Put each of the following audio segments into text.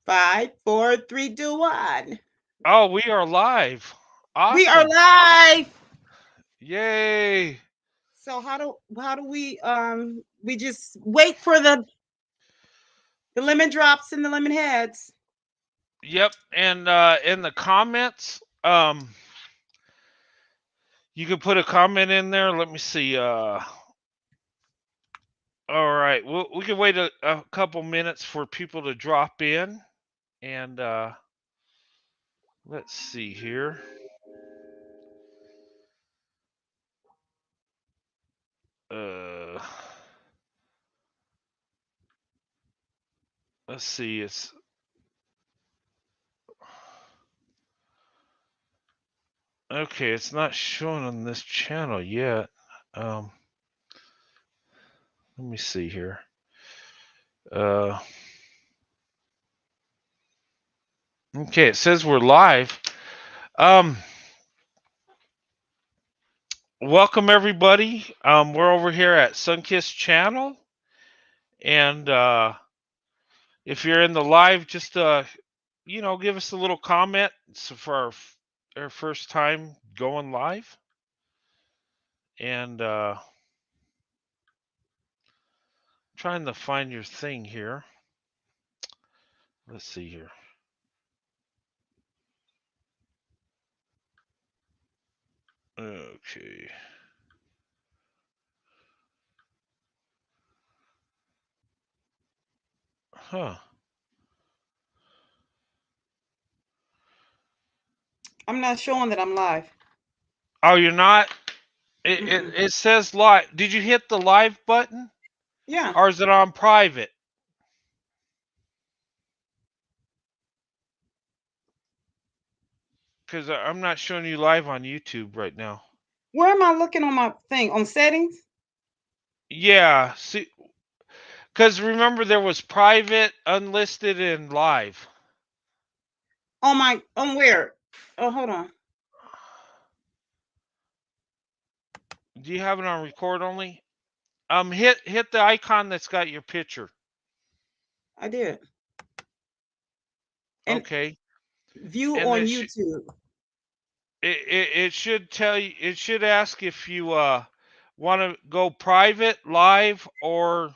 5, 4, 3, 2, 1. Oh, we are live. We are Awesome. live. Yay. So how do we just wait for the lemon drops and the lemon heads. Yep. And in the comments, you can put a comment in there. Let me see. All right. We can wait a couple minutes for people to drop in. And let's see here. Uh, let's see. It's okay. It's not showing on this channel yet. Um, let me see here. Uh, okay. It says we're live. Um, Welcome everybody. We're over here at Sunkist Channel, and if you're in the live, just give us a little comment. So for our first time going live, and trying to find your thing here. Let's see here. Okay. Huh. I'm not showing that I'm live. Oh, you're not. It, it Mm-mm. it says live. Did you hit the live button, Yeah. or is it on private? Because I'm not showing you live on YouTube right now. Where am I looking on my thing? On settings? Yeah. See, because remember, there was private, unlisted, and live. On where? Oh, hold on. Do you have it on record only? Hit the icon that's got your picture. I did. And Okay, view and on it YouTube. it should tell you. It should ask if you want to go private, live, or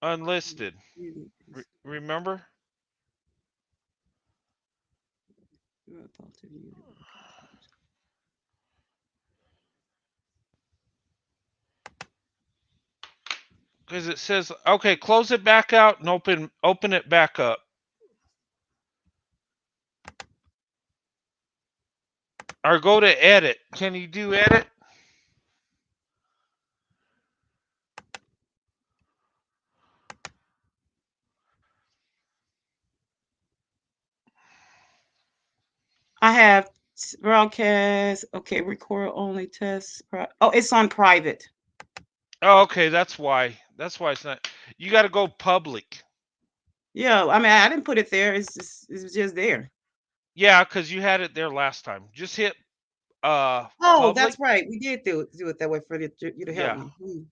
unlisted. Remember? Because it says okay. Close it back out and open it back up. Or go to edit. Can you do edit? I have broadcast. Okay, record only test. Oh, it's on private. Oh, okay. That's why. That's why it's not. You got to go public. Yeah, I mean, I didn't put it there. It's just there. Yeah, because you had it there last time. Just hit Oh, public. that's right. We did do it that way for you to help Yeah. me.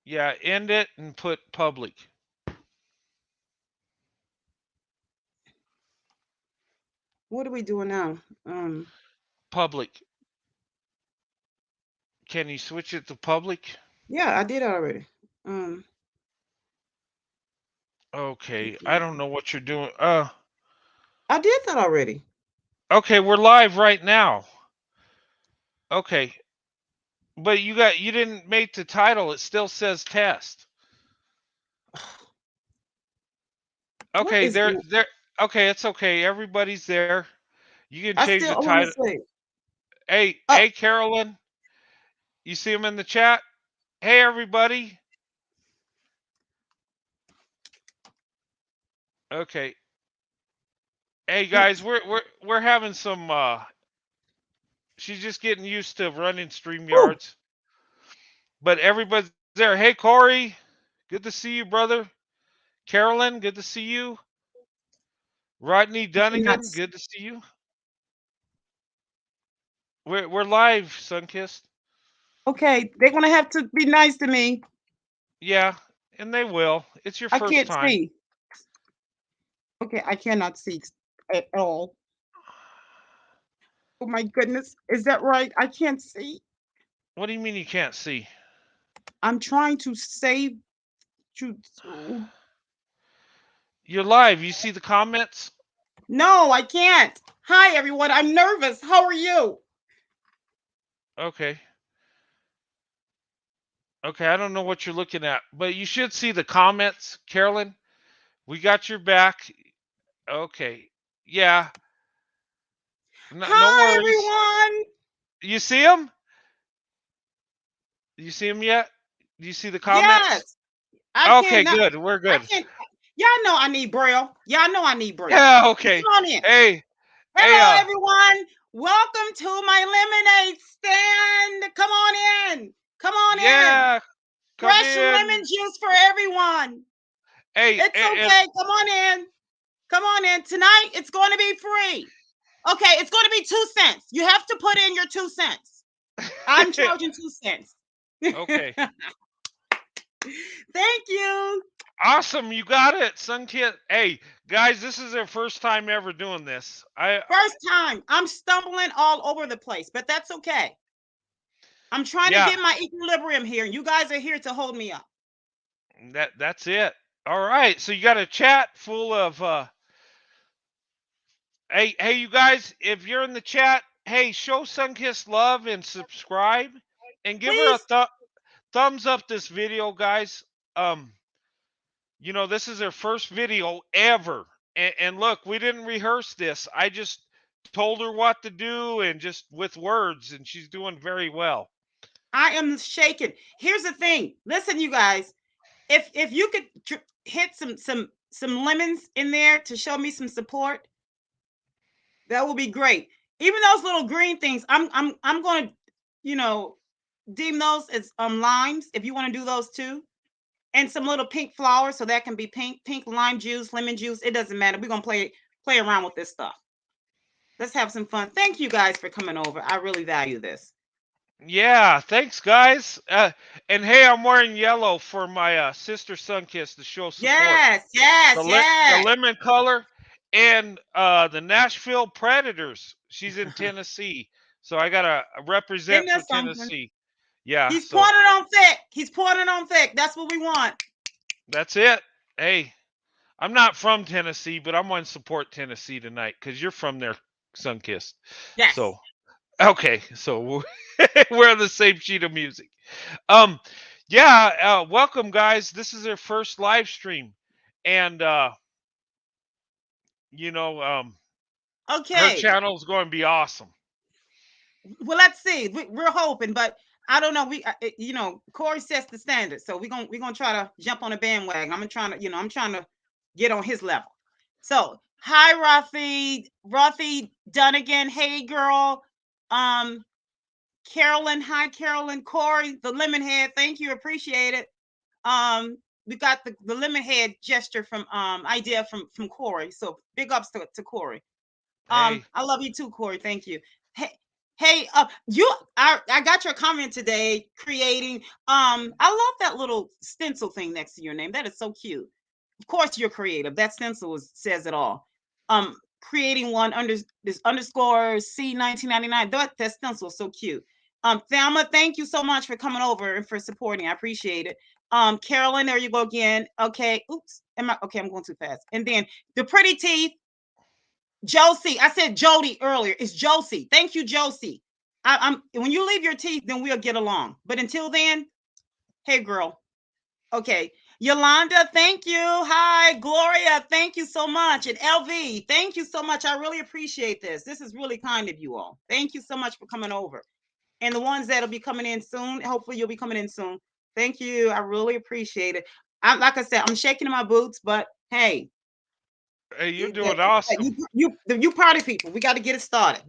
Yeah. End it and put public. What are we doing now? Public. Can you switch it to public? Yeah, I did already. Um, Okay. I don't okay. know what you're doing. I did that already. Okay, we're live right now. Okay. But you didn't make the title. It still says test. What Okay, is going? there okay, it's okay. Everybody's there. You can change the I want to title. say. Oh, Hey Carolyn, you see him in the chat? Hey everybody. Okay. Hey guys, we're having some she's just getting used to running whew. StreamYards. But everybody's there. Hey Corey, good to see you, brother. Carolyn, good to see you. Rodney I cannot. Dunnigan, good to see you. We're live, Sunkist. Okay, they're gonna have to be nice to me. Yeah. and they will. It's your I first can't time. see. Okay, I cannot see at all. Oh my goodness. Is that right? I can't see. What do you mean you can't see? I'm trying to save you. You're live. You see the comments? No, I can't. Hi, everyone. I'm nervous. How are you? Okay. Okay, I don't know what you're looking at, but you should see the comments, Carolyn. We got your back. Okay. Yeah. No Hi, worries. everyone. You see them? You see them yet? Do you see the comments? Yes, I Okay, cannot. good. We're I good. can't. Y'all know I need Braille. Y'all know I need Braille. Yeah, Come okay. on in. Hey, hey, Hello, everyone. Welcome to my lemonade stand. Come on in. Come on in. yeah, come Fresh lemon in. juice for everyone. Hey, It's okay. Come on in. Come on in. Tonight, it's going to be free. Okay, it's going to be 2 cents. You have to put in your 2 cents. I'm charging 2 cents. okay. Thank you. Awesome, you got it, Sunkit. Hey, guys, this is their first time ever doing this. First time. I'm stumbling all over the place, but that's okay. I'm trying to Yeah, get my equilibrium here. You guys are here to hold me up. that's it. All right, so you got a chat full of hey, you guys, if you're in the chat, hey, show Sunkiss love and subscribe and give her a Please. thumbs up this video, guys. Um, this is her first video ever. And look, we didn't rehearse this. I just told her what to do and just with words, and she's doing very well. I am shaking. Here's the thing. Listen, you guys. If you could hit some lemons in there to show me some support, that will be great. Even those little green things, I'm going to, deem those as limes if you want to do those too. And some little pink flowers, so that can be pink lime juice, lemon juice. It doesn't matter. We're gonna play around with this stuff. Let's have some fun. Thank you guys for coming over. I really value this. Yeah, thanks, guys. And hey, I'm wearing yellow for my sister Sunkiss to show support. Yes, The lemon color, and the Nashville Predators. She's in Tennessee, so I gotta represent for Tennessee. Yeah, He's pouring it on thick. He's pouring it on thick. That's what we want. That's it. Hey, I'm not from Tennessee, but I'm going to support Tennessee tonight because you're from there, Sunkissed. Yes. So, okay, so we're on the same sheet of music. Yeah, welcome, guys. This is their first live stream, and okay, her channel is going to be awesome. Well, let's see. We're hoping, but I don't know. Corey sets the standard, so we're gonna try to jump on a bandwagon. I'm trying to get on his level. So, hi, Rothy Dunnigan. Hey, girl. Carolyn. Hi, Carolyn. Corey, the lemon head. Thank you. Appreciate it. We got the lemon head gesture from idea from Corey. So big ups to Corey. Hey. I love you too, Corey. Thank you. Hey, I got your comment today creating. I love that little stencil thing next to your name. That is so cute. Of course, you're creative. That stencil says it all. Creating one under this underscore C 1999. That stencil is so cute. Thelma, thank you so much for coming over and for supporting. I appreciate it. Carolyn, there you go again. Okay. Oops. I'm going too fast. And then the pretty teeth. Josie, I said Jody earlier. It's Josie. Thank you, Josie. I'm when you leave your teeth, then we'll get along. But until then, hey, girl. Okay. Yolanda, thank you. Hi, Gloria. Thank you so much. And LV, thank you so much. I really appreciate this. This is really kind of you all. Thank you so much for coming over. And the ones that'll be coming in soon, hopefully you'll be coming in soon. Thank you. I really appreciate it. Like I said, I'm shaking in my boots, but hey, you're doing awesome. You party people. We got to get it started.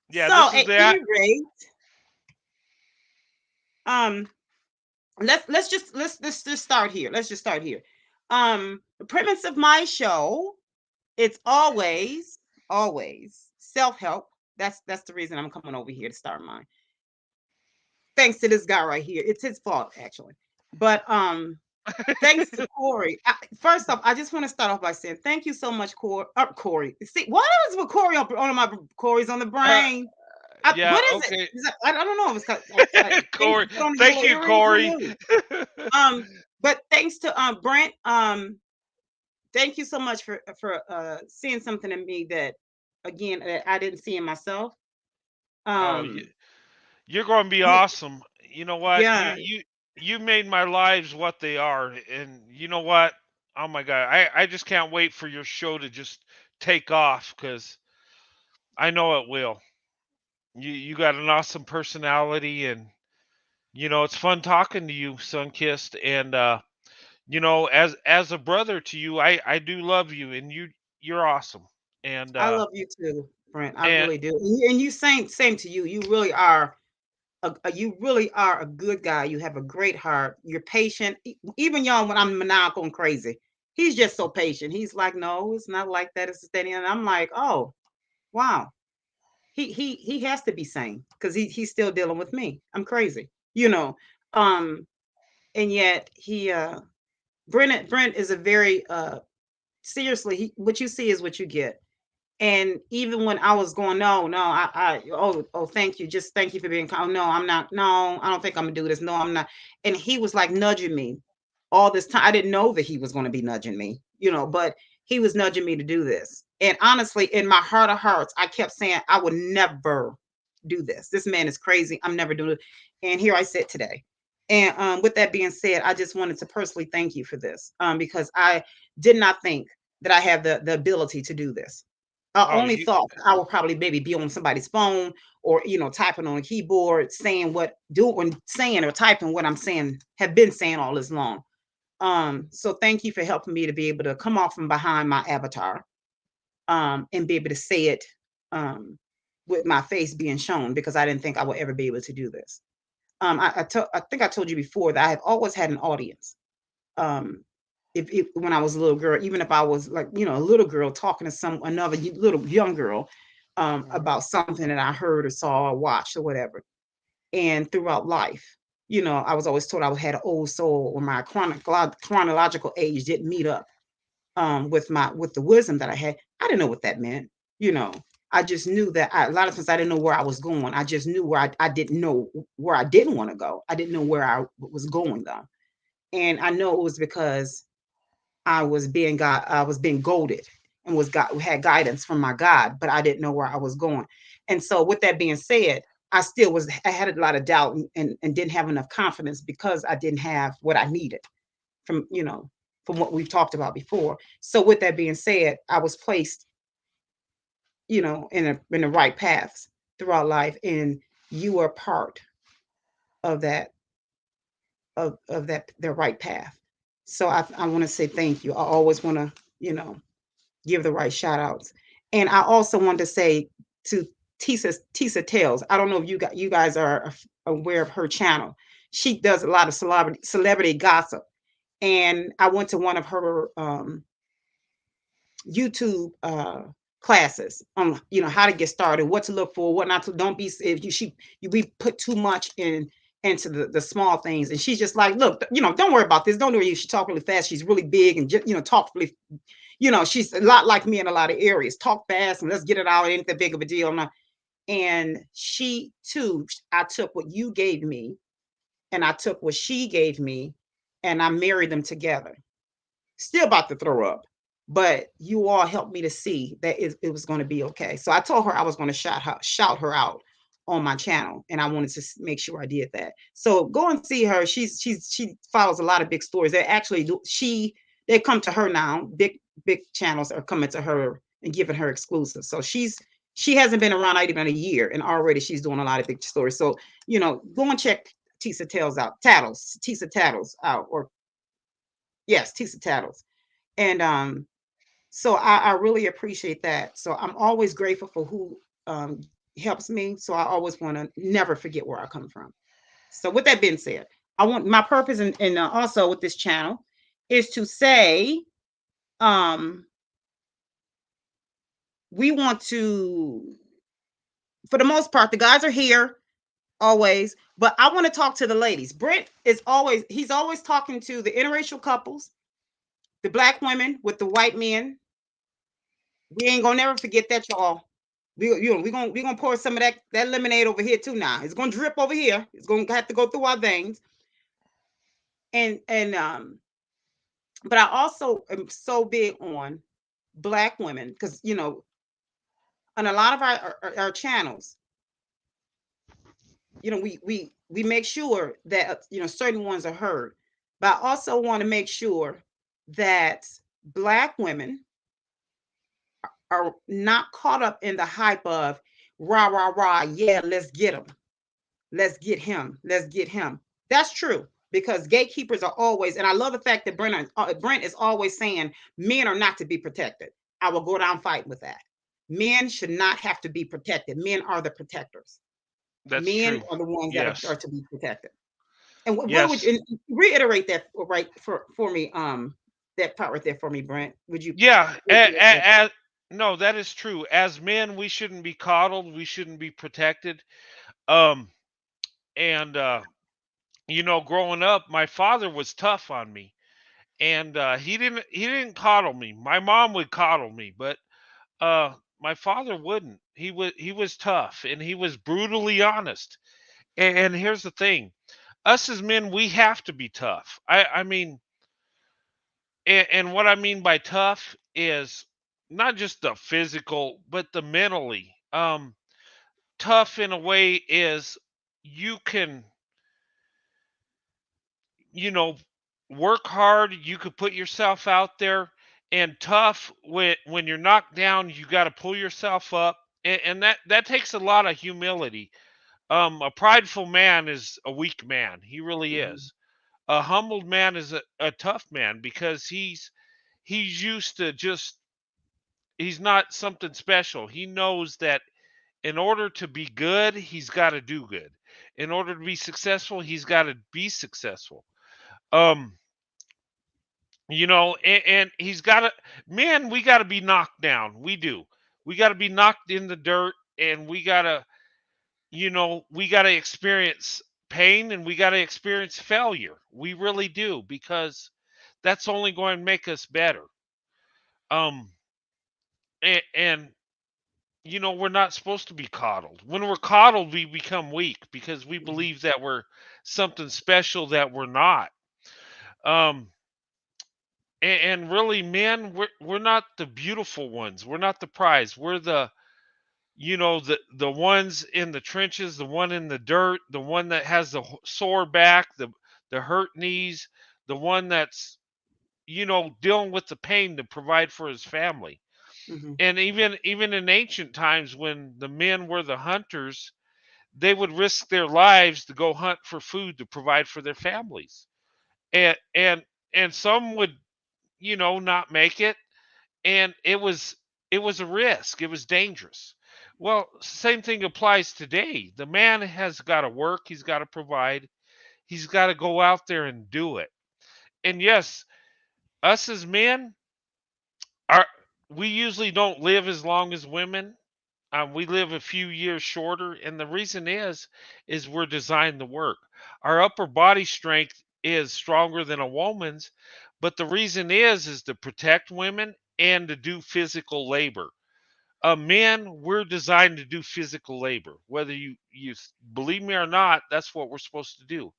Yeah, so this is at any rate, let's just start here. Let's just start here. The premise of my show, it's always self-help. That's the reason I'm coming over here to start mine. Thanks to this guy right here. It's his fault, actually. But Thanks to Corey. First off, I just want to start off by saying thank you so much, Corey. Corey. See, what is with Corey on my Corey's on the Uh, brain? yeah, What is it? okay. I don't know. It's things Corey, to put on the thank yellow you, earrings. Who Corey. knew? But thanks to Brent. Thank you so much for seeing something in me that, again, that I didn't see in myself. Oh, Um, you're going to be you, awesome. You know what? yeah, You made my lives what they are, and you know what? Oh my God, I just can't wait for your show to just take off because I know it will. You got an awesome personality, and it's fun talking to you, Sunkissed, and as a brother to you, I do love you, and you're awesome, and I love you too, Brent. I and really do. And you same to you. You really are. You really are a good guy. You have a great heart. You're patient. Even y'all, when I'm maniacal and crazy, he's just so patient. He's like, no, it's not like that. It's steady. And I'm like, oh, wow. He has to be sane because he's still dealing with me. I'm crazy, you know. Um, and yet Brent is a very seriously. What you see is what you get. And even when I was going, no, no, oh, thank you. Just thank you for being kind. No, I'm not. No, I don't think I'm gonna do this. No, I'm not. And he was like nudging me all this time. I didn't know that he was going to be nudging me, but he was nudging me to do this. And honestly, in my heart of hearts, I kept saying, I would never do this. This man is crazy. I'm never doing it. And here I sit today. And with that being said, I just wanted to personally thank you for this because I did not think that I have the ability to do this. I oh, only thought I would probably maybe be on somebody's phone or typing on a keyboard, saying saying or typing what I'm saying, have been saying all this long. So thank you for helping me to be able to come off from behind my avatar, and be able to say it, um, with my face being shown because I didn't think I would ever be able to do this. I think I told you before that I have always had an audience. Um, if when I was a little girl, even if I was like, a little girl talking to another little young girl, mhm. about something that I heard or saw or watched or whatever. And throughout life, I was always told I had an old soul, or my chronological age didn't meet up, with the wisdom that I had. I didn't know what that meant. You know, I just knew that a lot of times I didn't know where I was going. I just knew where I didn't know where I didn't want to go. I didn't know where I was going though. And I know it was because I was being goaded and had guidance from my God, but I didn't know where I was going. And so with that being said, I had a lot of doubt and didn't have enough confidence because I didn't have what I needed from, from what we've talked about before. So with that being said, I was placed, in the right paths throughout life. And you are part of that, the right path. So I want to say thank you. I always want to, give the right shout outs. And I also want to say to Tisa Tales, I don't know if you guys are aware of her channel. She does a lot of celebrity gossip. And I went to one of her YouTube classes on how to get started, what to look for, what not to. Don't be if we put too much into the small things. And she's just like, look, don't worry about this. Don't worry. She talk really fast. She's really big and just talk really. She's a lot like me in a lot of areas. Talk fast and let's get it out. It ain't that big of a deal. And she too, I took what you gave me and I took what she gave me and I married them together. Still about to throw up, but you all helped me to see that it was going to be okay. So I told her I was going to shout her out on my channel, and I wanted to make sure I did that. So go and see her. She follows a lot of big stories. They actually they come to her now. Big channels are coming to her and giving her exclusive. So she hasn't been around not even a year, and already she's doing a lot of big stories. So go and check Tisa Tattles out, or yes, Tisa Tattles. And so I really appreciate that. So I'm always grateful for who helps me. So I always want to never forget where I come from. So with that being said, I want my purpose and also with this channel is to say, um, we want to, for the most part, the guys are here. always. But I want to talk to the ladies. Brent is always, he's always talking to the interracial couples, the black women with the white men. We ain't gonna never forget that, y'all. We gonna pour some of that lemonade over here too now. It's gonna drip over here. It's gonna have to go through our veins. And but I also am so big on black women because on a lot of our channels, we make sure that certain ones are heard, but I also want to make sure that black women are not caught up in the hype of rah rah rah, yeah, let's get him, let's get him, let's get him. That's true, because gatekeepers are always, and I love the fact that Brent is always saying men are not to be protected. I will go down fighting with that. Men should not have to be protected. Men are the protectors. That's Men true. are the ones that are Yes. to be protected. And what would Yes. you reiterate that right for me? That part right there for me, Brent. Would you Yeah. reiterate that? No, that is true. As men, we shouldn't be coddled. We shouldn't be protected. Um, and growing up, my father was tough on me, and he didn't coddle me. My mom would coddle me, but my father wouldn't. He was tough, and he was brutally honest. And here's the thing: us as men, we have to be tough. I mean, and what I mean by tough is not just the physical, but the mentally. Tough in a way is you can, you know, work hard. You could put yourself out there, and tough when you're knocked down, you got to pull yourself up, and that takes a lot of humility. A prideful man is a weak man. He really Mhm, is. A humbled man is a tough man because he's used to just he's not something special. He knows that in order to be good, he's got to do good. In order to be successful, he's got to be successful. Um, and he's got to, man, we got to be knocked down. We do. We got to be knocked in the dirt, and we got to experience pain, and we got to experience failure. We really do, because that's only going to make us better. Um, and we're not supposed to be coddled. When we're coddled, we become weak because we mhm, believe that we're something special that we're not. Um, and really, men, we're not the beautiful ones. We're not the prize. We're the ones in the trenches, the one in the dirt, the one that has the sore back, the hurt knees, the one that's dealing with the pain to provide for his family. mhm, And even in ancient times, when the men were the hunters, they would risk their lives to go hunt for food to provide for their families. And some would, not make it, and it was a risk. It was dangerous. Well, same thing applies today. The man has got to work, he's got to provide, he's got to go out there and do it. And yes, us as men are we usually don't live as long as women. We live a few years shorter, and the reason is we're designed to work. Our upper body strength is stronger than a woman's, but the reason is to protect women and to do physical labor. Men, we're designed to do physical labor. Whether you believe me or not, that's what we're supposed to do,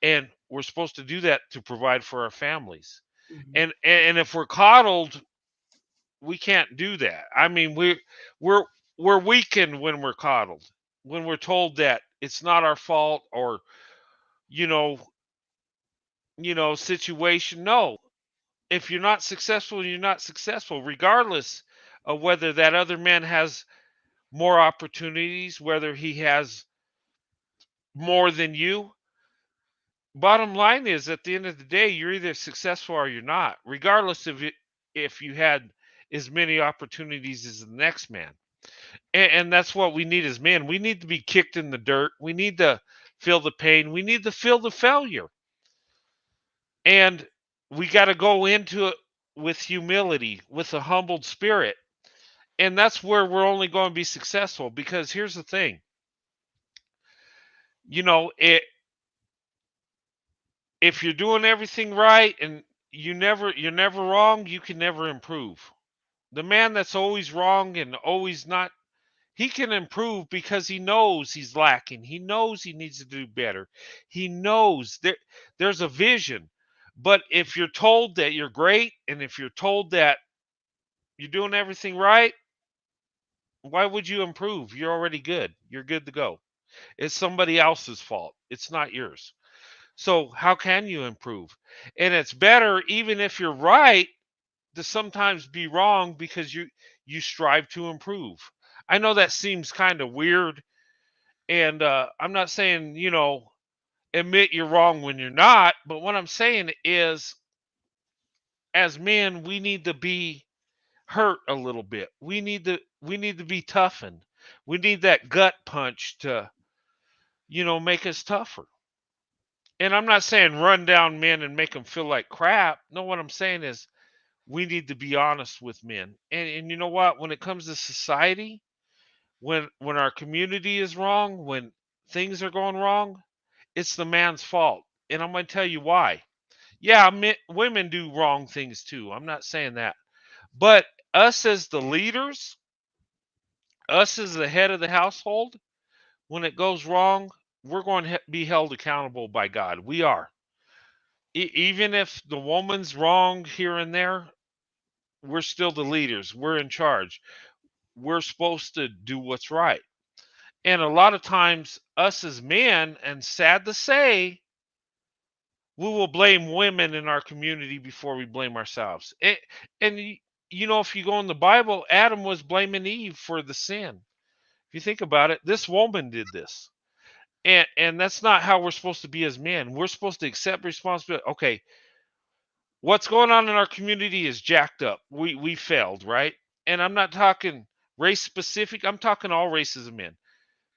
and we're supposed to do that to provide for our families. mhm, And if we're coddled, we can't do that. I mean, we're we're weakened when we're coddled, when we're told that it's not our fault, or you know, situation. No, if you're not successful, you're not successful, regardless of whether that other man has more opportunities, whether he has more than you. Bottom line is, at the end of the day, you're either successful or you're not, regardless of it, if you had as many opportunities as the next man. And that's what we need as men. We need to be kicked in the dirt. We need to feel the pain. We need to feel the failure. And we got to go into it with humility, with a humbled spirit. And that's where we're only going to be successful. Because here's the thing: You know, if you're doing everything right and you're never wrong, you can never improve. The man that's always wrong and always not, he can improve because he knows he's lacking. He knows he needs to do better. He knows there's a vision. But if you're told that you're great and if you're told that you're doing everything right, why would you improve? You're already good. You're good to go. It's somebody else's fault. It's not yours. So how can you improve? And it's better, even if you're right, to sometimes be wrong because you strive to improve. I know that seems kind of weird, and I'm not saying, admit you're wrong when you're not, but what I'm saying is, as men, we need to be hurt a little bit. We need to be toughened. We need that gut punch to, make us tougher. And I'm not saying run down men and make them feel like crap. No, what I'm saying is we need to be honest with men. And you know what? When it comes to society, when our community is wrong, when things are going wrong, it's the man's fault. And I'm going to tell you why. Yeah, women do wrong things too. I'm not saying that. But us as the leaders, us as the head of the household, when it goes wrong, we're going to be held accountable by God. We are. Even if the woman's wrong here and there, we're still the leaders. We're in charge. We're supposed to do what's right. And a lot of times, us as men, and sad to say, we will blame women in our community before we blame ourselves. And if you go in the Bible, Adam was blaming Eve for the sin. If you think about it, this woman did this. And that's not how we're supposed to be as men. We're supposed to accept responsibility. Okay, what's going on in our community is jacked up. We failed, right? And I'm not talking race specific. I'm talking all races of men.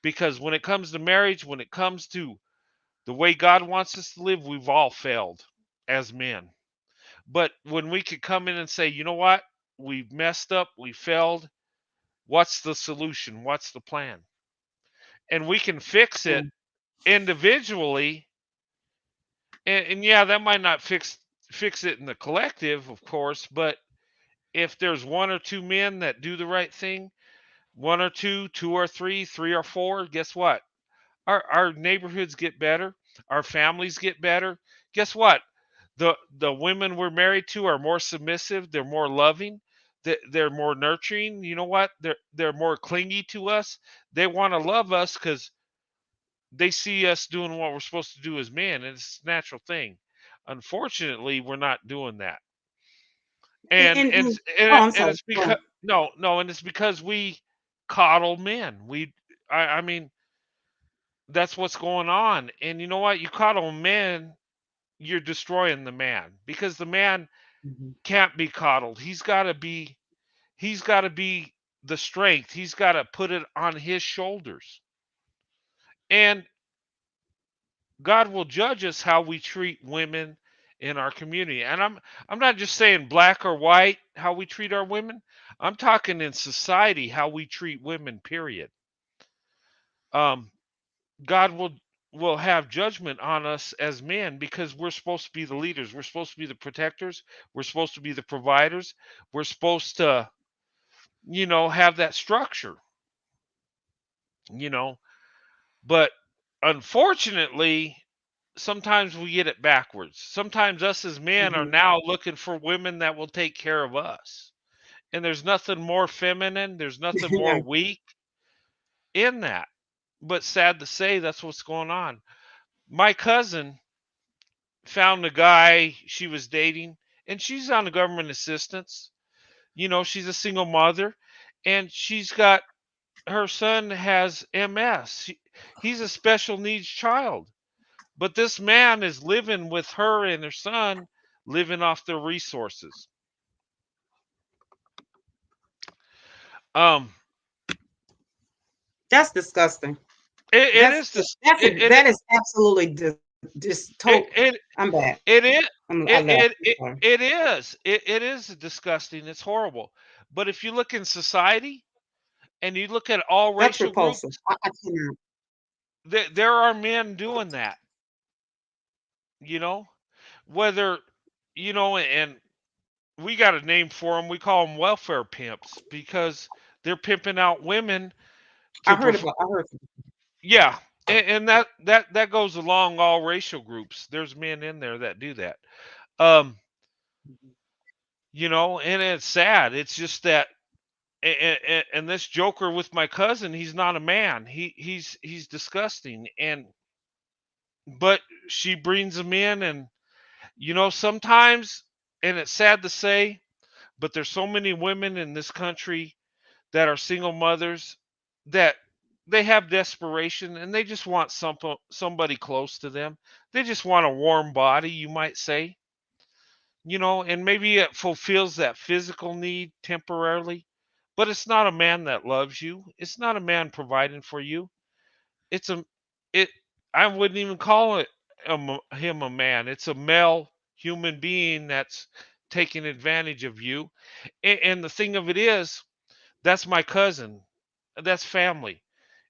Because when it comes to marriage, when it comes to the way God wants us to live, we've all failed as men. But when we could come in and say, you know what? We've messed up, we failed. What's the solution? What's the plan? And we can fix it Mm. individually. And yeah, that might not fix it in the collective, of course, but if there's one or two men that do the right thing, one or two, two or three, three or four, guess what? Our neighborhoods get better, our families get better. Guess what? The women we're married to are more submissive, they're more loving, they're more nurturing. You know what? They're more clingy to us. They want to love us because they see us doing what we're supposed to do as men, and it's a natural thing. Unfortunately, we're not doing that. And And, and and it's, and, oh, it, I'm and sorry. it's Go because ahead. no, and it's because we coddle men. I mean, that's what's going on. And you know what? You coddle men, you're destroying the man because the man Mhm. can't be coddled. He's got to be the strength. He's got to put it on his shoulders. And God will judge us how we treat women in our community. And I'm not just saying black or white how we treat our women. I'm talking in society how we treat women, period. Um God will have judgment on us as men because we're supposed to be the leaders. We're supposed to be the protectors. We're supposed to be the providers. We're supposed to, have that structure, you know. But unfortunately, sometimes we get it backwards. Sometimes us as men are Mhm. now looking for women that will take care of us. And there's nothing more feminine, there's nothing more Yeah. weak in that. But sad to say, that's what's going on. My cousin found a guy she was dating, and she's on the government assistance. She's a single mother, and she's got her son has MS. He's a special needs child, but this man is living with her and her son, living off their resources. Um, That's disgusting. it That's is this. that is absolutely just It total. it I'm bad. it is. I It, left. it, I'm it, sorry. it is. It is disgusting. It's horrible. But if you look in society and you look at all That's racial repulsive. groups, I cannot. there are men doing that, you know, whether, and we got a name for them. We call them welfare pimps because they're pimping out women to I heard. yeah, and that goes along all racial groups. There's men in there that do that. Um, and it's sad. It's just that, and this joker with my cousin, he's not a man. He's disgusting, and but she brings him in, and sometimes, and it's sad to say, but there's so many women in this country that are single mothers that they have desperation and they just want somebody close to them. They just want a warm body, you might say, and maybe it fulfills that physical need temporarily, but it's not a man that loves you. It's not a man providing for you. It's a it I wouldn't even call it him a man. It's a male human being that's taking advantage of you. And the thing of it is, that's my cousin. That's family.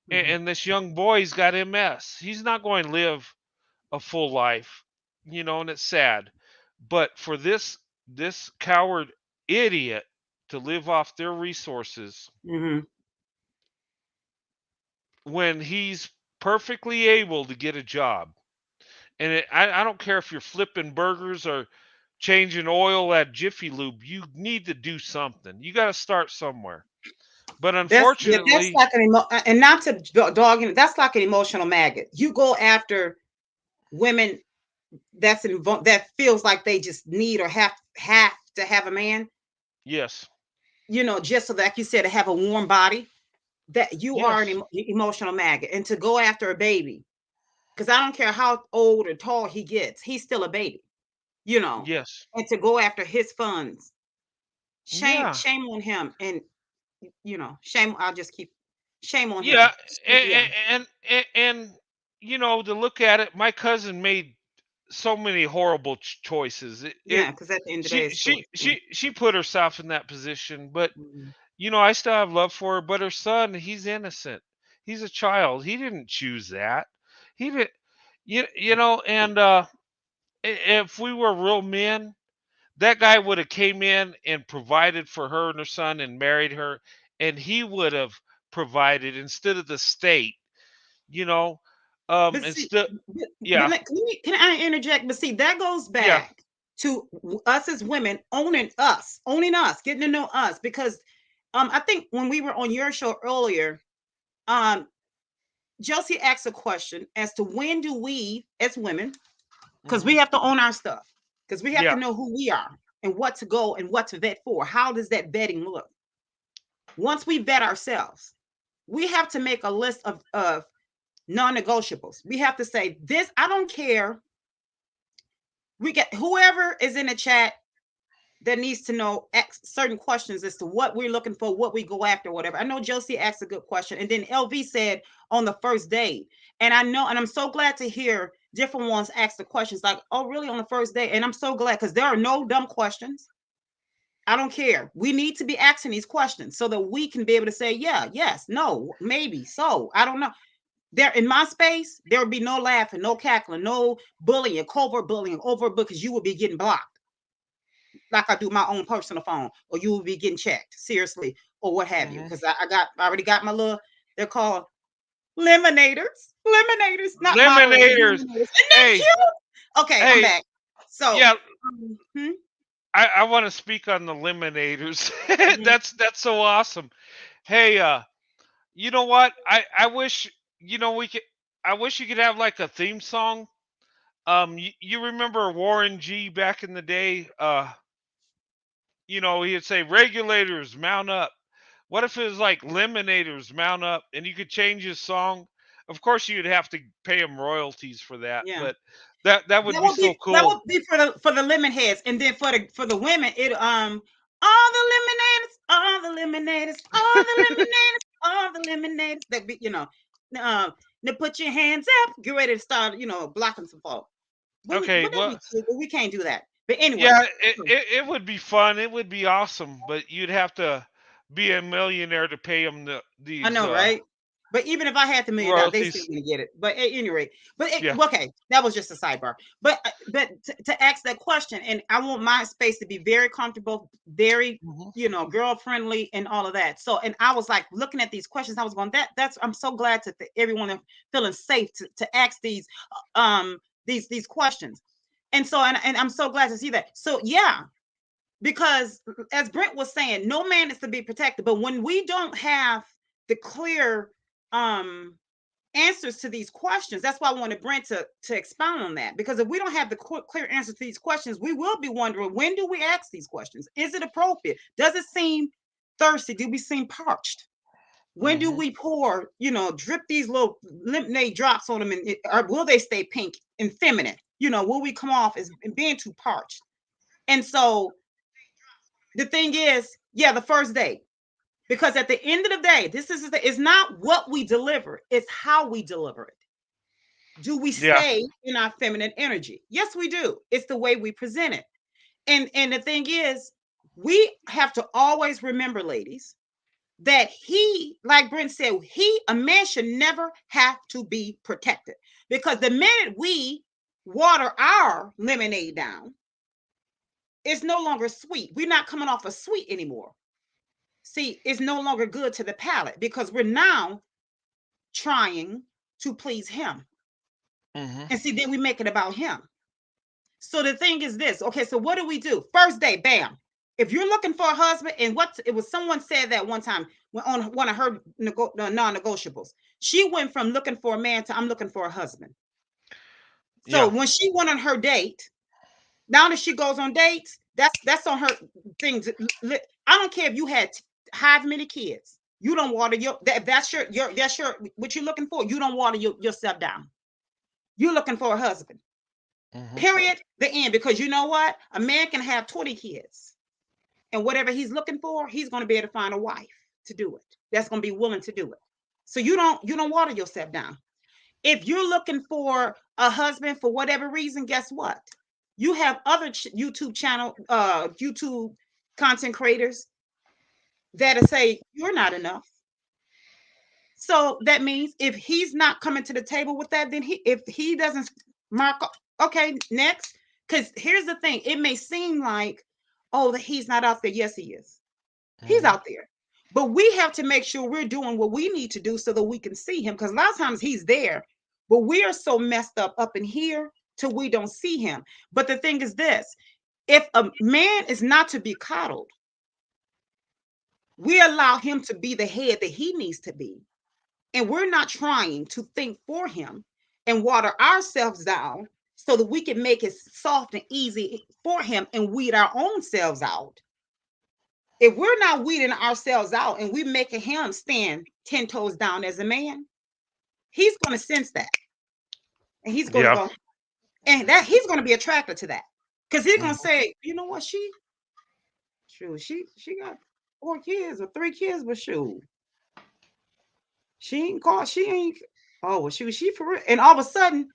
Mhm. And this young boy's got MS. He's not going to live a full life, and it's sad. But for this coward idiot to live off their resources Mhm. when he's perfectly able to get a job, and I don't care if you're flipping burgers or changing oil at Jiffy Lube, you need to do something. You got to start somewhere. But That's unfortunately, like and not to dog in. That's like an emotional maggot. You go after women that feels like they just need or have to have a man. yes, Just so that, like you said, to have a warm body. That you are an yes, emotional maggot, and to go after a baby, because I don't care how old or tall he gets, he's still a baby. You know, yes, and to go after his funds, yeah, shame on him, and shame. I'll just keep shame on yeah, him. Yeah, and to look at it, my cousin made so many horrible choices. yeah, because at the end of the day, She it's she choice. she she put herself in that position, but Mhm. I still have love for her. But her son, he's innocent. He's a child. He didn't choose that. He did, and if we were real men, that guy would have came in and provided for her and her son and married her, and he would have provided instead of the state, you know. But see, Instead, but yeah, can I interject? But see, that goes yeah, back to us as women owning us, getting to know us. Because I think when we were on your show earlier, um, Josie asked a question as to when do we, as women, because hmm we have to own our stuff, because we have to yeah, know who we are and what to go and what to vet for. How does that vetting look? Once we vet ourselves, we have to make a list of non-negotiables. We have to say this. I don't care. We get whoever is in the chat that needs to know certain questions as to what we're looking for, what we go after, whatever. I know Josie asked a good question, and then LV said on the first date, and I know, and I'm so glad to hear different ones ask the questions like, "Oh, really?" on the first date, and I'm so glad because there are no dumb questions. I don't care. We need to be asking these questions so that we can be able to say, yeah, yes, no, maybe, so. I don't know. There in my space, there would be no laughing, no cackling, no bullying, covert bullying over because you would be getting blocked like I do my own personal phone, or you will be getting checked seriously, or what have you. hmm Because I already got my little. They're called lemonators, not moderators, Eliminators. lemonators. Isn't that Hey, cute? Okay, I'm hey, back. So, yeah, hmm, I want to speak on the eliminators. hmm, That's so awesome. Hey, you know what? I wish we could. I wish you could have like a theme song. You remember Warren G back in the day? He'd say regulators mount up. What if it was like Lemonators mount up, and you could change his song? Of course, you'd have to pay him royalties for that, yeah. but that would be so That cool. would be for the lemon heads, and then for the women, it all all the lemonators, all the lemonators, all the lemonators. That be now put your hands up, get ready to start blocking some folk. Okay, But that'd well, be cute, but we can't do that. But anyway, yeah, it would be fun. It would be awesome, but you'd have to be a millionaire to pay him I these know, right? But even if I had the $1 million, they still royalties. gonna get it. But at any rate, Yeah. okay, that was just a sidebar. But to ask that question, and I want my space to be very comfortable, very girl friendly, and all of that. So, and I was like looking at these questions, I was going, that's I'm so glad that everyone is feeling safe to ask these questions. And so, and I'm so glad to see that. So yeah, because as Brent was saying, no man is to be protected. But when we don't have the clear answers to these questions, that's why I wanted Brent to expound on that. Because if we don't have the clear answers to these questions, we will be wondering, when do we ask these questions? Is it appropriate? Does it seem thirsty? Do we seem parched? When do we pour, drip these little lemonade drops on them, or will they stay pink and feminine? Will we come off as being too parched? And so the thing is, yeah, the first date. Because at the end of the day, it's not what we deliver, it's how we deliver it. Do we stay in our feminine energy? Yes, we do. It's the way we present it. And the thing is, we have to always remember, ladies, that like Brent said, a man should never have to be protected. Because the minute we water our lemonade down, it's no longer sweet. We're not coming off as sweet anymore. See, it's no longer good to the palate because we're now trying to please him. And see, then we make it about him. So the thing is this. Okay, so what do we do? First day, bam. If you're looking for a husband, and it was someone said that one time on one of her non-negotiables. She went from looking for a man to I'm looking for a husband. So when she went on her date, now that she goes on dates, that's on her things. I don't care if you had however many kids. You don't water that's your what you're looking for. You don't water yourself down. You're looking for a husband. Period. The end. Because you know what? A man can have 20 kids. And whatever he's looking for, he's going to be able to find a wife to do it. That's going to be willing to do it. So you don't water yourself down. If you're looking for a husband for whatever reason, guess what? You have other YouTube channel, YouTube content creators that say you're not enough. So that means if he's not coming to the table with that, then if he doesn't mark, okay, next. Because here's the thing, it may seem like, oh, that he's not out there. Yes, he is. He's out there. But we have to make sure we're doing what we need to do so that we can see him. Because a lot of times he's there, but we are so messed up in here till we don't see him. But the thing is this, if a man is not to be coddled, we allow him to be the head that he needs to be. And we're not trying to think for him and water ourselves down so that we can make it soft and easy for him and weed our own selves out. If we're not weeding ourselves out and we're making him stand 10 toes down as a man, he's going to sense that. And he's going to go, and that he's going to be attracted to that. Because he's going to say, you know what, she got 4 kids or 3 kids, but shoot. She for real. And all of a sudden,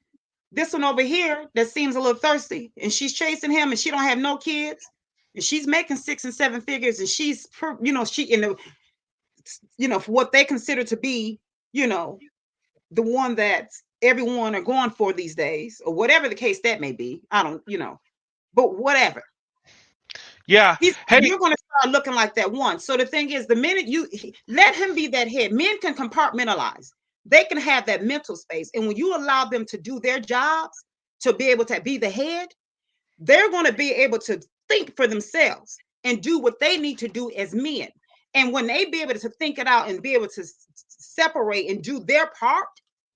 this one over here that seems a little thirsty and she's chasing him and she don't have no kids and she's making 6 and 7 figures and she's, she in the, for what they consider to be, the one that everyone are going for these days or whatever the case that may be. I don't, but whatever. Yeah. You're going to start looking like that one. So the thing is, the minute you let him be that head, men can compartmentalize. They can have that mental space. And when you allow them to do their jobs, to be able to be the head, they're going to be able to think for themselves and do what they need to do as men. And when they be able to think it out and be able to separate and do their part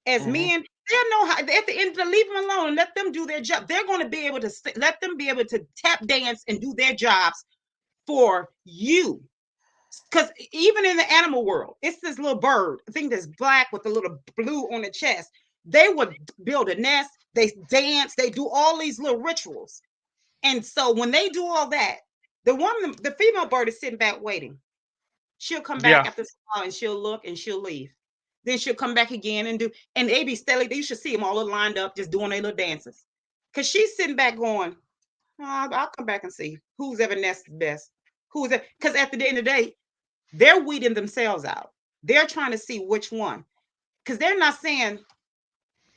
as men, they'll know how, at the end, to leave them alone and let them do their job. They're going to be able to let them be able to tap dance and do their jobs for you. Because even in the animal world, it's this little bird, I think that's black with a little blue on the chest. They would build a nest, they dance, they do all these little rituals. And so when they do all that, the female bird is sitting back waiting. She'll come back after a while and she'll look and she'll leave. Then she'll come back again and they be steadily, you should see them all lined up, just doing their little dances. Because she's sitting back going, I'll come back and see who's ever nested best. Who's that? Because at the end of the day, they're weeding themselves out. They're trying to see which one. Because they're not saying,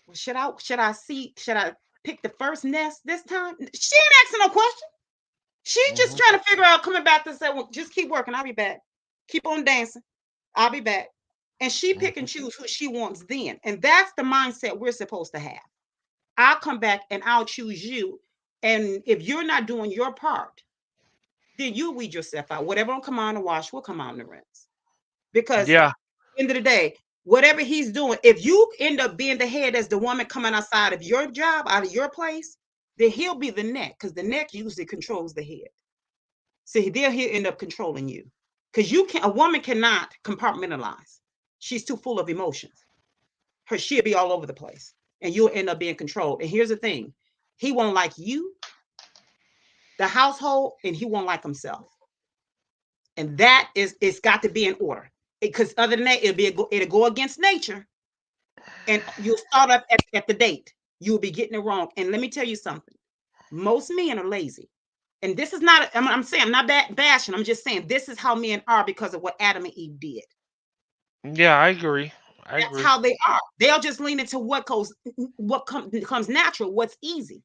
well, should I pick the first nest this time? She ain't asking no question. She's just trying to figure out coming back to say, well, just keep working. I'll be back. Keep on dancing. I'll be back. And she pick and choose who she wants then. And that's the mindset we're supposed to have. I'll come back and I'll choose you. And if you're not doing your part, then you weed yourself out. Whatever will come on to wash will come on to rinse. Because Yeah. end of the day, whatever he's doing, if you end up being the head as the woman coming outside of your job, out of your place, then he'll be the neck, because the neck usually controls the head. So he'll end up controlling you. Because a woman cannot compartmentalize. She's too full of emotions. She'll be all over the place. And you'll end up being controlled. And here's the thing. He won't like you, the household, and he won't like himself. And that it's got to be in order. Because other than that, it'll go against nature. And you'll start up at the date. You'll be getting it wrong. And let me tell you something. Most men are lazy. And this is not, I'm saying, I'm not bashing. I'm just saying this is how men are because of what Adam and Eve did. Yeah, I agree. That's how they are. They'll just lean into what comes natural, what's easy,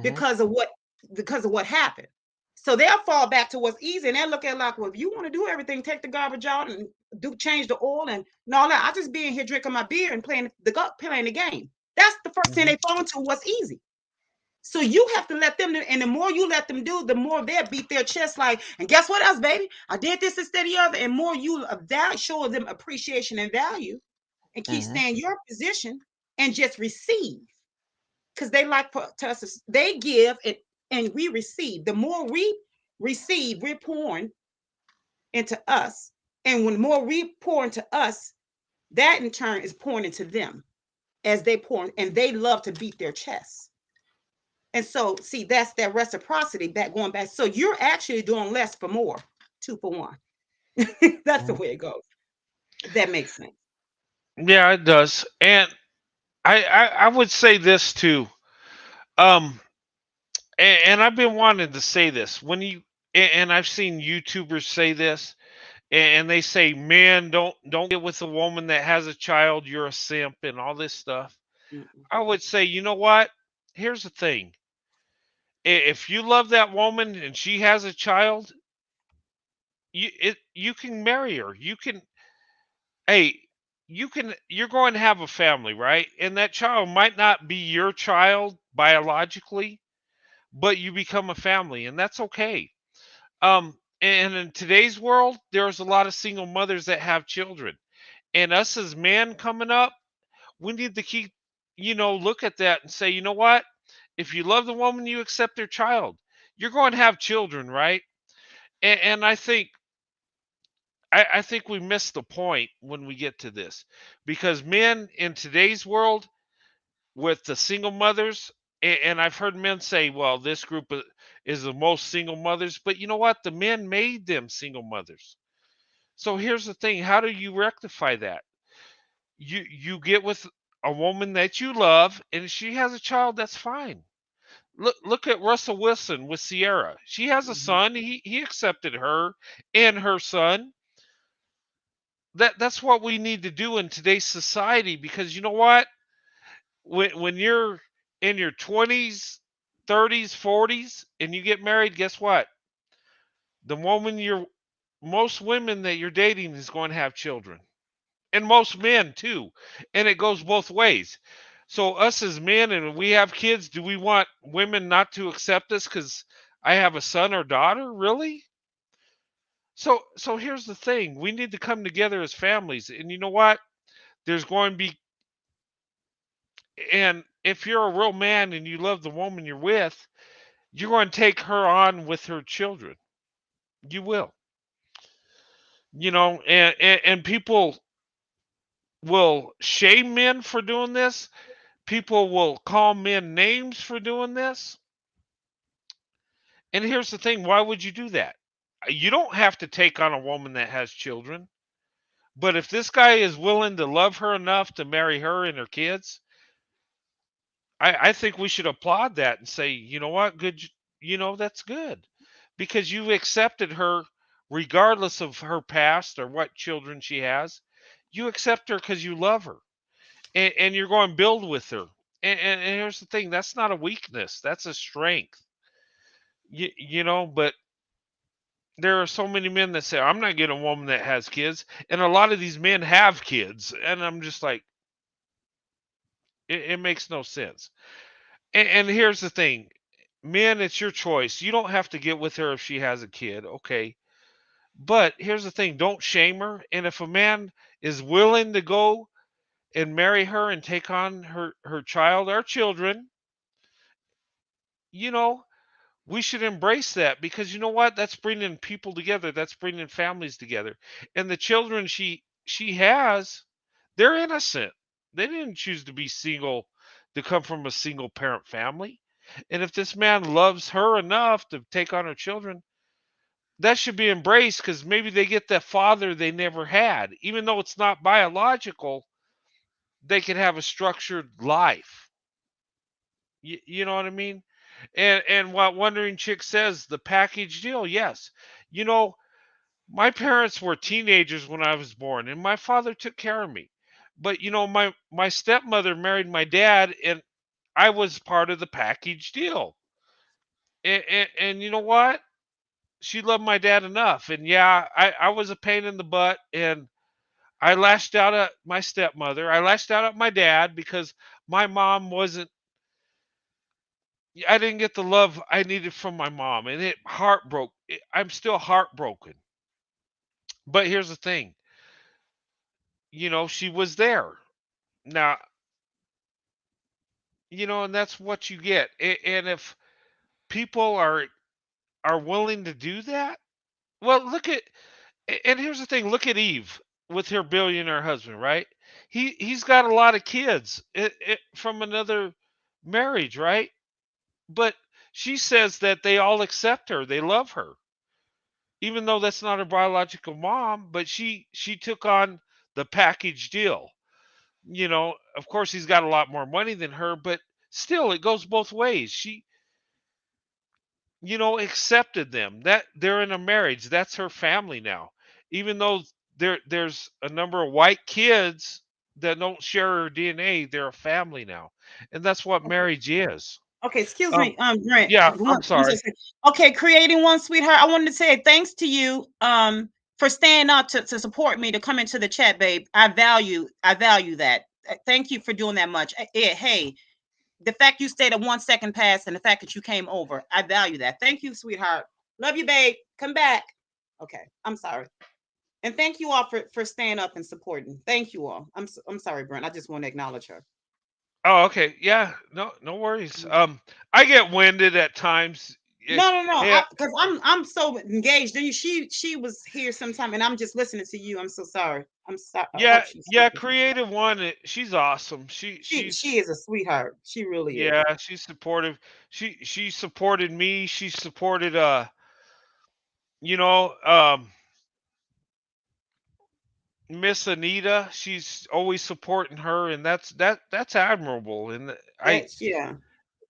because of what happened. So they'll fall back to what's easy, and they'll look at it like, well, if you want to do everything, take the garbage out and change the oil and all that. I'll just be in here drinking my beer and playing the game. That's the first thing they fall into, what's easy. So you have to let them do, and the more you let them do, the more they'll beat their chest like, and guess what else, baby? I did this instead of the other. And more you show them appreciation and value and keep staying your position and just receive. Because they like to us, they give and we receive. The more we receive, we're pouring into us. And when more we pour into us, that in turn is pouring into them as they pour, and they love to beat their chests. And so, see, that's that reciprocity going back. So you're actually doing less for more, 2 for 1. That's the way it goes. If that makes sense. Yeah, it does. And I would say this too. And I've been wanting to say this and I've seen YouTubers say this, and they say, "Man, don't get with a woman that has a child. You're a simp," and all this stuff. I would say, you know what? Here's the thing. If you love that woman and she has a child, you can marry her. You're going to have a family, right? And that child might not be your child biologically, but you become a family, and that's okay. And in today's world, there's a lot of single mothers that have children. And us as men coming up, we need to keep, look at that and say, you know what? If you love the woman, you accept their child. You're going to have children, right? And I think we miss the point when we get to this, because men in today's world with the single mothers, and I've heard men say, well, this group is the most single mothers, but you know what? The men made them single mothers. So here's the thing. How do you rectify that? You get with a woman that you love, and if she has a child, that's fine. Look at Russell Wilson with Sierra. She has a son. He accepted her and her son. That's what we need to do in today's society, because you know what? When you're in your 20s, 30s, 40s, and you get married, guess what? Most women that you're dating is going to have children, and most men too, and it goes both ways. So us as men, and we have kids, do we want women not to accept us because I have a son or daughter? Really? So here's the thing. We need to come together as families. And you know what? There's going to be, and if you're a real man and you love the woman you're with, you're going to take her on with her children. You will. And people will shame men for doing this. People will call men names for doing this. And here's the thing. Why would you do that? You don't have to take on a woman that has children. But if this guy is willing to love her enough to marry her and her kids, I think we should applaud that and say, you know what, good, that's good, because you've accepted her regardless of her past or what children she has. You accept her because you love her, and you're going to build with her. And here's the thing: that's not a weakness; that's a strength. But there are so many men that say, "I'm not getting a woman that has kids," and a lot of these men have kids, and I'm just like, it makes no sense. And here's the thing: men, it's your choice. You don't have to get with her if she has a kid, okay? But here's the thing: don't shame her. And if a man is willing to go and marry her and take on her child, our children, you know, we should embrace that, because you know what? That's bringing people together. That's bringing families together. And the children she has, they're innocent. They didn't choose to be single, to come from a single parent family. And if this man loves her enough to take on her children, that should be embraced, because maybe they get that father they never had. Even though it's not biological, they could have a structured life. You know what I mean? And what Wondering Chick says, the package deal, yes. You know, my parents were teenagers when I was born, and my father took care of me. But my stepmother married my dad, and I was part of the package deal. And you know what? She loved my dad enough. And yeah, I was a pain in the butt, and I lashed out at my stepmother. I lashed out at my dad because my mom wasn't I didn't get the love I needed from my mom, and I'm still heartbroken. But here's the thing, she was there. Now, and that's what you get. And if people are willing to do that, well, and here's the thing, look at Eve with her billionaire husband, right? He's got a lot of kids from another marriage, right? But she says that they all accept her, they love her, even though that's not her biological mom. But she took on the package deal. Of course, he's got a lot more money than her, but still, it goes both ways. She, accepted them, that they're in a marriage. That's her family now, even though there's a number of white kids that don't share her DNA. They're a family now, and that's what Okay. marriage is. Okay, excuse um me, Brent. yeah, I'm I'm sorry. just okay. Creating one, sweetheart. I wanted to say thanks to you, for staying up to support me, to come into the chat, babe. I value that. Thank you for doing that much. Hey, the fact you stayed at 1 second past, and the fact that you came over, I value that. Thank you, sweetheart. Love you, babe. Come back. Okay, I'm sorry. And thank you all for staying up and supporting. Thank you all. I'm sorry, Brent. I just want to acknowledge her. Oh, okay. Yeah, no worries. Mm. I get winded at times. No. Yeah, Because I'm so engaged. And she was here sometime, and I'm just listening to you. I'm so sorry. I'm sorry. I yeah, hope she's yeah. okay. Creative one, she's awesome. She is a sweetheart. She really is. Yeah, she's supportive. She supported me. She supported you know, Miss Anita. She's always supporting her, and that's admirable. And I That's yeah.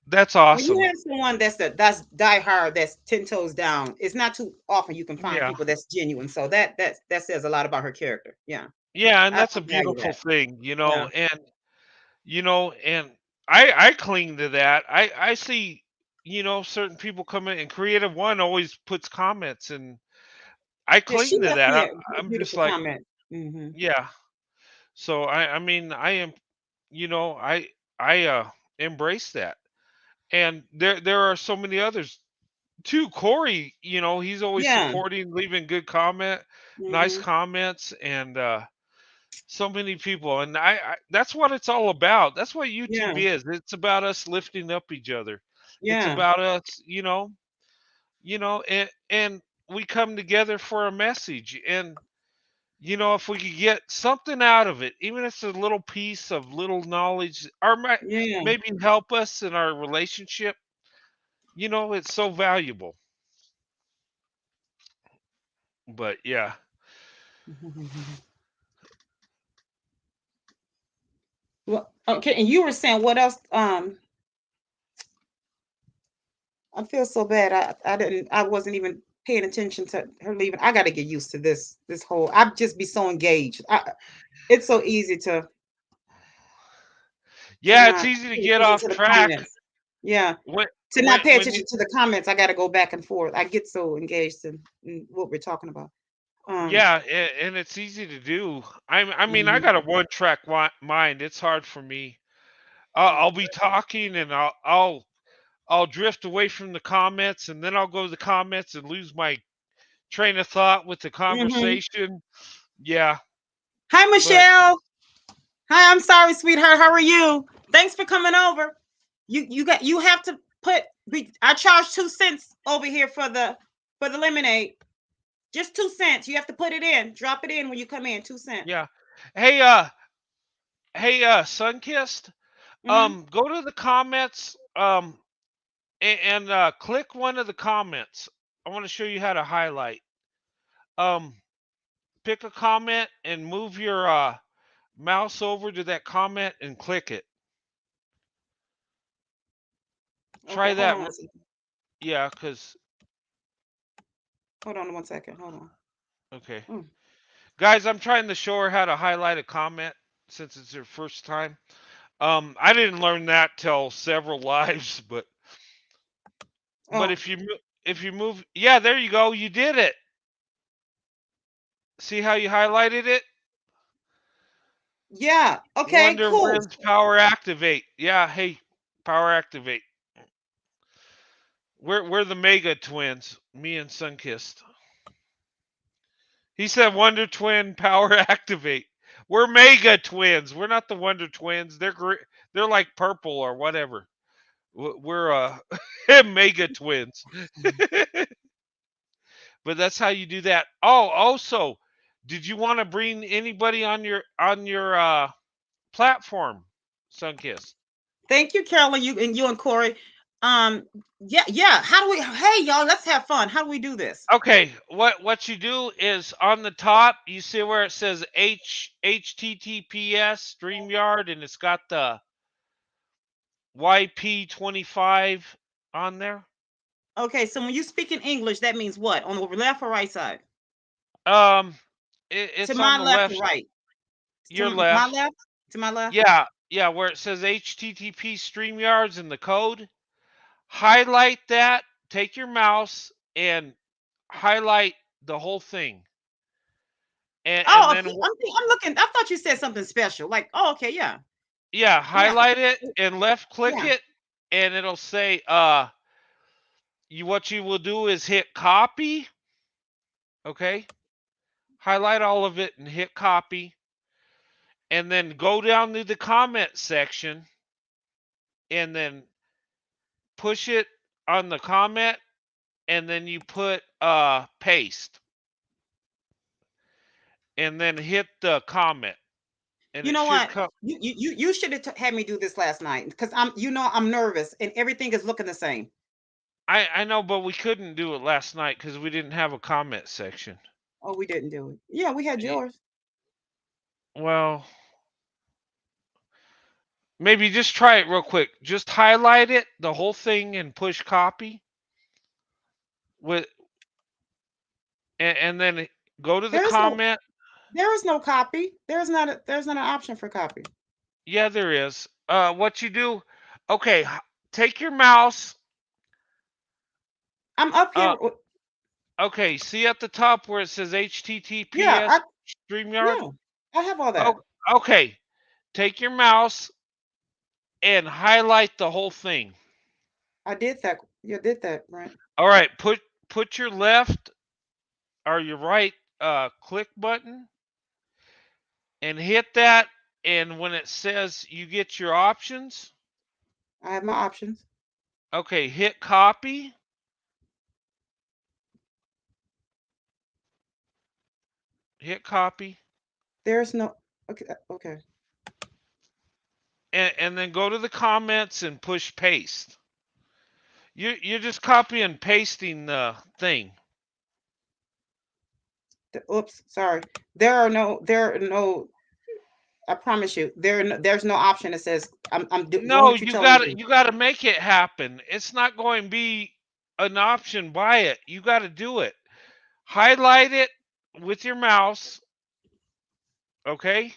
that's When you awesome. have someone that's die hard, that's 10 toes down, it's not too often you can find Yeah. people that's genuine. So that says a lot about her character. Yeah, Yeah, and I that's a value beautiful that. thing, Yeah. and I cling to that. I see, certain people come in, and Creative One always puts comments, and I Yeah, she cling to left that. me a I'm just beautiful like, comment. Hmm. yeah. So I mean, I am, I embrace that. And there are so many others too. Corey, he's always Yeah. supporting, leaving good nice Hmm. comments, and so many people. And that's what it's all about. That's what YouTube Yeah. is. It's about us lifting up each other. It's Yeah. about us, and we come together for a message. And if we could get something out of it, even if it's a little piece of little knowledge, or Yeah. maybe help us in our relationship, it's so valuable. But yeah. Well, okay. And you were saying what else? I feel so bad. I wasn't even paying attention to her leaving. I got to get used to this whole. I'd just be so engaged. It's so easy to Yeah, it's not easy to pay get attention off to the track comments. Yeah. when To not pay when you attention to the comments, I got to go back and forth. I get so engaged in what we're talking about. Um, yeah, and it's easy to do. I mean, I mhm, got a one track mind. It's hard for me. I'll be talking and I'll drift away from the comments and then I'll go to the comments and lose my train of thought with the mhm. conversation. Yeah, Hi, but Michelle. Hi, I'm sorry, sweetheart. How are you? Thanks for coming over. You have to put. I charge 2 cents over here for the lemonade. Just 2 cents. You have to put it in. Drop it in when you come in. 2 cents. yeah. Hey, Sunkissed, Mm-hmm. go to the comments, and click one of the comments. I want to show you how to highlight. Um, Pick a comment and move your mouse over to that comment and click it. Okay, Try hold that. on one second. Yeah, cause Hold on 1 second. Hold on. okay, Mm. guys, I'm trying to show her how to highlight a comment since it's her first time. I didn't learn that till several lives, but Oh, if you move, yeah, there you go. You did it. See how you highlighted it? yeah. Okay, Wonder cool. Wins Power Activate. Yeah, hey, Power Activate. We're the Mega Twins, me and Sunkissed. He said Wonder Twin Power Activate. We're Mega Twins. We're not the Wonder Twins. They're like purple or whatever. We're Mega Twins. But that's how you do that. Oh, also, did you want to bring anybody on your platform, Sunkissed? Thank you, Carolyn. You and Corey. Um, yeah, yeah. How do we? Hey, y'all, let's have fun. How do we do this? Okay, what you do is on the top, you see where it says HTTPS StreamYard, and it's got the YP25 on there. Okay, so when you speak in English, that means what? On the left or right side? Um, To it's on my the left or left, right? your To my left. left? To my left? Yeah, yeah, where it says HTTP StreamYards in the code. Highlight that. Take your mouse and highlight the whole thing, and Oh, then I'm looking. I thought you said something special. Like, oh, okay, yeah, yeah, yeah, highlight it and left click yeah. it, and it'll say what you will do is hit copy. Okay, highlight all of it and hit copy, and then go down to the comment section and then push it on the comment, and then you put paste, and then hit the comment, and You it know should what? come. You should have had me do this last night because I'm nervous and everything is looking the same. I know, but we couldn't do it last night because we didn't have a comment section. Oh, we didn't do it. Yeah, we had yours. Well, maybe just try it real quick. Just highlight it, the whole thing, and push copy with, and then go to the There is no comment. there is no copy. There's not an option for copy. Yeah, there is. What you do? Okay, take your mouse. I'm up here. Uh, okay, see at the top where it says Yeah, HTTPS StreamYard. yeah, I have all that. Oh, okay. Take your mouse and highlight the whole thing. I did that. You did that, right? All right, put your left or your right click button and hit that, and when it says you get your options, I have my options. okay, hit copy. Hit copy. There's no okay. Okay. And then go to the comments and push paste. You're just copy and pasting the thing. Oops, sorry. There are no. I promise you, there's no option that says doing No, what you tell me to do. you gotta make it happen. It's not going to be an option by it. You got to do it. Highlight it with your mouse. Okay.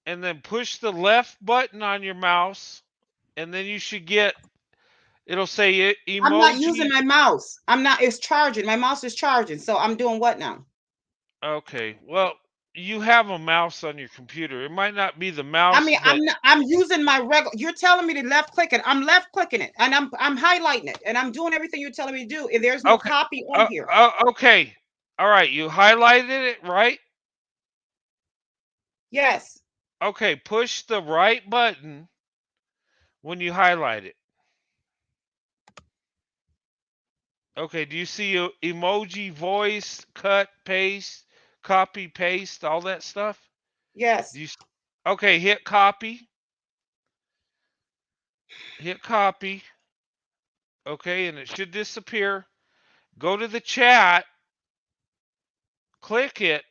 and then push the left button on your mouse, and then you should get, it'll say I'm not using emoji. my mouse. I'm not, it's charging. My mouse is charging. So I'm doing what now? Okay, well, you have a mouse on your computer. It might not be the I mouse, mean, but I'm using my regular. You're telling me to left click it. I'm left clicking it, and I'm highlighting it, and I'm doing everything you're telling me to do. And there's no okay, copy on here. okay, all right. You highlighted it, right? Yes. Okay, push the right button when you highlight it. Okay, do you see emoji, voice, cut, paste, copy, paste, all that stuff? Yes. Do you? Okay, hit copy. Hit copy. Okay, and it should disappear. Go to the chat, click it,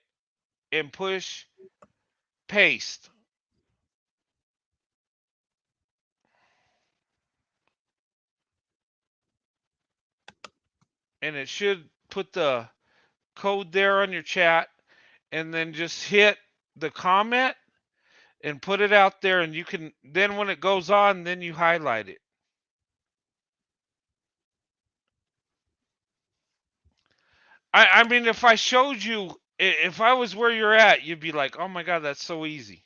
and push paste. And it should put the code there on your chat, and then just hit the comment and put it out there, and you can, then when it goes on, then you highlight it. I mean, if I showed you, if I was where you're at, you'd be like, oh my God, that's so easy.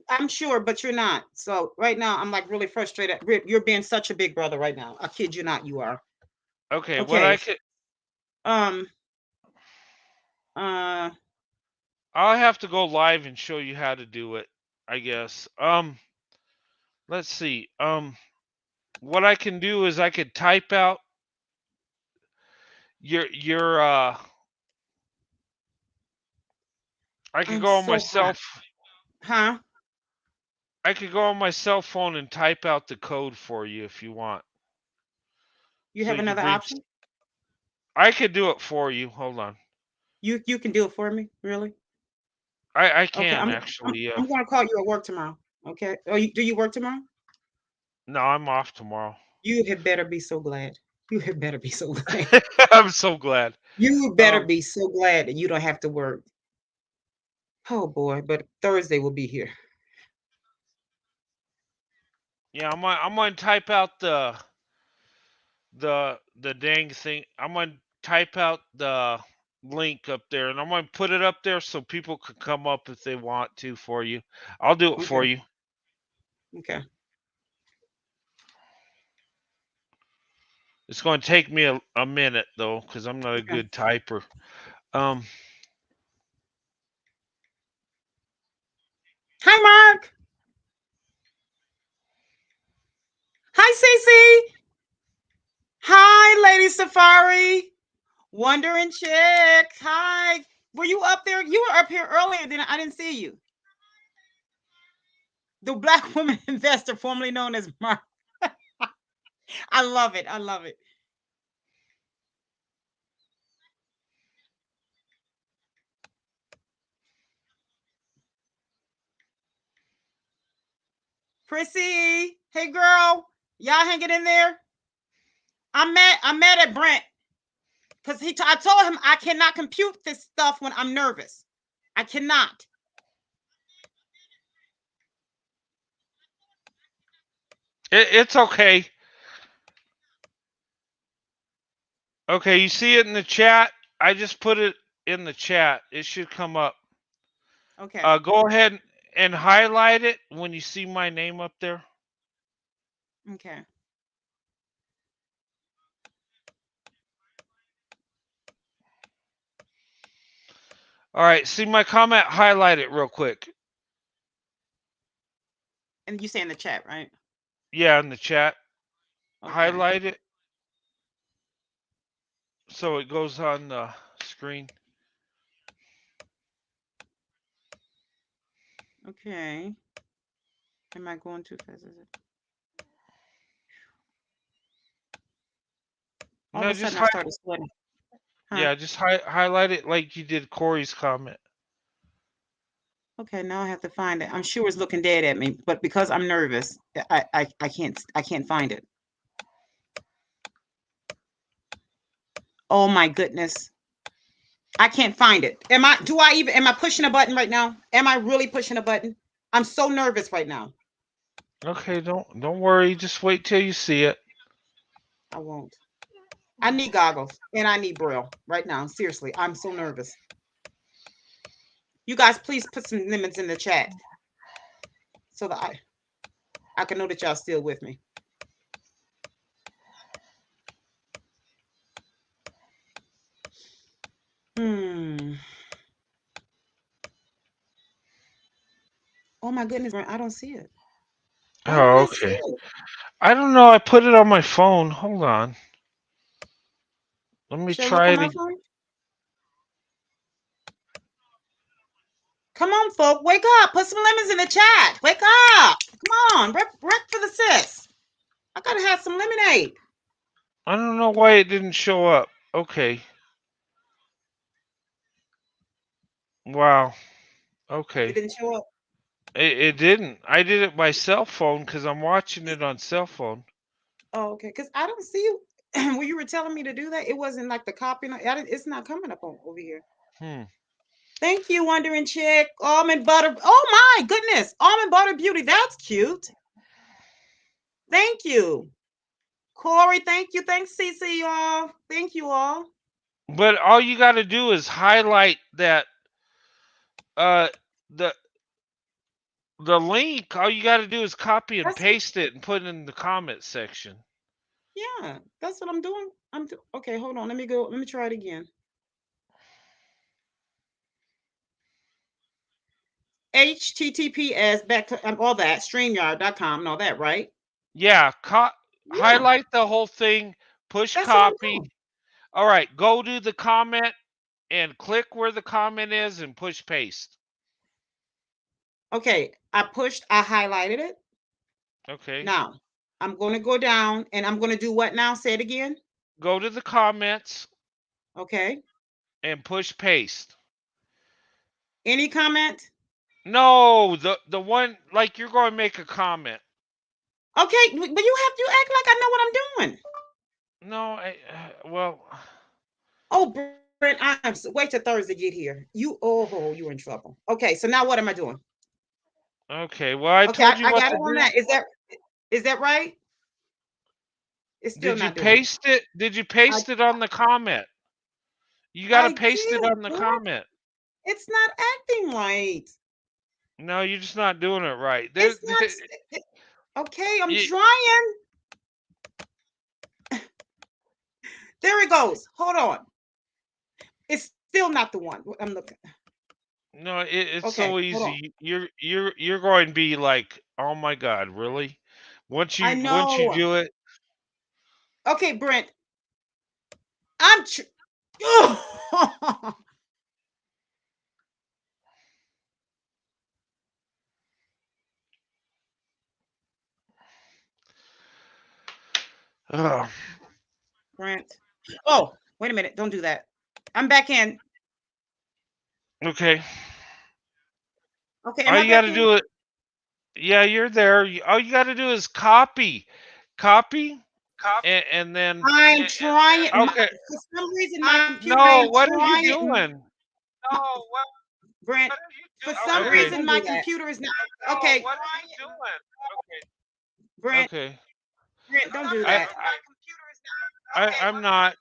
I'm sure, but you're not. So right now, I'm like really frustrated. You're being such a big brother right now. I kid you not, you are. Okay, what Okay. I could, Uh, I'll have to go live and show you how to do it, I guess. Let's see. What I can do is I could type out your I could I'm go on so my hot. Huh? I could go on my cell phone and type out the code for you if you want. You So have you could another read. option? I could do it for you. Hold on. You can do it for me, really? I Okay, can actually. I'm going to call you at work tomorrow. Okay. Oh, do you work tomorrow? No, I'm off tomorrow. You had better be so glad. You had better be so glad. I'm so glad. You better be so glad that you don't have to work. Oh boy, but Thursday will be here. Yeah, I'm gonna type out the dang thing. I'm gonna type out the link up there, and I'm gonna put it up there so people can come up if they want to for you. I'll do it for Okay. you. Okay. It's going to take me a minute though, because I'm not a Okay. good typer. Hi, Mark. Hi, Cece. Hi, Lady Safari. Wondering Chick. Hi. Were you up there? You were up here earlier, then I didn't see you. The Black woman investor, formerly known as Mark. I love it. I love it. Prissy. Hey, girl. Y'all hanging in there? I'm mad at Brent because I told him I cannot compute this stuff when I'm nervous. I cannot. It's okay. Okay, you see it in the chat. I just put it in the chat. It should come up. Okay. Go ahead and highlight it when you see my name up there. Okay. All right, see my comment? Highlight it real quick. And you say in the chat, right? Yeah, in the chat. Okay. Highlight it so it goes on the screen. Okay. Am I going too fast? Is it? All No, of a just sudden, I started sweating. Huh? yeah, just highlight it like you did Corey's comment. Okay, now I have to find it. I'm sure it's looking dead at me, but because I'm nervous, I can't find it. Oh my goodness. I can't find it. Am I pushing a button right now? Am I really pushing a button? I'm so nervous right now. Okay, don't worry. Just wait till you see it. I won't. I need goggles and I need Braille right now. Seriously, I'm so nervous. You guys, please put some limits in the chat so that I can know that y'all still with me. Oh my goodness, I don't see it. Why don't Oh, I see okay. it? I don't know. I put it on my phone. Hold on. Let me Should I look try on it my again. phone? Come on, folk, wake up. Put some lemons in the chat. Wake up. Come on, rep for the sis. I gotta have some lemonade. I don't know why it didn't show up. Okay. Wow. It Okay. didn't show up. It didn't. I did it by cell phone because I'm watching it on cell phone. Oh, okay. Because I don't see you. When you were telling me to do that, it wasn't like the copy. It's not coming up over here. Hmm. Thank you, Wondering Chick. Almond butter. Oh my goodness. Almond butter beauty. That's cute. Thank you. Corey, thank you. Thanks, CC, y'all. Thank you all. But all you got to do is highlight that uh the the link. All you got to do is copy and That's paste it and put it in the comment section. yeah, that's what I'm doing. Okay, hold on. Let me go. Let me try it again. HTTPS back to all that StreamYard.com and all that, right? Yeah, Yeah, highlight the whole thing, push that's what I'm copy. doing. All right, go to the comment and click where the comment is and push paste. Okay, I highlighted it. Okay. Now I'm going to go down and I'm going to do what now? Say it again. Go to the comments Okay. and push paste. Any comment? No, the one like you're going to make a comment. Okay, but you have to act like I know what I'm doing. No, well. Oh, Brent, wait till Thursday get here. You're in trouble. Okay, so now what am I doing? Okay, well I Okay, told you I what got to it on do. that. Is that right? It's still Did you not doing it. paste it? Did you paste it on the comment? You got to I paste it did. on the comment. It's not acting right. No, you're just not doing it right. It's not. Okay, I'm you, trying. There it goes. Hold on. It's still not the one. I'm looking. no, it's Okay, so hold on. easy. You're going to be like, oh my god, really? I Once you know. do it, Okay, Brent. I'm. ugh. Brent. Oh, wait a minute. Don't do that. I'm back in. Okay. Okay, am All I you got back to in? do it. Yeah, you're there. All you got to do is copy, and then I'm trying. okay. For some reason, my computer. No, I'm what are you trying. doing? Brent. For some Okay. reason, my computer is not. Okay. Brent. Okay. Brent, don't do I, that. I'm not.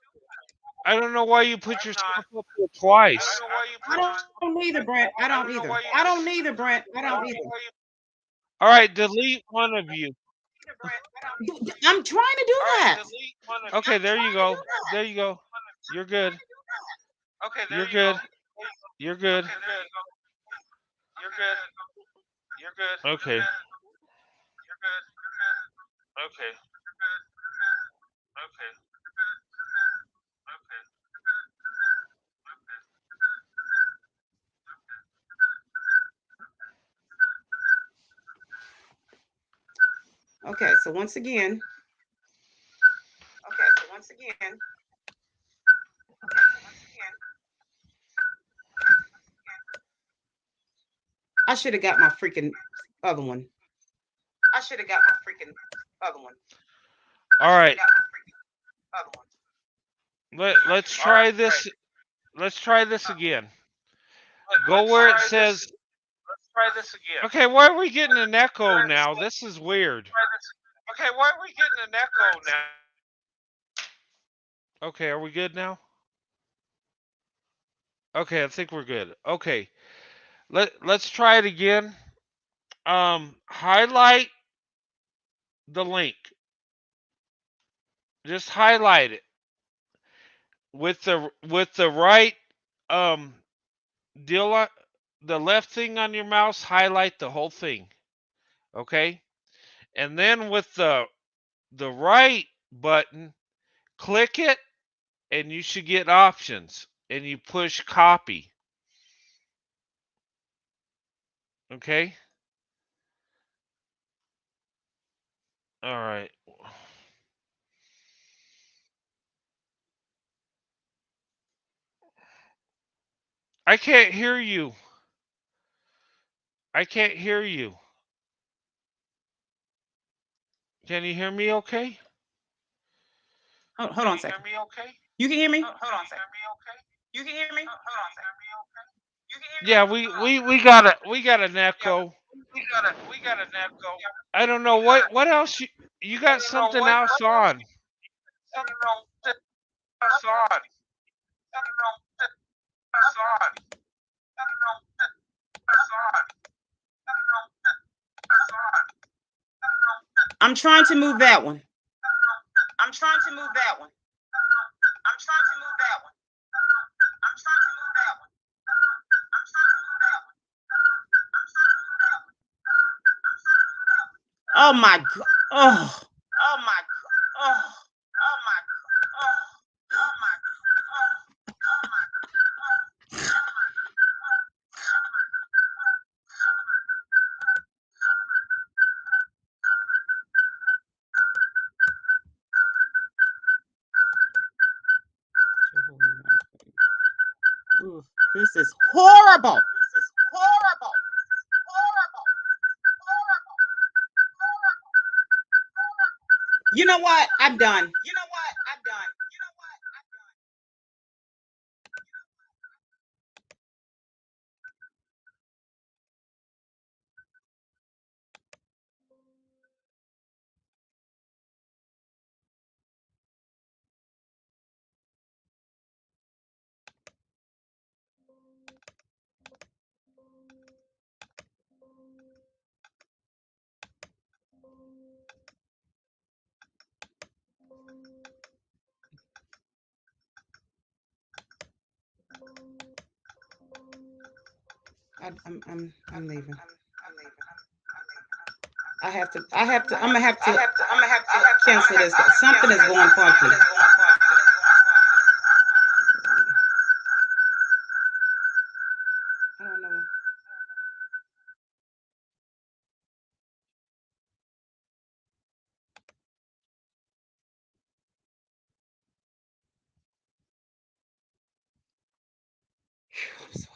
I don't know why you put yourself up there twice. I don't either, Brent. I don't either. I don't either, Brent. I don't either. All right, delete one of you. I'm trying to do that. Okay, there you go. There you go. You're good. You're good. You're good. Okay. Okay, so once again. I should have got my freaking other one. All right. Let's try this. Let's try this again. Go where it says Try this again. Okay, why are we getting an echo now? This is weird. Okay, why are we getting an echo now? Okay, are we good now? Okay, I think we're good. Okay, let's try it again. Highlight the link. Just highlight it with the right deal on the left thing on your mouse. Highlight the whole thing. Okay, and then with the right button, click it, and you should get options, and you push copy. Okay. All right. I can't hear you. I can't hear you. Can you hear me okay? Hold on a second. Hear me okay? You can hear me? Hold on a second. You can hear me? Hold on a second. Yeah, we got an echo. We got an echo. I don't know what else you got something else on. Something else on. I'm trying to move that one. I'm trying to move that one. I'm trying to move that one. I'm trying to move that one. I'm trying to move that one. Oh my god. Oh. Oh my god. Oh. Oh my god. Oh. Oh my Ooh, this is horrible. This is horrible. Horrible. Horrible. You know what? I'm done. You know what? I'm done. You know what? I'm done. I'm leaving. I'm gonna have to cancel this. Something is going funky. I don't know. I'm so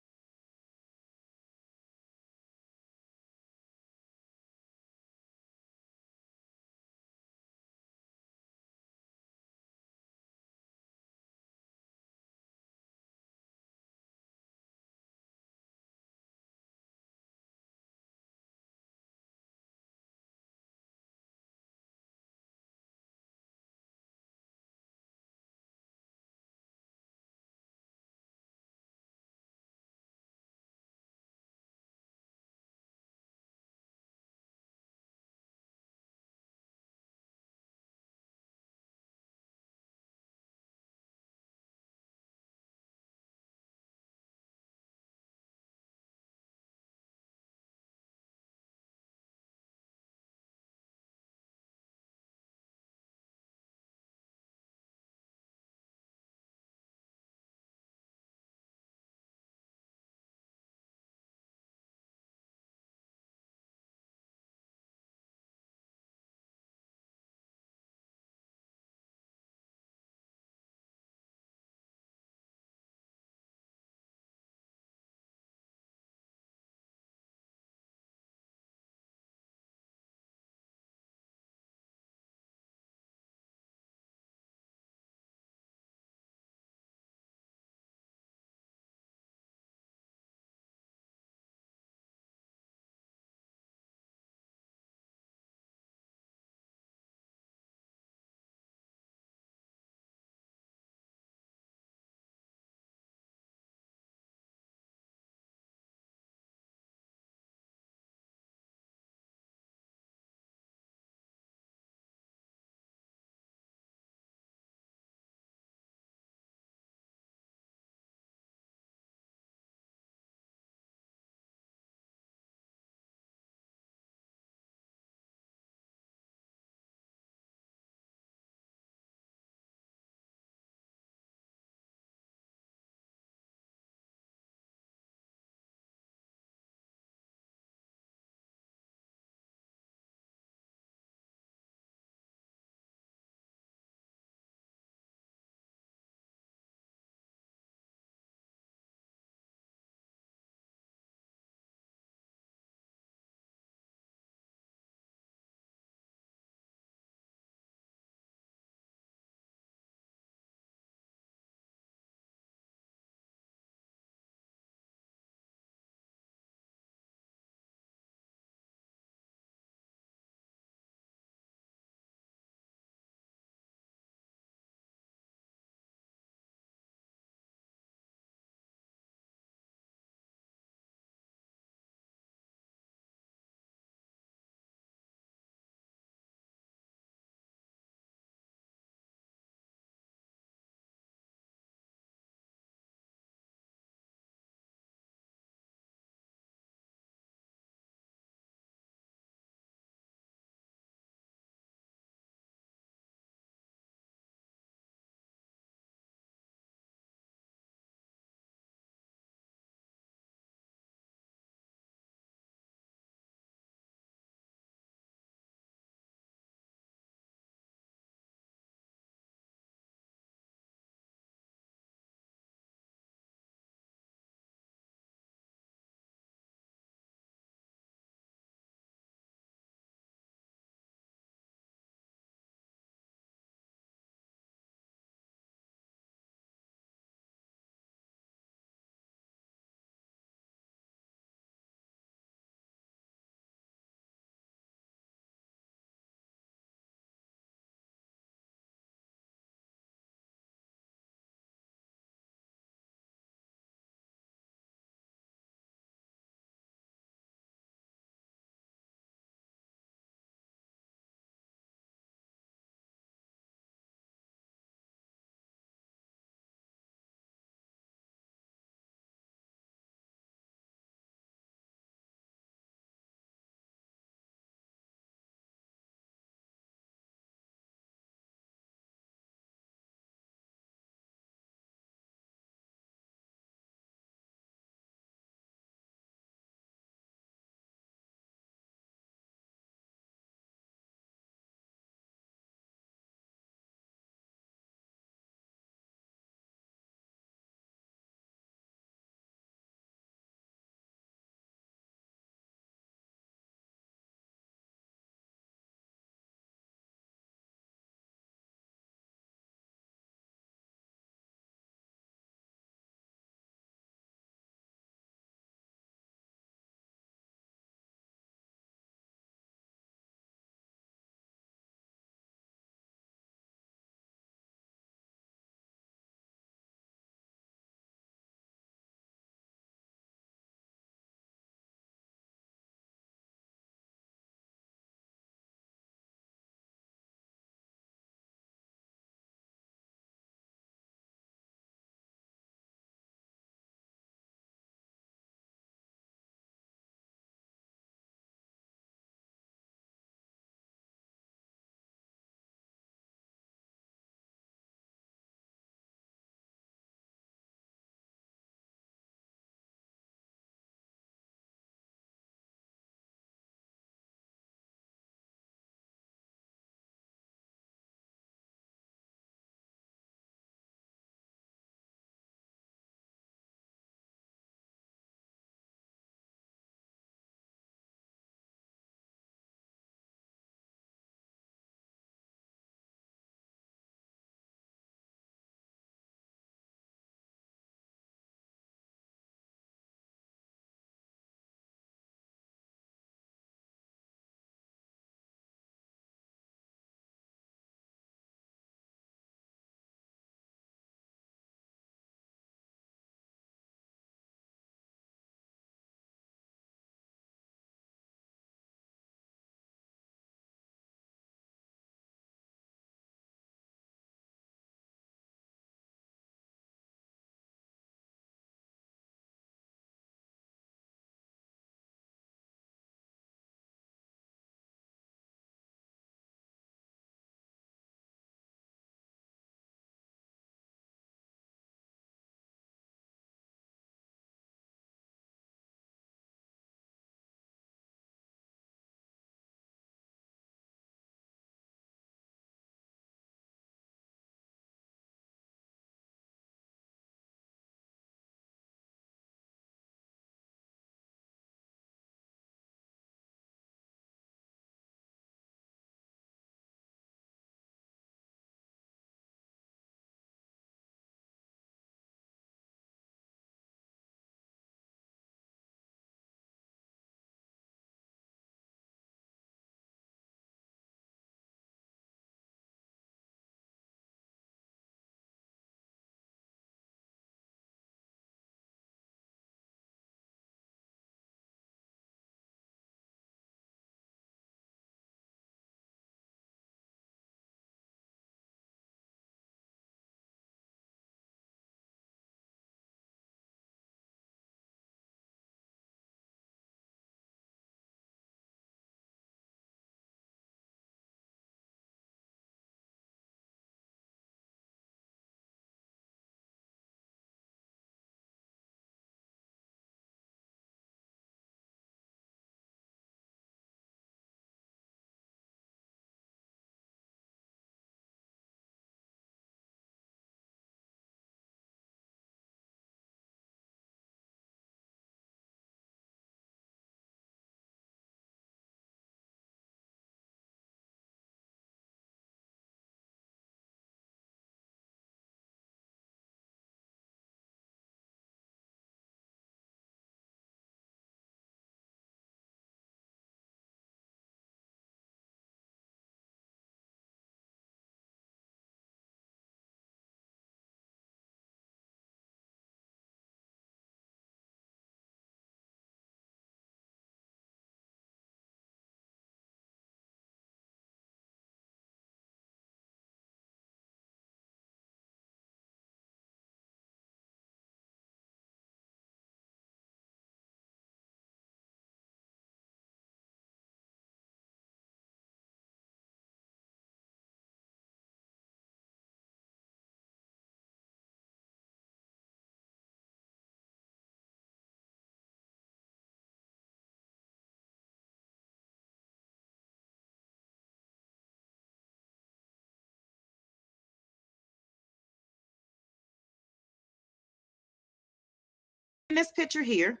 this picture here.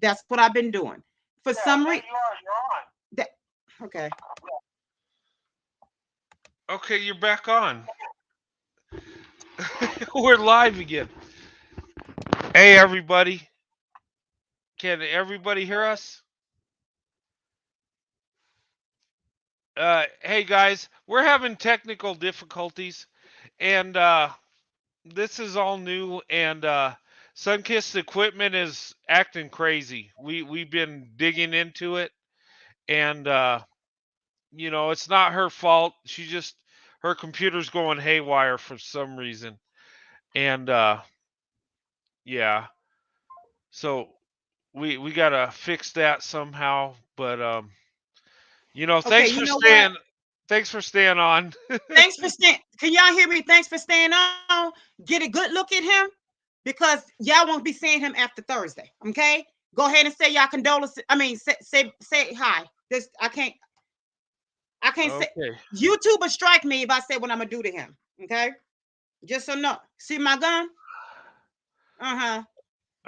That's what I've been doing. For some reason, that okay. Okay, you're back on. We're live again. Hey, everybody. Can everybody hear us? Hey, guys. We're having technical difficulties, and this is all new, and Sunkist equipment is acting crazy. We've been digging into it, and it's not her fault. Her computer's going haywire for some reason, and yeah. So we gotta fix that somehow. But Okay, you know what? thanks for staying on. Thanks for staying. Can y'all hear me? Thanks for staying on. Get a good look at him because y'all won't be seeing him after Thursday. Okay, go ahead and say y'all condolences. I mean, say hi. This I can't say. Okay. YouTube will strike me if I say what I'm gonna do to him. Okay, just so no. See my gun? Uh-huh.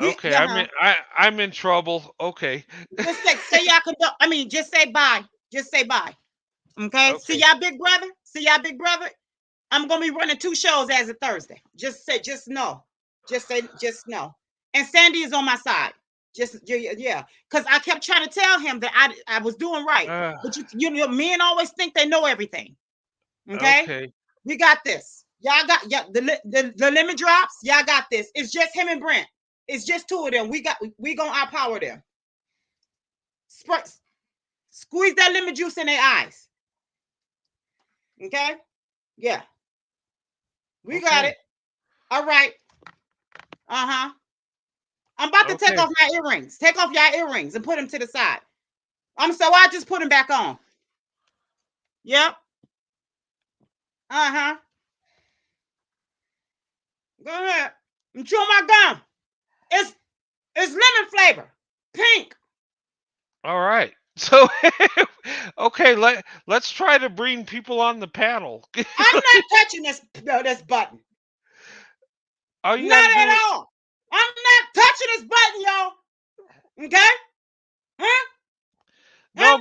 Okay, Uh-huh. I'm in trouble. Okay. Just say y'all just say bye. Just say bye. Okay. See Okay. y'all, big brother. See y'all, big brother. I'm gonna be running 2 shows as of Thursday. Just know. Just know. And Sandy is on my side. Yeah. Because I kept trying to tell him that I was doing right. Uh, But men always think they know everything. Okay. okay. We got this. Y'all got the lemon drops. Y'all got this. It's just him and Brent. It's just 2 of them. We gonna outpower them. Squeeze that lemon juice in their eyes. Okay? Yeah. We got it. All right. Uh-huh. I'm about to take off my earrings. Take off your earrings and put them to the side. I just put them back on. Yep. Uh-huh. Go ahead. And chew my gum. It's lemon flavor. Pink. All right. So okay, let's try to bring people on the panel. I'm not touching this button. All you Not gotta do at all. I'm not touching this button, y'all. Okay? Huh? No,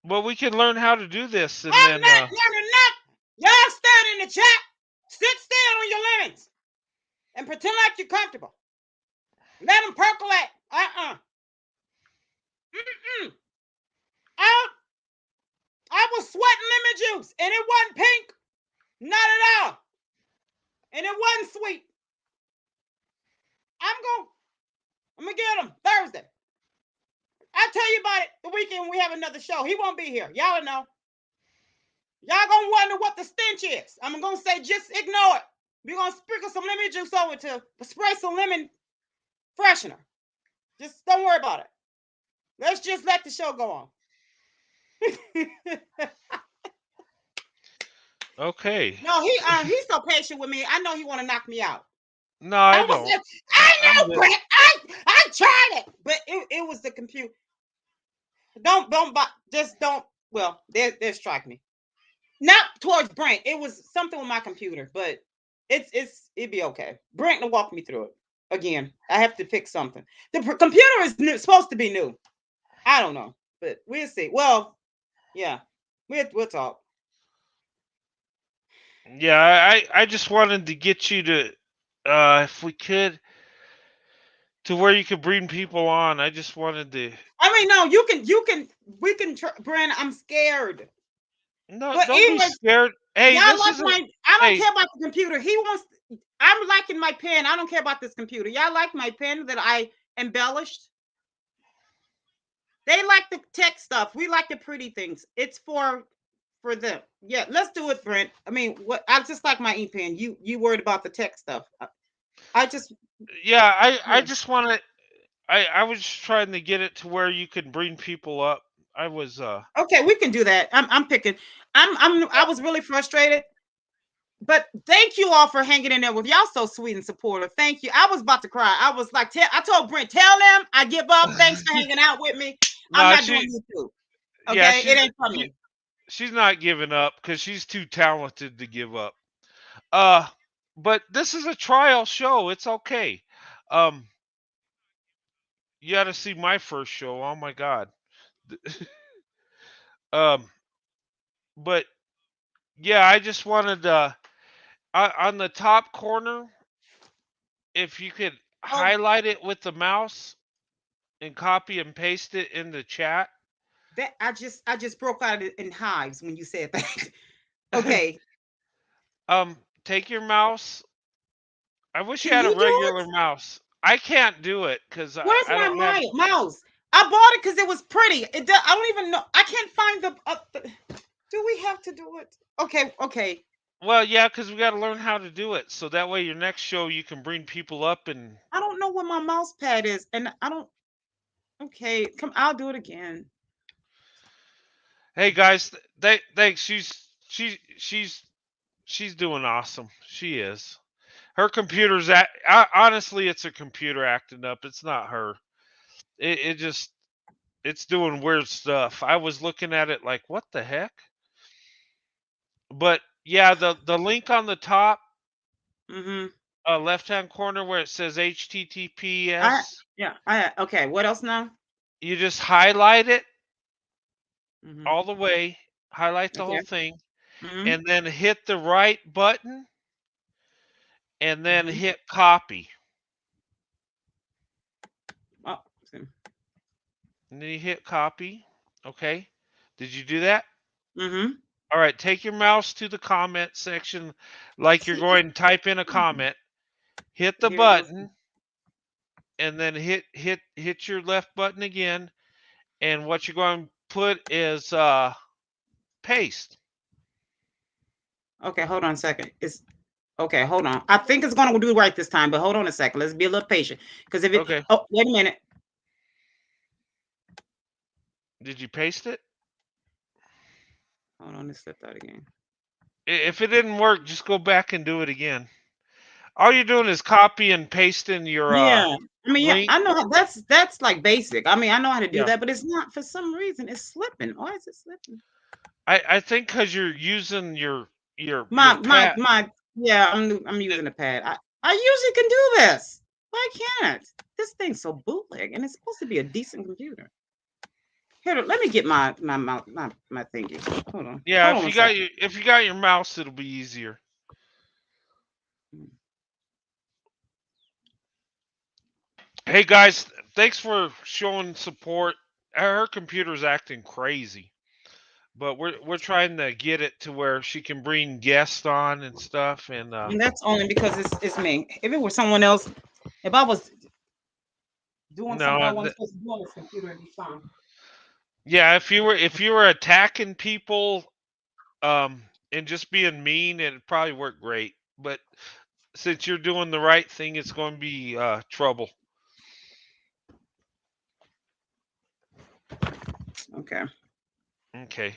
but we can learn how to do this, and I'm then not learning nothing. Y'all stand in the chat. Sit still on your lemons and pretend like you're comfortable. Let them percolate. I was sweating lemon juice, and it wasn't pink. Not at all. And it wasn't sweet. I'm gonna get him Thursday. I'll tell you about it the weekend we have another show. He won't be here. Y'all know. Y'all gonna wonder what the stench is. I'm gonna say just ignore it. We're gonna sprinkle some lemon juice over to spray some lemon freshener. Just don't worry about it. Let's just let the show go on. okay. No, he's so patient with me. I know he want to knock me out. No, I was don't. like, I know, Brett. I tried it, but it was the computer. Don't just don't. Well, they're strike me. Not towards Brent. It was something with my computer, but it'd be okay. Brent will walk me through it. Again, I have to fix something. The computer is supposed to be new. I don't know, but we'll see. Well, yeah, we'll talk. Yeah, I just wanted to get you to, if we could, to where you could bring people on. I just wanted to. I mean, no, we can. Brent, I'm scared. No, But don't be scared. Hey, y'all this is. I don't care about the computer. I'm liking my pen. I don't care about this computer. Y'all like my pen that I embellished? They like the tech stuff. We like the pretty things. It's for them. Yeah, let's do it, Brent. I mean, what? I just like my e-pen. You worried about the tech stuff? I just. Yeah, I just want to. I was just trying to get it to where you could bring people up. I was. Okay, we can do that. I'm picking. I was really frustrated. But thank you all for hanging in there with y'all. So sweet and supportive. Thank you. I was about to cry. I was like, I told Brent, tell them I give up. Thanks for hanging out with me. I'm not doing YouTube. Okay, yeah, it ain't for me. She's not giving up because she's too talented to give up. But this is a trial show. It's okay. you got to see my first show. Oh my God. Um, but yeah, I just wanted on the top corner, if you could Oh, highlight it with the mouse and copy and paste it in the chat. that I just broke out in hives when you said that. Okay, Take your mouse. I wish you can had a you do it? regular mouse. I can't do it because I, Where's I my don't have. mouse? I bought it because it was pretty. I don't even know. I can't find the. Do we have to do it? Okay, okay. Well, yeah, because we got to learn how to do it. So that way, your next show, you can bring people up and. I don't know where my mouse pad is, and I don't. Okay, come. I'll do it again. Hey guys, thanks. She's doing awesome. She is. Her computer's honestly, it's a computer acting up. It's not her. It just it's doing weird stuff. I was looking at it like, what the heck? But yeah, the link on the top Mm-hmm. left hand corner where it says I HTTPS, yeah. Okay. What else now? you just highlight it Mm-hmm. all the way, highlight the Okay. whole thing, Mm-hmm. and then hit the right button and then Mm-hmm. hit copy. Oh. And then you hit copy. Okay. Did you do that? Mm-hmm. All right. Take your mouse to the comment section like you're See, going to type in a comment. Hit the here it goes. button and then hit your left button again. And what you're going to put is paste. Okay, hold on a second. It's okay. Hold on. I think it's gonna do it right this time, but hold on a second. Let's be a little patient. Because if it Okay. oh, wait a minute. Did you paste it? Hold on, let's set that again. If it didn't work, just go back and do it again. All you're doing is copy and pasting your Yeah. I mean, yeah, link. I know that's like basic. I mean, I know how to do Yeah. that, but it's not for some reason. It's slipping. Why is it slipping? I think because you're using your My pad. yeah, I'm using a pad. I usually can do this. Why can't? This thing's so bootleg, and it's supposed to be a decent computer. Here, let me get my thingy. Hold on. Yeah, Hold on if you got your mouse, it'll be easier. Hey guys, thanks for showing support. Her computer's acting crazy, but we're trying to get it to where she can bring guests on and stuff. And that's only because it's me. If it was someone else, if I was doing something I no, wasn't supposed to do on this computer, it'd be fine. yeah, if you were attacking people, and just being mean, it'd probably work great. But since you're doing the right thing, it's going to be trouble. Okay. Okay.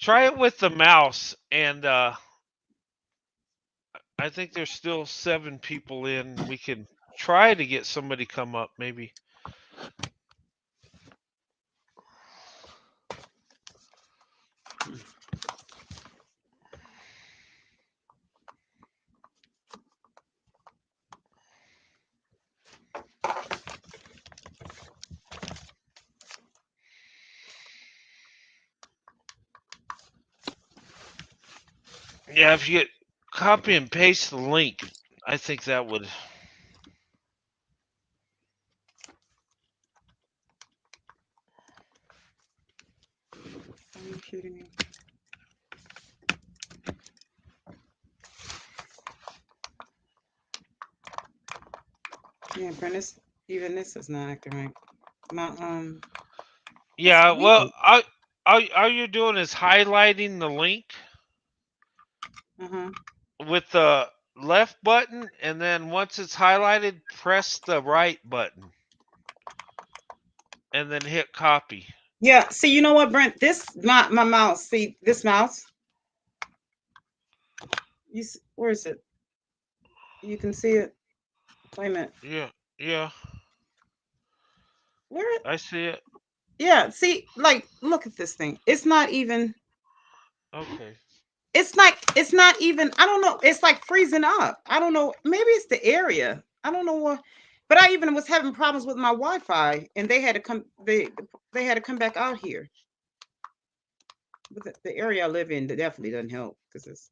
Try it with the mouse, and I think there's still 7 people in. We can try to get somebody come up, maybe. Yeah, if you get copy and paste the link, I think that would. Are you kidding me? Yeah, Prentice, even this is not acting right. My Yeah, weird. well, all you're doing is highlighting the link Uh-huh. with the left button, and then once it's highlighted, press the right button, and then hit copy. Yeah, see, you know what, Brent? This my mouse. See this mouse? Where is it? You can see it. Wait a minute. Yeah, Where? I see it. Yeah, see, like, look at this thing. It's not even. Okay. It's not even. I don't know. It's like freezing up. I don't know. Maybe it's the area. I don't know what. But I even was having problems with my Wi-Fi, and they had to come. They had to come back out here. But the area I live in definitely doesn't help because it's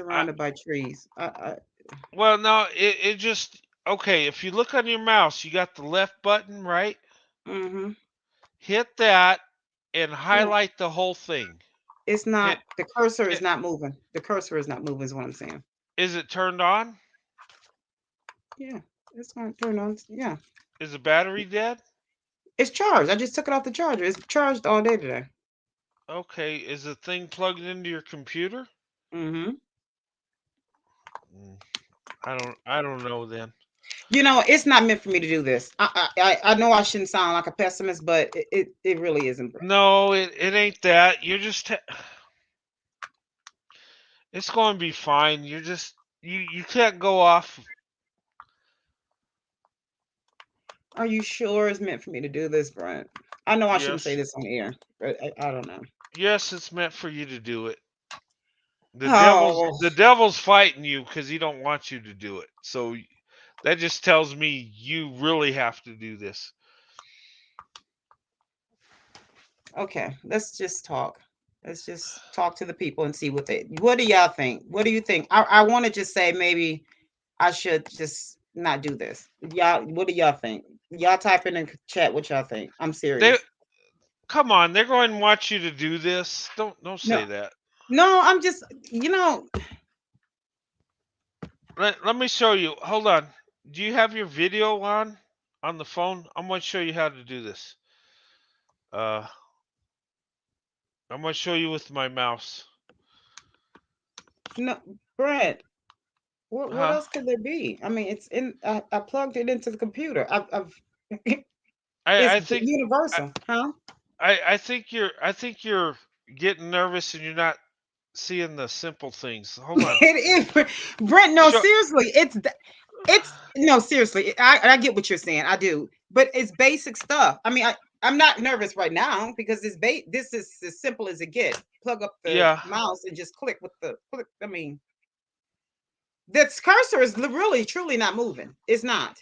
I, surrounded by trees. well, no, it just okay. If you look on your mouse, you got the left button, right? Mm-hmm. Hit that and No, highlight the whole thing. it's Hit, not. The cursor is hit. not moving. The cursor is not moving. Is what I'm saying. Is it turned on? Yeah, it's going to turn on. Yeah, Is the battery dead? it's charged. I just took it off the charger. It's charged all day today. Okay. Is the thing plugged into your computer? Mm-hmm. Mm, I don't know then. You know, it's not meant for me to do this. I know I shouldn't sound like a pessimist, but it really isn't. No, it ain't that. You're just it's going to be fine. You're just you can't go off. Are you sure it's meant for me to do this, Brent? I know I shouldn't say Yes. this on air, but I don't know. Yes, it's meant for you to do it. The devil's Oh, the devil's fighting you because he don't want you to do it. So that just tells me you really have to do this. okay. Let's just talk. Let's just talk to the people and see what they. What do y'all think? What do you think? I want to just say maybe I should just not do this. Y'all, what do y'all think? Y'all type in the chat what y'all think. I'm They serious. come on, they're going to want you to do this. Don't No, say that. no, I'm just, you know, Let me show you. Hold on. Do you have your video on the phone? I'm going to show you how to do this. Uh, I'm going to show you with my mouse. no, Brad. What Huh? else could there be? I mean, it's in. I plugged it into the computer. I've I it's I think I, universal, huh? I think you're getting nervous and you're not seeing the simple things. Hold on. It is, Brent. No, Show, seriously, it's no, seriously. I get what you're saying. I do, but it's basic stuff. I mean, I'm not nervous right now because this is as simple as it gets. Plug up the yeah. mouse and just click with the click. I mean, this cursor is really truly not moving. It's not.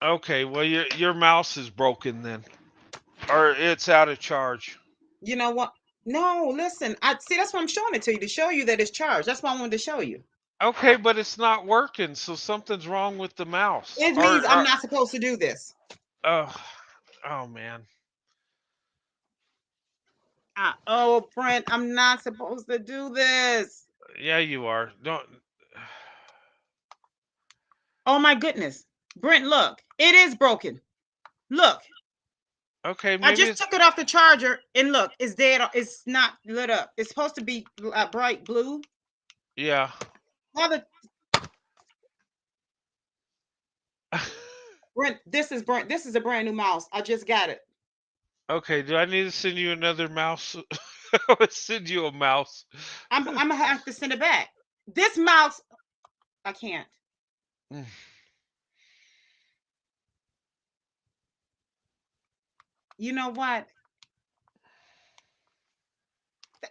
Okay. Well, your mouse is broken then, or it's out of charge. You know what? No, listen. I see. That's why I'm showing it to you to show you that it's charged. That's why I wanted to show you. Okay, but it's not working, so something's wrong with the mouse. It means I'm not supposed to do this. Oh, oh man. Oh, Brent, I'm not supposed to do this. Yeah, you are. Don't. Oh my goodness, Brent, look, it is broken. Look, Okay, I maybe just it's. took it off the charger, and look, it's dead. It's not lit up. It's supposed to be bright blue. Yeah. Now the Brent, this is Brent. This is a brand new mouse. I just got it. Okay, do I need to send you another mouse? I would send you a mouse. I'm gonna have to send it back. This mouse, I can't. Mm. You know what?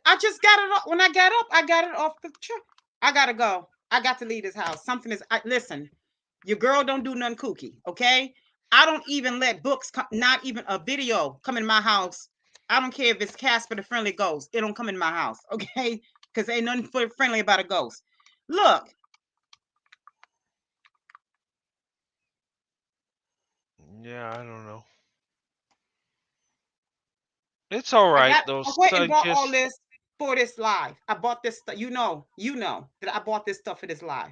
I just got it off. When I got up, I got it off the truck. I gotta go. I got to leave this house. Something is. Listen, your girl don't do nothing kooky. Okay. I don't even let books come. Not even a video come in my house. I don't care if it's Casper the Friendly Ghost. It don't come in my house. Okay. Because ain't nothing friendly about a ghost. Look. Yeah, I don't know. It's all right though, I went and bought all Sunkiss. this for this live. I bought this stuff. You know that I bought this stuff for this live.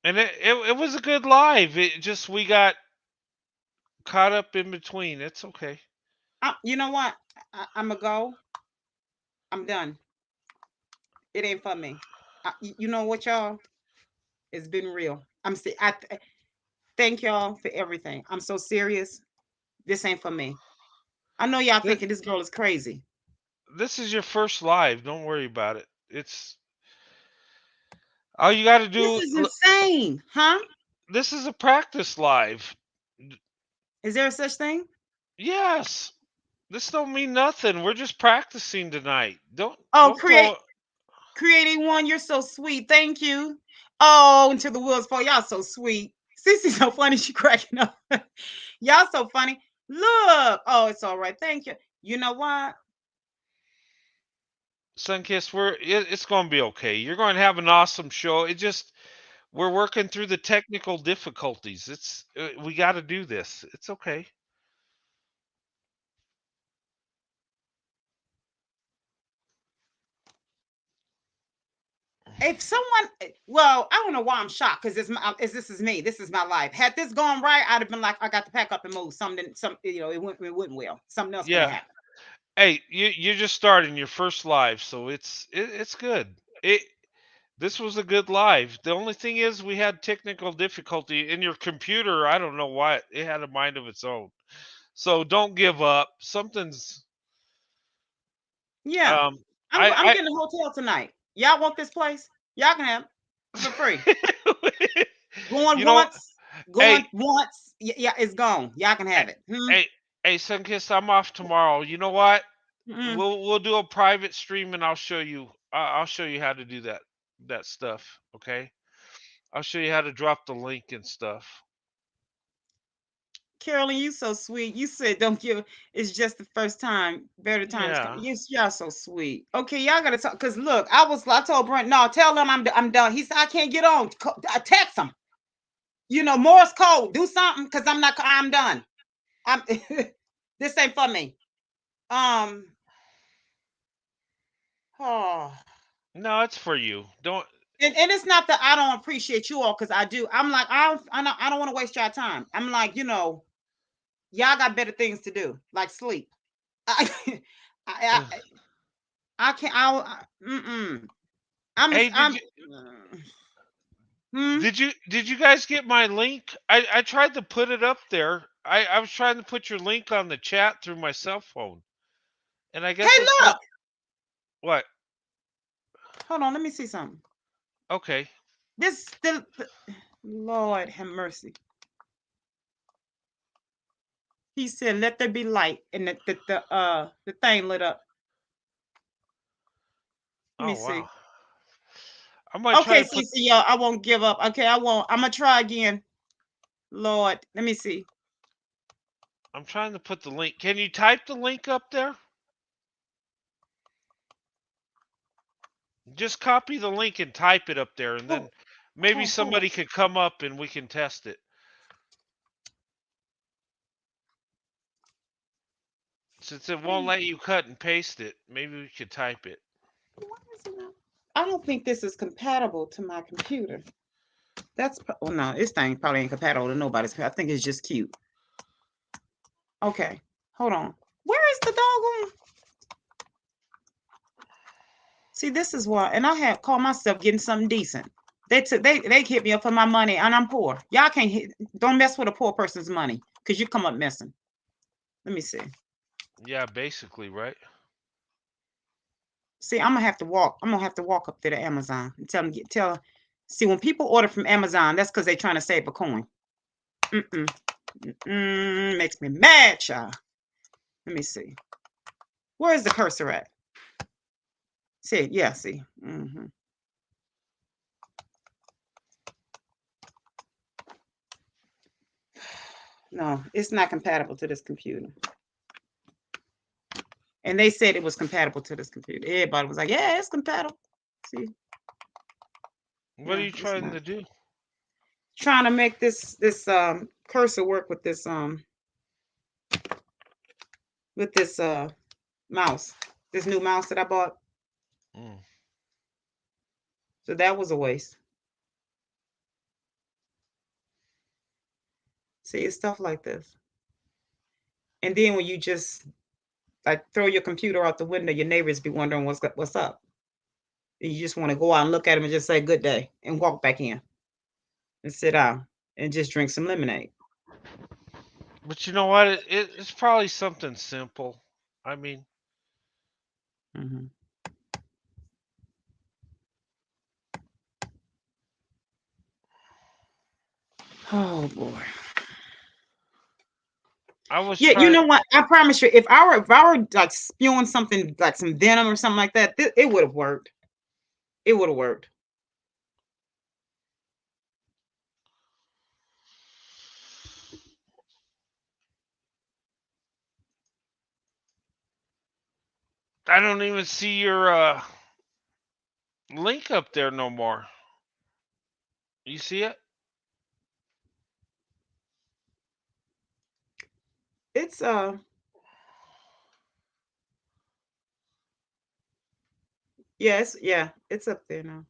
And it was a good live. It just we got caught up in between. It's okay. You know what? I'm gonna go. I'm done. It ain't for me. You know what, y'all? It's been real. Thank y'all for everything. I'm so serious. This ain't for me. I know y'all This, thinking this girl is crazy. this is your first live. Don't worry about it. It's all you got to This do. is insane, huh? This is a practice live. Is there a such thing? Yes. This don't mean nothing. We're just practicing tonight. Oh, Don't create. throw. Creating one, you're so sweet. Thank you. Oh, until the wheels fall. Y'all so sweet. Cece's so funny. She cracking up. Y'all so funny. Look. Oh, it's all right. Thank you. You know what? Sunkiss, it's going to be okay. You're going to have an awesome show. We're working through the technical difficulties. We got to do this. It's okay. If someone, well, I don't know why I'm shocked because this is me. This is my life. Had this gone right, I'd have been like, I got to pack up and move. It wouldn't well. Something else would have Yeah. happened. Hey, you're just starting your first live, so it's good. This was a good live. The only thing is we had technical difficulty in your computer. I don't know why it had a mind of its own. So don't give up. Something's Yeah, um I'm I getting a hotel tonight. Y'all want this place? Y'all can have it for free. Going you know, once, going hey, once. Yeah, it's gone. Y'all can have it. hey, hey, Sunkiss, I'm off tomorrow. You know what? Hmm. We'll do a private stream and I'll show you. I'll show you how to do that stuff. Okay. I'll show you how to drop the link and stuff. Carolyn, you so sweet. You said don't give. It's just the first time. Better times come. Yeah. Yes, y'all so sweet. Okay, y'all gotta talk. Cause look, I told Brent, no, tell him I'm done. He said I can't get on. I text him. Morse code. Do something. Cause I'm done. I'm. This ain't for me. Oh. No, it's for you. Don't. And it's not that I don't appreciate you all, because I do. I'm like, I don't want to waste your time. I'm like, y'all got better things to do, like sleep. I, I, I can't. Hey, I'm. Hmm? did you guys get my link? I tried to put it up there. I was trying to put your link on the chat through my cell phone, and I Hey, guess it's not. look. What? Hold on. Let me see something. Okay. This the Lord have mercy. He said, "Let there be light," and the thing lit up. Let me Oh see. wow. I might try Okay, to put. Cece, y'all. I won't give up. Okay, I won't. I'm gonna try again. Lord, let me see. I'm trying to put the link. Can you type the link up there? Just copy the link and type it up there, and then maybe Hold on. somebody could come up and we can test it. Since it won't let you cut and paste it, maybe we could type it. I don't think this is compatible to my computer. No, this thing probably ain't compatible to nobody's. I think it's just cute. Okay, hold on. Where is the doggone? See, this is why, and I had called myself getting something decent. They hit me up for my money, and I'm poor. Y'all don't mess with a poor person's money, because you come up missing. Let me see. Yeah, basically, right? See, I'm gonna have to walk. I'm gonna have to walk up there to Amazon and tell. See, when people order from Amazon, that's because they're trying to save a coin. Makes me mad, child. Let me see. Where is the cursor at? See, yeah, see. No, it's not compatible to this computer. And they said it was compatible to this computer. Everybody was like, yeah, it's compatible. See? What are you trying to do? Trying to make this cursor work with this mouse. This new mouse that I bought. So that was a waste. See, it's stuff like this. And then when you just like throw your computer out the window, your neighbors be wondering what's up. And you just want to go out and look at them and just say good day and walk back in and sit down and just drink some lemonade. But you know what? It's probably something simple. I mean, Oh boy. I was Yeah, you know what? I promise you, if I were like spewing something like some venom or something like that, it would have worked. It would have worked. I don't even see your link up there no more. You see it? It's yes, yeah, it's up there now.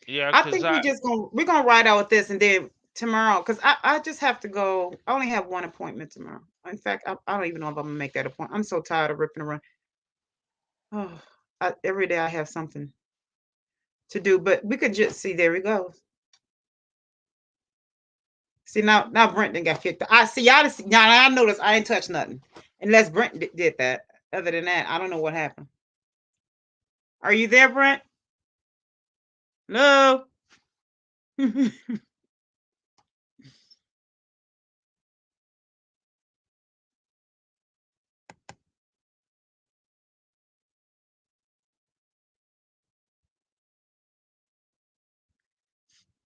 Yeah, I because think we're gonna ride out with this, and then tomorrow, because I just have to go. I only have one appointment tomorrow. In fact, I don't even know if I'm gonna make that appointment. I'm so tired of ripping around. Oh, every day I have something to do, but we could just see. There we go. See now Brent got kicked. I see y'all. Now I noticed I ain't touched nothing unless Brent did that. Other than that, I don't know what happened. Are you there, Brent? No.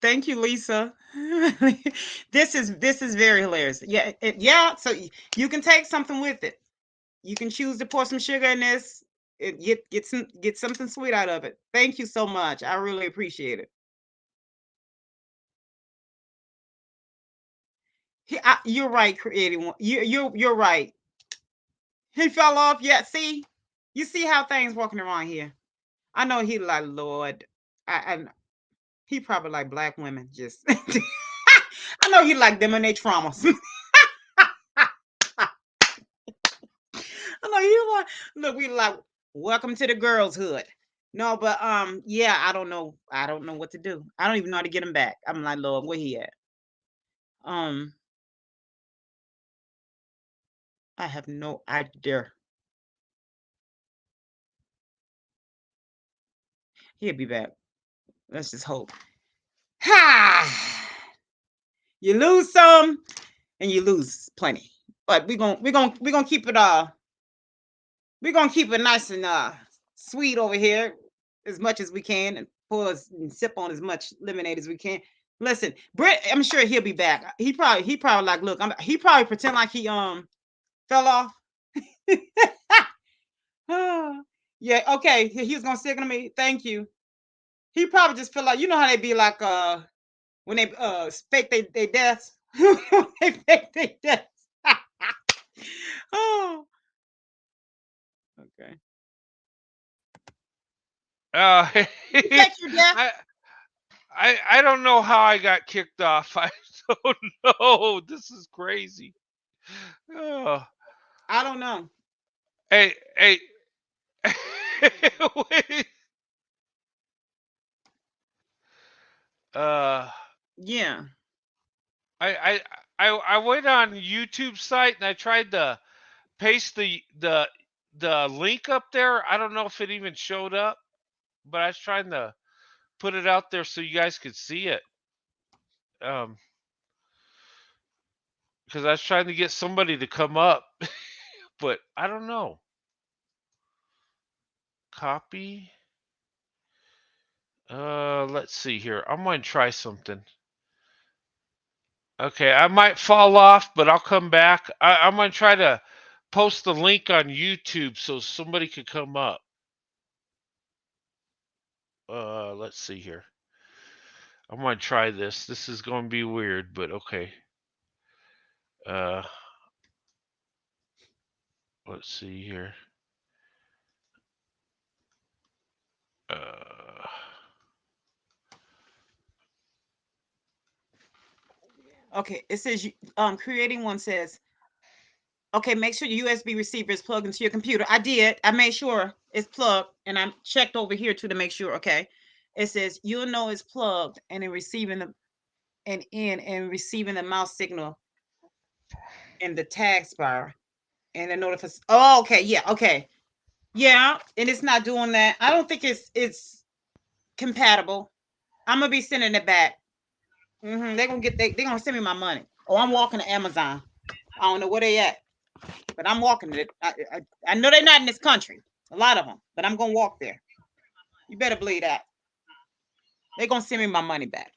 Thank you, Lisa. This is very hilarious. Yeah, yeah. So you can take something with it. You can choose to pour some sugar in this. Get something sweet out of it. Thank you so much. I really appreciate it. You're right, creating one. You're right. He fell off. Yeah. See, you see how things walking around here. I know he like Lord. I he probably like black women. Just I know he like them and their traumas. I know you like look. We like welcome to the girls' hood. No, but yeah. I don't know. I don't know what to do. I don't even know how to get him back. I'm like Lord, where he at? Um, I have no idea. He'll be back. Let's just hope. Ha! You lose some and you lose plenty. But we're gonna keep it we're gonna keep it nice and sweet over here as much as we can and pour and sip on as much lemonade as we can. Listen, Brett, I'm sure he'll be back. He probably like look, he probably pretend like he fell off. Yeah, okay. He was gonna signal me. Thank you. He probably just feel like you know how they be like when they fake they deaths. They fake their deaths. Oh, okay. You fake your death? I I don't know how I got kicked off. I don't know. This is crazy. Oh, I don't know. hey. Wait. Uh, Yeah. I I went on YouTube site and I tried to paste the link up there. I don't know if it even showed up, but I was trying to put it out there so you guys could see it. Because I was trying to get somebody to come up, but I don't know. Copy. Let's see here. I'm going to try something. Okay, I might fall off, but I'll come back. I'm going to try to post the link on YouTube so somebody could come up. Let's see here. I'm going to try this. This is going to be weird, but okay. Uh, let's see here. Uh, Okay. It says creating one says okay, make sure your USB receiver is plugged into your computer. I did. I made sure it's plugged and I checked over here too to make sure. Okay. It says you'll know it's plugged and receiving the mouse signal in the task bar and the notification. Oh, okay. Yeah. Okay. Yeah. And it's not doing that. I don't think it's compatible. I'm gonna be sending it back. They're gonna they're gonna send me my money. Oh, I'm walking to Amazon. I don't know where they at, but I'm walking it. I know they're not in this country. A lot of them, but I'm gonna walk there. You better believe that. They're gonna send me my money back.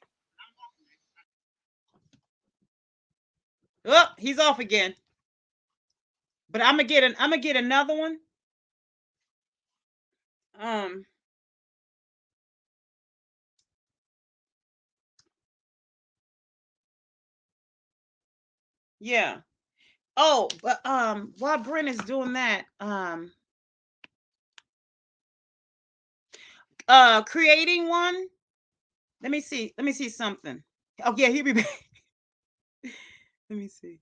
Oh, he's off again. But I'm gonna get another one. Yeah. Oh, but while Brent is doing that, creating one. Let me see something. Oh yeah, he'll be back. Let me see.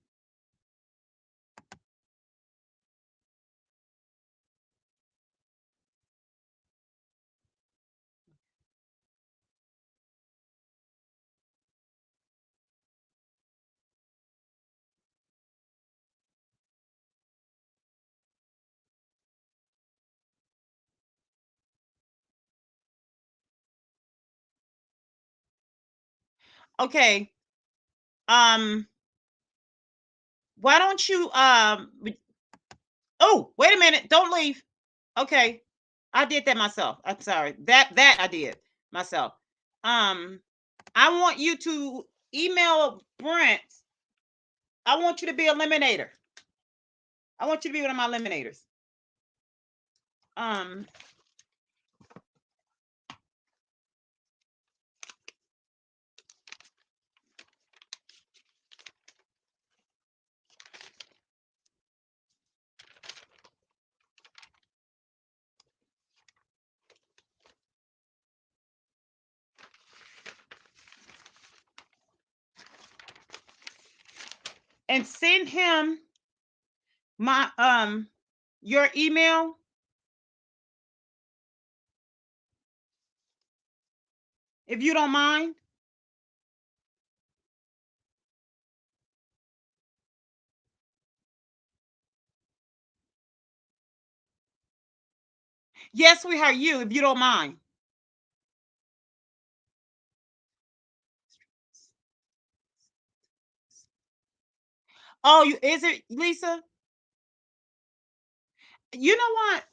Okay. Why don't you oh, wait a minute. Don't leave. Okay. I did that myself. I'm sorry. That I did myself. I want you to email Brent. I want you to be eliminator. I want you to be one of my eliminators. And send him my your email. If you don't mind. Yes, we heard you, if you don't mind. Oh, is it Lisa? You know what?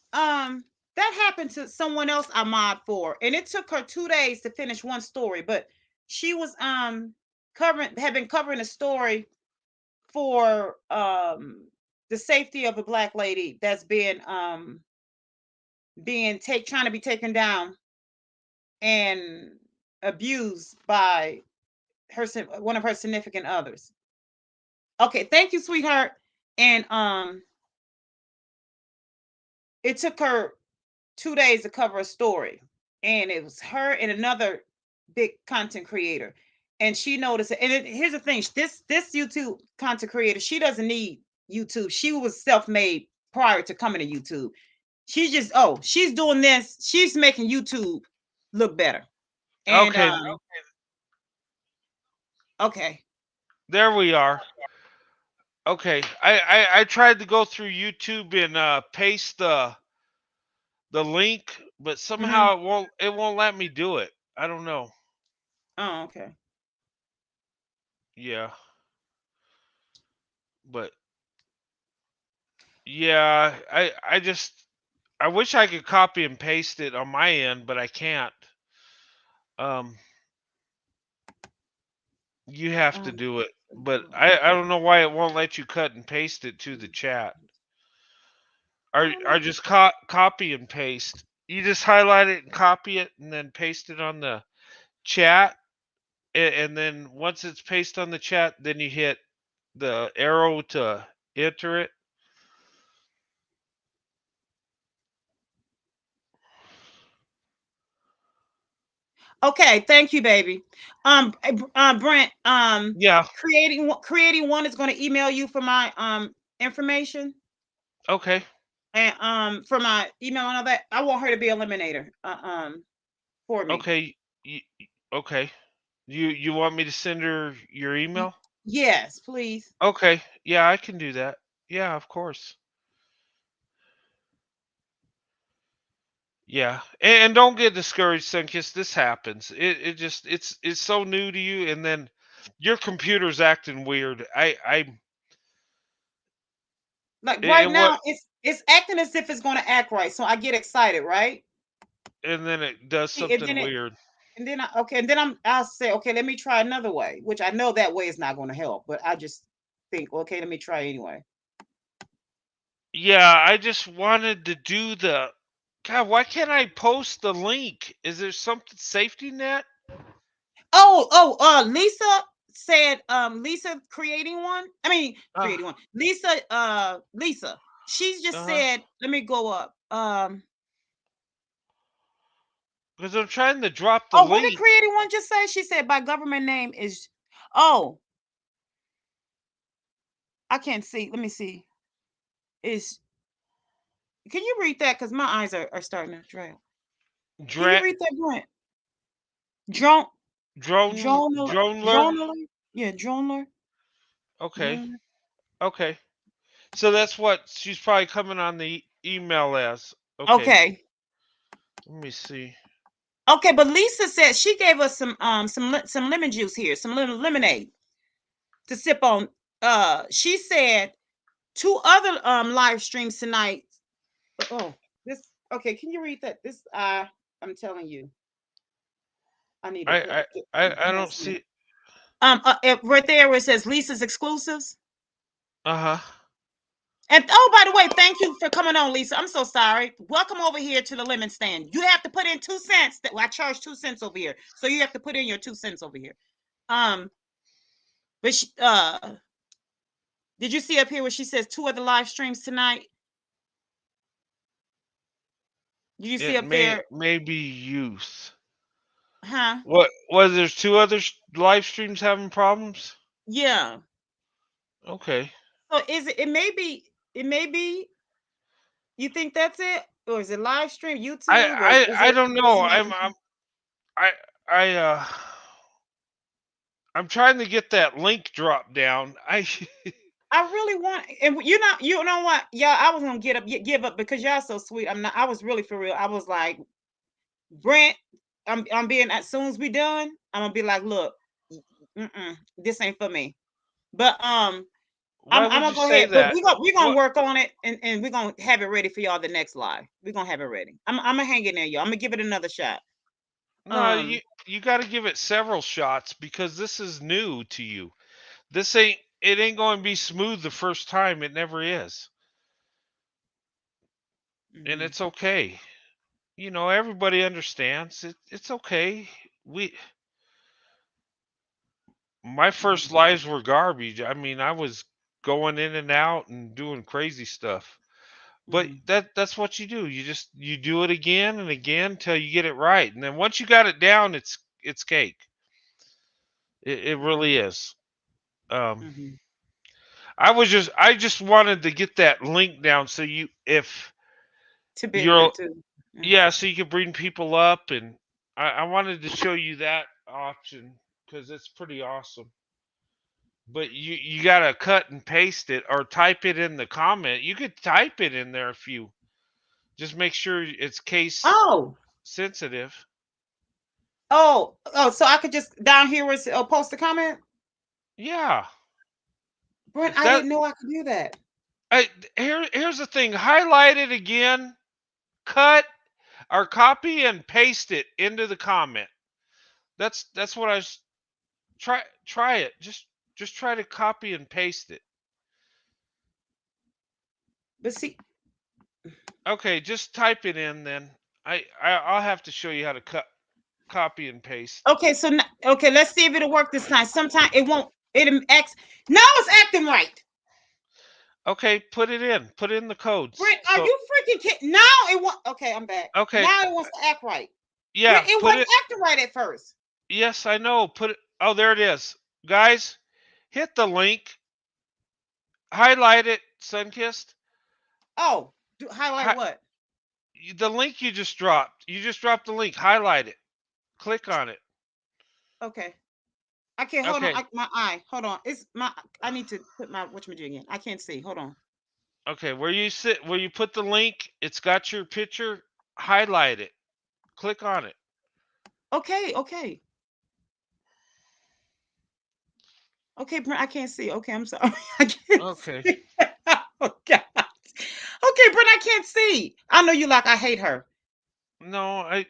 That happened to someone else I mod for, and it took her 2 days to finish one story, but she was had been covering a story for the safety of a black lady that's been trying to be taken down and abused by one of her significant others. Okay, thank you, sweetheart. And it took her 2 days to cover a story, and it was her and another big content creator. And she noticed it. And here's the thing: this YouTube content creator, she doesn't need YouTube. She was self-made prior to coming to YouTube. She's just she's doing this. She's making YouTube look better. And Okay. okay. There we are. Okay. I tried to go through YouTube and paste the link, but somehow it won't let me do it. I don't know. Oh, okay. Yeah. But yeah, I wish I could copy and paste it on my end, but I can't. You have to do it. But I don't know why it won't let you cut and paste it to the chat. Or just copy and paste. You just highlight it and copy it and then paste it on the chat. And then once it's pasted on the chat, then you hit the arrow to enter it. Okay, thank you, baby. Brent, Yeah. creating one is going to email you for my information. Okay. And for my email and all that. I want her to be eliminator. For me. Okay. Okay. You want me to send her your email? Yes, please. Okay. Yeah, I can do that. Yeah, of course. Yeah, and don't get discouraged, Sunkist. This happens. It just it's so new to you, and then your computer's acting weird. Like right it what now, it's acting as if it's going to act right, so I get excited, right? and then it does See, and something then it, weird. and then I'll say, okay, let me try another way, which I know that way is not going to help, but I just think, okay, let me try anyway. Yeah, I just wanted to do the. God, why can't I post the link? Is there something safety net? Lisa said, Lisa creating one. I mean, Uh creating one. Lisa. She's just huh. said, let me go up. Because I'm trying to drop the Oh, what did link. creating one just say? She said, by government name is, oh, I can't see. Let me see. Is, can you read that? Because my eyes are starting to dry. Can you Dra- read that, Brent? Drone, Droneler. Journaler? Yeah, Journaler. Okay. Journaler. Okay. So that's what she's probably coming on the email as. Okay. Okay. Let me see. Okay, but Lisa said she gave us some lemon juice here, some little lemonade to sip on. She said two other live streams tonight. Oh, this okay. Can you read that? This I'm telling you, I need to I put I get some I don't hands in. see. Right there where it says Lisa's exclusives. Uh huh. And oh, by the way, thank you for coming on, Lisa. I'm so sorry. Welcome over here to the lemon stand. You have to put in 2 cents. That I charge 2 cents over here, so you have to put in your 2 cents over here. Um, but did you see up here where she says two other live streams tonight? Did you see It up there? may be youth. Huh? What was there's two other live streams having problems? Yeah. Okay. So is it? It may be. It may be. You think that's it, or is it live stream YouTube, or is I it don't just know. my computer? I I I'm trying to get that link dropped down. I I really want, and you know what, y'all. I was gonna give up because y'all so sweet. I'm not. I was really for real. I was like, Brent, I'm being as soon as we done, I'm gonna be like, look, this ain't for me. But why I'm would gonna you go say ahead. But that? we're gonna What? work on it, and we're gonna have it ready for y'all the next live. We're gonna have it ready. I'm gonna hang in there, y'all. I'm gonna give it another shot. No, Um, you got to give it several shots because this is new to you. This ain't it ain't going to be smooth the first time. It never is. And mhm, it's okay. You know, everybody understands. It's okay. We My first mhm, lives were garbage. I mean, I was going in and out and doing crazy stuff. But mhm, that's what you do. You do it again and again until you get it right. And then once you got it down, it's cake. It really mhm, is. Um mhm. I just wanted to get that link down so you if To be able you're to. Mm. yeah, so you can bring people up and I wanted to show you that option because it's pretty awesome. But you gotta cut and paste it or type it in the comment. You could type it in there if you just make sure it's case Oh, sensitive. So I could just down here where post a comment. Yeah. Brent, I That didn't know I could do that. here's the thing. Highlight it again, cut or copy and paste it into the comment. That's what I was try it. Just try to copy and paste it. But see, Okay, just type it in then. I'll have to show you how to cut copy and paste. okay, so okay, let's see if it'll work this time. Sometimes it won't. It acts now. It's acting right. Okay, put it in. Put in the codes. Brent, are So you freaking kidding? Now it won't. Okay, I'm back. okay, Now it wants to act right. yeah, Brent, it put wasn't it. acting right at first. Yes, I know. Put it. Oh, there it is, guys. Hit the link. Highlight it, Sunkissed. Oh, highlight Hi, what? the link you just dropped. You just dropped the link. Highlight it. Click on it. Okay. I can't hold on. Okay. My eye. Hold on. It's my. I need to put my whatchamajig again. I can't see. Hold on. Okay. Where you sit, where you put the link, it's got your picture. Highlight it. Click on it. Okay. Okay. Okay, Brent. I can't see. Okay, I'm sorry. I can't Okay. see. Oh God. Okay, Brent. I can't see. I know you like. I hate her. No,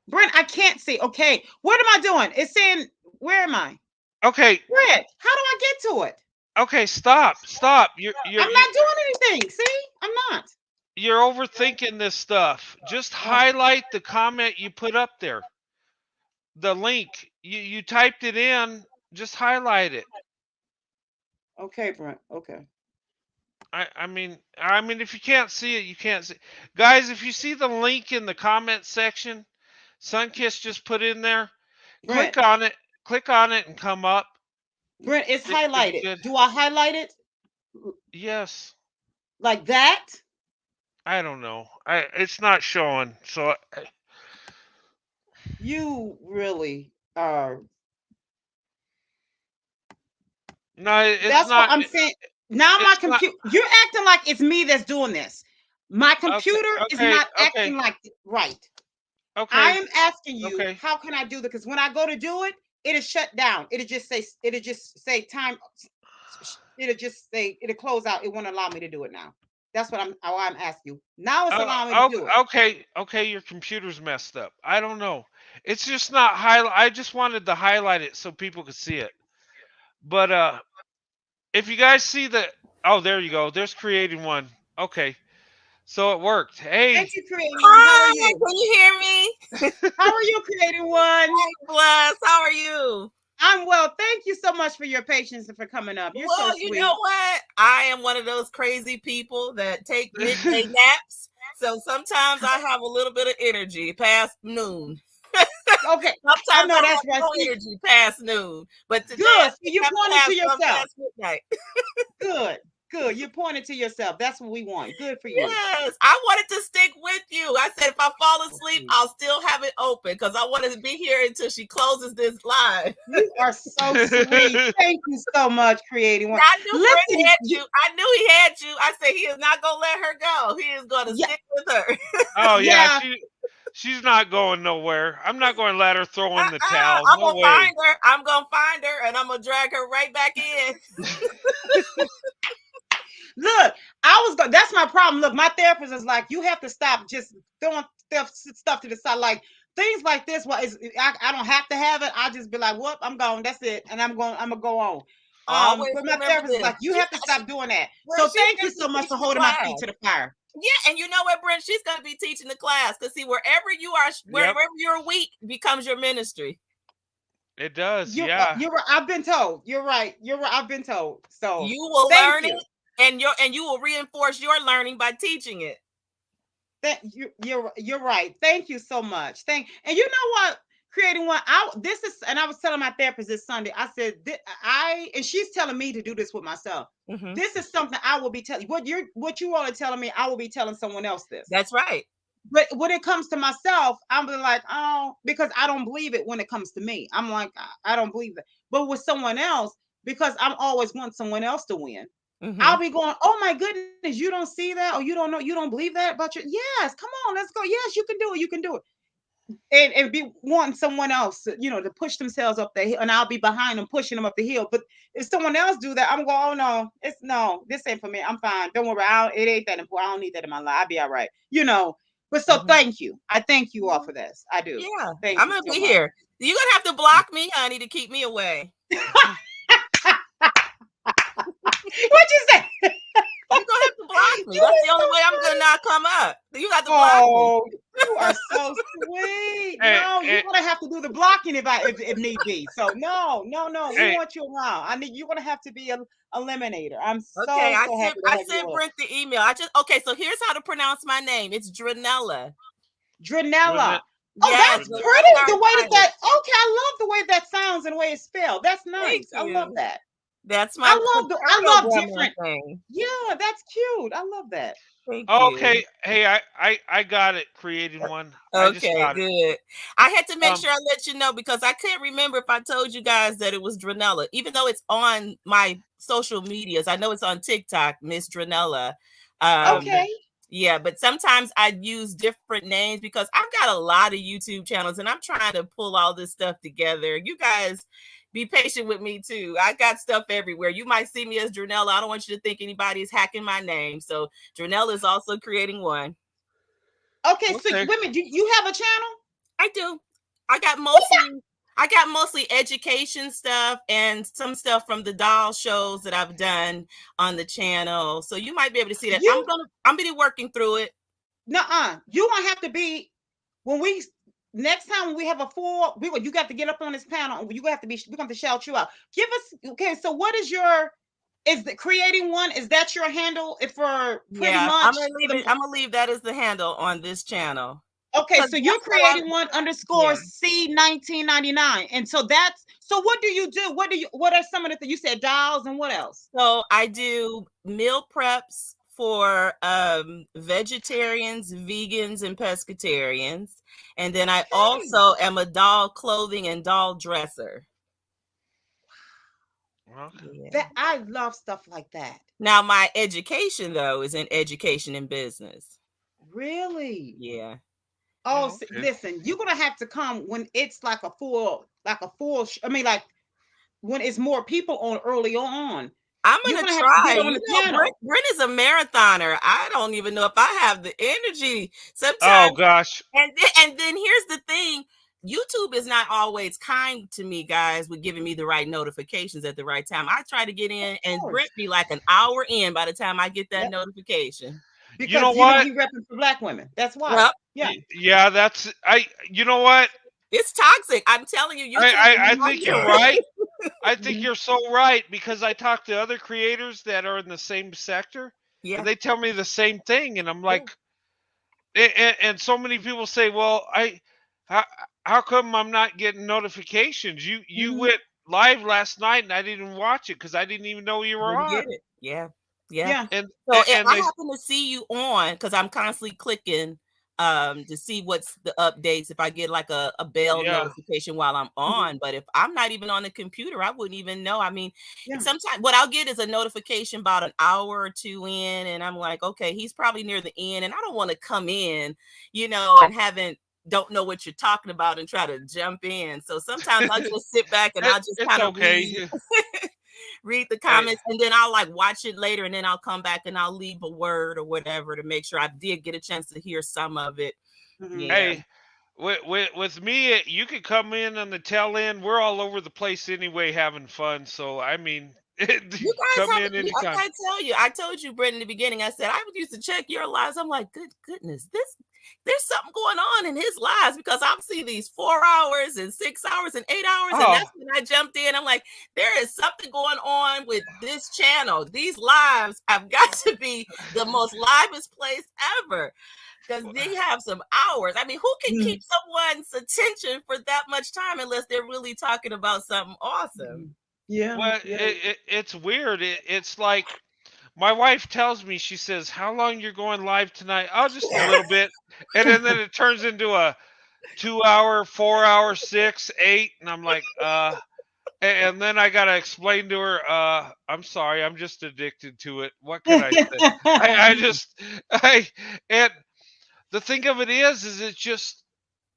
Brent, I can't see. Okay, what am I doing? It's saying, where am I? okay, Brent, how do I get to it? okay, stop. I'm not doing anything. See, I'm not. You're overthinking this stuff. Just Oh, highlight the comment you put up there. The link. You typed it in, just highlight it. okay, Brent. Okay. I mean if you can't see it, you can't see. Guys, if you see the link in the comment section, Sunkiss just put in there, Brent, click on it and come up. Brent, it's If you highlighted. could. Do I highlight it Yes. like that? I don't know. It's not showing. So You really are. no, it's That's what not. I'm saying. Now my It's not. computer, you're acting like it's me that's doing this. My Okay, computer is okay, not okay, acting like right. I okay, am asking you, okay. how can I do that? Because when I go to do it, it is shut down. It'll just say time. It'll close out. It won't allow me to do it now. That's what I'm asking you. Now it's allowing me to do it. Okay. Your computer's messed up. I don't know. It's just not highlight. I just wanted to highlight it so people could see it. But if you guys see the, oh, there you go. There's creating one. Okay, so it worked. Hey, Thank you, creating one. How are Hi, you? can you hear me? How are you, creating one? Hey, Bless, how are you? I'm well. Thank you so much for your patience and for coming up. You're so Well, you sweet. know what? I am one of those crazy people that take midday naps. So sometimes I have a little bit of energy past noon. Okay, I Sometimes know I that's have right. no energy past noon. But today Good. So I you're have to pointing have to some yourself. past midnight. Good. Good. You're pointing to yourself. That's what we want. Good for you. Yes, I wanted to stick with you. I said if I fall asleep, I'll still have it open because I wanted to be here until she closes this live. You are so sweet. Thank you so much, creating one. I knew Brent Listen, had you. I knew he had you. I said he is not gonna let her go. He is gonna yeah, stick with her. oh yeah, yeah. she's not going nowhere. I'm not going to let her throw in the towel. I'm No gonna way. find her. I'm gonna find her, and I'm gonna drag her right back in. Look, that's my problem. Look, my therapist is like, you have to stop just throwing stuff to the side. Like things like this, I don't have to have it. I just be like, whoop, I'm gone. That's it. And I'm gonna go on. Always But my remember therapist is this. like, you have to stop doing that. Well, So she's thank you gonna so be much for teaching the holding my class. feet to the fire. Yeah, and you know what, Brent? She's gonna be teaching the class because see, wherever you are, wherever you're weak, becomes your ministry. It does. You're Yeah. right. I've been told. You're right. You're right. I've been told. So You will thank learn you. it, and you will reinforce your learning by teaching it. You're right. Thank you so much. And you know what? Creating one. I was telling my therapist this Sunday. I said and she's telling me to do this with myself. Mm-hmm. This is something I will be telling what you all are telling me. I will be telling someone else this. That's right. But when it comes to myself, I'm like, oh, because I don't believe it when it comes to me. I'm like, I don't believe it. But with someone else, because I'm always want someone else to win. Mm-hmm. I'll be going, oh my goodness, you don't see that, or you don't know, you don't believe that about your, yes, come on, let's go. Yes, you can do it. You can do it. And be wanting someone else, to push themselves up the hill, and I'll be behind them, pushing them up the hill. But if someone else do that, I'm going, oh no, this ain't for me. I'm fine. Don't worry. It ain't that important. I don't need that in my life. I'll be all right. But so thank you. I thank you all for this. I do. Yeah. Thank I'm you gonna so be much. here. You're gonna have to block me, honey, to keep me away. What'd you say? You're gonna have to block me. That's the only way I'm gonna not come up. You got to block me. You are so sweet. No, you're gonna have to do the blocking if need be. So no. We want you around. You're gonna have to be a eliminator. I'm so happy. I sent Brent the email. So here's how to pronounce my name. It's Drenella. Drenella. Oh, yes, that's pretty. The way that. Okay, I love the way that sounds and the way it's spelled. That's nice. I love that. That's my. I love different thing. Yeah, that's cute. I love that. Thank okay. you. Hey, I got it. Creating one. Okay, good. I had to make sure I let you know because I can't remember if I told you guys that it was Drenella, even though it's on my social medias. I know it's on TikTok, Miss Drenella. Okay. Yeah, but sometimes I use different names because I've got a lot of YouTube channels and I'm trying to pull all this stuff together. You guys be patient with me too. I got stuff everywhere. You might see me as Drenella. I don't want you to think anybody is hacking my name. So Drenella is also creating one. Okay, so Okay. women, do you have a channel? I do. I got mostly education stuff and some stuff from the doll shows that I've done on the channel. So you might be able to see that. You I'm gonna be working through it. nuh-uh. You gonna have to be when we next time when we have a full you got to get up on this panel. You gonna have to be we're gonna shout you out. Give us okay, so what is your is the creating one? Is that your handle for pretty Yeah, much? I'm gonna leave that as the handle on this channel. Okay, 'Cause so you're that's what creating one underscore Yeah. C1999. And so that's so what do you do? What are some of the things you said dolls and what else? So I do meal preps for vegetarians, vegans, and pescatarians. And then I also am a doll clothing and doll dresser. Okay. Yeah. That I love stuff like that. Now my education though is in education and business. Really? Yeah. Oh, Okay. listen, you're gonna have to come when it's like a full, I mean, like when it's more people on early on. I'm You're gonna gonna have to try. get on the channel. Brent is a marathoner. I don't even know if I have the energy Oh sometimes. gosh. And then here's the thing. YouTube is not always kind to me, guys, with giving me the right notifications at the right time. I try to get in, and course. Brent be like an hour in by the time I get that Yep. notification. Because You know what? he repping for black women. That's why. Yep. Yeah. Yeah, that's you know what? It's toxic. I'm telling you. I think you're right. I think Mhm. you're so right because I talk to other creators that are in the same sector Yeah. and they tell me the same thing, and I'm like, and so many people say, well, how come I'm not getting notifications? You Mhm. went live last night and I didn't watch it because I didn't even know you were Didn't on. get it. Yeah. Yeah. And So if and I they happen to see you on, because I'm constantly clicking to see what's the updates, if I get like a bell Yeah. notification while I'm on. But if I'm not even on the computer, I wouldn't even know. I mean, Yeah. sometimes what I'll get is a notification about an hour or two in, and I'm like, okay, he's probably near the end, and I don't want to come in, and don't know what you're talking about and try to jump in. So sometimes I'll just sit back and I'll just it's kind of okay. read the comments, and then I'll like watch it later, and then I'll come back and I'll leave a word or whatever to make sure I did get a chance to hear some of it. Mhm. Yeah. Hey, with me, you could come in on the tail end. We're all over the place anyway, having fun. So I mean, You guys come have in I anytime. gotta tell you, I told you, Brent, in the beginning, I said I would used to check your lives. I'm like, goodness, there's something going on in his lives, because I've seen these 4 hours and 6 hours and 8 hours. And Oh, that's when I jumped in. I'm like, there is something going on with this channel. These lives have got to be the most livest place ever, because they have some hours. I mean, who can keep someone's attention for that much time unless they're really talking about something awesome? Yeah. well, Yeah. it's weird. It's like my wife tells me, she says, "How long you're going live tonight?" Oh, just a little bit, and then it turns into a 2 hour, 4 hour, 6, 8, and I'm like, and then I gotta explain to her, I'm sorry, I'm just addicted to it. What can I say? I just, and the thing of it is it's just,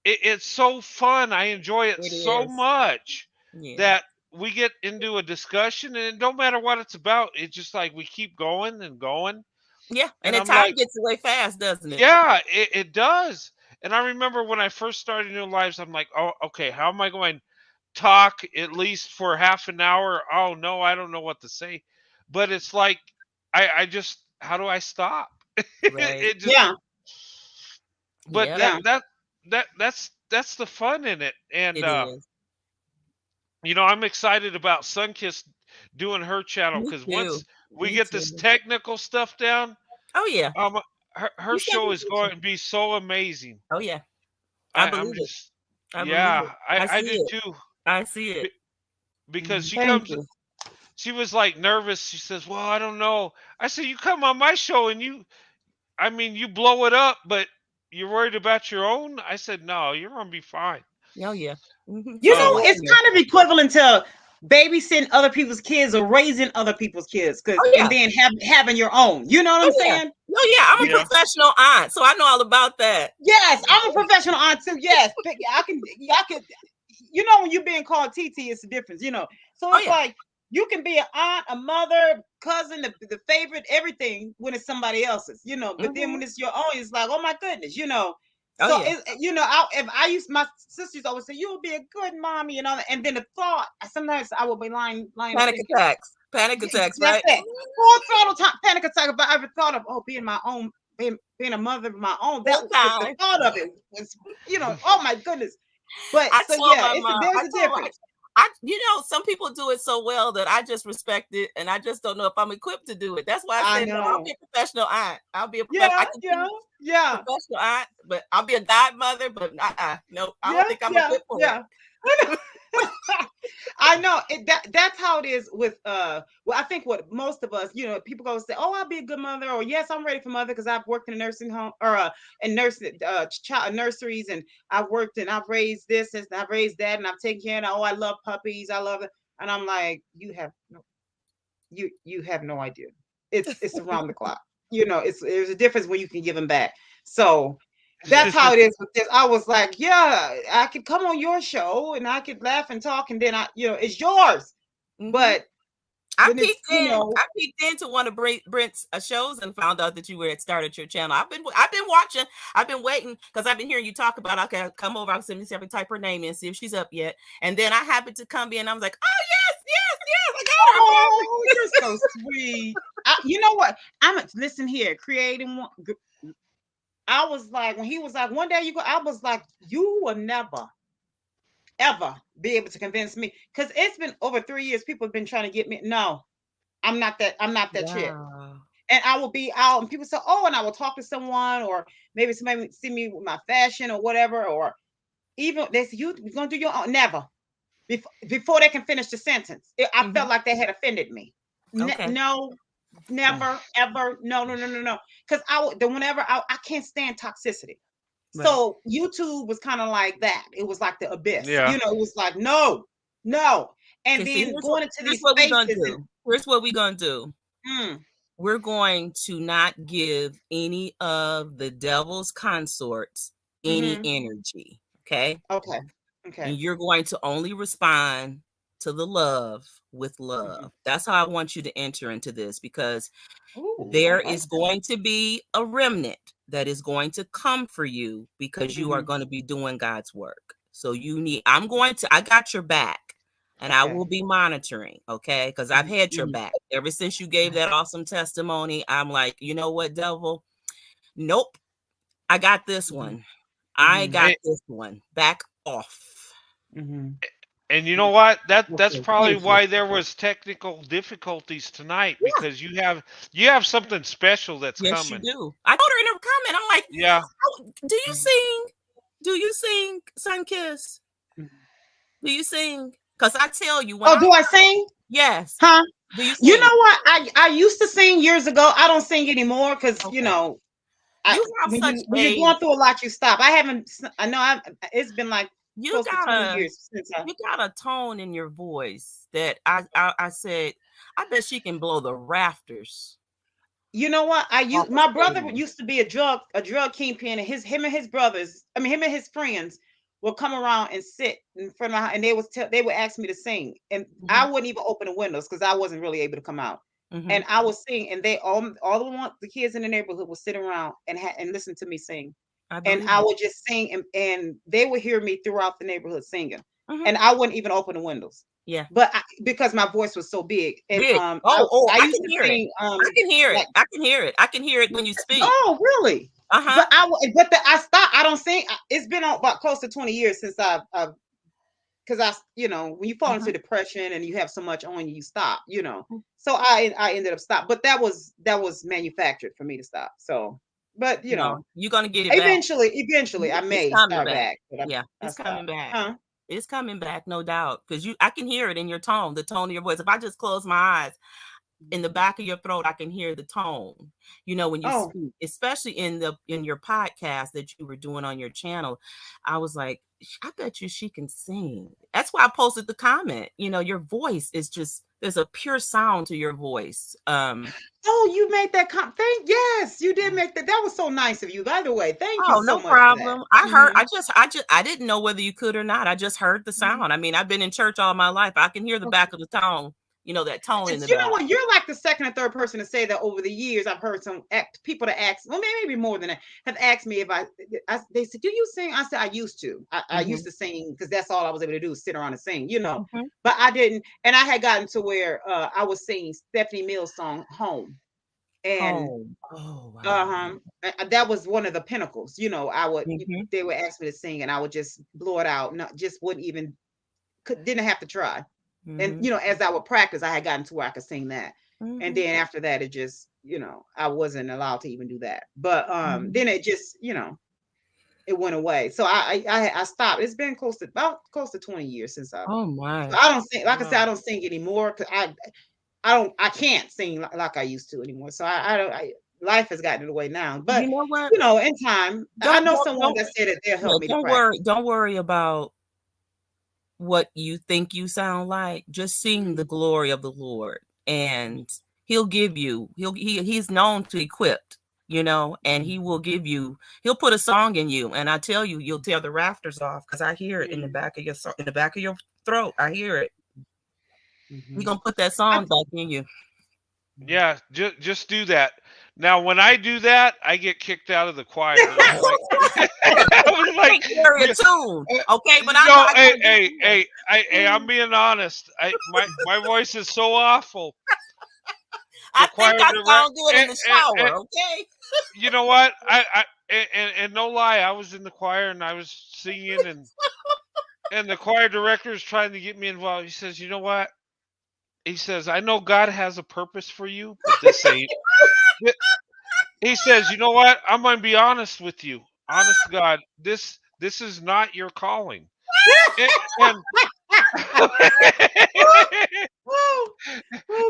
it's so fun. I enjoy it It so is. much Yeah. that we get into a discussion, and it don't matter what it's about. It's just like we keep going and going. Yeah. And And the I'm time like, gets away fast, doesn't it? yeah, it does. And I remember when I first started new lives, I'm like, oh, okay, how am I going to talk at least for half an hour? Oh no, I don't know what to say. But it's like, I just, how do I stop? Right. It just, Yeah. but Yeah. that's the fun in it. And It is. I'm excited about Sunkiss doing her channel, Me because too. once we Me get this too. technical stuff down, Oh yeah. her You said show you is did going too. to be so amazing. Oh yeah. I I'm believe it. just, I believe it. yeah, I I see do it. too. I see it. Because she Thank comes, you. she was like nervous. She says, "Well, I don't know." I said, "You come on my show and you blow it up, but you're worried about your own." I said, "No, you're gonna be fine." Oh yeah. Mhm. You She's a know, it's warrior. kind of equivalent to babysitting other people's kids or raising other people's kids, Oh yeah. and then having your own. You know what I'm Oh yeah. saying? Oh yeah. I'm a Yeah. professional aunt, so I know all about that. Yes, I'm a professional aunt too. Yes, but I can. You know, when you're being called TT, it's a difference. You know, so Oh it's yeah. like You can be an aunt, a mother, cousin, the favorite, everything when it's somebody else's, you know. But then when it's your own, it's like, oh my goodness, you know. Oh, So yeah. you know, if I used my sisters always say, "You'll be a good mommy," and all that. And then the thought, sometimes I will be lying, Panic thinking, attacks, that's right? it. Full throttle time, panic attack. If I ever thought of being my own, being a mother of my own, that Full the time. thought of it was, you know, oh my goodness. But I so told yeah, my mom. there's I a told her, difference. you know, some people do it so well that I just respect it, and I just don't know if I'm equipped to do it. That's why I I said, no, I'll know. be a professional aunt. I'll be a Yeah, I can be yeah. a professional aunt, but I'll be a godmother. But no, I don't think I'm Yeah, equipped for yeah. it. I know that's how it is with well, I think what most of us, you know, people go say, "Oh, I'll be a good mother," or "Yes, I'm ready for mother," because I've worked in a nursing home or in child nurseries, and I've worked and I've raised this and I've raised that, and I've taken care of. Oh, I love puppies, I love it, and I'm like, you have no idea. It's around the clock. You know, there's a difference when you can give them back. So that's how it is with this. I was like, yeah, I could come on your show and I could laugh and talk, and then you know, it's yours. But I when it's, you know, peeked into one of Brent's shows and found out that you had started your channel. I've been watching. I've been waiting because I've been hearing you talk about. Okay, I'll come over. I'll see if I type her name in, see if she's up yet. And then I happened to come in. I was like, oh yes, I got her. oh, you're so sweet. You know what? Listen here, creating one. I was like, when he was like, one day you go, I was like, you will never, ever be able to convince me, because it's been over 3 years. People have been trying to get me. No, I'm not that chick. And I will be out and people say, oh, and I will talk to someone, or maybe somebody see me with my fashion or whatever, or even they say, you're gonna do your own. Never. Before they can finish the sentence, I felt like they had offended me. Okay. No, never, ever. No. Because whenever I can't stand toxicity. Right. So YouTube was kind of like that. It was like the abyss. Yeah. You know, it was like, no. And then going into these spaces. Here's what we're gonna do. We're going to not give any of the devil's consorts any energy. Okay. Okay. And you're going to only respond to the love with love. That's how I want you to enter into this, because there is going to be a remnant that is going to come for you, because you are going to be doing God's work. So I got your back, and I will be monitoring. Okay. Because I've had your back ever since you gave that awesome testimony. I'm like, you know what, devil? Nope. I got this one. I got this one. Back off. And you know what? That's probably why there was technical difficulties tonight, because you have something special that's coming. You do. I told her in her comment. I'm like, yeah. Do you sing? Do you sing, Sunkiss? Do you sing? Because I tell you, when do I sing? Yes. Huh? Do you sing? You know what? I used to sing years ago. I don't sing anymore because you know, when you're going through a lot, you stop. It's been like you got years since you got a tone in your voice that I said, I bet she can blow the rafters. You know what? My brother used to be a drug kingpin, and him and his friends would come around and sit in front of my house, and they would ask me to sing, and I wouldn't even open the windows because I wasn't really able to come out. And I would sing, and they all the kids in the neighborhood would sit around and listen to me sing. And I would just sing, and they would hear me throughout the neighborhood singing, and I wouldn't even open the windows. Yeah, but because my voice was so big, and I used to sing. I can hear it. I can hear it. I can hear it when you speak. Oh, really? But I stopped. I don't sing. It's been about close to 20 years since because when you fall into depression and you have so much on you, you stop. So I ended up stopping. But that was manufactured for me to stop. So. But you're gonna get it eventually I may start back. Yeah, it's coming back. It's coming back, no doubt. Because I can hear it in your tone, the tone of your voice. If I just close my eyes, in the back of your throat, I can hear the tone. When you speak, especially in your podcast that you were doing on your channel, I was like, I bet you she can sing. That's why I posted the comment. Your voice is just, there's a pure sound to your voice. You made that comment. Yes, you did make that. That was so nice of you, by the way. Thank you so much. No problem. I heard. I didn't know whether you could or not. I just heard the sound. I mean, I've been in church all my life. I can hear the back of the tone. that tone in the You know back. what? You're like the second or third person to say that over the years. I've heard some people that ask, well, maybe more than that, have asked me if they said, "Do you sing?" I said, "I used to. I used to sing because that's all I was able to do, is sit around and sing, But I didn't, and I had gotten to where I was singing Stephanie Mills' song "Home," and Oh, wow. that was one of the pinnacles. I would they would ask me to sing, and I would just blow it out. No, just wouldn't even didn't have to try. And as I would practice, I had gotten to where I could sing that. And then after that, it just, I wasn't allowed to even do that. But then it just, it went away. So I stopped. It's been close to 20 years since I. Oh my! So I don't sing. Like I said, I don't sing anymore because I can't sing like I used to anymore. So life has gotten in the way now. But you know what? In time, I know someone that said that they'll help me. Don't worry about what you think you sound like. Just sing the glory of the Lord, and he'll give you, he's known to equip, and he will give you, he'll put a song in you, and I tell you, you'll tear the rafters off, because I hear it in the back of your throat. I hear it. He's gonna put that song back in you. Yeah, just do that. Now, when I do that, I get kicked out of the choir. I was like, carry a tune, okay? But I'm being honest. My voice is so awful. I think I sound good in the shower, okay? You know what? And no lie, I was in the choir and I was singing, and the choir director is trying to get me involved. He says, "You know what?" He says, "I know God has a purpose for you, but this ain't." He says, "You know what? I'm going to be honest with you. Honest to God, this is not your calling." And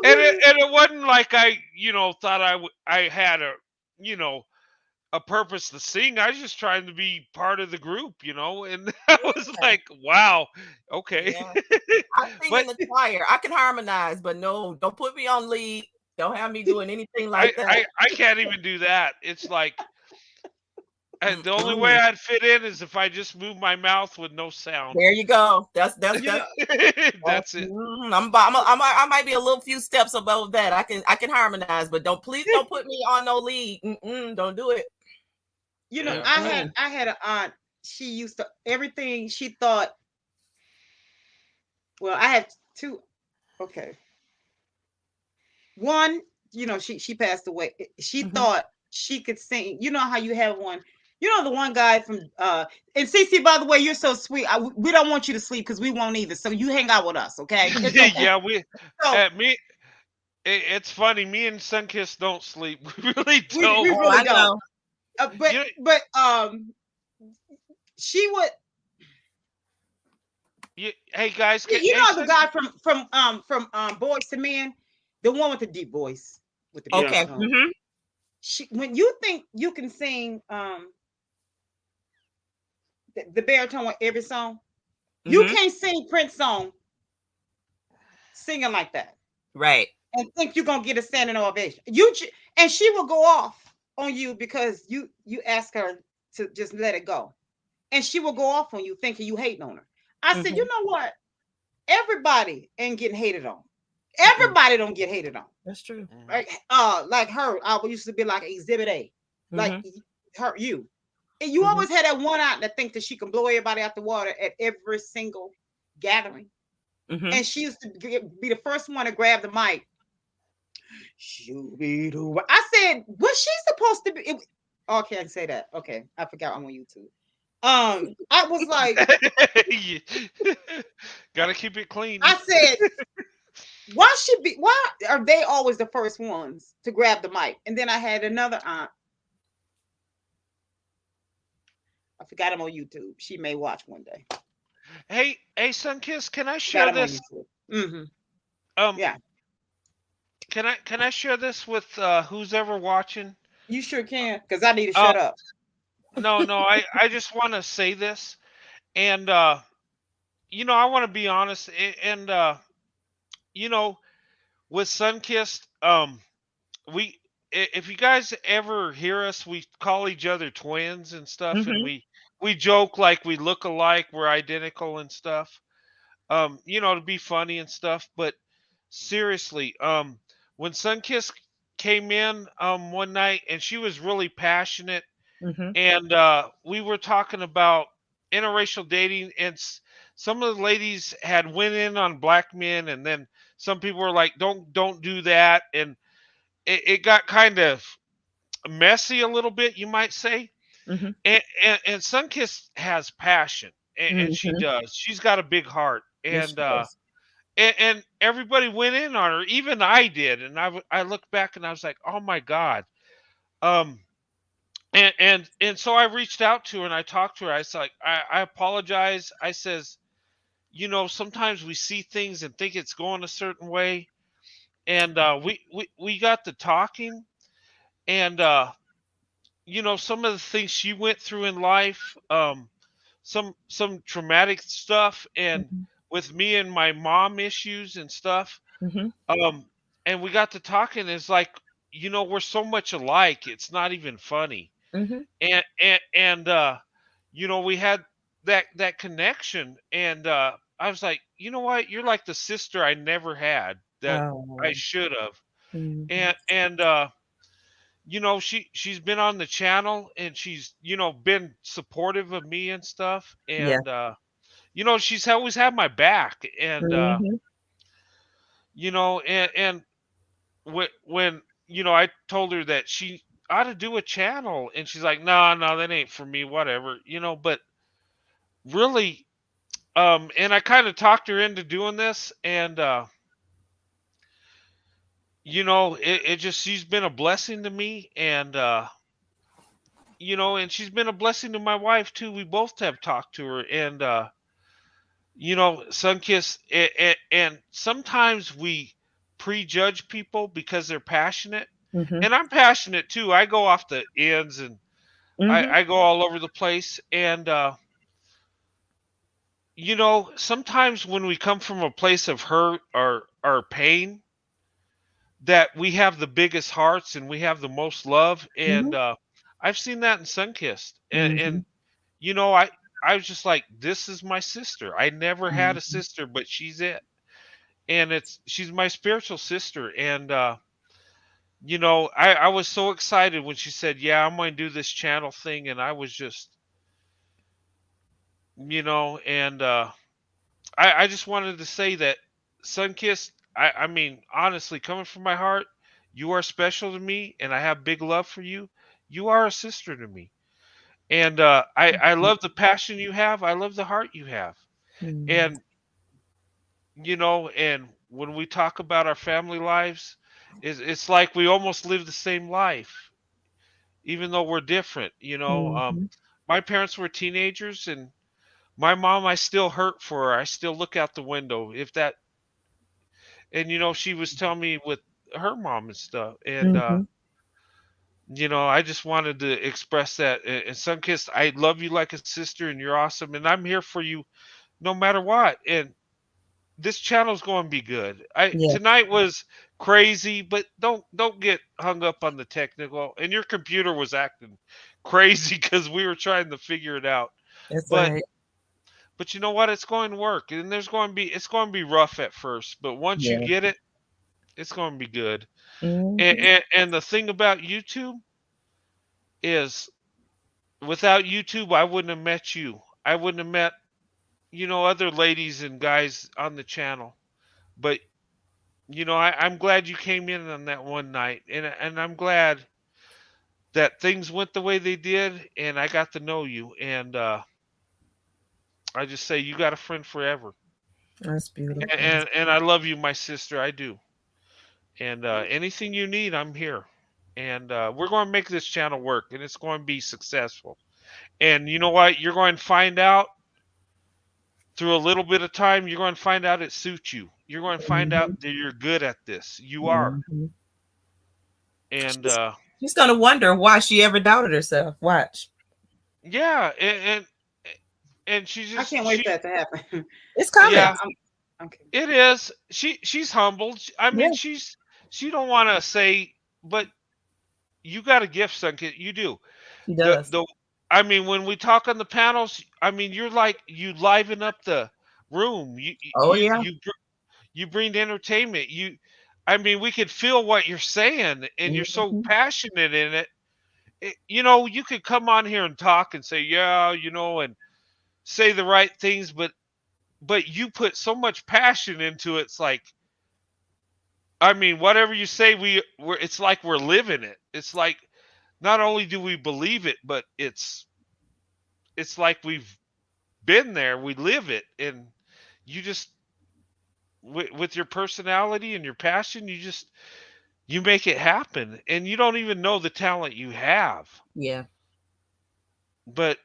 it wasn't like I, thought I had a purpose to sing. I was just trying to be part of the group, and I was like, wow, okay. Yeah. I sing in the choir. I can harmonize, but no, don't put me on lead. Don't have me doing anything like that. I can't even do that. It's like the only way I'd fit in is if I just move my mouth with no sound. There you go. That's that's it. I might be a little few steps above that. I can harmonize, but please don't put me on no lead. Don't do it. I had an aunt. She used to everything she thought. Well, I had two. Okay. One, she passed away. She thought she could sing. You know how you have one. The one guy from and Cece, by the way, you're so sweet. We don't want you to sleep because we won't either. So you hang out with us, okay? Yeah, it's funny. Me and Sunkiss don't sleep. We really don't. We really don't. But she would. Hey guys, the guy from Boys to Men, the one with the deep voice with the okay. When you think you can sing the baritone on every song, you can't sing Prince song singing like that, right? And think you're gonna get a standing ovation. And she will go off on you because you ask her to just let it go, and she will go off on you thinking you hating on her. I said, you know what? Everybody ain't getting hated on. Everybody don't get hated on. That's true. Right? Like her, I used to be like Exhibit A, like you. And you always had that one out that think that she can blow everybody out the water at every single gathering. And she used to be the first one to grab the mic. I said, was she supposed to be? Okay, I can say that. Okay, I forgot I'm on YouTube. I was like, gotta keep it clean. I said, why are they always the first ones to grab the mic? And then I had another aunt. I forgot I'm on YouTube. She may watch one day. Hey, Sunkiss, can I share this? Yeah. Can I share this with who's ever watching? You sure can, because I need to shut up. No, I just want to say this, and I want to be honest, and with Sunkissed, if you guys ever hear us, we call each other twins and stuff, and we joke like we look alike, we're identical and stuff, to be funny and stuff. But seriously, when Sunkiss came in one night and she was really passionate, Mm-hmm. and we were talking about interracial dating, and some of the ladies had went in on black men, and then some people were like, don't do that, and it got kind of messy a little bit, you might say. Mm-hmm. And Sunkiss has passion, and she Mm-hmm. does. She's got a big heart, Yes, and she does. and everybody went in on her, even I did, and I looked back and I was like, oh my god. Um, and so I reached out to her and I talked to her. I was like, I apologize. I says, sometimes we see things and think it's going a certain way, and we got to talking, and some of the things she went through in life, some traumatic stuff, and Mm-hmm. with me and my mom issues and stuff, Mm-hmm. um, and we got to talking. It's like, we're so much alike. It's not even funny. Mm-hmm. And we had that connection, and I was like, you know what, you're like the sister I never had that I Oh. should have. Mm-hmm. And she's been on the channel, and she's been supportive of me and stuff, Yeah. and she's always had my back, and Mm-hmm. and when I told her that she ought to do a channel, and she's like, no, no, that ain't for me, whatever, but really, and I kind of talked her into doing this, and it just, she's been a blessing to me, and and she's been a blessing to my wife too. We both have talked to her, and Sunkiss, and sometimes we prejudge people because they're passionate, Mm-hmm. and I'm passionate too. I go off the ends, and Mm-hmm. I go all over the place, and sometimes when we come from a place of hurt or pain, that we have the biggest hearts and we have the most love, and Mm-hmm. I've seen that in Sunkissed, Mm-hmm. and I was just like, this is my sister. I never had a Mm-hmm. sister, but she's it, and she's my spiritual sister, and I was so excited when she said, yeah, I'm going to do this channel thing, and I was just, and I just wanted to say that, Sunkiss, I mean, honestly, coming from my heart, you are special to me, and I have big love for you. You are a sister to me. And I love the passion you have. I love the heart you have. Mm-hmm. And, and when we talk about our family lives, it's like we almost live the same life, even though we're different. Mm-hmm. My parents were teenagers, and my mom, I still hurt for her. I still look out the window. If that, and she was telling me with her mom and stuff, and Mm-hmm. I just wanted to express that. And Sunkiss, I love you like a sister, and you're awesome, and I'm here for you no matter what. And this channel's going to be good. Yeah. Tonight was crazy, but don't get hung up on the technical. And your computer was acting crazy because we were trying to figure it out. That's But right. you know what? It's going to work, and it's going to be rough at first, but once you Yeah. get it, it's going to be good. And, Mm-hmm. and the thing about YouTube is, without YouTube, I wouldn't have met you. I wouldn't have met, other ladies and guys on the channel. But I'm glad you came in on that one night, and I'm glad that things went the way they did, and I got to know you, and I just say you got a friend forever, That's beautiful. and I love you, my sister. I do. And anything you need, I'm here. And we're going to make this channel work, and it's going to be successful. And you know what? You're going to find out through a little bit of time. You're going to find out it suits you. You're going to find Mm-hmm. out that you're good at this. You are. Mm-hmm. And She's gonna wonder why she ever doubted herself. Watch. yeah, and she I just can't wait for that to happen. It's coming. yeah, Okay. it is. She's humbled. I mean, Yeah. she don't want to say, but you got a gift, Sunkit. You do. She The does. the I mean, when we talk on the panels, I mean, you're like, you liven up the room. Oh yeah. You bring entertainment. I mean, we could feel what you're saying, and you're so Mhm. passionate in it. You know, you could come on here and talk and say, yeah, you know, and say the right things, but you put so much passion into it. It's like, I mean, whatever you say, it's like we're living it. It's like not only do we believe it, but it's like we've been there. We live it, and you just with your personality and your passion, you make it happen, and you don't even know the talent you have. Yeah. But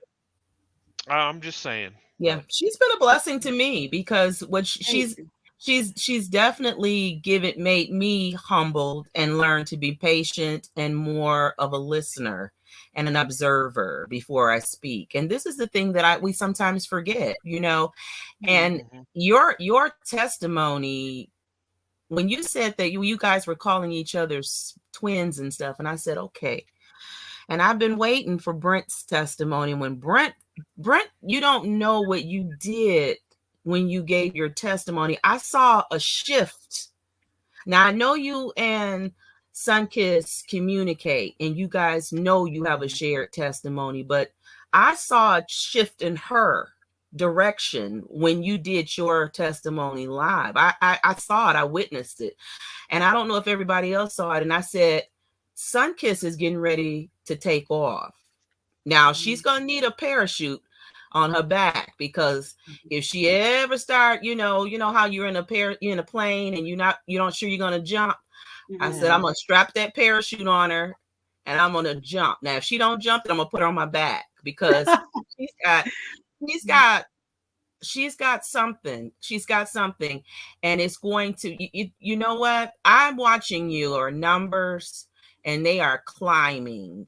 I'm just saying. Yeah, But she's been a blessing to me because Thank you. she's definitely made me humbled and learned to be patient and more of a listener and an observer before I speak. And this is the thing that we sometimes forget, you know. And Mhm. your testimony, when you said that you guys were calling each other's twins and stuff, and I said, okay. And I've been waiting for Brent's testimony. When Brent, you don't know what you did when you gave your testimony. I saw a shift. Now I know you and Sunkiss communicate, and you guys know you have a shared testimony, but I saw a shift in her direction when you did your testimony live. I saw it, I witnessed it. And I don't know if everybody else saw it. And I said, Sunkiss is getting ready to take off. Now she's gonna need a parachute on her back, because if she ever start, you know how you're in a plane and you don't sure you're gonna jump. I said, I'm gonna strap that parachute on her and I'm gonna jump. Now, if she don't jump, then I'm gonna put her on my back, because she's got she's got she's got something. She's got something, and it's going to. You know what? I'm watching your numbers, and they are climbing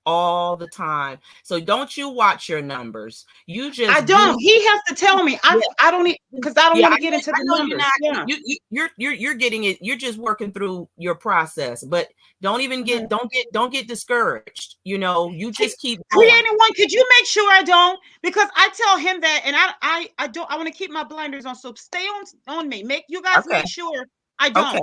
all the time. So don't you watch your numbers? You just I don't. He has to tell me. Yeah. I don't because I don't Yeah, want to get into the I know numbers. Yeah. you're getting it. You're just working through your process, but don't even get don't get discouraged. You know, you just keep going. Creating one, could you make sure I don't? Because I tell him that, and I don't. I want to keep my blinders on. So stay on me. You guys Okay. make sure I don't. Okay.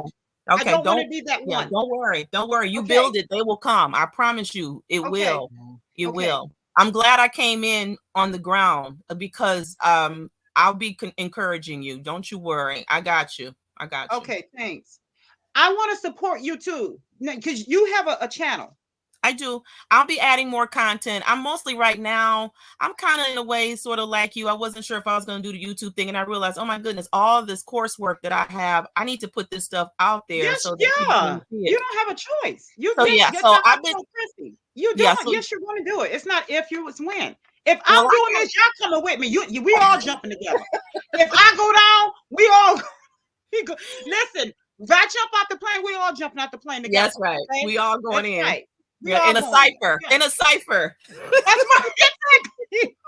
I Okay. don't want to be that Yeah, one. don't worry. Don't worry. You Okay. build it, they will come. I promise you, it Okay. will. It Okay. will. I'm glad I came in on the ground, because I'll be encouraging you. Don't you worry. I got you. I got you. Okay, thanks. I want to support you too, because you have a channel. I do. I'll be adding more content. I'm mostly right now, I'm kind of in a way sort of like you. I wasn't sure if I was going to do the YouTube thing, and I realized, oh my goodness, all this coursework that I have, I need to put this stuff out there. Yes, So that people yeah. can see it. You don't have a choice. So yeah, you're so I've been Chrissy. You yeah, don't. so Yes, you're going to do it. It's not if, it's when. If well, I'm doing this, y'all coming with me. We all jumping together. If I go down, we all listen. If I jump out the plane, we all jumping out the plane together. That's right. Okay? We all going That's in. right. We Yeah, all in a going cipher. Yeah. In a cipher. That's right.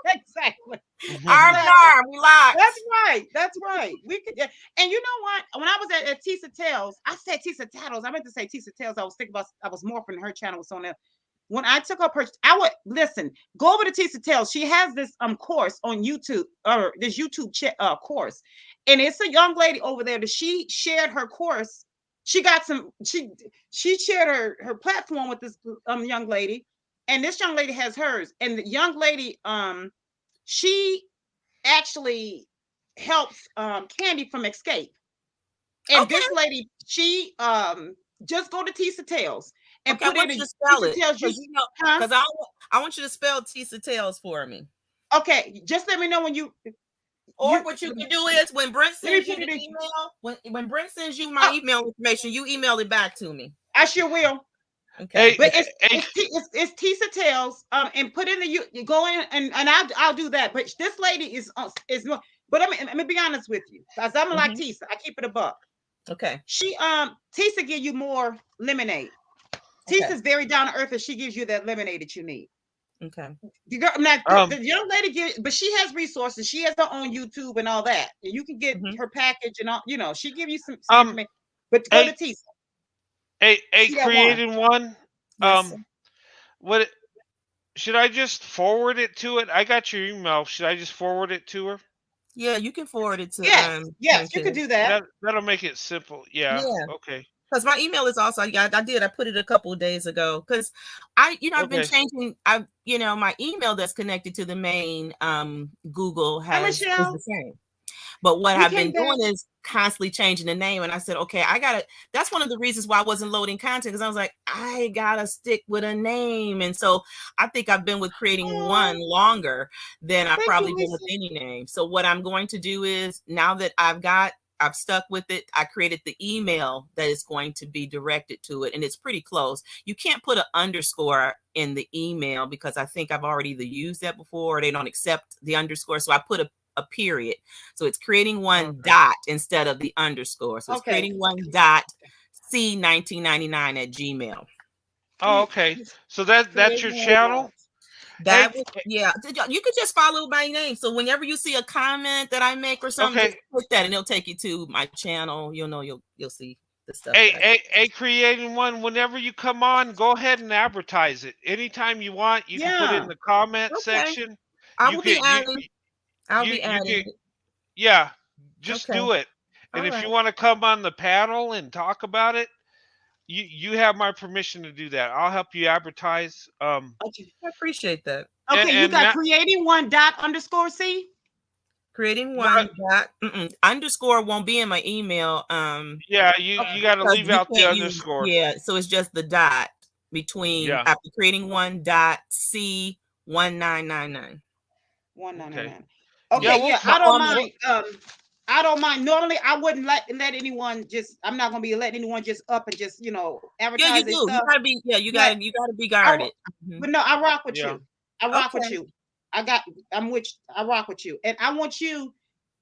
Exactly. Arm in arm, we locked. That's right. That's right. We could. And you know what? When I was at Tisa Tales, I said Tisa Tattles. I meant to say Tisa Tales. I was thinking about. I was morphing. Her channel was on there. When I took up her, I would listen. Go over to Tisa Tales. She has this course on YouTube, or this YouTube course, and it's a young lady over there that she shared her course. She got some. She shared her platform with this young lady, and this young lady has hers. And the young lady she actually helps Candy from Escape. And Okay. this lady, she just go to Tisa Tales and Okay, I put want in you to spell it, Tales. because I want you to spell Tisa Tales for me. Okay, just let me know when you. Or what you can do is, when Brent sends you put the it in. email, when Brent sends you my email information, you email it back to me. I sure will. Okay. Hey, But it's Tisa Tales. And put in the you go in and I'll do that. But this lady is more. But let me be honest with you, because I'm like Tisa. I keep it a buck. Okay. She Tisa give you more lemonade. Tisa's very down to earth, and she gives you that lemonade that you need. Okay. The girl, the young lady gives, but she has resources. She has her own YouTube and all that. And you can get her package and all. You know, she give you some information. But go to Tisa. Creating one. Yes, What should I just forward it to it? I got your email. Should I just forward it to her? Yeah, you can forward it to Yes, you could Sunkist. do that. That'll make it simple. Yeah. Yeah. Okay. Because my email is also I put it a couple of days ago because I've been Okay. changing my email that's connected to the main Google Hi, is Michelle. the same. But what You I've been came back. doing is constantly changing the name. And I said, okay, that's one of the reasons why I wasn't loading content, because I was like, I gotta stick with a name. And so I think I've been with Creating One longer than I've Thank probably you, been with Lisa. any name. So what I'm going to do is, now that I've stuck with it, I created the email that is going to be directed to it. And it's pretty close. You can't put an underscore in the email because I think I've already either used that before or they don't accept the underscore. So I put a period. So it's Creating One dot instead of the underscore. So it's Creating One dot C1999 @gmail. Oh, okay. So that's your channel? You could just follow my name. So whenever you see a comment that I make or something, just click that and it'll take you to my channel. You'll see the stuff. Hey, Creating One, whenever you come on, go ahead and advertise it. Anytime you want, you can put it in the comment section. I'll be adding it. Yeah, just do it. And if you want to come on the panel and talk about it, you have my permission to do that. I'll help you advertise. I appreciate that. Okay, you got Creating One dot underscore C? Creating One dot underscore won't be in my email. Yeah, you got to leave out the underscore. So it's just the dot between after Creating One dot C1999. 1999. Okay, I don't mind. I don't mind. Normally, I wouldn't let anyone just. I'm not gonna be letting anyone just up and just advertise. Yeah, you do. Stuff. You gotta be guarded. But no, I rock with you. I rock with you. I rock with you, and I want you.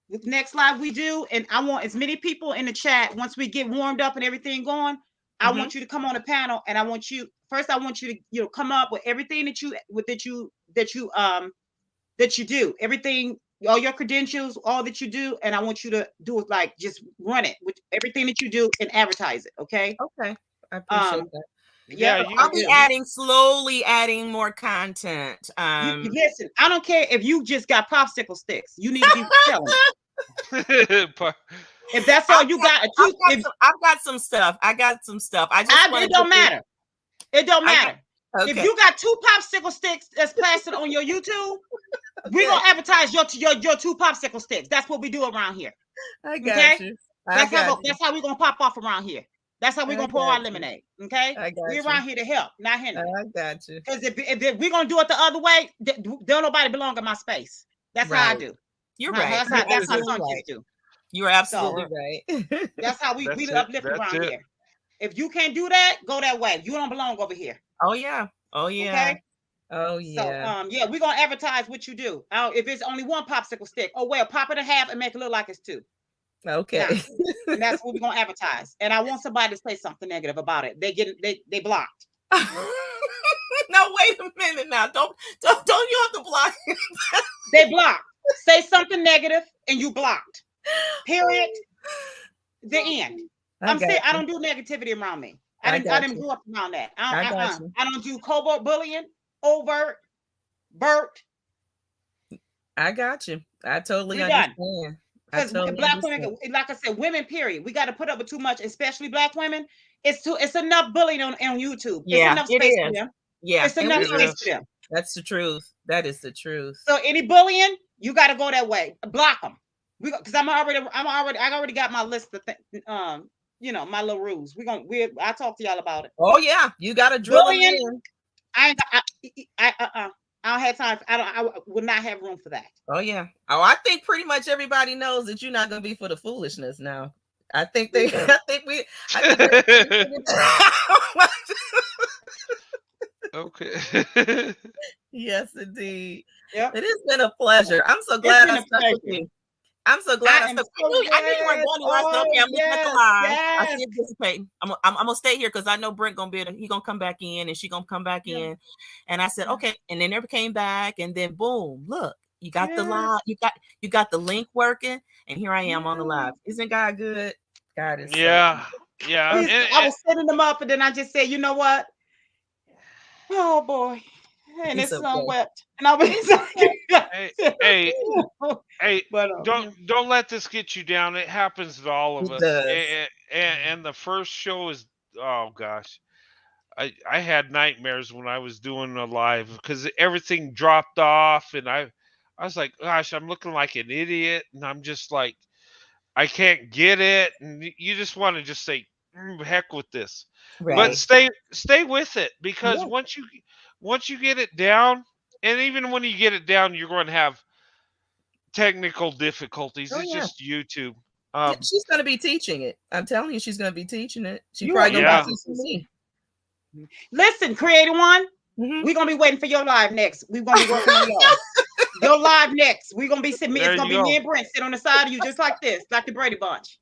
With next live we do, and I want as many people in the chat once we get warmed up and everything going. I want you to come on the panel, and I want you to come up with everything that you do, everything, all your credentials, all that you do, and I want you to do it like just run it with everything that you do and advertise it. Okay. Okay. I appreciate that. Yeah, I'll be slowly adding more content. Listen, I don't care if you just got popsicle sticks. You need to be selling it. If that's all you got, I've got some stuff. I just it don't matter. It don't matter. Okay. If you got 2 popsicle sticks that's plastered on your YouTube, we're gonna advertise your 2 popsicle sticks. That's what we do around here. I got you. That's how we're gonna pop off around here. That's how we're gonna pour our lemonade. Okay, we're around here to help, not hinder. I got you. Because if we're gonna do it the other way, don't nobody belong in my space. That's how I do. You're right. That's how some kids do. You're absolutely right. That's how we uplift around here. If you can't do that, go that way. You don't belong over here. Oh yeah. Okay. Oh yeah. So we're gonna advertise what you do. If it's only 1 popsicle stick, pop it in half and make it look like it's 2. Okay. And that's what we're gonna advertise. And I want somebody to say something negative about it. They blocked. No, wait a minute now. Don't you have to block? They blocked. Say something negative and you blocked. Period. The end. I'm saying I don't do negativity around me. I didn't grow up around that. I don't do covert bullying, overt, Bert. I got you. I totally understand. Because Black women, like I said, women, period. We got to put up with too much, especially Black women. It's enough bullying on YouTube. Yeah, it's enough space for them. Yeah, it's enough space for them. That's the truth. That is the truth. So any bullying, you got to go that way. Block them. Because I already got my list of my little rules. I'll talk to y'all about it. Oh yeah, you got to drill in. I don't have time. I would not have room for that. Oh yeah. Oh, I think pretty much everybody knows that you're not gonna be for the foolishness now. I think we Okay. Yes, indeed. Yep. It has been a pleasure. I'm so glad I stuck with you. I'm so glad I knew you weren't going to okay, I'm looking at the live. I see it dissipating. I'm gonna stay here because I know Brent gonna be he gonna come back in and she gonna come back in. And I said, okay, and they never came back, and then boom, look, you got the live, you got the link working, and here I am on the live. Isn't God good? God is yeah. I was setting them up, and then I just said, you know what? Oh boy. and It's his son okay. wept, and I was Hey, hey, hey, but don't let this get you down. It happens to all of It us. does. And the first show is, oh gosh, I had nightmares when I was doing a live because everything dropped off, and I was like, gosh, I'm looking like an idiot, and I'm just like, I can't get it, and you just want to just say, heck with this. But Right. stay with it, because Yeah. once you get it down, and even when you get it down, you're going to have technical difficulties. Oh It's yeah. just YouTube. Yeah, she's gonna be teaching it. I'm telling you, she's gonna be teaching it. She You probably are gonna Yeah. be teaching me. listen, Creative One. Mhm. We're gonna be waiting for your live next. We're gonna be working on yours. Your live next. We're gonna be sitting. There It's gonna you be me go. and Brent sit on the side of you just like this, like the Brady Bunch.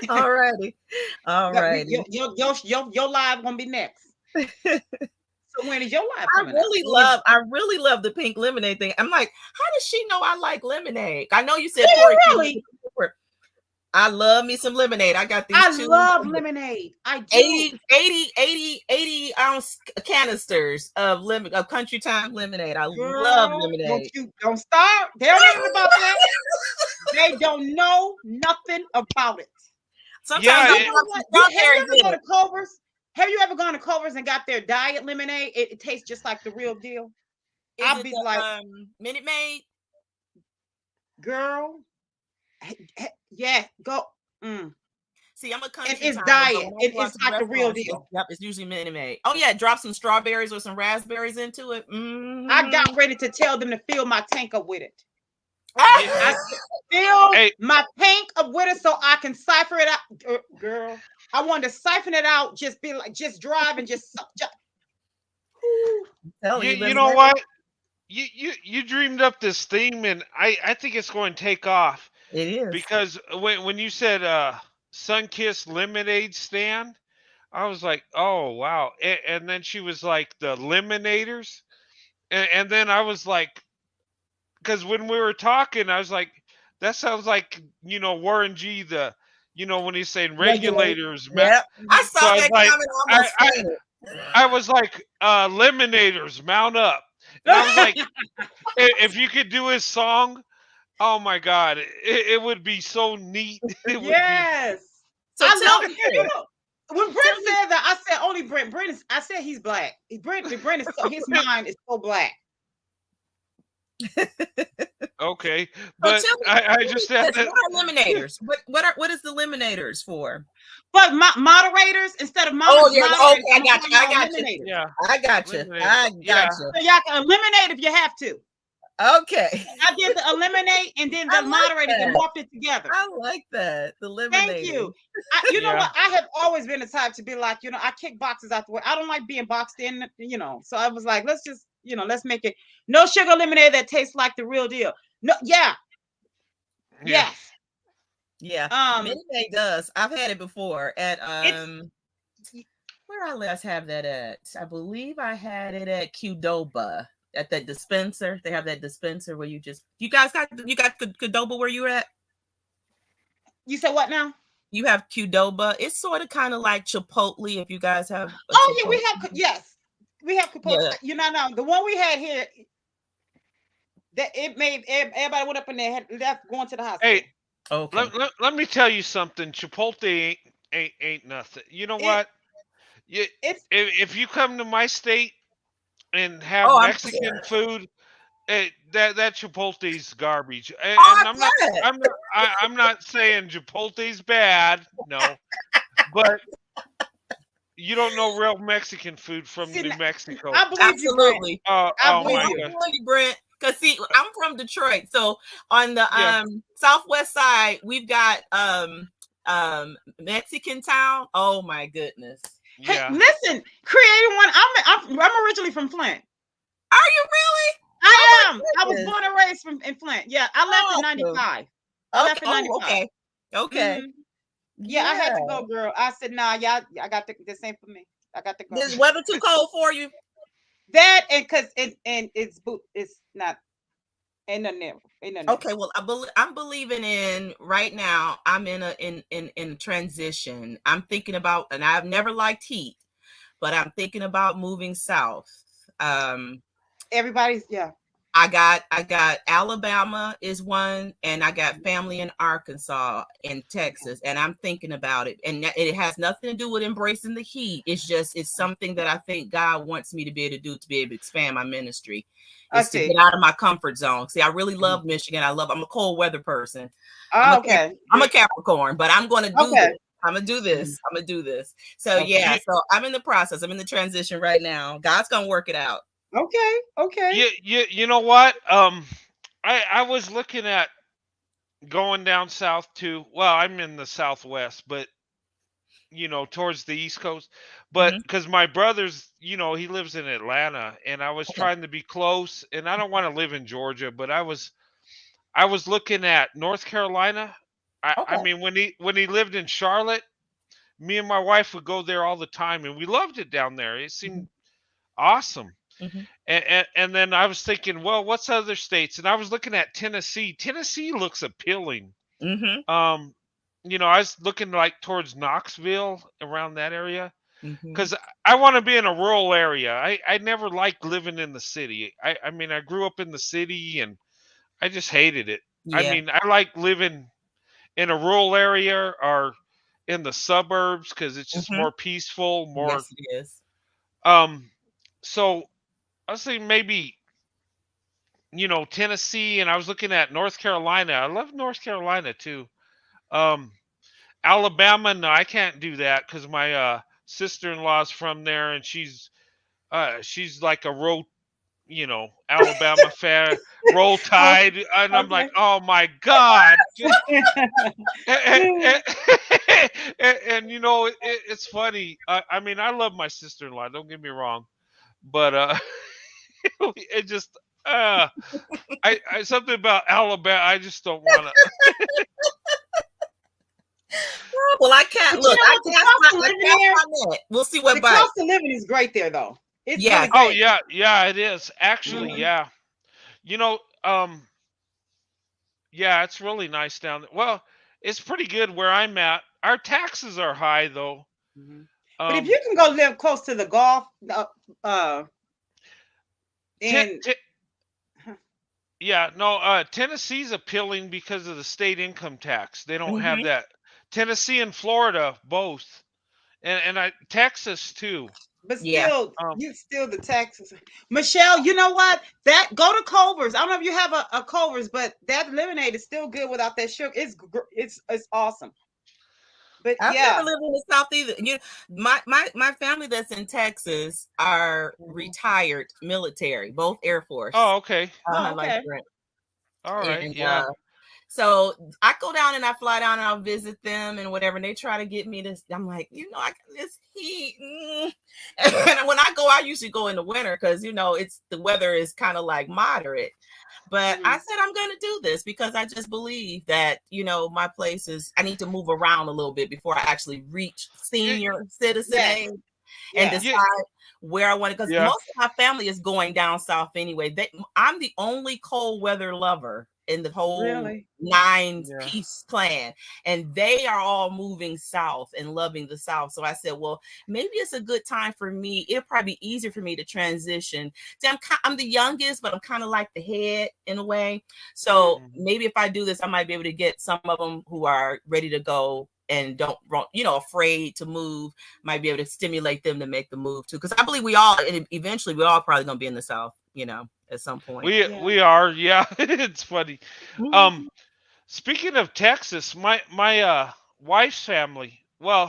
Alrighty. Alrighty. Your live gonna be next. So when is your live I coming out? really love the pink lemonade thing. I'm like, how does she know I like lemonade? I know you said Do you Corey King really? before. I love me some lemonade. I got these I two love lemonade. I do. 80 ounce canisters of country time lemonade. I love Girl, lemonade. don't start. They don't know nothing about that. They don't know nothing about it. Sometimes Yeah, I You know want what? some Have you strawberries ever in gone it. to Culver's? Have you ever gone to Culver's and got their diet lemonade? It tastes just like the real deal. Is I'll it be the like, Minute Maid? girl, yeah, go. See, I'm a And country it's timer, but diet. when I And go out it's to the like the real restaurants, deal. yep, it's usually Minute Maid. Oh yeah, drop some strawberries or some raspberries into it. I got ready to tell them to fill my tank up with it. Yeah. I fill Hey, my tank up with it so I can cipher it out. Girl, I wanted to siphon it out, just be like, just drive and just you know what? You dreamed up this theme, and I think it's going to take off, It is. because when you said Sunkist lemonade stand, I was like, oh wow. And then she was like, the Lemonators, and then I was like, because when we were talking, I was like, that sounds like, Warren G, when he's saying regulators. Yeah, I So saw I was that like, comment almost I fainted. I was like, Lemonators, mount up. And I was like, if you could do his song, oh my God, it would be so neat. It would be. yes. So I tell love me it. You this. know, when Brent said that, I said only Brent. I said he's black. Brent is his mind is so black. Okay, So but tell me I just had what that. are eliminators? What is the eliminators for? But moderators instead of Oh yeah, moderators, okay, I got you. I got you. eliminators. Yeah, I got you. eliminator. I Yeah. got you. So y'all can eliminate if you have to. Okay. I did the eliminate and then I the like moderator and that. morphed it together. I like that. The Thank eliminator. you. You know Yeah. what? I have always been the type to be like, I kick boxes out the way. I don't like being boxed in, So I was like, let's just, let's make it no sugar lemonade that tastes like the real deal. No, yeah. Yeah. Yes. Yeah. Minute Maid does. I've had it before at where I last have that at. I believe I had it at Qdoba at that dispenser. They have that dispenser where you guys got Qdoba where you're at? You said what now? You have Qdoba. It's sort of kind of like Chipotle if you guys have. Oh yeah, we have we have Chipotle. Yeah. No, the one we had here that it made everybody went up in there left going to the hospital. Hey, Okay. let me tell you something. Chipotle ain't nothing. You know what? If you come to my state and have Mexican food, that Chipotle's garbage. And I'm not saying Chipotle's bad, no, but you don't know real Mexican food from New Mexico. I believe you, Brent. Oh my God. I believe you, Brent. Because see, I'm from Detroit, so on the southwest side, we've got Mexican Town. Oh my goodness! Yeah. Hey, listen, Creative One. I'm originally from Flint. Are you really? I am. I was born and raised in Flint. Yeah, I left in '95. I left in '95. Okay. Okay. Mm-hmm. Yeah, I had to go, girl. I said, nah, y'all, I got this ain't for me. I got to go. Is weather too cold for you? That and because it's not. Ain't nothing there. Okay, well, I'm believing in right now. I'm in a transition. I'm thinking about, and I've never liked heat, but I'm thinking about moving south. everybody's, yeah. I got Alabama is one, and I got family in Arkansas and Texas, and I'm thinking about it. And it has nothing to do with embracing the heat. It's something that I think God wants me to be able to do, to be able to expand my ministry. I Is to get see. out of my comfort zone. See, I really love Michigan. I'm a cold weather person. Oh, okay. I'm a Capricorn, but I'm gonna do Okay. this. I'm gonna do this. I'm gonna do this. So Okay. yeah, so I'm in the process. I'm in the transition right now. God's gonna work it out. Okay. Okay. You know what? I was looking at going down south too. Well, I'm in the Southwest, but towards the East Coast. But Mhm. because my brother's, he lives in Atlanta, and I was Okay. trying to be close, and I don't want to live in Georgia, but I was looking at North Carolina. I Okay. mean, when he lived in Charlotte, me and my wife would go there all the time, and we loved it down there. It seemed awesome. Mhm. And then I was thinking, well, what's other states? And I was looking at Tennessee. Tennessee looks appealing. Mhm. I was looking like towards Knoxville, around that area, Mhm. because I want to be in a rural area. I never liked living in the city. I mean, I grew up in the city, and I just hated it. I Yeah. mean, I like living in a rural area or in the suburbs because it's just Mhm. more peaceful, more. Yes, it is. So I was thinking maybe Tennessee, and I was looking at North Carolina. I love North Carolina too. Um, Alabama, no, I can't do that because my sister-in-law's from there, and she's like a Alabama fan, roll Oh, tide, and I'm like, okay. oh my God. And, it's funny. I mean, I love my sister-in-law. Don't get me wrong, but it just I something about Alabama. I just don't want to. Well, I can't But you look. know I what? The cast cost my, of I living cast here, my net. We'll see the what bites. cost of living is great there, though. It's Yeah. really Oh great. yeah, it is actually. Mhm. Yeah, you know, um, yeah, it's really nice down there. Well, it's pretty good where I'm at. Our taxes are high though. Mhm. But if Um, you can go live close to the Gulf, t- and t- yeah, no, Tennessee's appealing because of the state income tax. They don't have Mhm. that. Tennessee and Florida both, and Texas too. but Yeah. still, Um, you still the taxes. Michelle, you know what? That go to Culver's. I don't know if you have a Culver's, but that lemonade is still good without that sugar. It's awesome. But I've never yeah, lived in the South either. My family that's in Texas are retired military, both Air Force. oh, okay, oh, Like okay. Brent. all right, And yeah. so I go down and I fly down and I'll visit them and whatever. And they try to get me to. I'm like, I this heat. And when I go, I usually go in the winter because it's the weather is kind of like moderate. But I Mhm. said I'm going to do this because I just believe that my place is. I need to move around a little bit before I actually reach Yeah, senior citizen Yes, age and yeah. decide yeah, where I want to. Because yeah. most of my family is going down south anyway. I'm the only cold weather lover in the whole Really? 9 Yeah. piece clan, and they are all moving south and loving the south. So I said, well, maybe it's a good time for me. It'll probably be easier for me to transition. See, I'm the youngest, but I'm kind of like the head in a way. So Mhm. maybe if I do this, I might be able to get some of them who are ready to go and don't afraid to move, might be able to stimulate them to make the move too, because I believe eventually we all probably gonna be in the South at some point. We Yeah. we are, yeah. It's funny. Um, Mhm. Speaking of Texas, my wife's family. Well,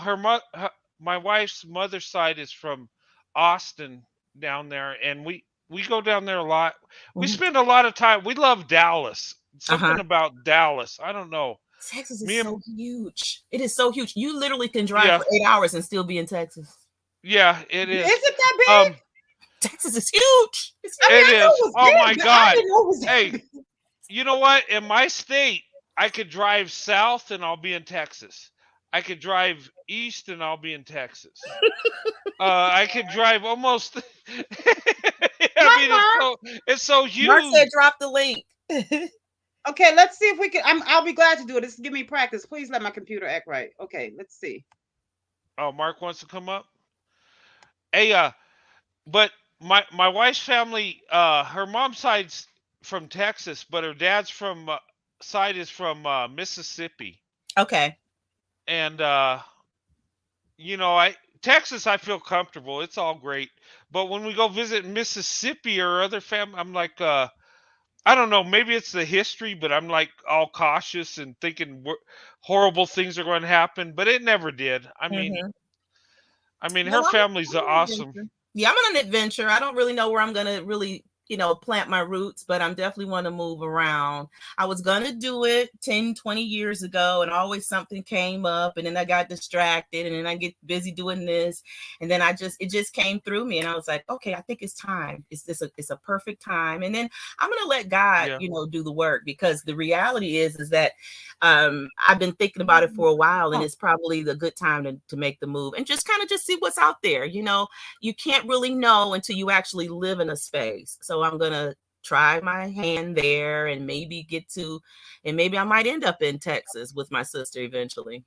my wife's mother's side is from Austin down there, and we go down there a lot. We Mhm. spend a lot of time. We love Dallas. Uh-huh. Something about Dallas. I don't know. Texas is Me and so huge. It is so huge. You literally can drive yeah, for 8 hours and still be in Texas. yeah, it Is is. it that big? Texas is huge. It's I mean, It I know is. it was Oh my big, but I God. didn't know it was that Hey, big. you know what? In my state, I could drive south and I'll be in Texas. I could drive east and I'll be in Texas. I could drive almost. I mean, Hi, it's so Mark said huge. drop the link. Okay, let's see if we can. I'll be glad to do it. This give me practice. Please let my computer act right. Okay, let's see. Oh, Mark wants to come up. Hey, but my wife's family, her mom's side's from Texas, but her dad's from side is from Mississippi. Okay. And I Texas, I feel comfortable. It's all great. But when we go visit Mississippi or other family, I'm like, I don't know. Maybe it's the history, but I'm like all cautious and thinking horrible things are going to happen. But it never did. I mean, Well, her family's I'm on an awesome. adventure. Yeah, I'm on an adventure. I don't really know where I'm gonna really, plant my roots, but I'm definitely want to move around. I was gonna do it 10, 20 years ago, and always something came up, and then I got distracted, and then I get busy doing this, and then it just came through me, and I was like, okay, I think it's time. It's a perfect time, and then I'm gonna let God, Yeah. do the work, because the reality is that I've been thinking about it for a while, and it's probably the good time to make the move and just kind of just see what's out there. You can't really know until you actually live in a space. So I'm gonna try my hand there, and maybe maybe I might end up in Texas with my sister eventually.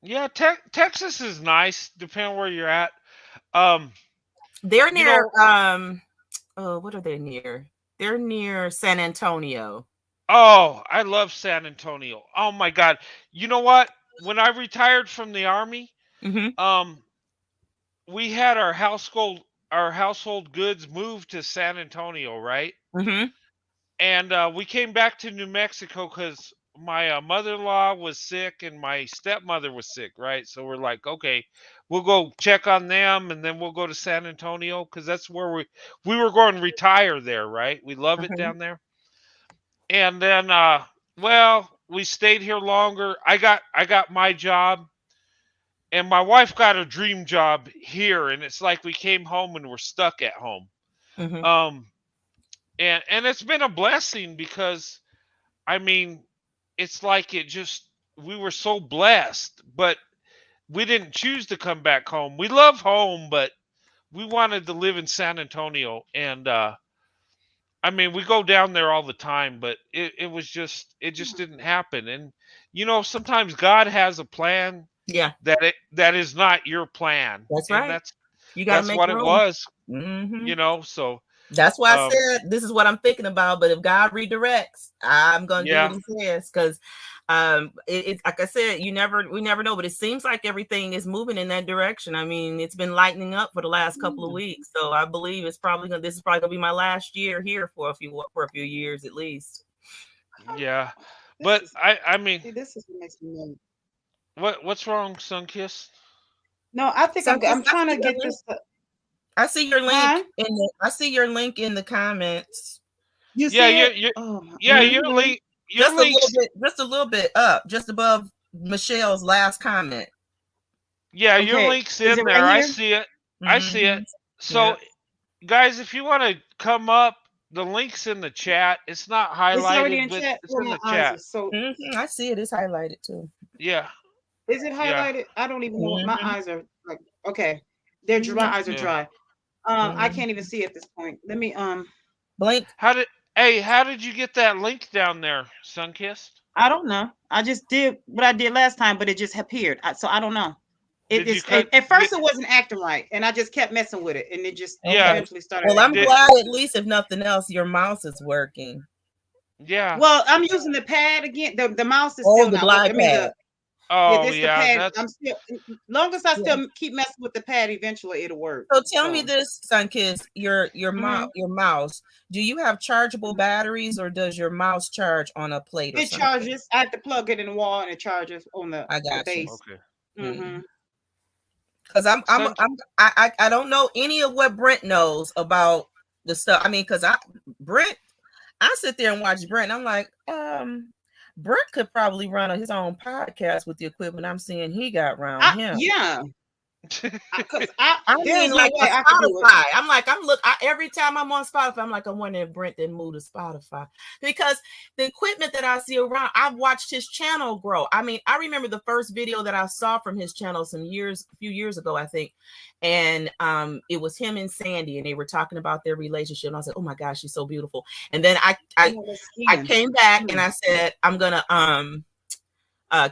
Yeah, Texas is nice, depending on where you're at. Um, They're you near know, what are they near? They're near San Antonio. oh, I love San Antonio. Oh my God. You know what? When I retired from the army, Mm-hmm. um, we had our household goods moved to San Antonio, right? Mm-hmm. And we came back to New Mexico because my mother-in-law was sick and my stepmother was sick, right? So we're like, okay, we'll go check on them, and then we'll go to San Antonio because that's where we were going to retire there, right? We love it Mm-hmm. down there. And then, we stayed here longer. I got my job, and my wife got a dream job here, and it's like we came home and we're stuck at home. Mm-hmm. Um, and it's been a blessing because I mean, it's like we were so blessed, but we didn't choose to come back home. We love home, but we wanted to live in San Antonio, and I mean, we go down there all the time, but it just didn't happen. And sometimes God has a plan Yeah, that is not your plan, that's and right. You got to that's make what it room. was. Mm-hmm. So That's why I um, said this is what I'm thinking about. But if God redirects, I'm gonna do what yeah, He says, because it's like I said, we never know. But it seems like everything is moving in that direction. I mean, it's been lightening up for the last couple of weeks, so I believe this is probably gonna be my last year here for a few years at least. yeah. This But is I mean, see, this is what makes me mad. what's wrong, Sunkiss? No, I think So I'm trying to get this. I see your Huh? link I see your link in the comments. You Yeah, see it? you Oh my. yeah, Mhm. your links. Just a little bit up, just above Michelle's last comment. Yeah, your Okay. link's Is in it there. right I here? see it. I see it. Mhm. Yeah. So, guys, if you want to come up, the link's in the chat. It's not It's already highlighted, in but chat. it's Oh, in my the eyes are chat. so. I see it. It's highlighted too. Yeah, Is it yeah, highlighted? I don't even know. My Mhm. eyes are like okay. They're dry. Mhm. Eyes are yeah. dry. I can't even Mhm. see at this point. Let me Blink. How did you get that link down there, Sunkissed? I don't know. I just did what I did last time, but it just appeared. So I don't know. It Did you is cut? at first it wasn't acting right, and I just kept messing with it, and it just Yeah, Okay. eventually started Well, I'm acting did right. glad at least, if nothing else, your mouse is working. yeah. Well, I'm using the pad again. The mouse is Oh, still the not working. glide I mean pad. Oh this the yeah, pad. that's I'm still long as I Yeah. still keep messing with the pad, eventually it'll work. So tell me So this, Sunkiss, your mhm. mouse. Do you have chargeable batteries, or does your mouse charge on a plate or It something? charges. I have to plug it in the wall, and it charges on I the got you. base. okay. Mm-hmm. Because Sun, I don't know any of what Brent knows about the stuff. I mean, because Brent, I sit there and watch Brent. And I'm like, Brent could probably run his own podcast with the equipment I'm seeing he got around him. Yeah, because I there's mean, no like a way I could do it. Spotify. Every time I'm on Spotify, I'm like, I wonder if Brent didn't move to Spotify, because the equipment that I see around, I've watched his channel grow. I mean, I remember the first video that I saw from his channel a few years ago, I think. And it was him and Sandy, and they were talking about their relationship. And I was like, oh my gosh, she's so beautiful. And then I came back and I said, I'm gonna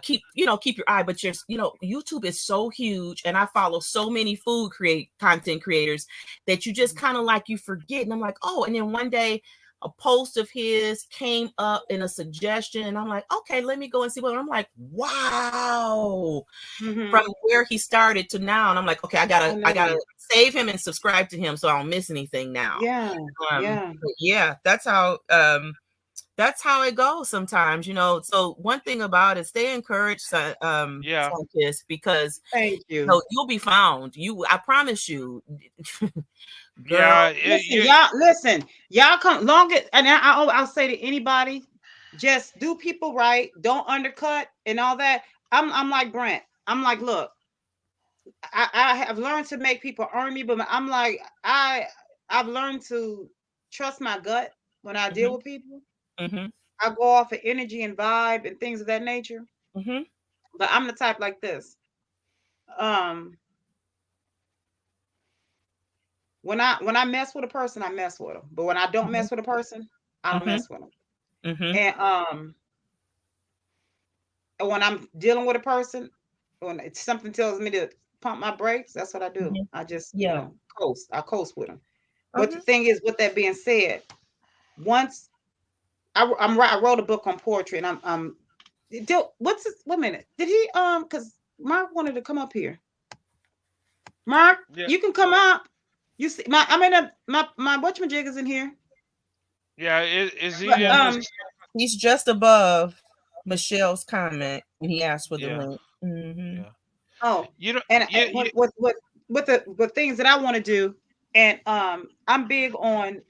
keep your eye, but YouTube is so huge, and I follow so many food content creators that you just kind of like, you forget. And I'm like, oh, and then one day a post of his came up in a suggestion, and I'm like, okay, let me go and see what. I'm like, wow, from where he started to now. And I'm like, okay, I gotta save him and subscribe to him so I don't miss anything now. Yeah. That's how it goes sometimes, So one thing about it, stay encouraged, Sunkiss, because thank you. You'll be found. I promise you. Girl, listen, y'all come longest, and I'll say to anybody, just do people right, don't undercut and all that. I'm like Brent. I'm like, look, I have learned to make people earn me, but I'm like, I've learned to trust my gut when I deal with people. I go off of energy and vibe and things of that nature. But I'm the type like this. When I mess with a person, I mess with them. But when I don't mess with a person, I don't mess with them. And when I'm dealing with a person, when something tells me to pump my brakes, that's what I do. I just coast. I coast with them. But the thing is, with that being said, once I wrote a book on poetry, and I'm what's this, 1 minute, did he because Mark wanted to come up here. Mark, you can come up. You see my whatchamajig is in here. Yeah, is he? He's just above Michelle's comment, and he asked for the link. Oh, with the things that I want to do, and I'm big on.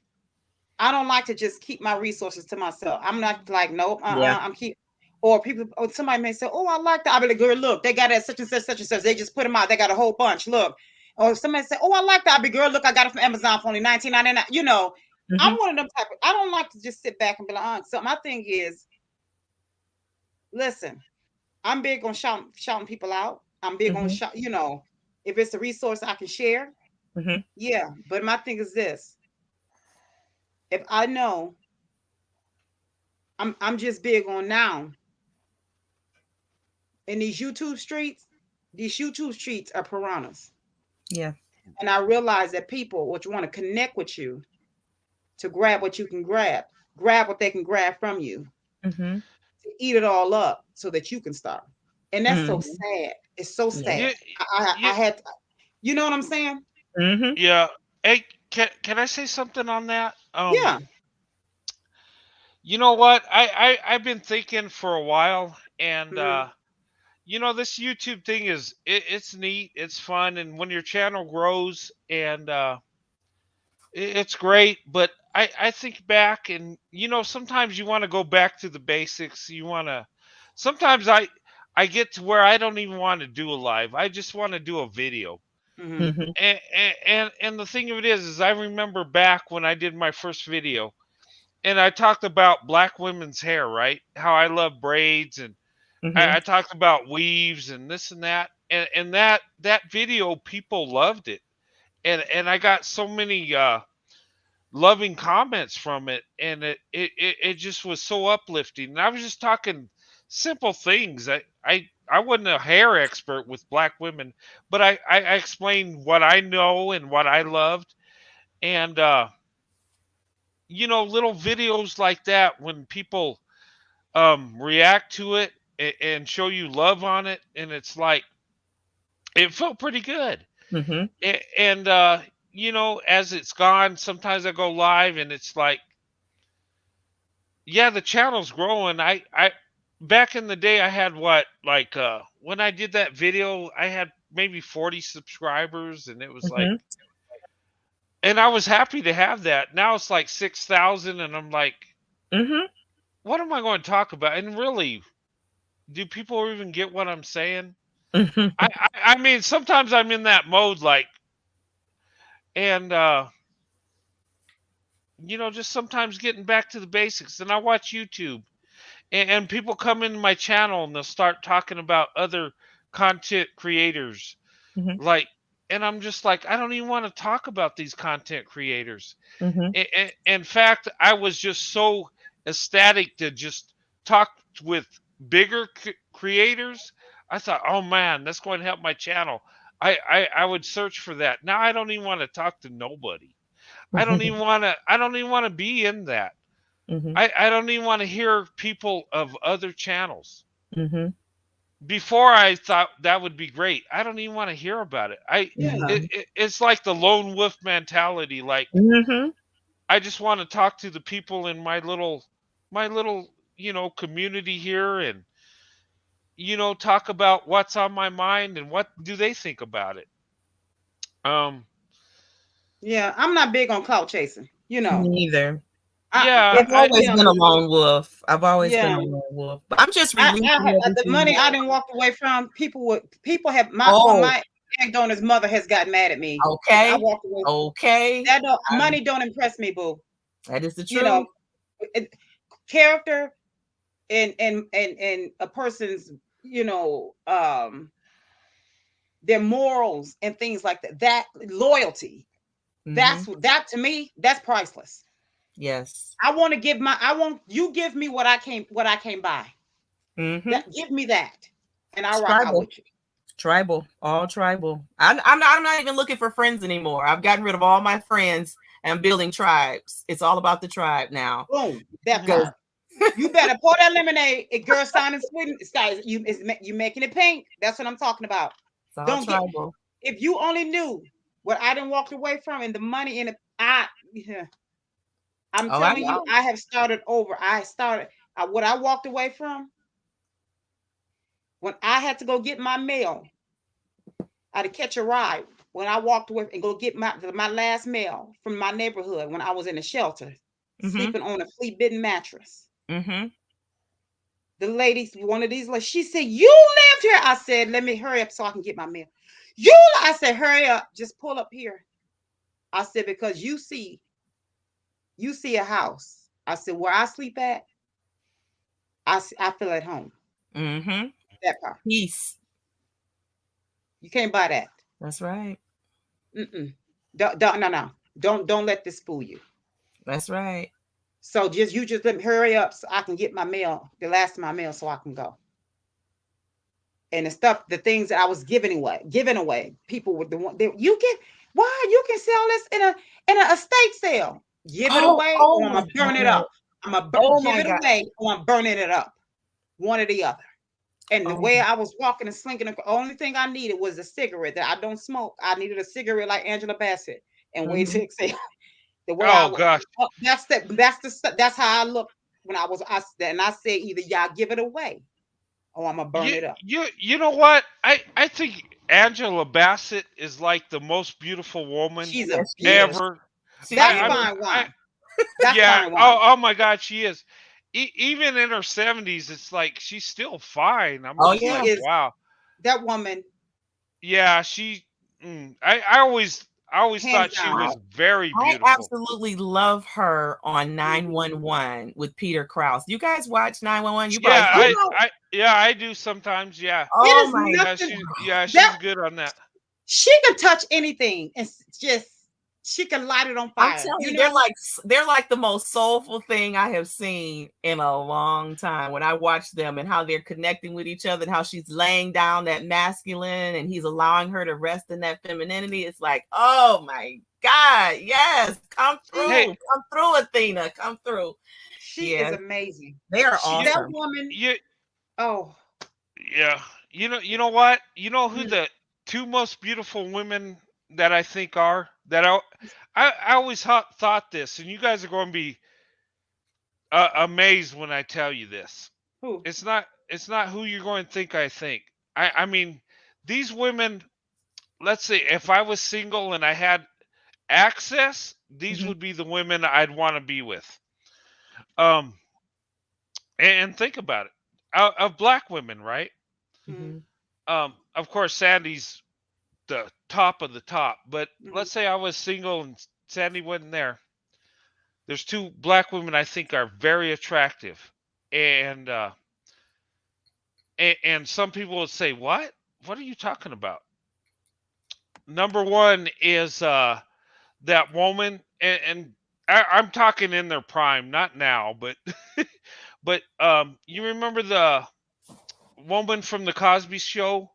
I don't like to just keep my resources to myself. I'm not like, nope, I'm keep. Or people, or somebody may say, oh, I like that. I'll be like, girl, look, they got it at such and such. They just put them out. They got a whole bunch. Look. Or somebody say, oh, I like that. I'll be, girl, look, I got it from Amazon for only $19.99. I'm one of them type of, I don't like to just sit back and be like, so my thing is, listen, I'm big on shouting people out. I'm big on if it's a resource I can share. Yeah. But my thing is this. If I know, I'm just big on now. In these YouTube streets are piranhas. Yeah. And I realize that people which want to connect with you to grab what you can grab what they can grab from you, to eat it all up so that you can starve. And that's so sad. It's so sad. I had to, you know what I'm saying? Yeah. Hey, can I say something on that? Yeah. You know what? I've been thinking for a while, and this YouTube thing is it's neat, it's fun, and when your channel grows, and it's great. But I think back, and sometimes you want to go back to the basics. Sometimes I get to where I don't even want to do a live. I just want to do a video. And the thing of it is I remember back when I did my first video, and I talked about black women's hair, right? How I love braids, and I talked about weaves and this and that. And that video, people loved it. And I got so many loving comments from it, and it just was so uplifting. And I was just talking simple things. I wasn't a hair expert with black women, but I explained what I know and what I loved. And little videos like that, when people react to it and show you love on it, and it's like, it felt pretty good. And as it's gone, sometimes I go live, and it's like, yeah, the channel's growing. I back in the day, I had when I did that video, I had maybe 40 subscribers, and it was like, and I was happy to have that. Now it's like 6,000, and I'm like, what am I going to talk about? And really, do people even get what I'm saying? I mean, sometimes I'm in that mode, and just sometimes getting back to the basics. And I watch YouTube, and people come into my channel, and they'll start talking about other content creators, and I'm just like, I don't even want to talk about these content creators. In fact, I was just so ecstatic to just talk with bigger creators, I thought, oh man, that's going to help my channel. I would search for that. Now I don't even want to talk to nobody. I don't even want to be in that. Mhm. I don't even want to hear people of other channels. Mhm. Before I thought that would be great. I don't even want to hear about it. Yeah. It's like the lone wolf mentality. Like Mhm. I just want to talk to the people in my little community here, and talk about what's on my mind and what do they think about it. Um Yeah. I'm not big on clout chasing. Me neither. yeah, I've always Yeah. been a lone wolf. I've always been Yeah. a lone wolf. But I'm just I releasing the everything. money I didn't walk away from. People have Oh, my egg donor's mother has got mad at me. I okay. walked away. Okay. That money don't impress me, boo. That is the You truth. know, character and a person's their morals and things like that. That loyalty. Mhm. That to me, that's priceless. Yes. I want you give me what I came by. Mhm. That give me that, and I'll It's rock out tribal. with you. Tribal. All tribal. I'm not even looking for friends anymore. I've gotten rid of all my friends and I'm building tribes. It's all about the tribe now. Boom, that Because part. You better pour that lemonade. It girl Simon Sweden. Guys, you making it pink. That's what I'm talking about. it's all Don't get tribal. if you only knew what I didn't walk away from and the money in it. I'm Oh, I telling you, know. I have started over. What I walked away from when I had to go get my mail. I had to catch a ride when I walked away and go get my last mail from my neighborhood when I was in a shelter, Mhm. sleeping on a flea bitten mattress. Mhm. The lady, one of these, like she said, "You lived here." I said, "Let me hurry up so I can get my mail." I said, "Hurry up, just pull up here." I said, "Because you see a house." I said, "Where I sleep at, I feel at home." Mhm. That part, Peace. you can't buy that. That's right. No. Don't let this fool you. That's right. So just let me hurry up so I can get my mail, the last of my mail, so I can go. And the things that I was giving away, people with the one you get. Why you can sell this in an estate sale? Give it away, or I'm My gonna burn it God. up. I'm gonna Oh give my it God. away, or I'm burning it up. One or the other. And the Oh. way I was walking and slinking, the only thing I needed was a cigarette. That I don't smoke. I needed a cigarette like Angela Bassett and wait to exhale. The way oh gosh. that's how I looked when I said either y'all give it away or I'm gonna burn You it up. you know what? I think Angela Bassett is like the most beautiful woman She's a Yes, she is. beautiful. ever. She's That's I beautiful. fine I wine. That's yeah. fine wine. Oh my God, she is. Even in her 70s, it's like she's still fine. I'm Oh just She yeah. like, is wow. that woman, Yeah, she. I always hands thought she down. was very I beautiful. absolutely love her on 911 with Peter Krause. You guys watch 911? You Yeah, probably You know, I do sometimes. Yeah, it Oh is my yeah, nothing she's that good on that. she can touch anything and just she can light it on I'm fire. telling You you, know, they're like the most soulful thing I have seen in a long time. When I watch them and how they're connecting with each other and how she's laying down that masculine and he's allowing her to rest in that femininity, it's like, oh my God, yes, come Hey, through, Athena, come through. she is Yes, amazing. they are you, That awesome. woman, you, oh, yeah. You know what? You know who mm, the two most beautiful women that I think are that I always thought this, and you guys are going to be amazed when I tell you this. who? It's not who you're going to think I think. I mean, these women. Let's say if I was single and I had access, these Mhm. would be the women I'd want to be with. Um, and think about it, of black women, right? Mm, Mhm. Of course, Sandy's the top of the top, but mm, let's say I was single and Sandy wasn't there. There's two black women I think are very attractive, and and some people would say, "What? What are you talking about?" Number one is that woman, and I'm talking in their prime, not now, but but you remember woman from the Cosby Show.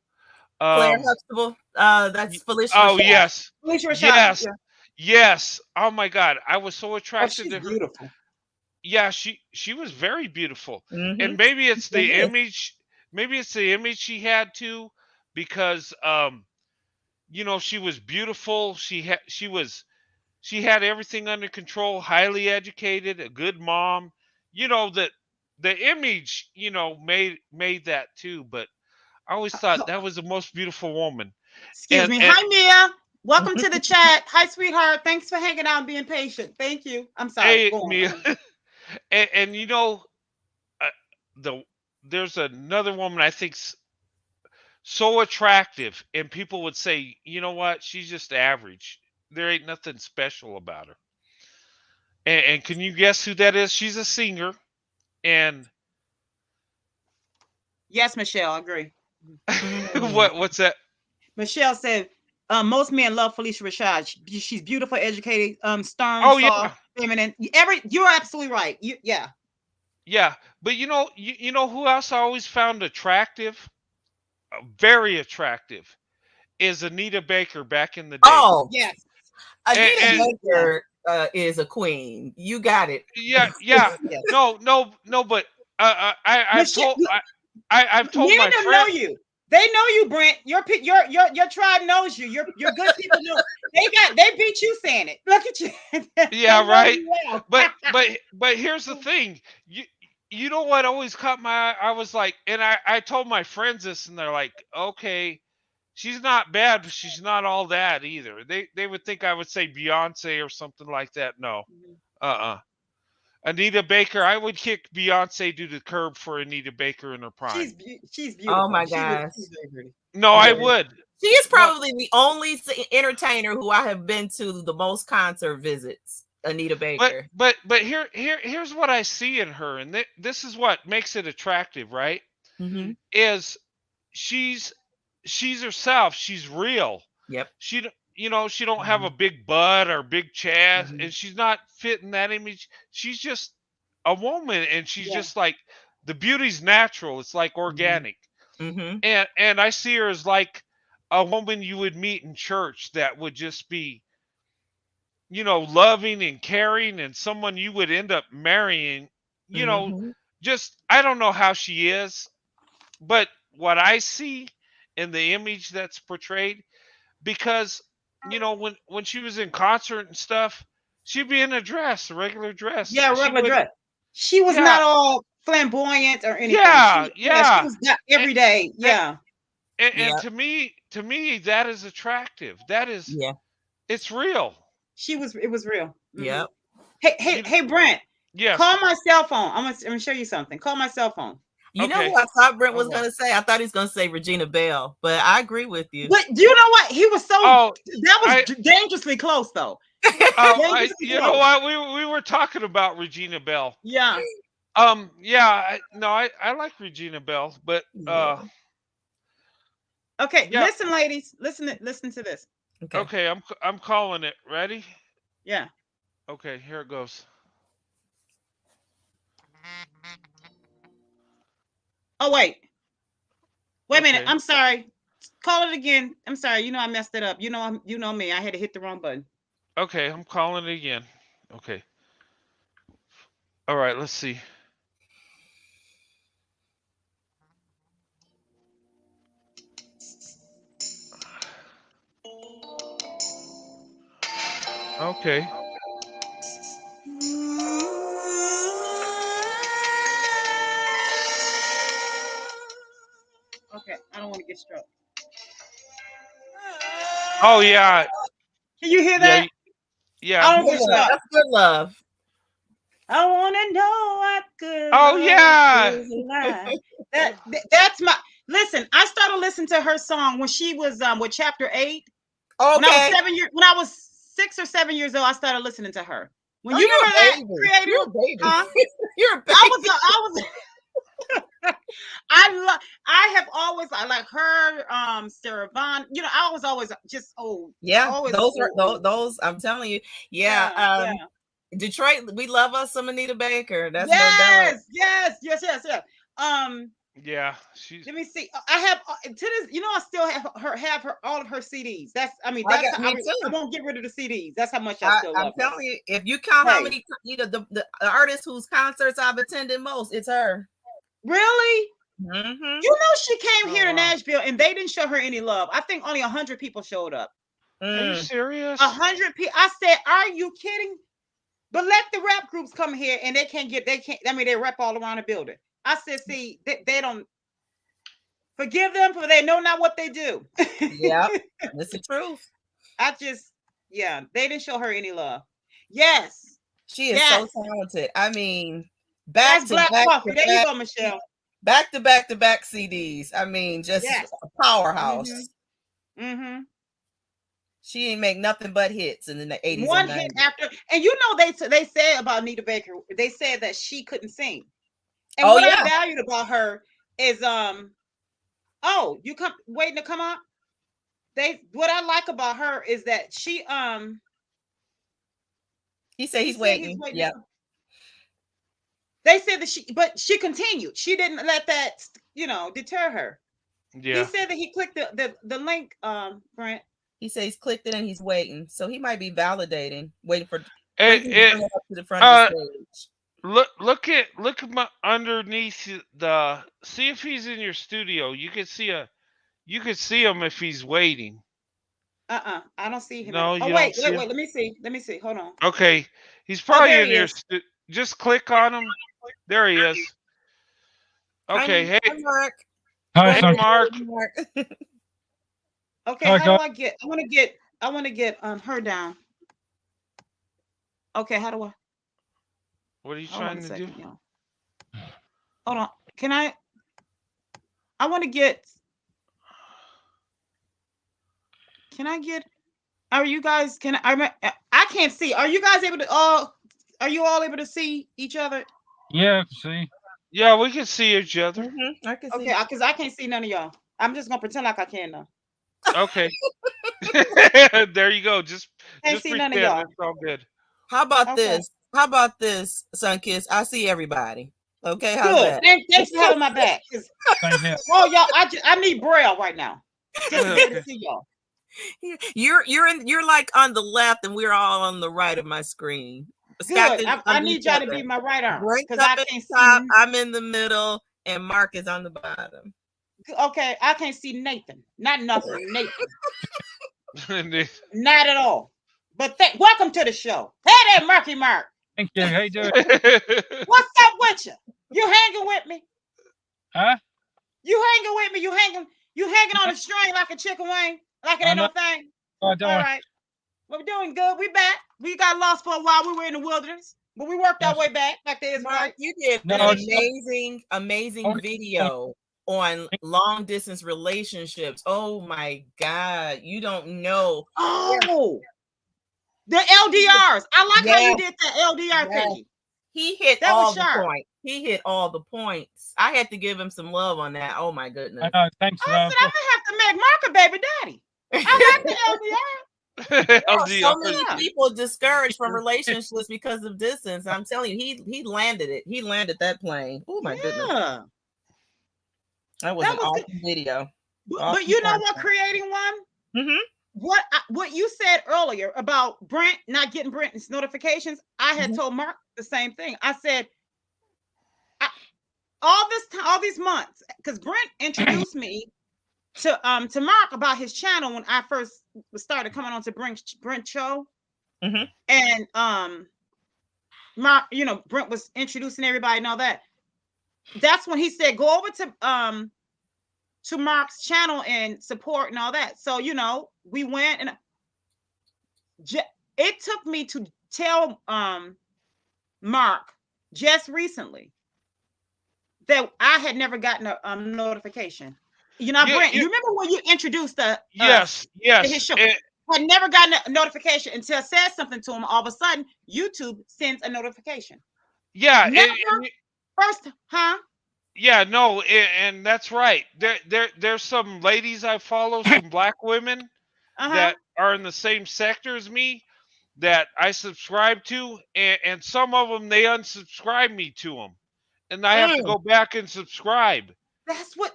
Claire Huxtable. That's Felicia Oh Rashad. yes, Felicia Rashad, yes, yeah. yes. Oh my God, I was so Oh, attracted she's to her. beautiful. Yeah, she was very beautiful, Mhm. and maybe it's the She is. image. Maybe it's the image she had too, because you know, she was beautiful. She had everything under control. Highly educated, a good mom. You know that the image, you know, made that too. But I always thought that was the most beautiful woman. Excuse me. And Hi, Mia. Welcome to the chat. Hi, sweetheart. Thanks for hanging out and being patient. Thank you. I'm sorry. hey, Go on. Mia, and you know, uh, there's another woman I think's so attractive, and people would say, you know what, she's just average. There ain't nothing special about her. And can you guess who that is? She's a singer, and Yes, Michelle, I agree. what's that? Michelle said, most men love Felicia Rashad. She's beautiful, educated, stern, Oh soft, yeah, feminine. You're absolutely right. Yeah. yeah. But you know who else I always found attractive, very attractive, is Anita Baker back in the day. Oh, Yes. Anita And- Baker is a queen. You got it. Yeah. Yes. No, but I've Michelle, told I've told men my don't know friends. you. They know you, Brent. Your tribe knows you. Your good people know. They beat you saying it. Look at you. Yeah, They know right. you well. But here's the thing. You know what always caught my eye? I was like, and I told my friends this, and they're like, okay, she's not bad, but she's not all that either. They would think I would say Beyonce or something like that. No. Anita Baker, I would kick Beyonce to the curb for Anita Baker in her prime. She's beautiful. Oh my She's gosh. very pretty. No, I would. She is probably the only entertainer who I have been to the most concert visits. Anita Baker. But here's what I see in her, and this is what makes it attractive, right? Mm-hmm. Is she's herself. She's real. Yep. She don't have a big butt or big chest, Mhm. and she's not fitting that image. She's just a woman, and she's just like, the beauty's natural. It's like organic. Mm-hmm. And I see her as like a woman you would meet in church that would just be, you know, loving and caring, and someone you would end up marrying. You know, just, I don't know how she is, but what I see in the image that's portrayed, because you know, when she was in concert and stuff, she'd be in a dress, a regular dress. Yeah, regular dress. She was not all flamboyant or anything. She was every day. Yeah. And to me, that is attractive. That is, it's real. It was real. Yep. Hey, Brent. Yes. Call my cell phone. I'm gonna show you something. Call my cell phone. You know who I thought Brent was gonna say? I thought he was gonna say Regina Bell, but I agree with you. But you know what? He was so that was dangerously close, though. You know what? We were talking about Regina Bell. Yeah. I like Regina Bell, but okay, listen, ladies. Listen to this. Okay, I'm calling it. Ready? Yeah. Okay, here it goes. Oh, wait a minute. I'm sorry. Call it again. I'm sorry. You know I messed it up. You know me. I had to hit the wrong button. Okay, I'm calling it again. Okay. All right, let's see. Okay. Okay, I don't want to get struck. Oh yeah. Can you hear that? Yeah. I don't get struck. That's good love. I want to know what good. Oh yeah. That's my. Listen, I started listening to her song when she was with Chapter 8. Okay. When I was 6 or 7 years old, I started listening to her. When you remember that, Creator? You're a baby. Huh? You're a baby. I was. I have always like her, Sarah Vaughan. You know, I was always just those. I'm telling you, Detroit, we love us some Anita Baker. That's no doubt. Yes. Yeah, she's. Let me see. I have to this. You know, I still have her all of her CDs. I mean, I that's got how me too. I won't get rid of the CDs. That's how much I still I'm love her. telling you, if you count how Hey. many, the artist whose concerts I've attended most, it's her. Really? Mm-hmm. You know, she came Oh, here to wow. Nashville and they didn't show her any love. I think only 100 people showed up. Are you Mm. serious? 100 people. I said, "Are you kidding?" But let the rap groups come here and they can't. I mean, they rap all around the building. I said, "See, they don't forgive them for they know not what they do." Yep, that's the truth. Yeah, they didn't show her any love. Yes, She is yes. so talented. I mean, back That's to Black back Coffee. to There you back, go, Michelle. back to back to back CDs. I mean, just Yes. a powerhouse. Mm-hmm. She ain't make nothing but hits in the 80s One and 90s. hit after, and you know they said about Anita Baker. They said that she couldn't sing. And Oh, what yeah. I valued about her is oh, you come waiting to come up? What I like about her is that she He said he's said waiting. Yeah. They said that she continued. She didn't let that deter her. Yeah. He said that he clicked the link, Brent. He said he's clicked it and he's waiting. So he might be validating, waiting for It, bring it up to the front of the stage. Look at my underneath the. See if he's in your studio. You could see him if he's waiting. I don't see him. No, Oh, you wait. don't see him? Let me see. Hold on. Okay, he's probably there in he your. is. Just click on him. There he is. Okay, hey, Mark. Hi, hey, Mark. Okay, Hi, how do I get? I want to get her down. Okay, how do I? What are you Hold on trying a to second, do? y'all. Hold on. Can I want to get. Can I get? Are you guys? I can't see. Are you guys able to? Are you all able to see each other? Yeah, I can see. Yeah, we can see each other. I can see. Okay, because I can't see none of y'all. I'm just gonna pretend like I can now. Okay. There you go. Just Can't see pretend. none of y'all. It's all good. How about Okay. this? How about this, Sunkiss? I see everybody. Okay, how's Good. that? Thanks for having my back. Same here. Oh, y'all, I need Braille right now. Just to be able to see y'all. You're like on the left, and we're all on the right of my screen. Good. I need y'all to be my right arm because I can't see. I'm in the middle, and Mark is on the bottom. Okay, I can't see Nathan. Not nothing, Nathan. Not Not at all. But welcome to the show. Hey there, Marky Mark. Thank you. How you doing? What's up with you? You hanging with me? Huh? You hanging with me? You hanging on the string like a chicken wing? Like it ain't no thing? How you doing? All right. Well, we're doing good. We back. We got lost for a while. We were in the wilderness, but we worked our way back the Mark, Israelites. you did an amazing video on long distance relationships. Oh my God. You don't know. Oh, the LDRs. I like how you did that LDR thingy. He hit That all was the sharp. points. He hit all the points. I had to give him some love on that. Oh my goodness. I know. Thanks for I that. said I'm gonna have to make Mark a baby daddy. I like the LDR. So many people discouraged from relationships because of distance. I'm telling you, he landed it. He landed that plane. Oh my goodness. That was an awesome video. But you know what? Creating one. Mm-hmm. What you said earlier about Brent not getting Brent's notifications, I had told Mark the same thing. I said, all these months, because Brent introduced me to Mark about his channel when I first started coming on to Brent show, and Mark, Brent was introducing everybody and all that. That's when he said, go over to Mark's channel and support and all that. So we went, and it took me to tell Mark just recently that I had never gotten a notification. Brent, you remember when you introduced yes, his show? Had never gotten a notification until I said something to him. All of a sudden, YouTube sends a notification. Yeah. First, huh? Yeah, no, and that's right. There's some ladies I follow, some black women that are in the same sector as me that I subscribe to, and some of them they unsubscribe me to them, and I have to go back and subscribe. That's what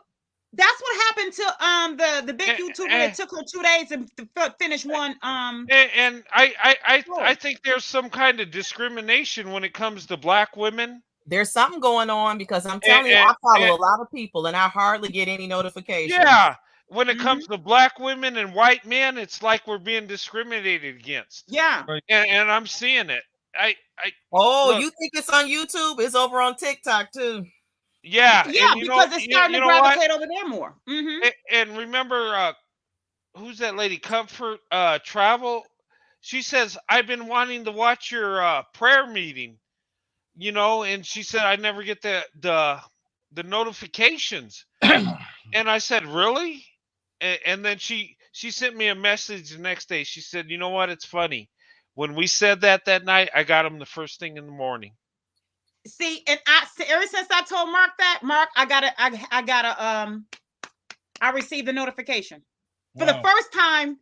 happened to the big YouTuber that took her 2 days to finish one And I show. think there's some kind of discrimination when it comes to black women. There's something going on because I'm And, telling you, I and, follow and a lot of people and I hardly get any notifications. yeah, when it comes to black women and white men, it's like we're being discriminated against. Yeah. And I'm seeing it. Oh, look, you think it's on YouTube? It's over on TikTok too. Yeah, Yeah, and because it's starting to gravitate over there more. And remember, who's that lady? Comfort Travel. She says, "I've been wanting to watch your prayer meeting," and she said, "I never get the notifications." And I said, "Really?" And then she sent me a message the next day. She said, "You know what? It's funny. When we said that night, I got them the first thing in the morning." See, and ever since I told Mark that, Mark, I received a notification for the first time.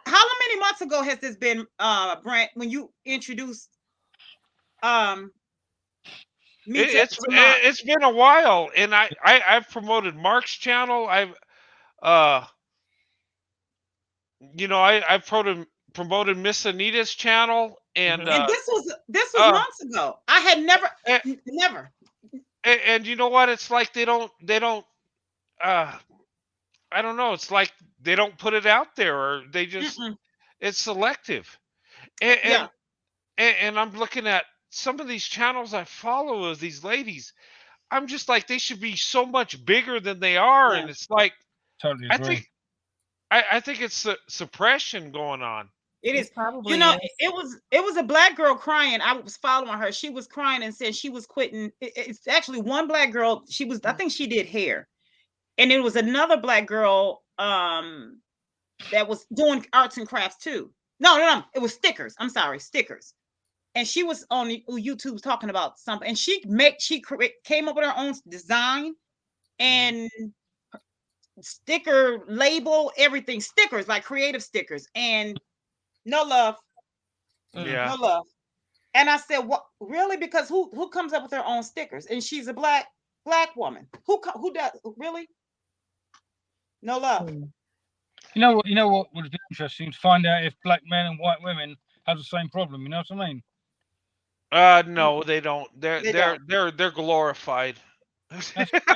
How many months ago has this been, Brent, when you introduced me to Mark? It's been a while, and I've promoted Mark's channel. I've promoted Miss Anita's channel, and this was months ago. I had never. And you know what? It's like they don't. I don't know. It's like they don't put it out there, or they just. It's selective, and I'm looking at some of these channels I follow of these ladies. I'm just like, they should be so much bigger than they are, and it's like, totally agree. I think it's suppression going on. It is probably. It was a black girl crying. I was following her. She was crying and said she was quitting. It's actually one black girl. I think she did hair, and it was another black girl that was doing arts and crafts too. No, it was stickers. I'm sorry, stickers. And she was on YouTube talking about something, and she came up with her own design and sticker label, everything, stickers, like creative stickers, and no love. No love. And I said, what, really? Because who comes up with their own stickers? And she's a black woman. Who does, really? No love. You know what would be interesting to find out if black men and white women have the same problem. You know what I mean? No, they don't. They're glorified.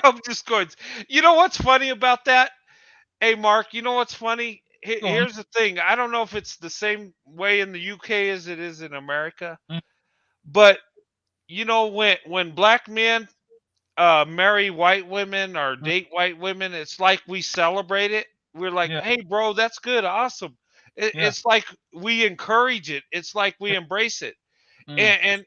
I'm just going. You know what's funny about that? Hey, Mark. You know what's funny? Here's the thing. I don't know if it's the same way in the UK as it is in America, but when black men marry white women or date white women, it's like we celebrate it. We're like, hey, bro, that's good, awesome. It's like we encourage it. It's like we embrace it. And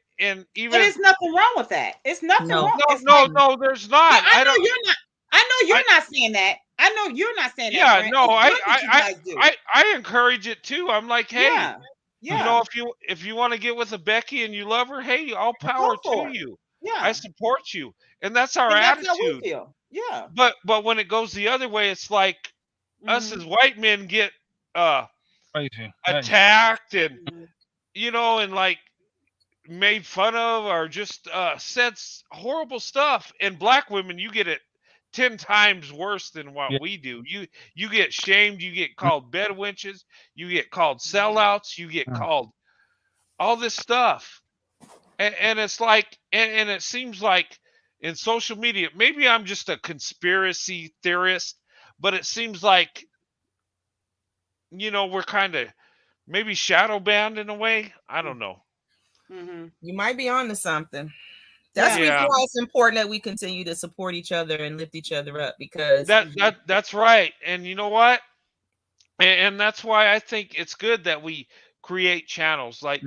even there's nothing wrong with that. It's nothing wrong. No, there's not. Yeah, I know you're not saying that. I know you're not saying that. Yeah, no, I encourage it too. I'm like, hey, if you want to get with a Becky and you love her, hey, all power to you. Yeah, I support you, and that's our attitude. That's how we feel. Yeah. But when it goes the other way, it's like us as white men get attacked and and like made fun of, or just said horrible stuff. And black women, you get it 10 times worse than what we do. You get shamed, you get called bed wenches, you get called sellouts, you get called all this stuff. And it's like, and it seems like in social media, maybe I'm just a conspiracy theorist, but it seems like we're kind of maybe shadow banned in a way. I don't know. You might be on to something. That's why it's important that we continue to support each other and lift each other up, because that's right. And you know what? And that's why I think it's good that we create channels like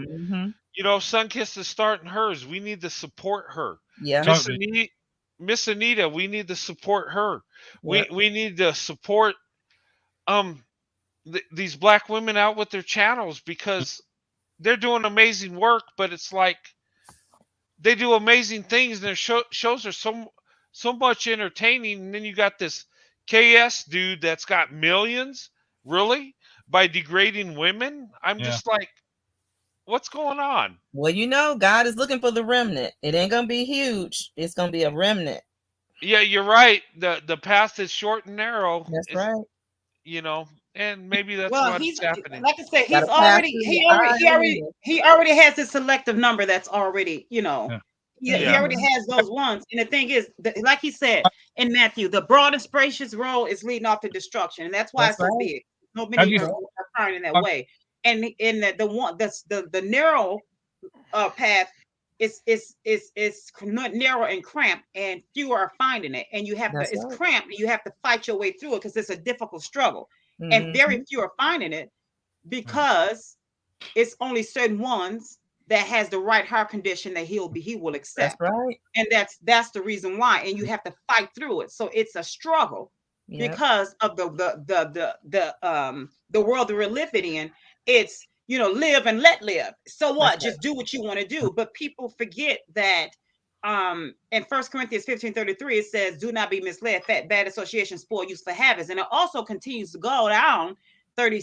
Sunkiss is starting hers. We need to support her. Yeah. Miss Anita, we need to support her. We need to support these black women out with their channels, because they're doing amazing work, but it's like they do amazing things, and their shows are so much entertaining. And then you got this KS dude that's got millions, really, by degrading women. I'm just like, what's going on? Well, God is looking for the remnant. It ain't gonna be huge. It's gonna be a remnant. Yeah, you're right. The path is short and narrow. That's It's, right. you know, and maybe that's Well, what's he's happening. like I said, Got he's to pass already through he the already eye he of the already needle. he already has this selective number that's already, Yeah. he Yeah. already has those ones. And the thing is, like he said in Matthew, the broad and spacious road is leading off to destruction, and that's why That's it's so right. big. No Have many you- are trying in that Have- way. And in the one that's the narrow path is narrow and cramped, and fewer are finding it. And you have That's to it's right. cramped, and you have to fight your way through it because it's a difficult struggle, and very Mhm. few are finding it because it's only certain ones that has the right heart condition that he will That's accept. right. And that's the reason why. And you have to fight through it. So it's a struggle Yep. because of the world that we're living in. It's live and let live. So what? That's Just do what you want to do. But people forget that in 1 Corinthians 15:33 it says, do not be misled, bad association spoil use for habits. And it also continues to go down 3,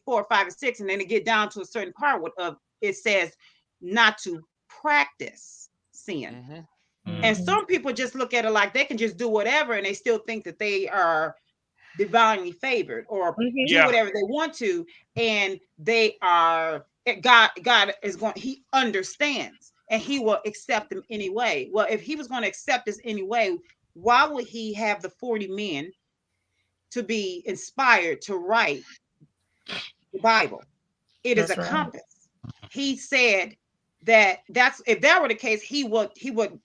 4, 5, and 6, and then it get down to a certain part of it says not to practice sin. Mhm. And Mhm. some people just look at it like they can just do whatever, and they still think that they are divinely favored or Mhm. do Yeah. whatever they want to, and they are God is going. He understands, and He will accept them anyway. Well, if He was going to accept us anyway, why would He have the 40 men to be inspired to write the Bible? It is That's a right. compass. He said that's if that were the case, he would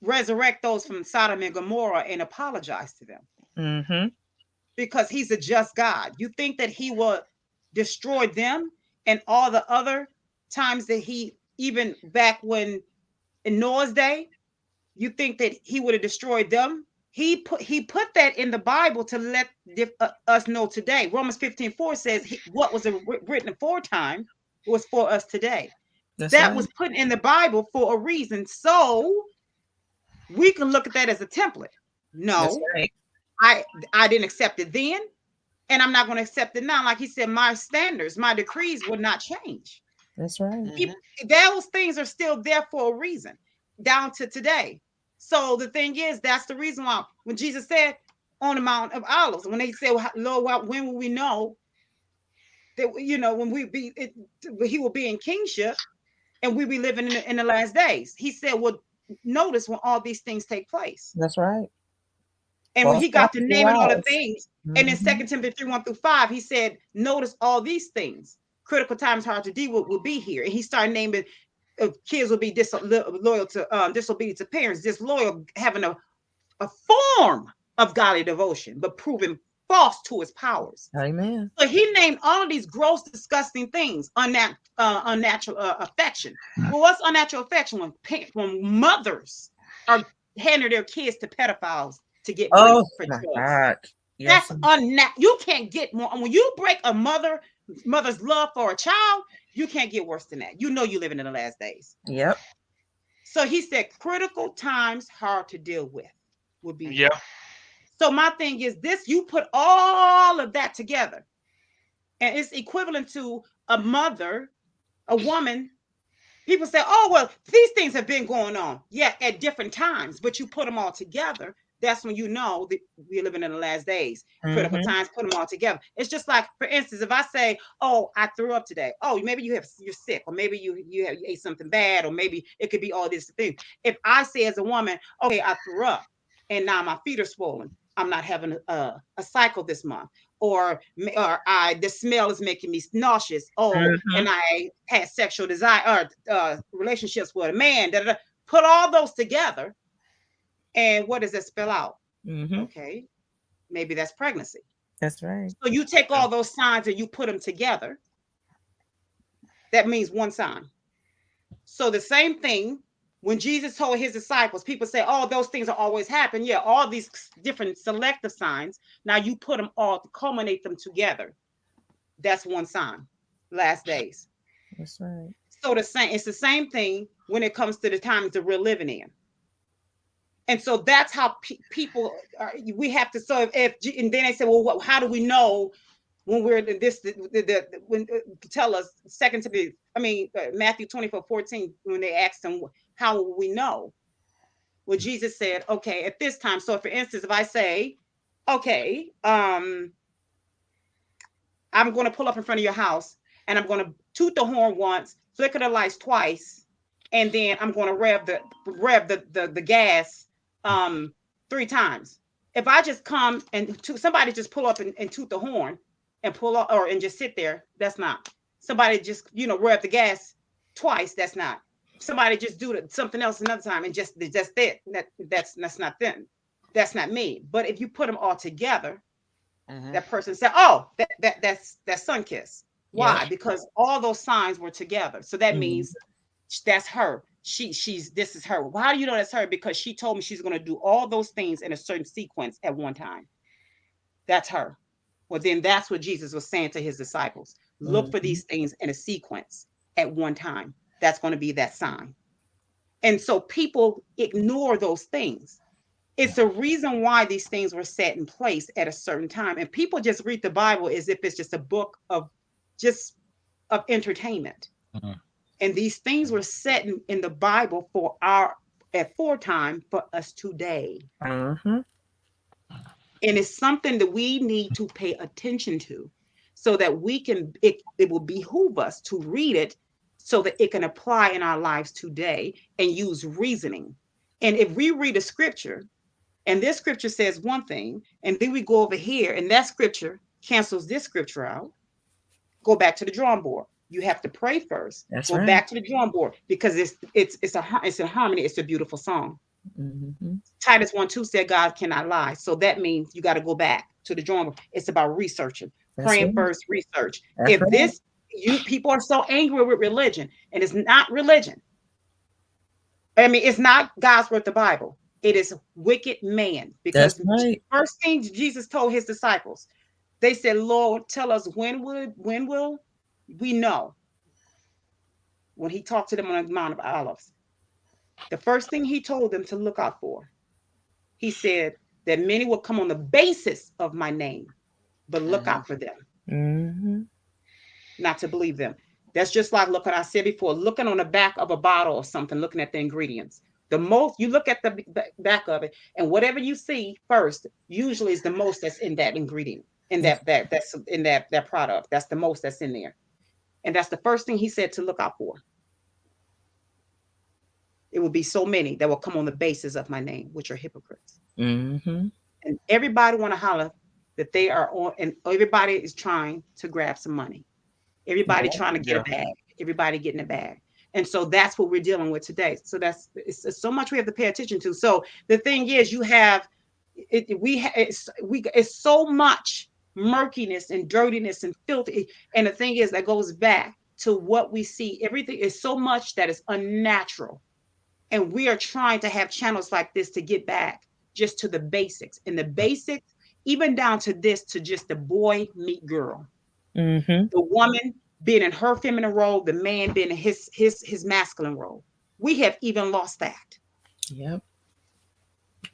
resurrect those from Sodom and Gomorrah and apologize to them Mhm. because he's a just God. You think that he will destroy them and all the other times that he, even back when in Noah's day, you think that he would have destroyed them? He put that in the Bible to let us know today. Romans 15:4 says what was written aforetime was for us today. That's That right. was put in the Bible for a reason. So we can look at that as a template. That's No, right. I didn't accept it then, and I'm not going to accept it now. Like he said, my standards, my decrees would not change. That's right. People, those things are still there for a reason, down to today. So the thing is, that's the reason why when Jesus said on the Mount of Olives, when they said, well, Lord, when will we know that when he will be in kingship and we be living in the last days? He said, well, notice when all these things take place. That's right. And when False he got to prophets naming all the arise. things, and in Mhm. 2 Timothy 3:1-5, he said, notice all these things. Critical times hard to deal with will be here. And he started naming kids will be disloyal to disobedient to parents, disloyal, having a form of godly devotion, but proven false to his powers. Amen. So he named all of these gross, disgusting things, unnatural affection. Well, what's unnatural affection? When mothers are handing their kids to pedophiles to get money Oh for my drugs. God. Yes. That's unnatural. You can't get more. When you break a mother's love for a child, you can't get worse than that. You know you're living in the last days. Yep. So he said, critical times hard to deal with would be. Yeah. So my thing is this: you put all of that together, and it's equivalent to a mother, a woman. People say, oh, well, these things have been going on. Yeah, at different times, but you put them all together. That's when you know that we're living in the last days. Critical Mhm. times, put them all together. It's just like, for instance, if I say, oh, I threw up today. Oh, maybe you're sick, or maybe you ate something bad, or maybe it could be all these things. If I say as a woman, okay, I threw up and now my feet are swollen, I'm not having a cycle this month, or the smell is making me nauseous. Oh, and I had sexual desire or relationships with a man. Put all those together, and what does it spell out? Mhm. Okay, maybe that's pregnancy. That's right. So you take all those signs and you put them together. That means one sign. So the same thing when Jesus told his disciples, people say, oh, those things are always happen. Yeah, all these different selective signs. Now you put them all, culminate them together. That's one sign. Last days. That's right. So it's the same thing when it comes to the times that we're living in. And so that's how people are. We have to. So and then they say, well, how do we know when we're in this? When tell us Matthew 24:14, when they asked him, how will we know? Well, Jesus said, okay, at this time. So for instance, if I say, okay, I'm going to pull up in front of your house and I'm going to toot the horn once, flicker the lights twice, and then I'm going to rev the gas 3 times. If I just come and somebody just pull up and toot the horn and pull up and just sit there, that's not. Somebody just, rev the gas twice, that's not. Somebody just do something else another time and just it. That's not them. That's not me. But if you put them all together, that person said, "Oh, that's Sunkiss." Why? Yeah. Because all those signs were together. So that means that's her. This is her. Well, how do you know that's her? Because she told me she's going to do all those things in a certain sequence at one time. That's her. Well, then that's what Jesus was saying to his disciples. Look for these things in a sequence at one time. That's going to be that sign. And so people ignore those things. It's a reason why these things were set in place at a certain time. And people just read the Bible as if it's just a book of entertainment. And these things were set in the Bible at foretime for us today. And it's something that we need to pay attention to so that it will behoove us to read it so that it can apply in our lives today and use reasoning. And if we read a scripture and this scripture says one thing, and then we go over here and that scripture cancels this scripture out, go back to the drawing board. You have to pray first. That's go right. back to the drawing board because it's in harmony. It's a beautiful song. Titus 1:2 said God cannot lie. So that means you got to go back to the drawing board. It's about researching, praying first, research. If people are so angry with religion, and it's not religion. I mean, it's not God's word, the Bible. It is wicked man. Because the first thing Jesus told his disciples, they said, Lord, tell us when will we know? When he talked to them on the Mount of Olives, the first thing he told them to look out for, he said that many will come on the basis of my name, but look out for them. Not to believe them. That's just like looking, I said before, looking on the back of a bottle or something, looking at the ingredients. The most you look at the back of it, and whatever you see first usually is the most that's in that ingredient, in that's in that product. That's the most that's in there. And that's the first thing he said to look out for. It will be so many that will come on the basis of my name, which are hypocrites. And everybody want to holler that they are on, and everybody is trying to grab some money. Everybody trying to get a bag. Everybody getting a bag. And so that's what we're dealing with today. So it's so much we have to pay attention to. So the thing is, you have it's so much murkiness and dirtiness and filthy. And the thing is, that goes back to what we see. Everything is so much that is unnatural. And we are trying to have channels like this to get back just to the basics. And the basics, even down to this, to just the boy meet girl. The woman being in her feminine role, the man being in his masculine role. We have even lost that. Yep.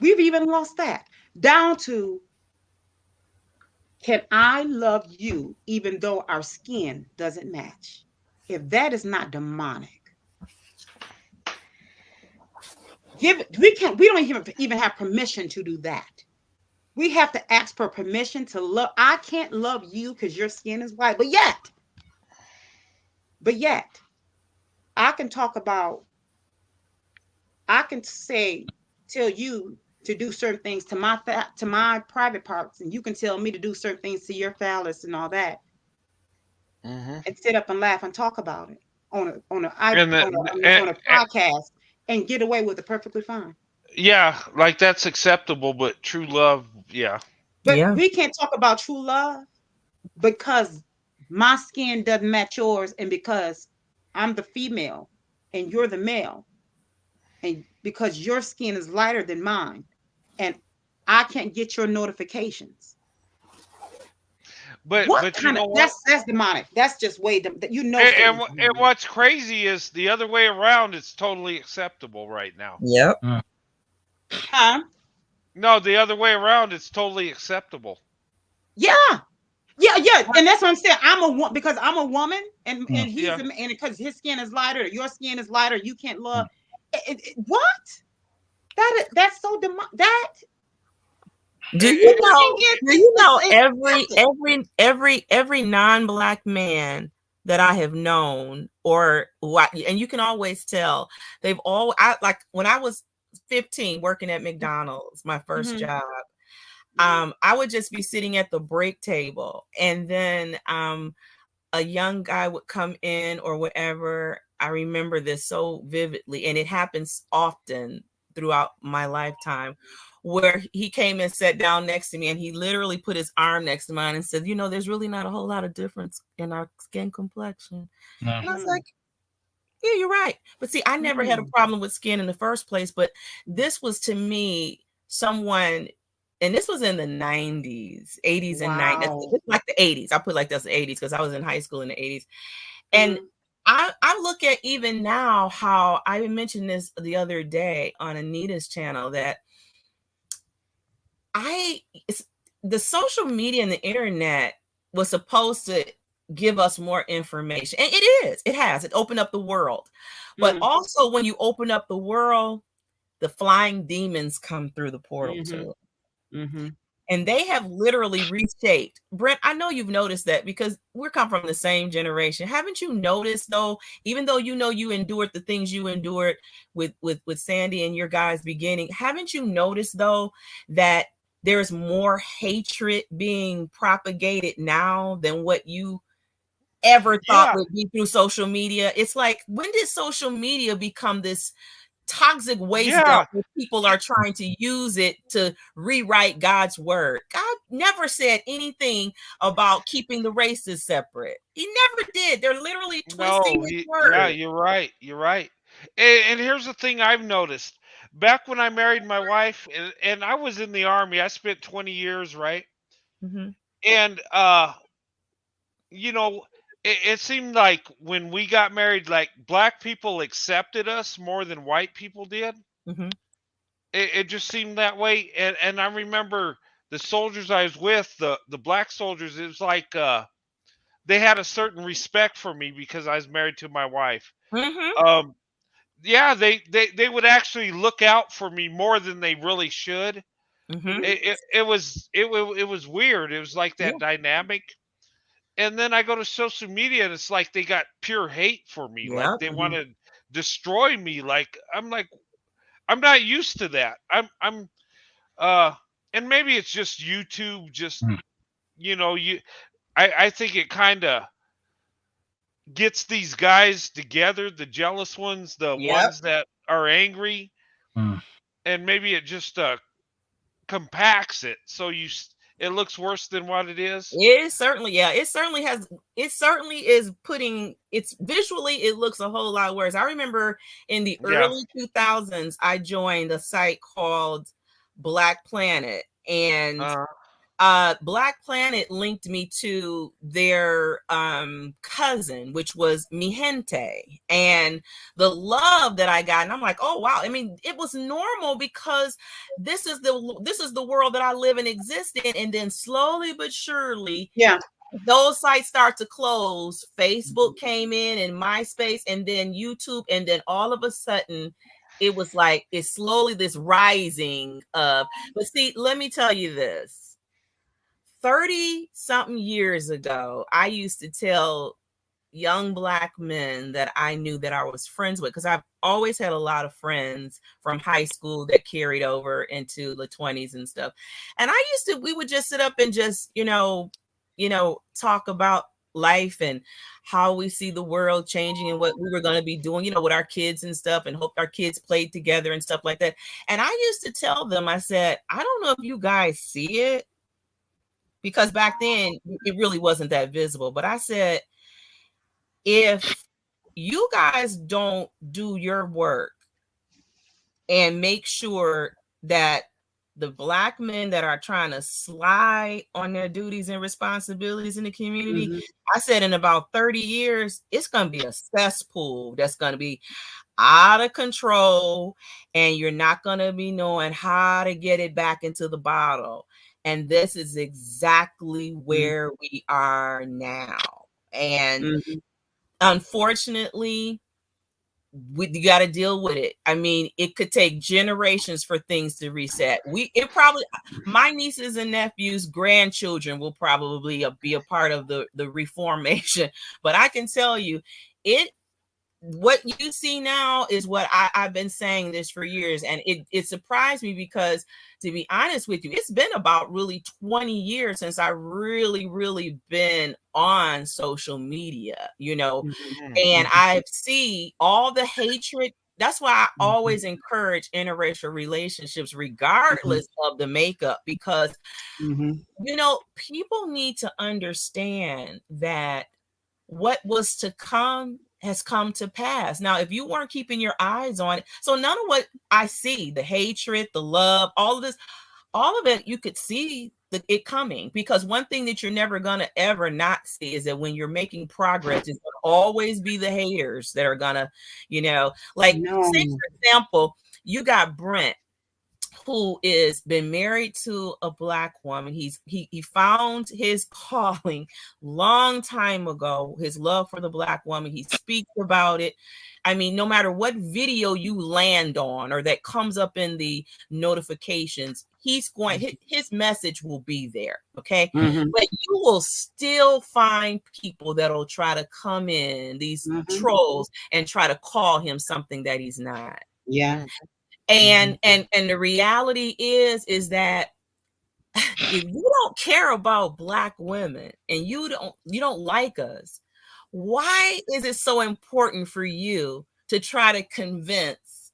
We've even lost that. Down to, can I love you even though our skin doesn't match? If that is not demonic, we don't even have permission to do that. We have to ask for permission to love. I can't love you because your skin is white, but yet, I can tell you to do certain things to my private parts, and you can tell me to do certain things to your phallus and all that, and sit up and laugh and talk about it on a podcast and get away with it perfectly fine. Yeah, like that's acceptable, but true love, yeah. But we can't talk about true love because my skin doesn't match yours, and because I'm the female and you're the male, and because your skin is lighter than mine, and I can't get your notifications. But that's demonic. That's just way And what's crazy is the other way around. It's totally acceptable right now. Yep. Huh? No, the other way around. It's totally acceptable. Yeah. And that's what I'm saying. Because I'm a woman, and he's and because his skin is lighter, your skin is lighter. You can't love. What? That's so that Do It- you it- know? get Do you know accepted. every non-black man that I have known, or what? And you can always tell they've all. I like when I was 15 working at McDonald's, my first Mhm. job. I would just be sitting at the break table, and then a young guy would come in or whatever. I remember this so vividly, and it happens often throughout my lifetime, where he came and sat down next to me, and he literally put his arm next to mine and said, there's really not a whole lot of difference in our skin complexion. No. And I was like, yeah, you're right. But see, I never had a problem with skin in the first place, but this was to me someone, and this was in the 90s, 80s and 90s. Wow. It's like the 80s. I put like that's the 80s because I was in high school in the 80s. And I look at even now how I mentioned this the other day on Anita's channel that the social media and the internet was supposed to give us more information. And it opened up the world. But also when you open up the world, the flying demons come through the portal too. And they have literally reshaped. Brent, I know you've noticed that because we come from the same generation. Haven't you noticed though, even though you endured the things you endured with Sandy and your guys beginning, haven't you noticed though that there's more hatred being propagated now than what you ever thought would be through social media? It's like, when did social media become this toxic waste dump where people are trying to use it to rewrite God's word? God never said anything about keeping the races separate. He never did. They're literally twisting his word. Yeah, you're right. You're right. And here's the thing I've noticed. Back when I married my wife, and I was in the Army, I spent 20 years, right? And it seemed like when we got married, like black people accepted us more than white people did. It just seemed that way. And I remember the soldiers I was with, the black soldiers, it was like they had a certain respect for me because I was married to my wife. Yeah, they would actually look out for me more than they really should. It was weird. It was like that dynamic. And then I go to social media and it's like they got pure hate for me. Like they want to destroy me. Like I'm not used to that. And maybe it's just YouTube, just I think it kind of gets these guys together, the jealous ones, the ones that are angry, and maybe it just compacts it so it looks worse than what it is. It certainly is putting it's visually, it looks a whole lot worse. I remember in the early 2000s, I joined a site called Black Planet, and Black Planet linked me to their cousin, which was Mi Gente, and the love that I got, and I'm like, oh wow. I mean, it was normal because this is the world that I live and exist in. And then slowly but surely, those sites start to close. Facebook came in, and MySpace, and then YouTube, and then all of a sudden it was like it's slowly this rising of. But see, let me tell you this. 30-something years ago, I used to tell young black men that I knew that I was friends with, because I've always had a lot of friends from high school that carried over into the 20s and stuff. And we would just sit up and just, talk about life and how we see the world changing and what we were going to be doing, with our kids and stuff, and hope our kids played together and stuff like that. And I used to tell them, I said, I don't know if you guys see it, because back then it really wasn't that visible. But I said, if you guys don't do your work and make sure that the black men that are trying to slide on their duties and responsibilities in the community, I said in about 30 years, it's going to be a cesspool that's going to be out of control, and you're not going to be knowing how to get it back into the bottle. And this is exactly where we are now. And unfortunately, you got to deal with it. I mean, it could take generations for things to reset. My nieces and nephews, grandchildren will probably be a part of the reformation. But I can tell you, what you see now is what I've been saying this for years, and it surprised me because, to be honest with you, it's been about really 20 years since I really been on social media, and I see all the hatred. That's why I always encourage interracial relationships regardless of the makeup, because people need to understand that what was to come has come to pass. Now, if you weren't keeping your eyes on it, so none of what I see, the hatred, the love, all of this, all of it, you could see it coming, because one thing that you're never going to ever not see is that when you're making progress, it's going to always be the haters that are going to, say, for example, you got Brent, who is been married to a Black woman. He found his calling long time ago, his love for the Black woman. He speaks about it. I mean, no matter what video you land on or that comes up in the notifications, his message will be there. Okay. But you will still find people that'll try to come in, these trolls, and try to call him something that he's not. Yeah. And the reality is that if you don't care about Black women and you don't like us, why is it so important for you to try to convince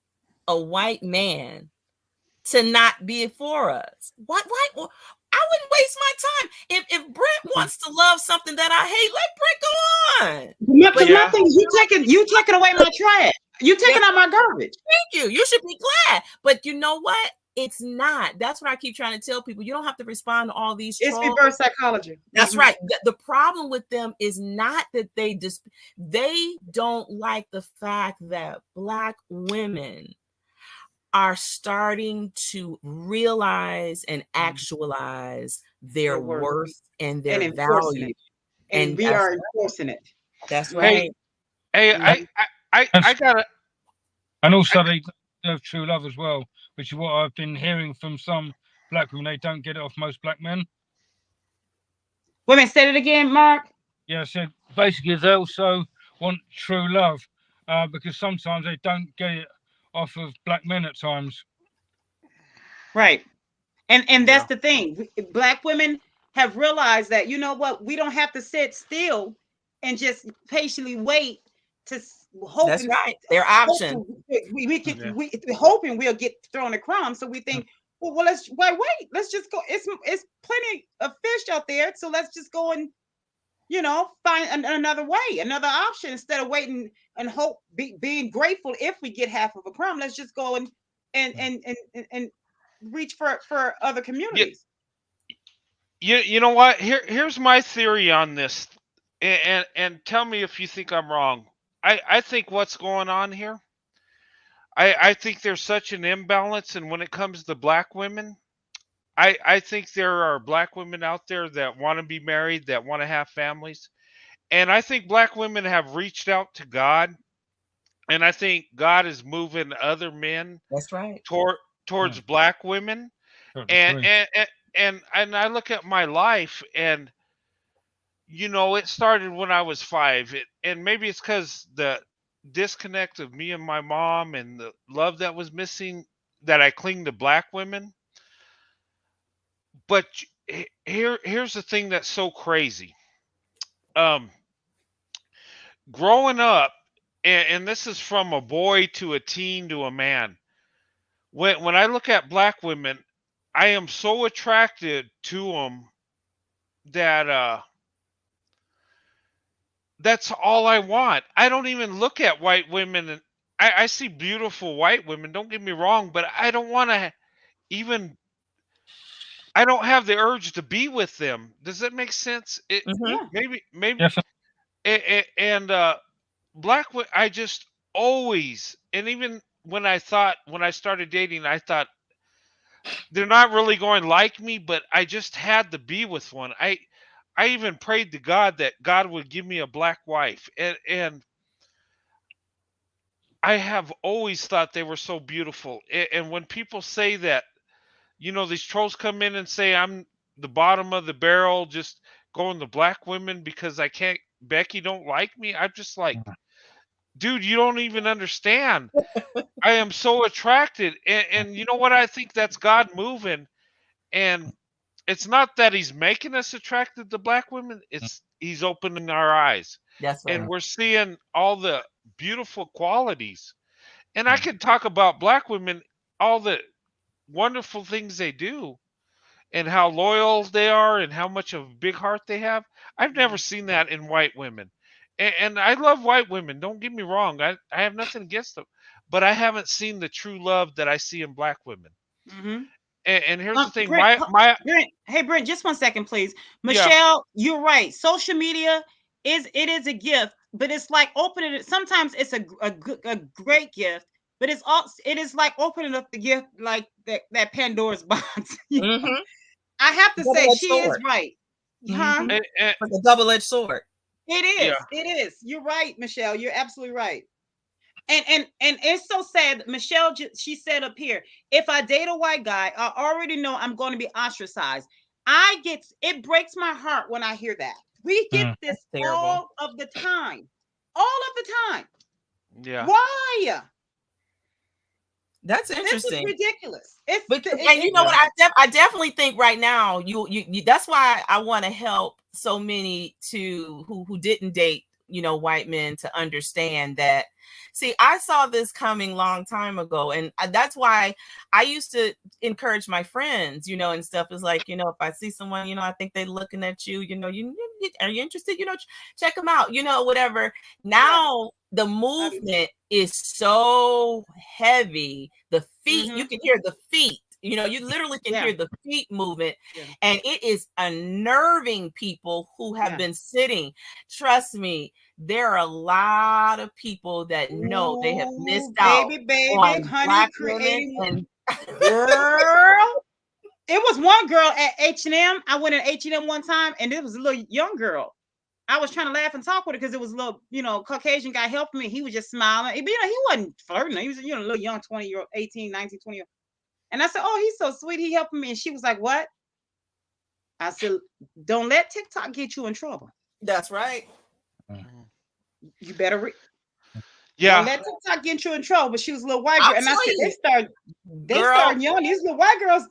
a white man to not be for us? What? I wouldn't waste my time. If Brent wants to love something that I hate, let Brent go on. Because my thing is, you taking away my trash. You taking out my garbage. Thank you. You should be glad. But you know what? It's not. That's what I keep trying to tell people. You don't have to respond to all these trolls. It's reverse psychology. That's right. The problem with them is not that they don't like the fact that Black women are starting to realize and actualize their worth and their value. And we are enforcing it. That's right. Hey, I gotta. And also they deserve true love as well, which is what I've been hearing from some Black women. They don't get it off most Black men. Wait a minute, say it again, Mark. Yeah, so basically they also want true love, because sometimes they don't get it off of Black men at times. Right. And that's the thing. Black women have realized that, you know what, we don't have to sit still and just patiently wait to hope. That's right. Their option. We hoping we'll get thrown a crumb. So we think, well, let's wait. Let's just go. It's plenty of fish out there. So let's just go and, find another way, another option, instead of waiting and hope, being grateful if we get half of a crumb. Let's just go and reach for other communities. You know what? Here's my theory on this, and tell me if you think I'm wrong. I think what's going on here, I think there's such an imbalance, and when it comes to Black women, I think there are Black women out there that want to be married, that want to have families, and I think Black women have reached out to God, and I think God is moving other men. That's right. Towards Black women, and I look at my life, and it started when I was 5, and maybe it's because the disconnect of me and my mom and the love that was missing, that I cling to Black women. But here's the thing that's so crazy. Growing up, and this is from a boy to a teen to a man. When I look at Black women, I am so attracted to them that that's all I want. I don't even look at white women, and I see beautiful white women, don't get me wrong, but I don't want to even, I don't have the urge to be with them. Does that make sense? Maybe. Yes. And Black, I just always, and even when I started dating, I thought they're not really going to like me, but I just had to be with one. I even prayed to God that God would give me a Black wife, and I have always thought they were so beautiful. And when people say that, these trolls come in and say I'm the bottom of the barrel, just going to black women because Becky don't like me. I'm just like, dude, you don't even understand. I am so attracted. And you know what? I think that's God moving. And it's not that he's making us attracted to black women. It's he's opening our eyes. That's right. And we're seeing all the beautiful qualities. And I could talk about black women, all the wonderful things they do and how loyal they are and how much of a big heart they have. I've never seen that in white women. And I love white women. Don't get me wrong. I have nothing against them. But I haven't seen the true love that I see in black women. Mm-hmm. And here's the thing. Brent, my hey, Brent, just 1 second, please. Yeah. Michelle, you're right. Social media is a gift, but it's like opening it. Sometimes it's a great gift, but it is like opening up the gift like that Pandora's box. Mhm. I have to say Double-edged she is sword. right. Huh? Mhm. Like a double-edged sword. It is. Yeah. It is. You're right, Michelle. You're absolutely right. And it's so sad. Michelle, she said up here, if I date a white guy, I already know I'm going to be ostracized. It breaks my heart when I hear that. We get this That's terrible. all of the time. All of the time. Yeah. Why? That's This is interesting. ridiculous. It's And you know what? I definitely think right now you that's why I want to help so many who didn't date, white men to understand that. See, I saw this coming long time ago, and that's why I used to encourage my friends, and stuff. Is like, if I see someone, I think they're looking at you, are you interested? Check them out, whatever. Now the movement is so heavy. The feet, you can hear the feet. You literally can hear the feet movement, and it is unnerving people who have been sitting. Trust me, there are a lot of people that know they have missed out on honey, black creating women. Girl, it was one girl at H&M. I went at H&M one time, and it was a little young girl. I was trying to laugh and talk with her because it was a little, Caucasian guy helping me. He was just smiling. He wasn't flirting. He was, a little young 20-year-old, 18, 19, 20-year-old. And I said, oh, he's so sweet. He helping me. And she was like, what? I said, don't let TikTok get you in trouble. That's right. You better Yeah. Don't let TikTok get you in trouble. But she was a little white girl. And I said, they started young. These little white girls,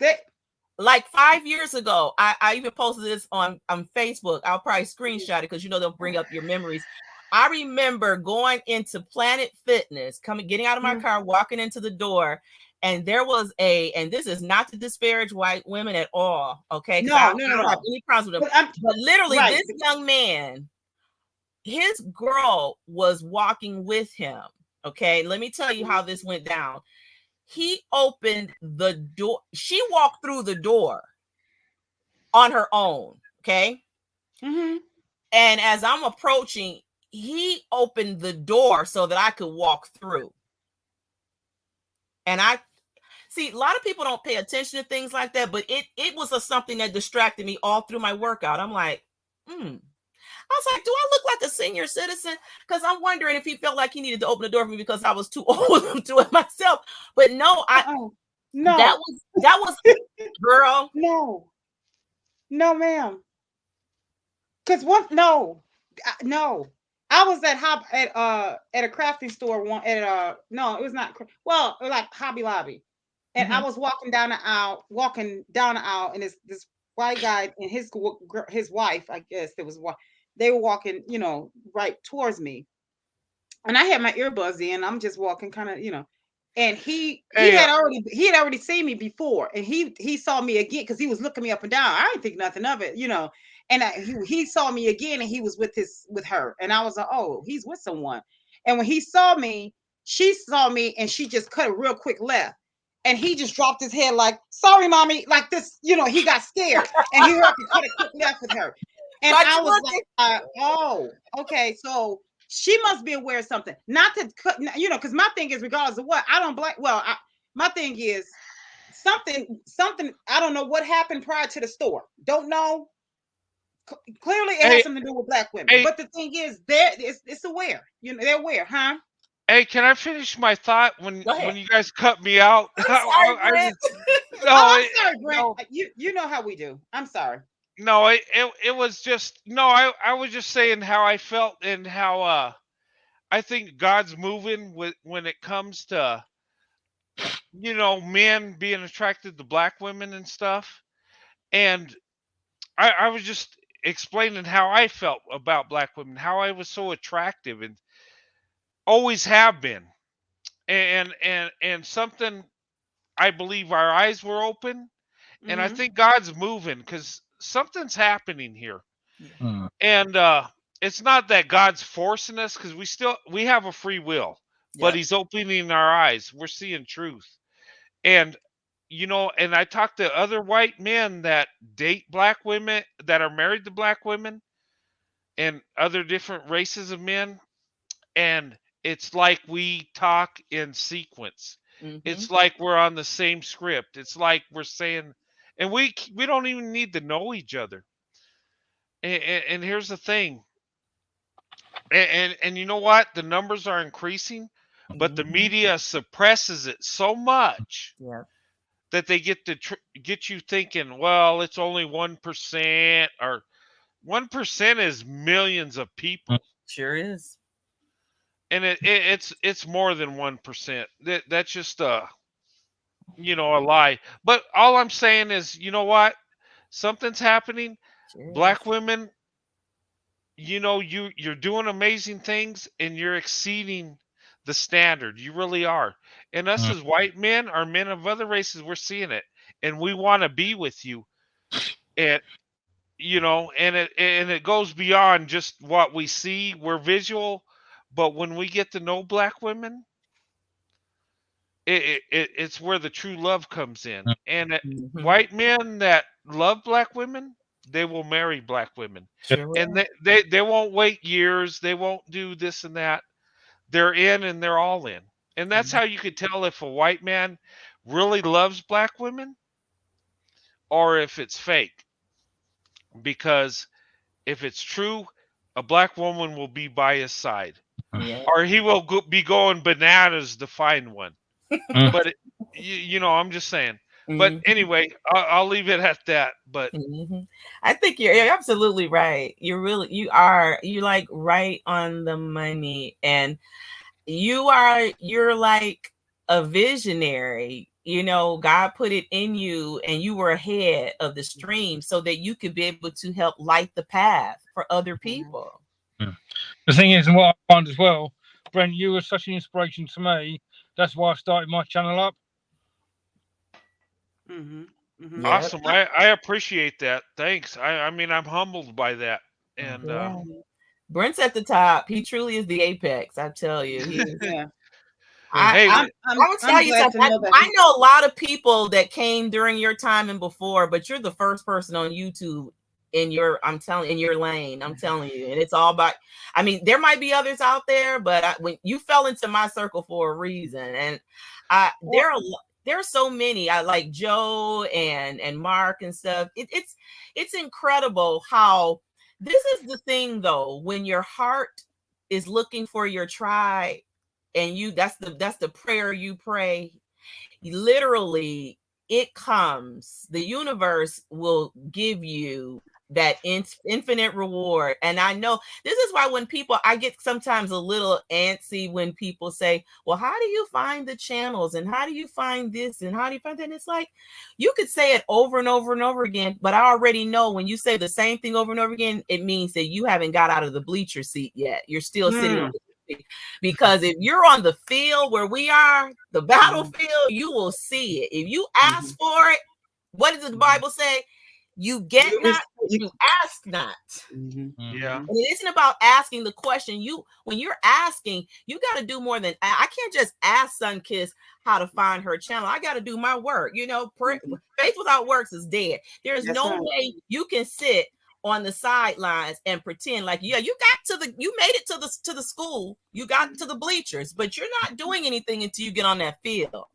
like 5 years ago, I even posted this on Facebook. I'll probably screenshot it because they'll bring up your memories. I remember going into Planet Fitness, getting out of my car, walking into the door, and there was and this is not to disparage white women at all, okay? No. I don't have any problems with them. But literally, this young man, his girl was walking with him, okay? Let me tell you how this went down. He opened the door. She walked through the door on her own, okay? Mm-hmm. And as I'm approaching, he opened the door so that I could walk through. And I see a lot of people don't pay attention to things like that, but it was something that distracted me all through my workout. I'm like, I was like, do I look like a senior citizen? Because I'm wondering if he felt like he needed to open the door for me because I was too old to do it myself. But no, no, that was girl. No, ma'am. Because no. I was at a crafting store no, it was not. Well, it was like Hobby Lobby, and I was walking down the aisle, and this white guy and his wife, I guess it was what they were walking, right towards me, and I had my earbuds in. I'm just walking, kind of, and he had already seen me before, and he saw me again because he was looking me up and down. I didn't think nothing of it, And he saw me again, and he was with her, and I was like, oh, he's with someone. And when he saw me, she saw me, and she just cut a real quick left, and he just dropped his head like, sorry, mommy, like this, he got scared, and he heard me cut a quick left with her, and I was like, oh, okay, so she must be aware of something, not to cut, because my thing is, regardless of what, I don't blame. Well, my thing is something. I don't know what happened prior to the store. Don't know. Clearly, it has something to do with black women. But the thing is, it's aware. They're aware, huh? Hey, can I finish my thought when Go ahead. you guys cut me out? I'm sorry, I Brent. just, Oh, no, I'm sorry, Brent. no, You know how we do. I'm sorry. no. It was just no. I was just saying how I felt and how I think God's moving with when it comes to men being attracted to black women and stuff. And I was just explaining how I felt about black women, how I was so attractive and always have been. And something I believe our eyes were open, and I Mhm. think God's moving because something's happening here. Mm. And it's not that God's forcing us because we have a free will, but Yep. He's opening our eyes. We're seeing truth. And and I talk to other white men that date black women, that are married to black women and other different races of men, and it's like we talk in sequence. Mhm. It's like we're on the same script. It's like we're saying, and we don't even need to know each other. And here's the thing, and you know what? The numbers are increasing, but the Mhm. media suppresses it so much Yep. that they get you thinking, well, it's only 1%, or 1% is millions of people, Sure is. and it's more than 1%. That's just a lie. But all I'm saying is, you know what? Something's happening. Sure Black is. women, you're doing amazing things, and you're exceeding the standard. You really are. And us Mm. as white men, or men of other races, we're seeing it, and we want to be with you. And and it goes beyond just what we see. We're visual, but when we get to know black women, it's where the true love comes in. Mm. And Mhm. white men that love black women, they will marry black women, Sure will. and they won't wait years. They won't do this and that. They're in, and they're all in. And that's Mhm. how you could tell if a white man really loves black women or if it's fake. Because if it's true, a black woman will be by his side, Yeah. or he will be going bananas to find one. Mm. But I'm just saying. But Mhm. anyway, I'll leave it at that. But Mhm. I think you're absolutely right. You're like right on the money, and you're like a visionary. God put it in you, and you were ahead of the stream so that you could be able to help light the path for other people. Mm. The thing is, and what I find as well, Brent, you were such an inspiration to me. That's why I started my channel up. Mhm. Mhm. Yep. awesome. I appreciate that. Thanks. I mean, I'm humbled by that. And Yeah. Brent's at the top. He truly is the apex. I tell you, Yeah. hey, I would tell I'm you glad to something. know that I know a lot of people that came during your time and before, but you're the first person on YouTube in your lane. I'm telling you, and it's all about. I mean, there might be others out there, but when you fell into my circle for a reason, and there are so many. I like Joe and Mark and stuff. It's incredible how this is the thing though. When your heart is looking for your tribe, and that's the prayer you pray, literally it comes, the universe will give you that infinite reward. And I know this is why when people, I get sometimes a little antsy when people say, well, how do you find the channels, and how do you find this, and how do you find that? And it's like, you could say it over and over and over again, but I already know when you say the same thing over and over again, it means that you haven't got out of the bleacher seat yet. You're still sitting on the seat. Because if you're on the field where we are, the battlefield, you will see it. If you ask for it, what does the Bible say? You get not, you ask not. yeah. And it isn't about asking the question. When you're asking, you got to do more than, I can't just ask Sunkiss how to find her channel. I got to do my work. Faith without works is dead. There's That's no right. way you can sit on the sidelines and pretend like, you made it to the school, you got to the bleachers, but you're not doing anything until you get on that field.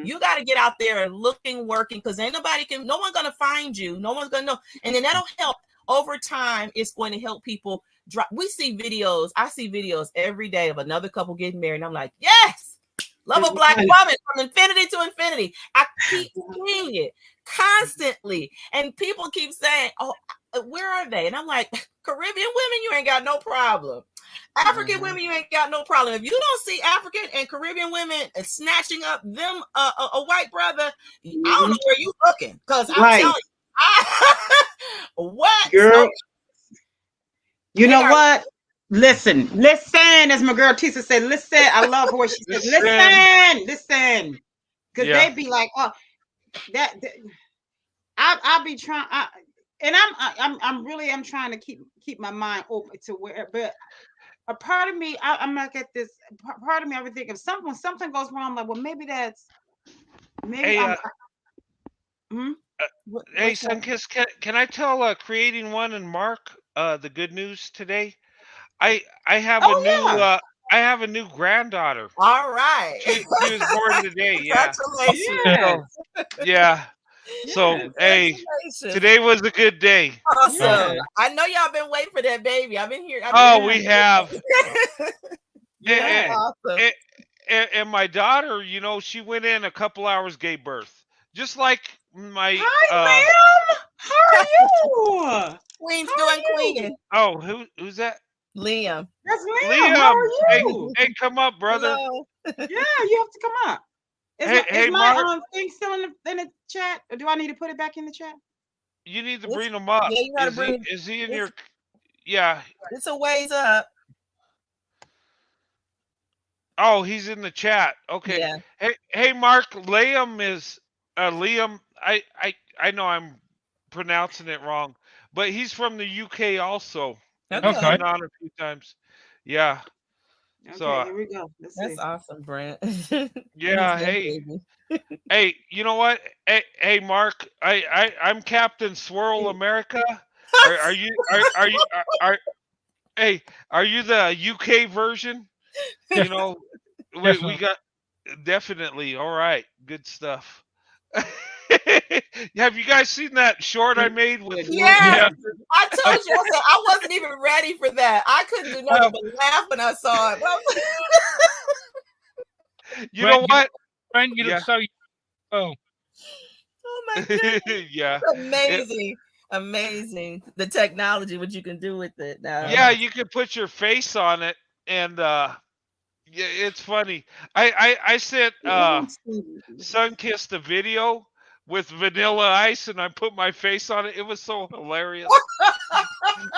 You got to get out there and looking, working, because no one's going to find you. No one's going to know. And then that'll help over time. It's going to help people we see videos. I see videos every day of another couple getting married, and I'm like, yes, love a black woman from infinity to infinity. I keep seeing it constantly, and people keep saying, "Oh, where are they?" And I'm like, Caribbean women, you ain't got no problem. African women, you ain't got no problem. If you don't see African and Caribbean women snatching up them a white brother, I don't know where you looking, because I'm telling you, what girl? So, you know what? Listen, as my girl Tisa said, listen. I love her. She says, listen, because they be like, oh, that I'll be trying. And I'm trying to keep my mind open to where, but a part of me, I'm not at this part of me. I would think if something goes wrong, I'm like, well, maybe Hey, I'm. hey, Sunkiss, can I tell Creating One and Mark the good news today? I have a new I have a new granddaughter. All right. She was born today. Yeah. Congratulations. Yeah. So hey, today was a good day. Awesome. Yeah. I know y'all been waiting for that baby. I've been here. We have. Awesome. And my daughter, you know, she went in a couple hours, gave birth, just like my. Hi, ma'am. How are you? Queen's doing queen. Oh, who's that? Liam. That's Liam. How are you? Hey, come up, brother. Yeah, you have to come up. Is my thing still in the chat, or do I need to put it back in the chat? You need to bring him up. Yeah, you gotta bring. Is he in your? Yeah. It's a ways up. Oh, he's in the chat. Okay. Yeah. Hey, Mark. Liam is Liam. I know I'm pronouncing it wrong, but he's from the UK also. Okay. He's been on a few times. Yeah. Okay, so here we go. That's awesome, Brent. Yeah. Hey, you know what? Hey, Mark. I'm Captain Swirl America. Are you? Hey, are you the UK version? You know, we got definitely. All right, good stuff. Have you guys seen that short I made with? Yeah, I told you I wasn't even ready for that. I couldn't do nothing but laugh when I saw it. You know what? Brent, you look so. Oh my goodness! Yeah, it's amazing. The technology, what you can do with it now. Yeah, you can put your face on it, and yeah, it's funny. I sent Sunkissed a video with Vanilla Ice, and I put my face on it. It was so hilarious.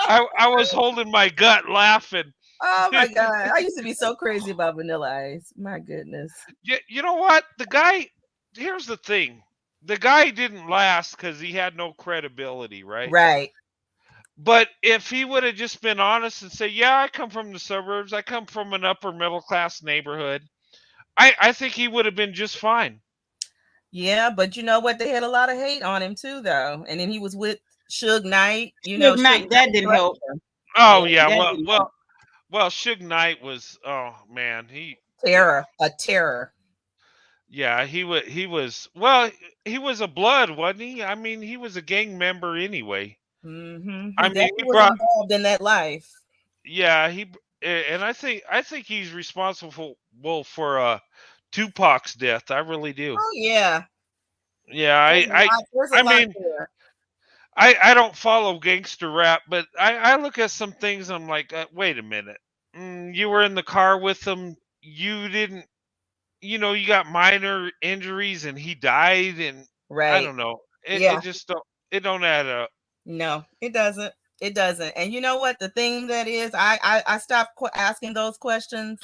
I was holding my gut laughing. Oh my god! I used to be so crazy about Vanilla Ice. My goodness. You know what? The guy. Here's the thing. The guy didn't last because he had no credibility, right? Right. But if he would have just been honest and say, yeah, I come from the suburbs. I come from an upper middle class neighborhood. I think he would have been just fine. Yeah, but you know what? They had a lot of hate on him too, though. And then he was with Suge Knight. Suge Knight, that didn't help. Oh yeah, well, Suge Knight was. Oh man, a terror. Yeah, he was. Well, he was a blood, wasn't he? I mean, he was a gang member anyway. Mm-hmm. I mean, he was involved in that life. Yeah, and I think he's responsible for Tupac's death. I really do. Oh yeah. Yeah, I mean, I don't follow gangster rap, but I look at some things. I'm like, wait a minute. You were in the car with him. You didn't. You know, you got minor injuries, and he died, and right. I don't know. It just don't add up. No, it doesn't. It doesn't. And you know what? The thing that is, I stopped asking those questions,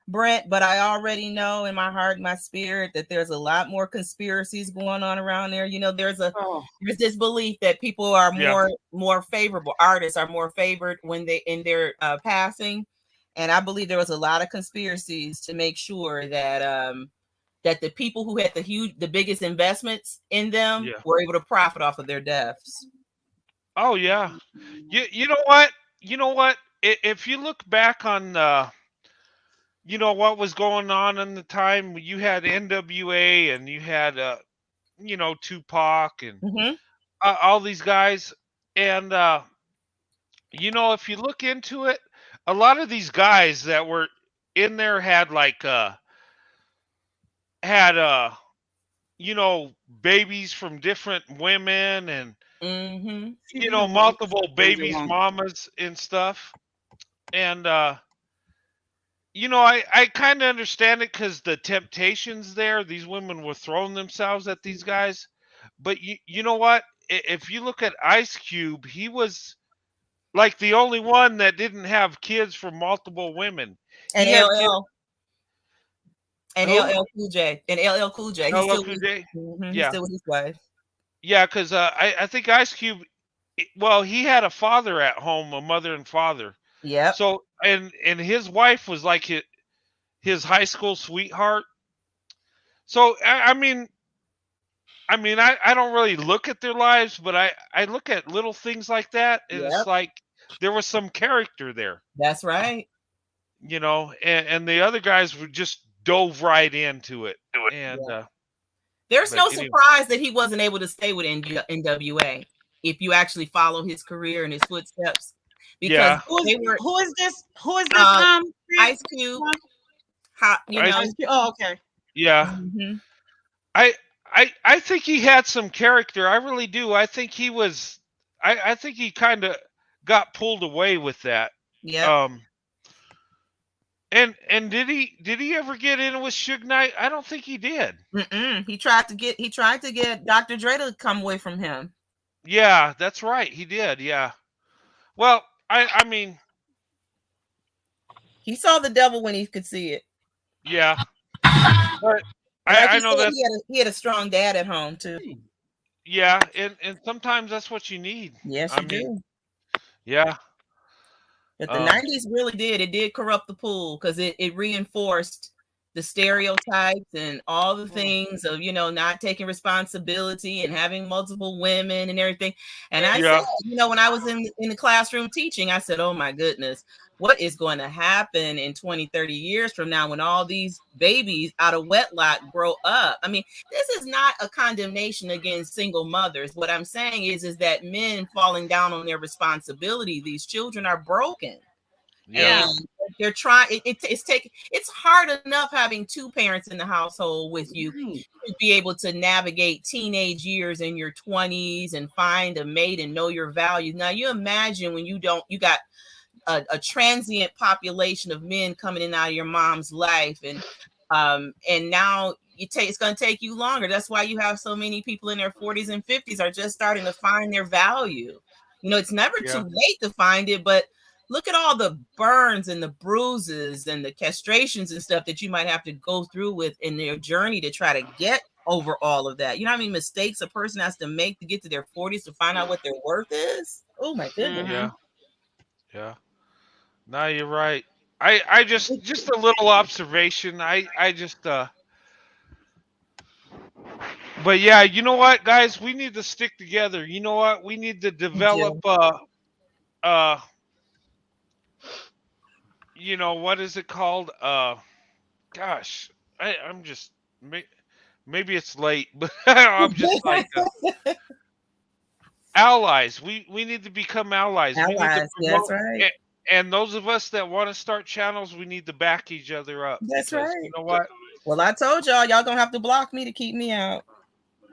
Brent, but I already know in my heart, my spirit, that there's a lot more conspiracies going on around there. You know, there's this belief that people are more favorable. Artists are more favored when they in their passing. And I believe there was a lot of conspiracies to make sure that that the people who had the biggest investments in them were able to profit off of their deaths. Oh yeah, you know what? You know what? If you look back on you know what was going on in the time, you had NWA and you had you know, Tupac and all these guys, and you know, if you look into it, a lot of these guys that were in there had like had you know, babies from different women and Mm-hmm. you know, multiple babies, One. mamas and stuff. And you know, I kind of understand it because the temptations there, these women were throwing themselves at these guys. But you know what? If you look at Ice Cube, he was like the only one that didn't have kids from multiple women. And He had kids. LL and Who? LL Cool J and LL Cool J. He's LL still Cool with, J? he's Yeah. still with his wife. Yeah, because I think Ice Cube, well, he had a father at home, a mother and father. Yep. So and his wife was like his high school sweetheart. So I mean, I don't really look at their lives, but I look at little things like that, and Yep. it's like there was some character there, That's right. you know, and the other guys were just dove right into it, and Yeah. There's but no anyway. surprise that he wasn't able to stay with NWA if you actually follow his career and his footsteps. Because Yeah. Who is this? Who is this? Ice Cube, you know. Oh, okay. Yeah. Mhm. I think he had some character. I really do. I think he was. I think he kind of got pulled away with that. Yeah. And did he ever get in with Suge Knight? I don't think he did. He tried to get Dr. Dre to come away from him. Yeah, that's right. He did. Yeah. Well, I mean, he saw the devil when he could see it. Yeah. But like I know that he had a strong dad at home too. Yeah, and sometimes that's what you need. Yes, I you mean, do. Yeah. But the 90s really did. It did corrupt the pool because it reinforced the stereotypes and all the things of, you know, not taking responsibility and having multiple women and everything. And I said, you know, when I was in the classroom teaching, I said, oh my goodness, what is going to happen in 20, 30 years from now when all these babies out of wedlock grow up? I mean, this is not a condemnation against single mothers. What I'm saying is that men falling down on their responsibility, these children are broken. Yeah. And they're trying. It's hard enough having two parents in the household with you to be able to navigate teenage years in your 20s and find a mate and know your values. Now you imagine when you got a transient population of men coming in and out of your mom's life, and now it's going to take you longer. That's why you have so many people in their 40s and 50s are just starting to find their value. You know, it's never too late to find it, but look at all the burns and the bruises and the castrations and stuff that you might have to go through with in their journey to try to get over all of that. You know how many mistakes a person has to make to get to their 40s to find out what their worth is? Oh my goodness. Yeah. No, you're right. I just a little observation. I just But yeah, you know what, guys, we need to stick together. You know what? We need to develop you know, what is it called? Gosh, I'm just maybe it's late, but I'm just like allies. We need to become allies. We need to promote, that's right. And those of us that want to start channels, we need to back each other up. That's because, right. You know what? Well, I told y'all gonna have to block me to keep me out.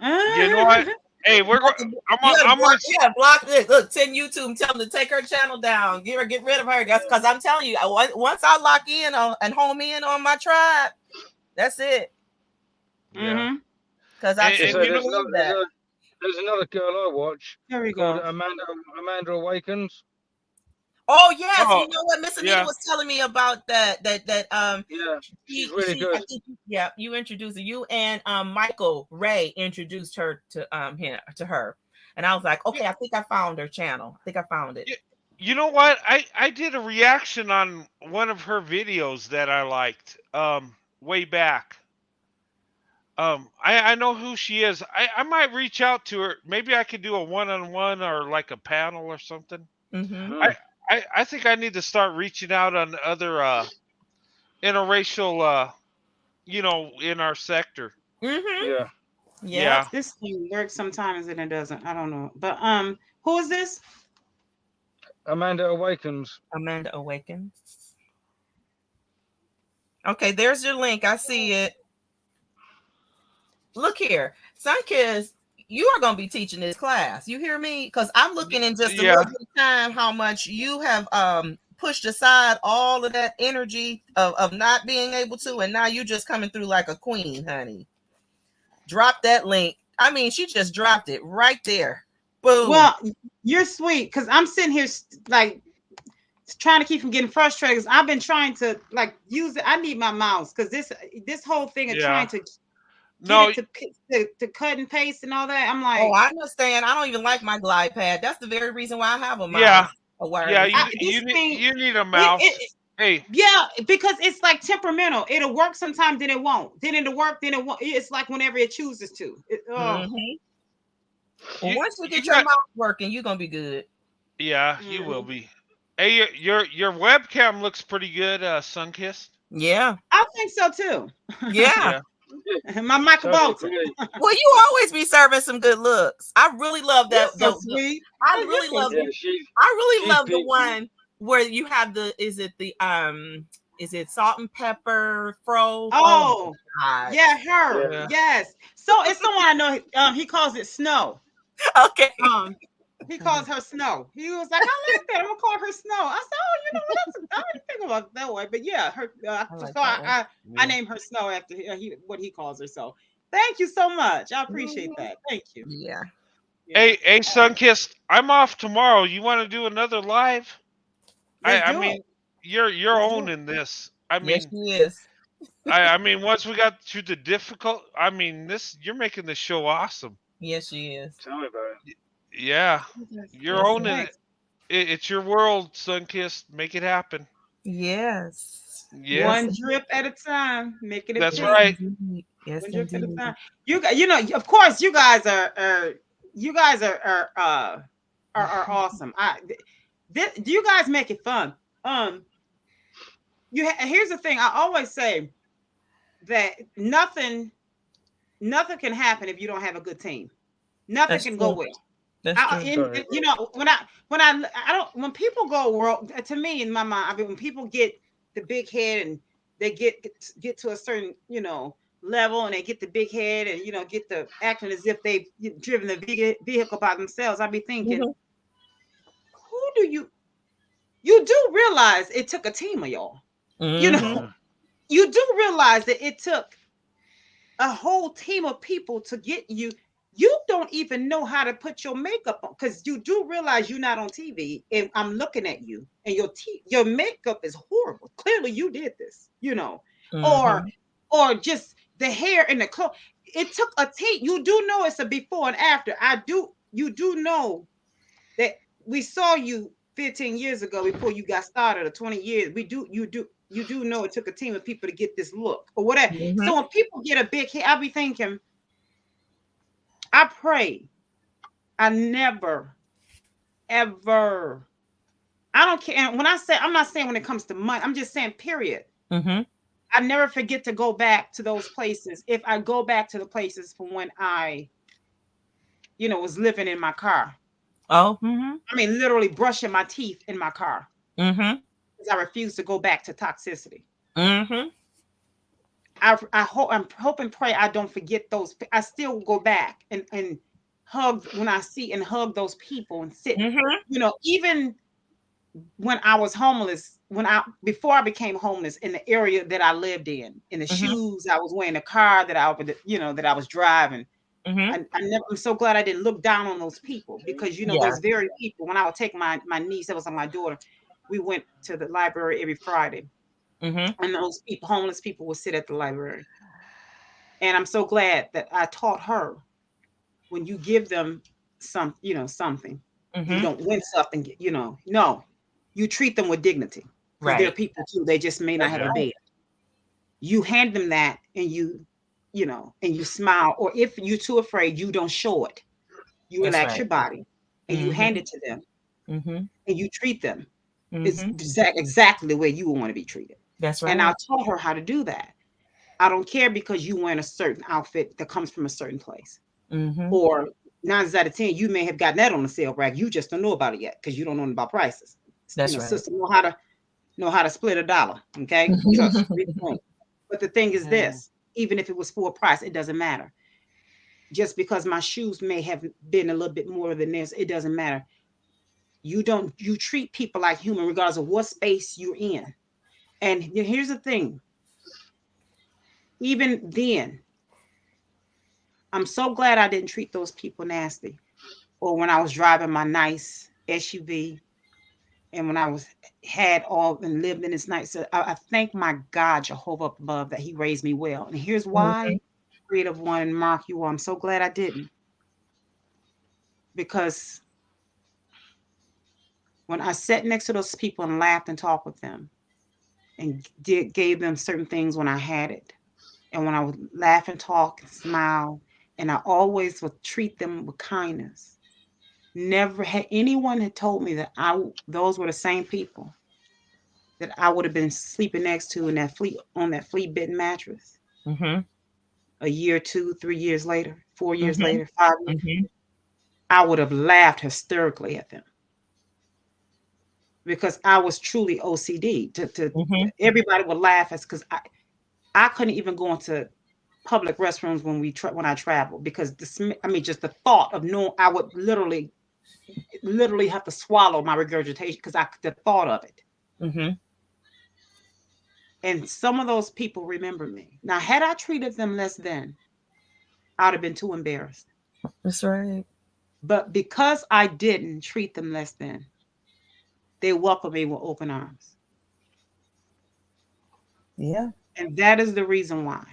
You know what? Hey, we're going. I'm gonna block this. Look, send YouTube and tell them to take her channel down. Get rid of her. That's because I'm telling you, once I lock in and home in on my tribe, that's it. Yeah. Because I there's another girl I watch. There we called go. Amanda Awakens. Oh yes, you know what Miss Anita was telling me about that. Yeah, she's really good. You introduced her. You and Michael Ray introduced her to her, and I was like, okay, I think I found her channel. I think I found it. You know what? I did a reaction on one of her videos that I liked way back. I know who she is. I might reach out to her. Maybe I could do a one-on-one or like a panel or something. Mm-hmm. I think I need to start reaching out on other interracial, you know, in our sector. Mm-hmm. Yeah. This thing works sometimes and it doesn't. I don't know. But who is this? Amanda Awakens. Amanda Awakens. Okay, there's your link. I see it. Look here, Sunkiss, you are going to be teaching this class. You hear me? Because I'm looking in just a Yeah. little bit of time how much you have pushed aside all of that energy of not being able to, and now you just coming through like a queen, honey. Drop that link. I mean, she just dropped it right there. Boom. Well, you're sweet because I'm sitting here like trying to keep from getting frustrated because I've been trying to like use it. I need my mouse because this whole thing of Yeah. trying to No, get it to cut and paste and all that. I'm like, Oh, I understand. I don't even like my glide pad. That's the very reason why I have a mouse. Yeah. A wireless. yeah, this you thing- need a mouse. Hey, yeah, because it's like temperamental. It'll work sometimes, then it won't. Then it'll work, then it won't. It's like whenever it chooses to. Mhm. Well, You- once you get you your got- mouse working, you're gonna be good. yeah, you will be. Hey, your webcam looks pretty good, Sunkissed. Yeah. I think so too. Yeah. My Michael So Bolton. great. Well, you always be serving some good looks. I really love that. You're so sweet. I You're really so love. Yeah, she's I really she's love the big. one where you have the. Is it salt and pepper fro? Oh, God. yeah, her. Yeah. Yes. So it's someone I know. He calls it Snow. Okay. He calls her Snow. He was like, I like that. I'm gonna call her Snow. I said, oh, you know what? I didn't think about it that way, but yeah, her. like So that I named her Snow after what he calls her. So thank you so much. I appreciate that. Thank you. Yeah. Hey, Sunkissed, I'm off tomorrow. You want to do another live? Let's I do mean, it. you're Let's do owning this. I mean, Yes, she is. I mean, once we got through the difficult, I mean, you're making this show awesome. Yes, she is. Tell me about it. Yeah, you're Yes, owning thanks. it. It's your world, Sunkissed. Make it happen. Yes. Yeah, One drip at a time, making it that's big. right. Indeed. Yes, One drip at a indeed. time. You know, of course, you guys are awesome. You guys make it fun. Here's the thing. I always say that nothing can happen if you don't have a good team. Nothing That's can go true. well. That's true. You know, when people go world, to me in my mind, I mean, when people get the big head and they get to a certain, you know, level and they get the big head and, you know, get the acting as if they've driven the vehicle by themselves, I'd be thinking, who do you do realize it took a team of y'all? You know, you do realize that it took a whole team of people to get you. You don't even know how to put your makeup on because you do realize you're not on TV. And I'm looking at you, and your makeup is horrible. Clearly, you did this, you know, or just the hair and the clothes. It took a team. You do know it's a before and after. You do know that we saw you 15 years ago before you got started, or 20 years. You do know it took a team of people to get this look or whatever. So when people get a big head, I'll be thinking, I pray I never, ever, I don't care. And when I say, I'm not saying when it comes to money, I'm just saying, period. I never forget to go back to those places. If I go back to the places from when I, you know, was living in my car. Oh, I mean, literally brushing my teeth in my car. Because I refuse to go back to toxicity. I hope and pray I don't forget those. I still go back and hug when I see and hug those people and sit. You know, even when I was homeless, before I became homeless, in the area that I lived in the shoes I was wearing, the car that I was driving. I'm so glad I didn't look down on those people because, you know, those very people, when I would take my niece, that was my daughter, we went to the library every Friday. And those people, homeless people, would sit at the library. And I'm so glad that I taught her, when you give them something, you don't win something, you know, no, you treat them with dignity. Right. They're people too. They just may not have a bed. You hand them that and you smile, or if you're too afraid, you don't show it. You relax your body and you hand it to them and you treat them. It's exactly the way you want to be treated. That's right. And I taught her how to do that. I don't care because you wear a certain outfit that comes from a certain place, or 9 out of 10, you may have gotten that on the sale rack. You just don't know about it yet because you don't know about prices. That's right. Sister know how to split a dollar. Okay, trust me. But the thing is this: even if it was full price, it doesn't matter. Just because my shoes may have been a little bit more than this, it doesn't matter. You treat people like human, regardless of what space you're in. And here's the thing: even then, I'm so glad I didn't treat those people nasty. Or when I was driving my nice SUV, and when I had all and lived in this nice, I thank my God, Jehovah above, that He raised me well. And here's why, Creative One and Mark, you all, I'm so glad I didn't. Because when I sat next to those people and laughed and talked with them, and gave them certain things when I had it, and when I would laugh and talk and smile, and I always would treat them with kindness. Never had anyone had told me that those were the same people that I would have been sleeping next to in that on that flea bitten mattress. A year, 2, 3 years later, 4 years later, 5 years, I would have laughed hysterically at them because I was truly OCD. Everybody would laugh because I couldn't even go into public restrooms when I traveled because just the thought of knowing I would literally have to swallow my regurgitation because the thought of it. And some of those people remember me. Now, had I treated them less than, I'd have been too embarrassed. That's right. But because I didn't treat them less than, they welcomed me with open arms. Yeah. And that is the reason why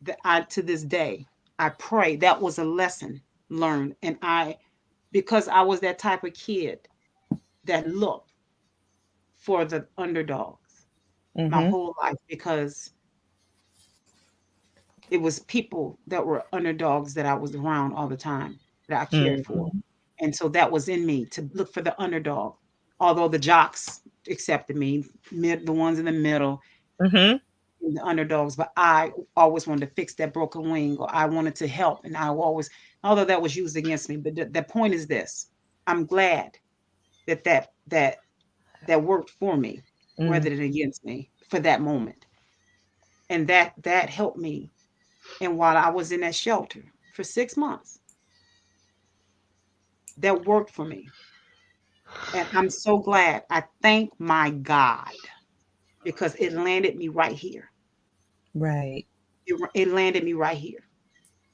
that to this day, I pray that was a lesson learned. And because I was that type of kid that looked for the underdogs my whole life, because it was people that were underdogs that I was around all the time that I cared for. And so that was in me to look for the underdog. Although the jocks accepted me, the ones in the middle, the underdogs, but I always wanted to fix that broken wing, or I wanted to help. And although that was used against me, but the point is this: I'm glad that worked for me rather than against me for that moment. And that helped me. And while I was in that shelter for 6 months, that worked for me. And I'm so glad. I thank my God because it landed me right here. Right. It landed me right here.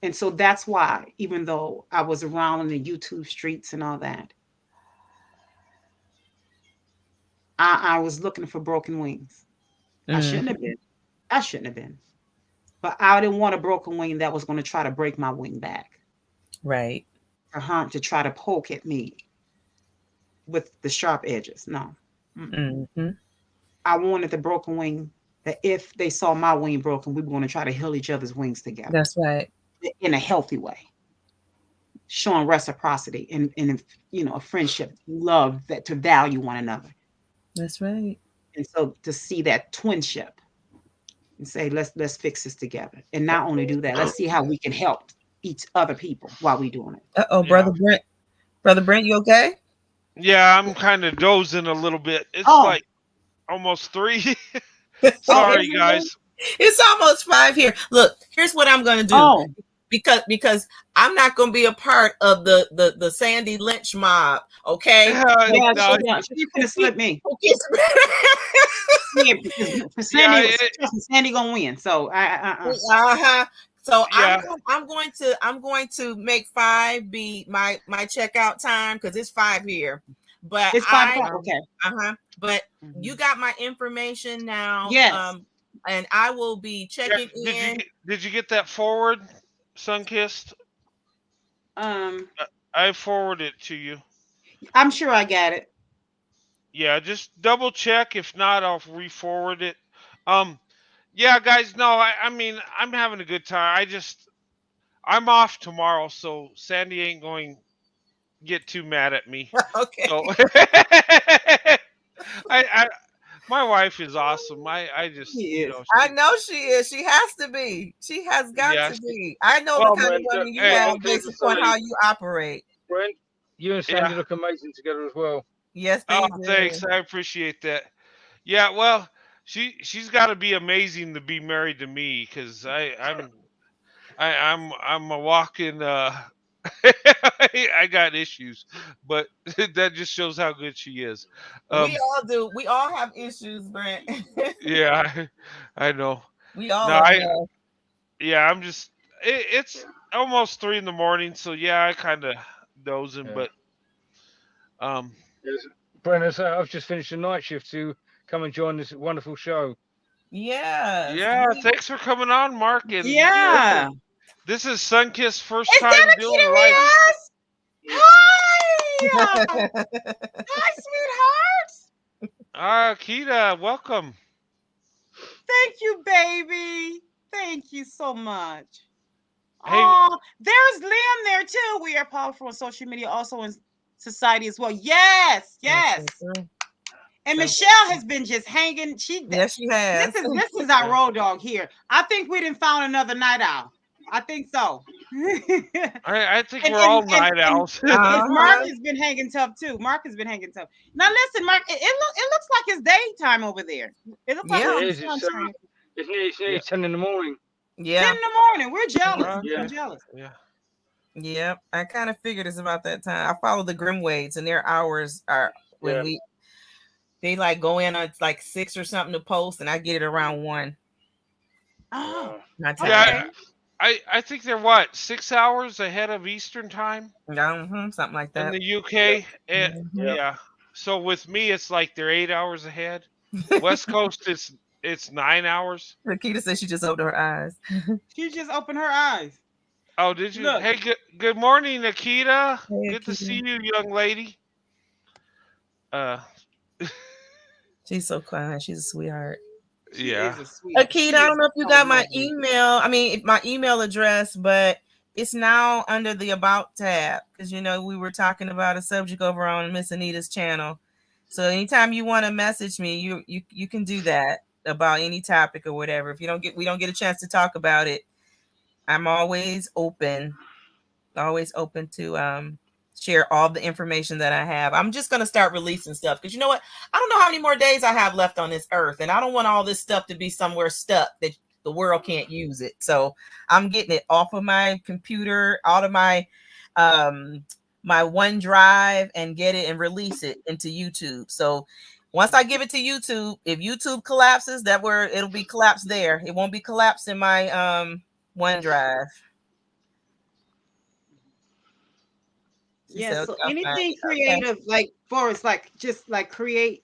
And so that's why, even though I was around in the YouTube streets and all that, I was looking for broken wings. I shouldn't have been. But I didn't want a broken wing that was going to try to break my wing back. Right. Or harm to try to poke at me with the sharp edges. No. I wanted the broken wing that if they saw my wing broken, we were going to try to heal each other's wings together. That's right. In a healthy way. Showing reciprocity and a friendship, love, that to value one another. That's right. And so to see that twinship and say, let's fix this together. And not only do that, let's see how we can help each other people while we're doing it. Brother Brent. Brother Brent, you okay? Yeah, I'm kind of dozing a little bit. It's like almost 3. Sorry, guys. It's almost 5 here. Look, here's what I'm going to do. Because I'm not going to be a part of the Sandy Lynch mob, okay? She's going to slip me. Sandy gonna win. So So I'm going to make 5 be my checkout time because it's 5 here. But it's 5 o'clock. Okay. But you got my information now. Yes. And I will be checking in. Did you get that forward, Sunkissed? I forwarded it to you. I'm sure I got it. Yeah, just double check. If not, I'll re-forward it. Yeah, guys, no, I mean, I'm having a good time. I'm off tomorrow, so Sandy ain't going to get too mad at me. Okay. So, My wife is awesome. I just, She you is. know, I know she is. She has to be. She has got yeah, to be. I know well, the kind of Brent, woman you hey, have one thing based to upon say, how you operate. Brent, you and Sandy yeah. look amazing together as well. Yes, Oh, they do. thanks. I appreciate that. Yeah, well, she's got to be amazing to be married to me because I'm a walking I got issues, but that just shows how good she is. We Um, all do. We all have issues, Brent. yeah, I know. We all No, are. yeah, I'm just it's almost 3 in the morning, so yeah, I kind of dozing, Yeah. but um, Yes. Brent, I've just finished a night shift to come and join this wonderful show. Yes. yeah, thanks for coming on, Mark. And Yeah. listen, this is Sunkist's first Is time that doing Akita live. Rios? Hi. Hi, sweetheart. Kita, welcome. Thank you, baby. Thank you so much. Hey, Oh, there's Liam there too. We are powerful on social media, also in society as well. Yes, yes. And Michelle has been just hanging. Yes, she has. This is our road dog here. I think we didn't found another night owl. I think so. I think And- we're all and- night and- owls. Mark has been hanging tough too. Mark has been hanging tough. Now listen, Mark, it looks like it's daytime over there. It looks like Yeah. It it's is. sunshine. It's nearly Yeah. 10 in the morning. 10 Yeah. in the morning. We're jealous. Okay. I'm jealous. Yeah. Yep. I kind of figured it's about that time. I follow the Grimwades, and their hours are when Yeah. they like go in at like 6 or something to post, and I get it around 1. Oh, My time. Yeah, I think they're what 6 hours ahead of Eastern time Something like in that. the UK. And Mhm. yeah, so with me, it's like they're 8 hours ahead. West Coast, it's 9 hours. Rakita said she just opened her eyes. she just opened her eyes. Oh, did you? Look. Hey, good morning, Akita. Hey, Good to Akita. see you, young lady. She's so kind. She's a sweetheart. She Yeah. is a sweet. Akita, she I is don't know if you so got my lovely. email. I mean, my email address, but it's now under the About tab because we were talking about a subject over on Miss Anita's channel. So anytime you want to message me, you can do that about any topic or whatever. If we don't get a chance to talk about it, I'm always open to share all the information that I have. I'm just going to start releasing stuff because you know what? I don't know how many more days I have left on this earth, and I don't want all this stuff to be somewhere stuck that the world can't use it. So I'm getting it off of my computer, out of my my OneDrive, and get it and release it into YouTube. So once I give it to YouTube, if YouTube collapses, it'll be collapsed there. It won't be collapsed in my OneDrive. Yeah, so anything creative, like Forrest, like just like create,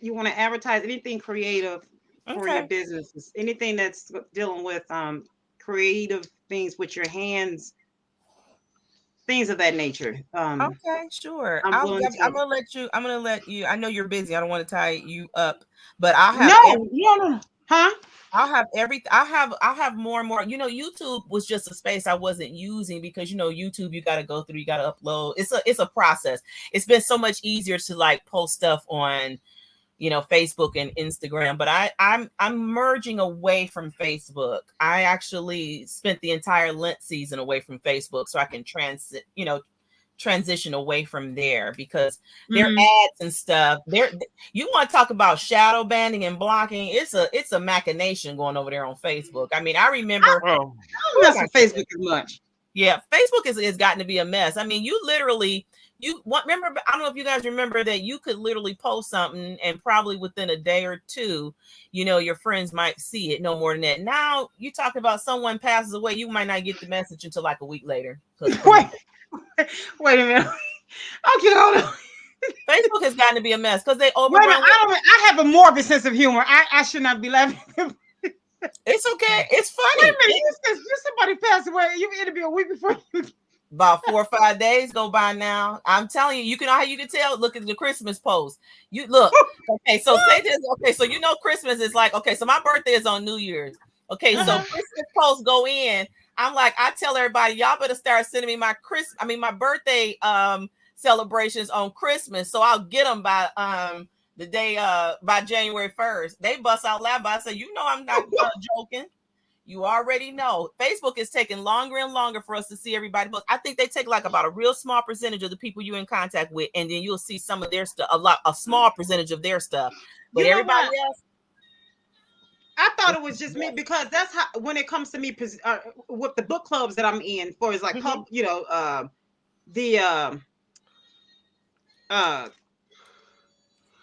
you want to advertise anything creative for your businesses, anything that's dealing with creative things with your hands, things of that nature. Okay, sure. I'm gonna let you. I know you're busy. I don't want to tie you up, but I'll have no. Huh? I'll have more and more. YouTube was just a space I wasn't using because YouTube, you got to go through, you got to upload. It's a process. It's been so much easier to like post stuff on Facebook and Instagram, but I'm merging away from Facebook. I actually spent the entire Lent season away from Facebook so I can transition away from there because their ads and stuff. You want to talk about shadow banning and blocking? It's a machination going over there on Facebook. I mean, I remember I don't mess with Facebook as much. Yeah, Facebook has gotten to be a mess. I mean, remember, I don't know if you guys remember that you could literally post something and probably within a day or two, your friends might see it, no more than that. Now you talk about someone passes away, you might not get the message until like a week later. Wait a minute. Okay, hold on. Facebook has gotten to be a mess because they overrun. I have a morbid sense of humor. I should not be laughing. It's okay. It's funny. Wait a minute. You said somebody passed away. It'll be a week before you. About 4 or 5 days go by now. I'm telling you, you can tell. Look at the Christmas post. You look. Okay, so say this. Okay, so Christmas is like, okay, so my birthday is on New Year's. Okay, so Christmas posts go in. I'm like, I tell everybody, y'all better start sending me my my birthday celebrations on Christmas. So I'll get them by the day by January 1st. They bust out laughing. I said, you know, I'm not joking. You already know. Facebook is taking longer and longer for us to see everybody. But I think they take like about a real small percentage of the people you're in contact with, and then you'll see some of their stuff, a small percentage of their stuff. But everybody else. I thought it was just me because that's how when it comes to me with the book clubs that I'm in for is like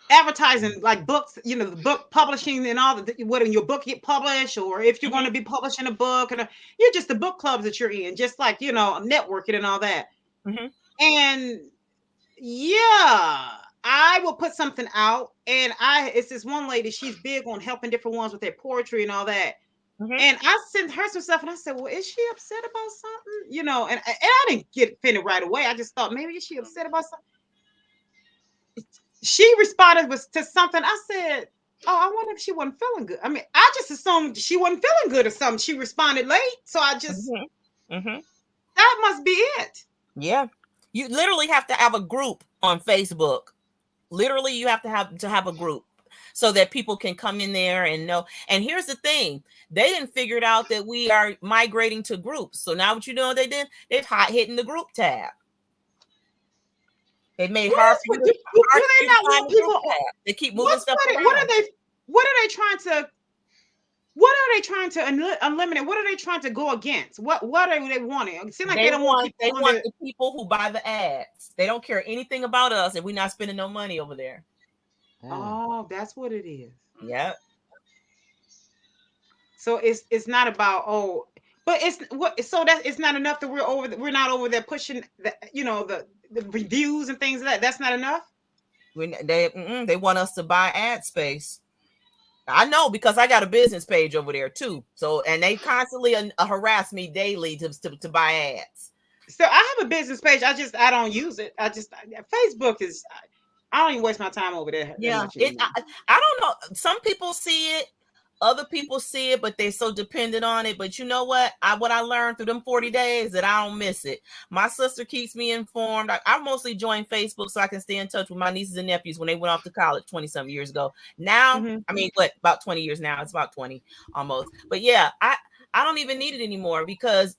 advertising like books, you know, the book publishing and all the when your book get published or if you're going to be publishing a book and you're just the book clubs that you're in, just like, you know, networking and all that. And yeah, I will put something out and it's this one lady, she's big on helping different ones with their poetry and all that. And I sent her some stuff and I said, well, is she upset about something? You know, and I didn't get offended right away. I just thought maybe is she upset about something? She responded to something. I said, oh, I wonder if she wasn't feeling good. I mean, I just assumed she wasn't feeling good or something. She responded late. So I just, that must be it. Yeah. You literally have to have a group on Facebook. Literally, you have to have a group so that people can come in there and know. And here's the thing. They didn't figure it out that we are migrating to groups. So now what you know they did? They've hot hitting the group tab. They made hard for you. Do they not want people? They keep moving stuff around. What are they trying to eliminate? What are they trying to go against? What are they wanting? It seems like they don't want people. They want the people who buy the ads. They don't care anything about us, and we're not spending no money over there. Oh, that's what it is. Yeah. So it's not about but it's what so that it's not enough that we're not over there pushing the the reviews and things like that. That's not enough. They want us to buy ad space. I know because I got a business page over there too. So and they constantly harass me daily to buy ads. So I have a business page. I don't use it. Facebook is. I don't even waste my time over there. Yeah, I don't know. Some people see it. Other people see it, but they're so dependent on it. But you know what? What I learned through them 40 days that I don't miss it. My sister keeps me informed. I mostly join Facebook so I can stay in touch with my nieces and nephews when they went off to college 20-something years ago. Now, I mean, about 20 years now. It's about 20 almost. But yeah, I don't even need it anymore because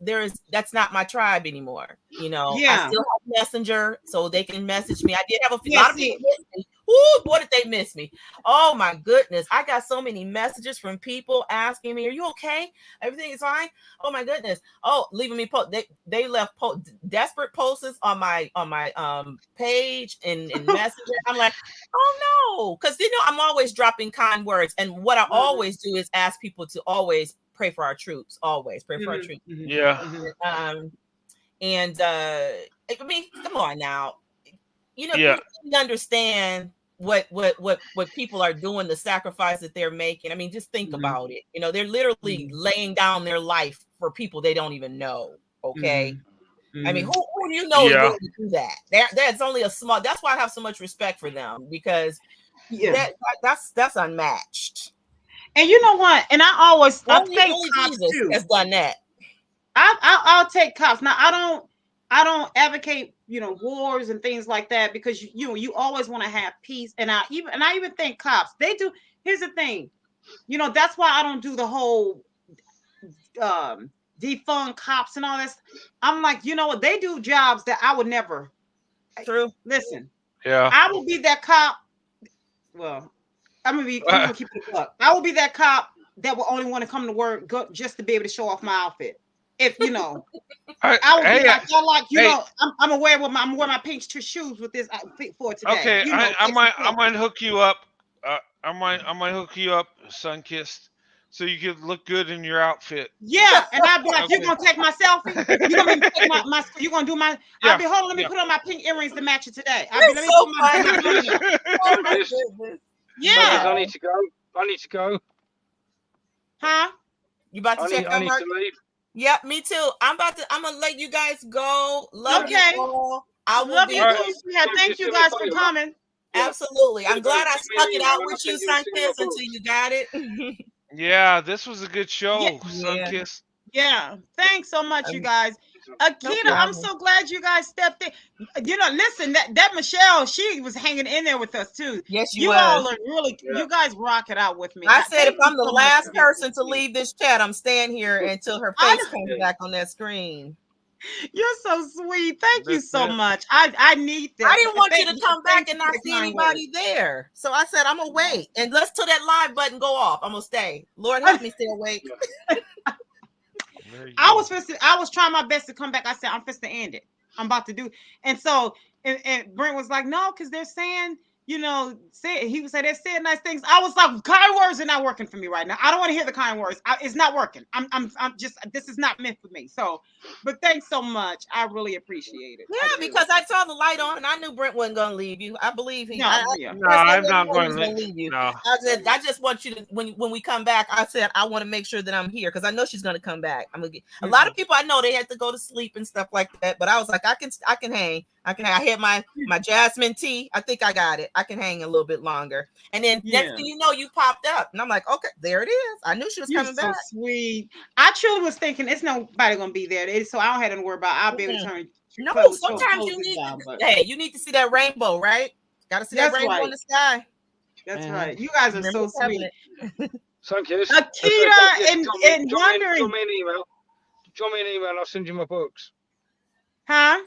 that's not my tribe anymore. You know, I still have Messenger so they can message me. I did have a lot of people miss me. Ooh, boy, did they miss me. Oh my goodness. I got so many messages from people asking me, are you okay? Everything is fine. Oh my goodness. Oh, leaving me post. They left desperate posts on my page and Messenger. I'm like, oh no. Because I'm always dropping kind words. And what I always do is ask people to always pray for our troops. Always pray for our troops. Yeah. And I mean, come on now. People understand what people are doing, the sacrifice that they're making. I mean, just think about it. They're literally laying down their life for people they don't even know. Okay. I mean, who do you know is going to do that? That's only a small. That's why I have so much respect for them because that's unmatched. And you know what? And I think Jesus too has done that. I'll take cops. Now I don't advocate wars and things like that because you always want to have peace. And I even think cops, they do. Here's the thing, that's why I don't do the whole defund cops and all this. I'm like, what, they do jobs that I would never. True. Listen. Yeah. I will be that cop. Well, I'm gonna keep it up. I will be that cop that will only want to come to work just to be able to show off my outfit. If I would be I'm aware with I'm wearing my pink shoes with this outfit for today. Okay, I might hook you up. I might hook you up, Sunkissed, so you can look good in your outfit. Yeah, and I'll be like, you're gonna take my selfie. You're gonna take my you're gonna do my. Yeah. I'll be hold on. Let me put on my pink earrings to match it today. Let me put my money up. Oh my goodness. Yeah. I need to go. Huh? You about to check out? I need to leave. Yep, me too. I'm gonna let you guys go. Love you all. I will Love be you too. Yeah, thank you guys for coming. Absolutely. I'm glad I stuck it out with you, Sunkissed, until you got it. Yeah, this was a good show, Yeah. Sunkissed. Yeah. Thanks so much, you guys. Akita, No I'm problem. so glad you guys stepped in. Listen, that Michelle, she was hanging in there with us too. Yes, You was. all are really, Yeah. you guys rock it out with me. I said Thank if I'm you the so much last for being so person to sweet. leave this chat, I'm staying here until her I face know. comes Yeah. back on that screen. You're so sweet. Thank you That's so it. much. I need this. I didn't want you Thank to come thank back and you for not the see kind words. anybody there. So I said, I'm gonna wait. And let's till that live button go off. I'm gonna stay. Lord help me stay awake. There you I go. was trying my best to come back. I said, I'm supposed to end it. I'm about to do. And so, and Brent was like, no, because they're saying, he would say, they're saying nice things. I was like, kind words are not working for me right now. I don't want to hear the kind words. It's not working. I'm just, this is not meant for me. So, but thanks so much. I really appreciate it. Yeah, I do. because I saw the light on and I knew Brent wasn't gonna leave you. I believe he. No, I yeah. No, personally I'm didn't not know he going was to gonna leave you. No. I just want you to when we come back. I said I want to make sure that I'm here because I know she's gonna come back. I'm gonna get a lot of people I know they had to go to sleep and stuff like that. But I was like, I can hang. I had my jasmine tea. I think I got it. I can hang a little bit longer. And then next thing you know, you popped up, and I'm like, okay, there it is. I knew she was You're coming so back. sweet. I truly was thinking it's nobody gonna be there, so I don't have to worry about. I'll be able to turn. No, close sometimes you it need down, but hey, you need to see that rainbow, right? Got to see that That's rainbow in right. the sky. That's Mhm. right. You guys are Remember so sweet. Thank you. Akita and wondering, Drop me an email. Drop me an email. I'll send you my books. huh?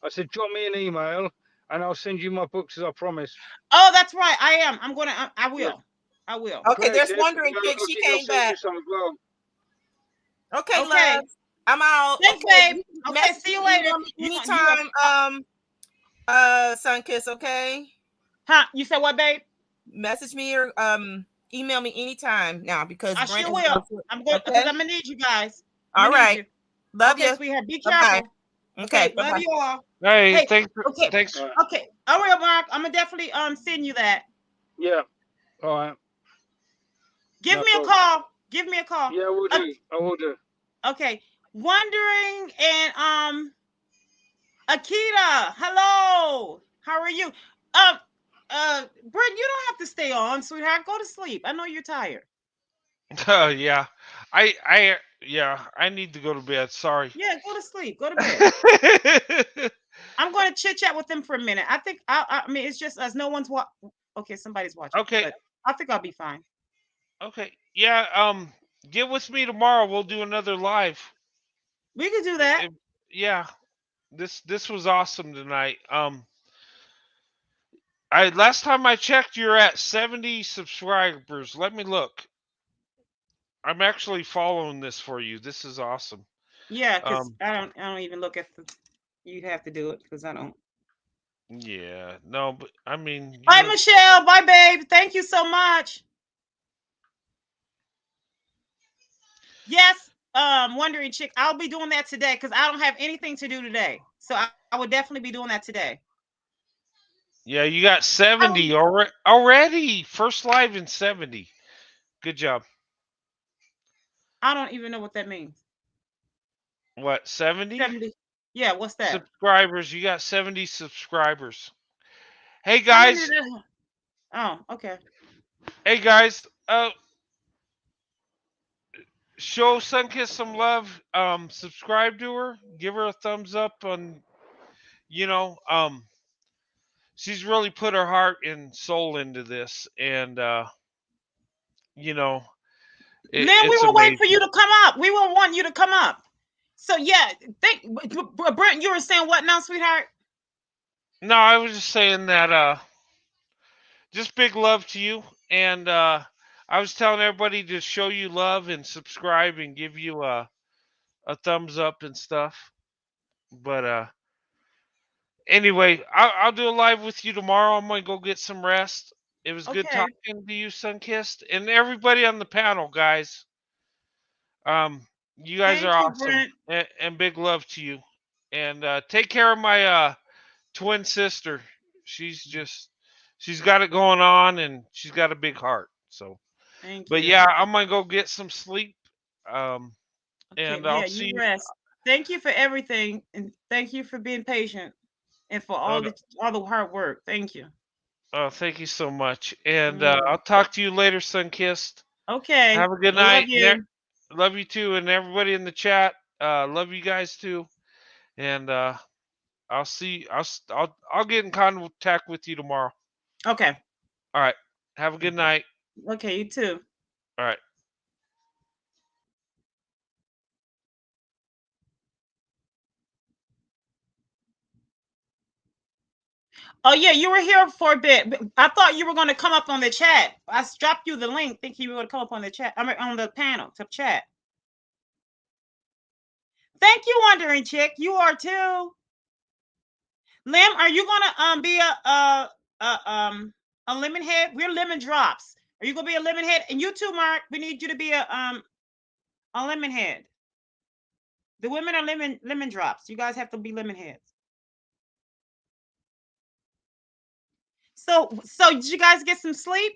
I said, drop me an email, and I'll send you my books as I promised. Oh, that's right. I am. I'm gonna. I will. Yeah. I will. Okay, there's Tiff. wondering chick. I'll She send came back. you some as well. Okay, Okay. love. I'm out. Thanks, Okay, babe. you Okay, message see you me, later. email me You anytime. Sunkiss. Okay. Huh? You said what, babe? Message me or email me anytime now because I Brent sure is will. going I'm going because okay. I'm gonna need you guys. All right. You. Love Okay, you. sweetheart. Be Bye-bye. careful. Okay. Love Bye-bye. you all. Hey, Hey, thanks. okay. Thanks. All right. Okay. All right, Mark. I'm gonna definitely send you that. Yeah. All right. Give No me problem. a call. Give me a call. Yeah, I will do. I will do. Okay. Wondering and Akita, hello. How are you? Brent, you don't have to stay on, sweetheart. Go to sleep. I know you're tired. Yeah. I need to go to bed. Sorry. Yeah, go to sleep. Go to bed. I'm going to chit chat with them for a minute. I think I mean it's just as no one's okay, somebody's watching. Okay. But I think I'll be fine. Okay. Yeah, get with me tomorrow. We'll do another live. We could do that. Yeah. This was awesome tonight. Last time I checked, you're at 70 subscribers. Let me look. I'm actually following this for you. This is awesome. Yeah, because I don't even look at the. You'd have to do it because I don't. Yeah, no, but I mean. Bye, Michelle. Bye, babe. Thank you so much. Yes, wondering chick. I'll be doing that today because I don't have anything to do today. So I would definitely be doing that today. Yeah, you got 70 already. First live in 70. Good job. I don't even know what that means. What, 70? 70. Yeah, what's that? Subscribers. You got 70 subscribers. Hey guys. Oh, okay. Hey guys. Show Sunkiss some love. Subscribe to her. Give her a thumbs up on, she's really put her heart and soul into this, and Then we it's were waiting for amazing. you to come up. We were wanting you to come up. So yeah, Brent, you were saying what now, sweetheart? No, I was just saying that just big love to you, and I was telling everybody to show you love and subscribe and give you a thumbs up and stuff. But anyway, I'll do a live with you tomorrow. I'm gonna go get some rest. It was good Okay. talking to you, Sunkissed, and everybody on the panel, guys. You guys Thank are you, awesome, Brent. and big love to you. And take care of my twin sister. She's got it going on, and she's got a big heart. So, Thank but you. yeah, I'm gonna go get some sleep. Okay, And yeah, I'll see you. rest. Thank you for everything, and thank you for being patient and for all the hard work. Thank you. Oh, thank you so much. And I'll talk to you later, Sunkissed. Okay. Have a good I night. love you. Love you too, and everybody in the chat. Love you guys too. and I'll see. I'll get in contact with you tomorrow. Okay. All right. Have a good night. Okay, you too. All right. Oh yeah, you were here for a bit. I thought you were going to come up on the chat. I dropped you the link, thinking you were going to come up on the chat. I mean, on the panel to chat. Thank you, Wondering Chick. You are too. Lim, are you gonna be a lemon head? We're lemon drops. Are you gonna be a lemon head? And you too, Mark. We need you to be a lemon head. The women are lemon drops. You guys have to be lemon heads. So did you guys get some sleep?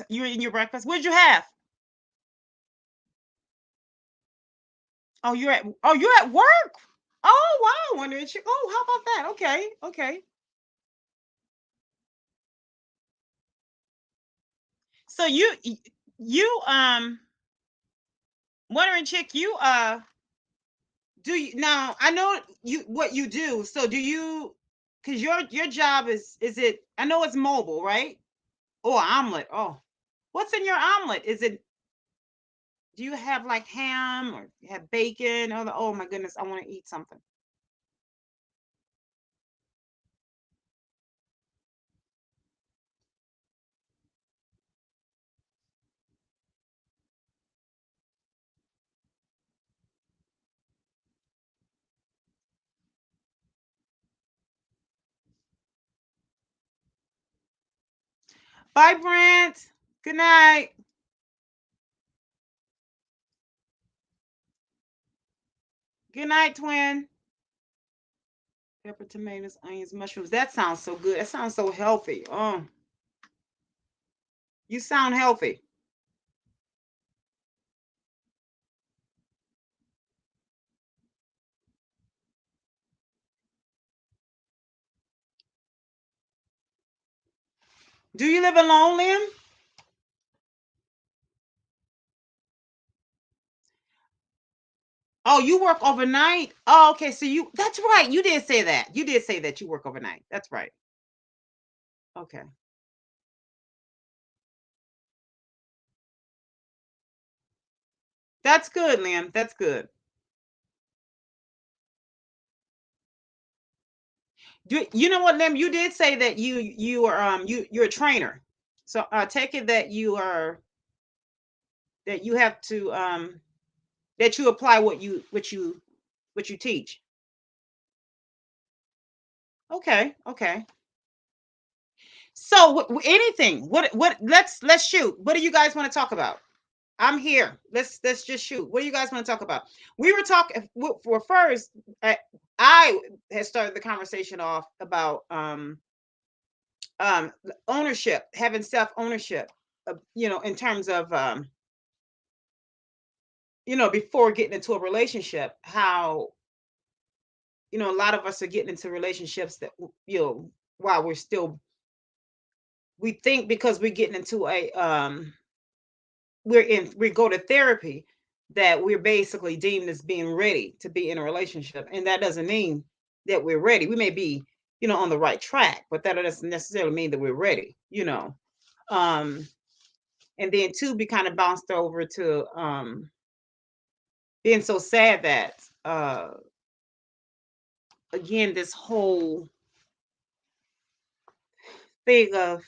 You're in your breakfast. What did you have? Oh, you're at work. Oh wow, Wondering Chick. Oh, how about that? Okay, okay. So you Wondering Chick, you do you now? I know you what you do. So do you? Because your job is it? I know it's mobile, right? Oh, omelet. Oh, what's in your omelet? Is it? Do you have like ham or you have bacon? Oh my goodness, I want to eat something. Bye, Brent. Good night. Good night, twin. Pepper, tomatoes, onions, mushrooms. That sounds so good. That sounds so healthy. Oh, you sound healthy. Do you live alone, Liam? Oh, you work overnight? Oh, okay. So that's right. You did say that. You did say that you work overnight. That's right. Okay. That's good, Liam. That's good. You know what, Liam? You did say that you're a trainer. So I take it that you have to that you apply what you teach. Okay, okay. So anything. What let's shoot. What do you guys want to talk about? I'm here. Let's just shoot. What do you guys want to talk about? We were talking for first. I had started the conversation off about ownership, having self ownership. In terms of before getting into a relationship, how a lot of us are getting into relationships that while we think because we're getting into a we go to therapy that we're basically deemed as being ready to be in a relationship, and that doesn't mean that we're ready. We may be on the right track, but that doesn't necessarily mean that we're ready. And then two, we kind of bounced over to being so sad that again, this whole thing of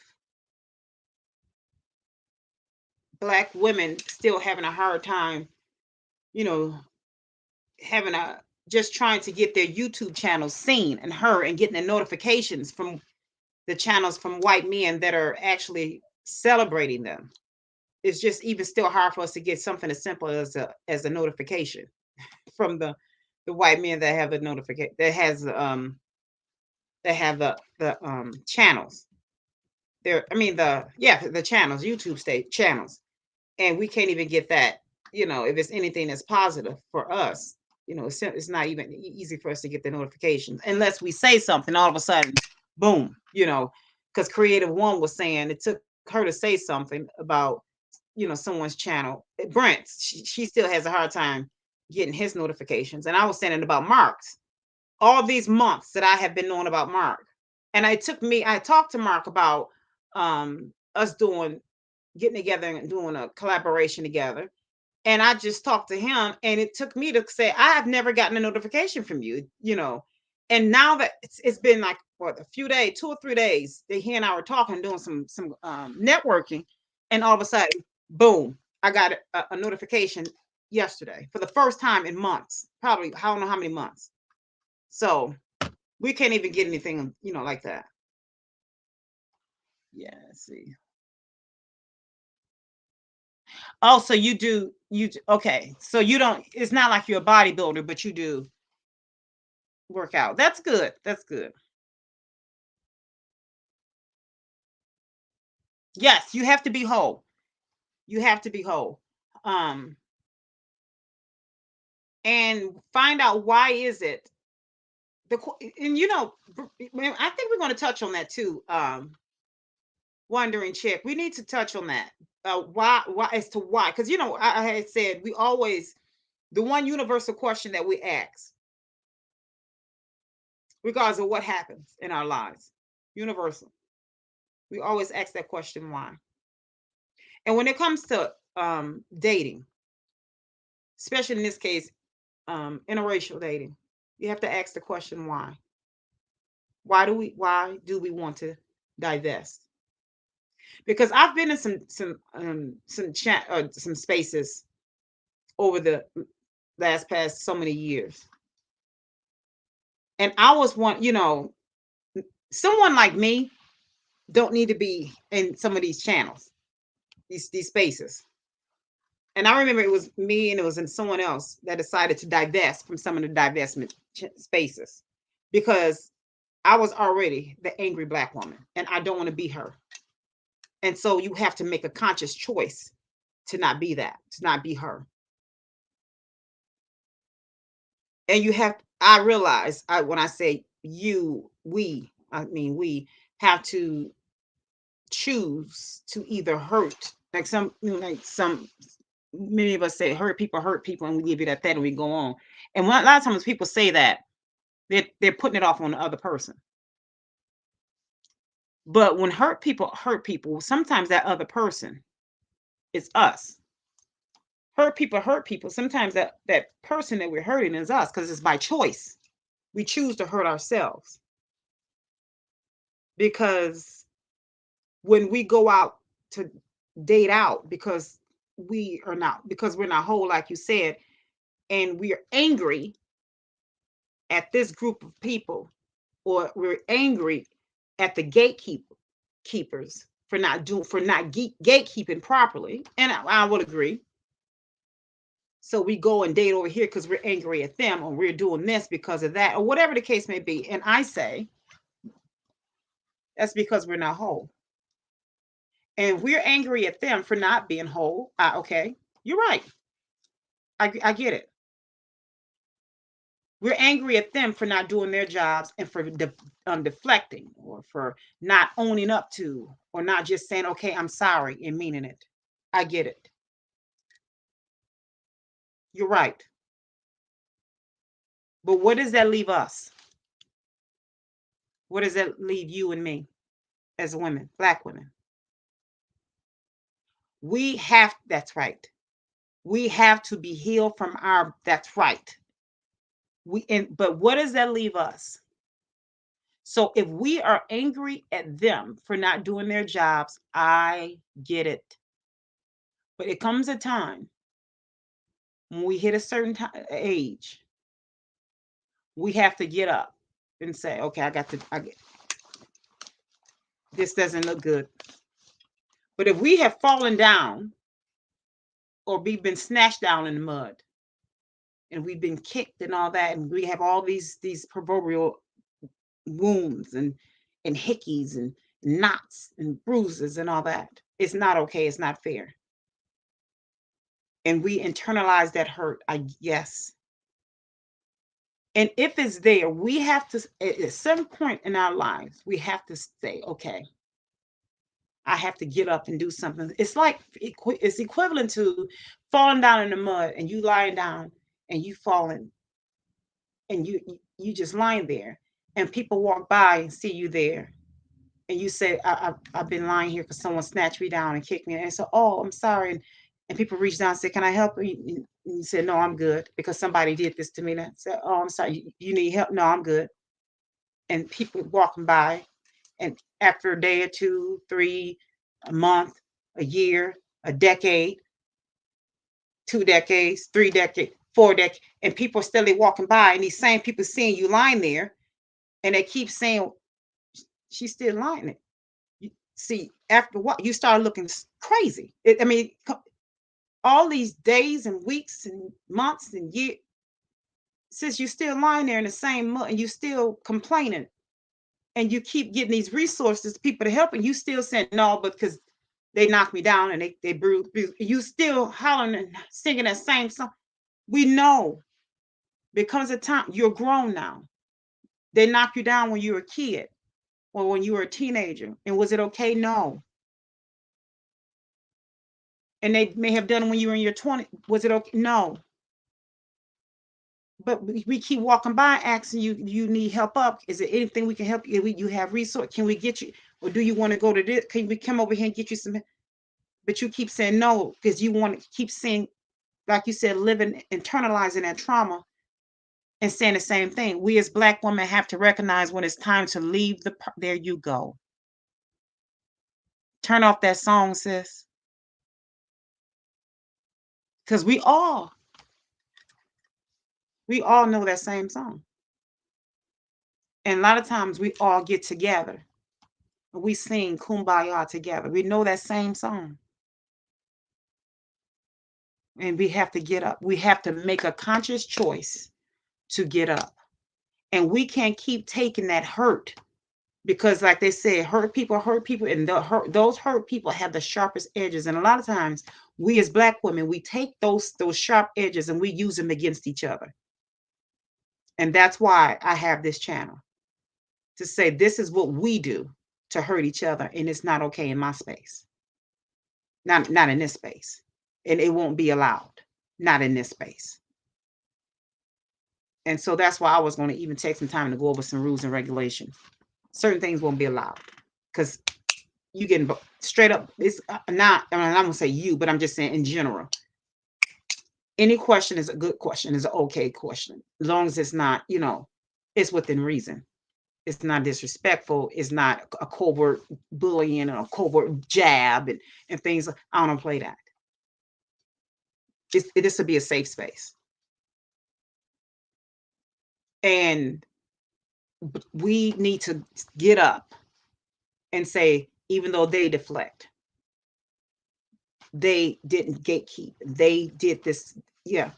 Black women still having a hard time, having just trying to get their YouTube channels seen and heard and getting the notifications from the channels from white men that are actually celebrating them. It's just even still hard for us to get something as simple as a notification from the white men that have the notification that have the channels. The channels, YouTube state channels, and we can't even get that if it's anything that's positive for us, it's not even easy for us to get the notifications unless we say something. All of a sudden, boom, because Creative One was saying it took her to say something about someone's channel. Brent, she still has a hard time getting his notifications, and I was saying it about Mark's. All these months that I have been knowing about Mark, and I talked to Mark about us getting together and doing a collaboration together. And I just talked to him, and it took me to say, I have never gotten a notification from you, And now that it's been like a few days, 2 or 3 days, that he and I were talking, doing some networking, and all of a sudden, boom, I got a notification yesterday for the first time in months. Probably, I don't know how many months. So we can't even get anything, like that. Yeah, let's see. Oh, so okay. So it's not like you're a bodybuilder, but you do work out. That's good. That's good. Yes, you have to be whole. You have to be whole. And find out why is it I think we're going to touch on that too. Wondering chick, we need to touch on that. Why as to why? Because I had said we always, the one universal question that we ask, regardless of what happens in our lives, universal. We always ask that question, why? And when it comes to dating, especially in this case, interracial dating, you have to ask the question, why? Why do we want to divest? Because I've been in some spaces over the past so many years, and I was someone like me don't need to be in some of these channels, these spaces. And I remember it was me, and it was in someone else that decided to divest from some of the divestment spaces, because I was already the angry Black woman, and I don't want to be her. And so you have to make a conscious choice to not be that, to not be her. And I realize, when I say we have to choose to either hurt, like many of us say, hurt people, and we leave it at that, and we go on. And a lot of times people say that, they're putting it off on the other person. But when hurt people, sometimes that other person is us. Hurt people. Sometimes that person that we're hurting is us, because it's by choice. We choose to hurt ourselves. Because when we go out to date out, because we're not whole, like you said, and we're angry at this group of people, or we're angry at the gatekeepers for not gatekeeping properly, and I would agree. So we go and date over here because we're angry at them, or we're doing this because of that, or whatever the case may be. And I say that's because we're not whole. And we're angry at them for not being whole. Okay, you're right. I get it. We're angry at them for not doing their jobs, and for deflecting, or for not owning up to, or not just saying, okay, I'm sorry, and meaning it. I get it. You're right. But what does that leave us? What does that leave you and me as women, Black women? That's right. We have to be healed from that's right. But what does that leave us? So if we are angry at them for not doing their jobs, I get it. But it comes a time when we hit a certain age, we have to get up and say, okay, this doesn't look good. But if we have fallen down, or we've been snatched down in the mud, and we've been kicked and all that, and we have all these proverbial wounds and hickeys and knots and bruises and all that, it's not okay. It's not fair. and we internalize that hurt. Yes. And if it's there, we have to, at some point in our lives, we have to say, okay, I have to get up and do something. It's like, it's equivalent to falling down in the mud and you lying down and you falling and you just lying there and people walk by and see you there. And you say, I've been lying here because someone snatched me down and kicked me. And so, oh, I'm sorry. And people reach down and say, can I help you? And you said, no, I'm good because somebody did this to me. And I said, oh, I'm sorry. You need help? No, I'm good. And people walking by, and after a day or 2, 3, a month, a year, a decade, 2 decades, 3 decades, 4 decades, and people are still walking by, and these same people seeing you lying there, and they keep saying, she's still lying there. You see, after what, you start looking crazy. I mean, all these days and weeks and months and years, since you're still lying there in the same mud and you still complaining, and you keep getting these resources, people to help, and you still saying no, because they knocked me down and they bruised. You still hollering and singing that same song. We know there comes a time, you're grown now. They knocked you down when you were a kid or when you were a teenager. And was it okay? No. And they may have done it when you were in your 20s. Was it okay? No. But we keep walking by asking you need help up. Is there anything we can help you? You have resource. Can we get you? Or do you want to go to this? Can we come over here and get you some? But you keep saying no because you want to keep saying, like you said, living, internalizing that trauma and saying the same thing. We as Black women have to recognize when it's time to leave there you go. Turn off that song, sis. Because we all know that same song. And a lot of times we all get together. We sing Kumbaya together. We know that same song. And we have to get up. We have to make a conscious choice to get up. And we can't keep taking that hurt, because like they say, hurt people, and those hurt people have the sharpest edges. And a lot of times we as Black women, we take those sharp edges and we use them against each other. And that's why I have this channel, to say this is what we do to hurt each other, and it's not okay in my space. Not in this space. And it won't be allowed. Not in this space. And so that's why I was going to even take some time to go over some rules and regulations. Certain things won't be allowed because you getting straight up. It's not, I mean, I'm going to say you, but I'm just saying in general. Any question is a good question, is an okay question. As long as it's not, it's within reason. It's not disrespectful. It's not a covert bullying or a covert jab and things. I don't play that. This will be a safe space. And we need to get up and say, even though they deflect, they didn't gatekeep, they did this, yeah,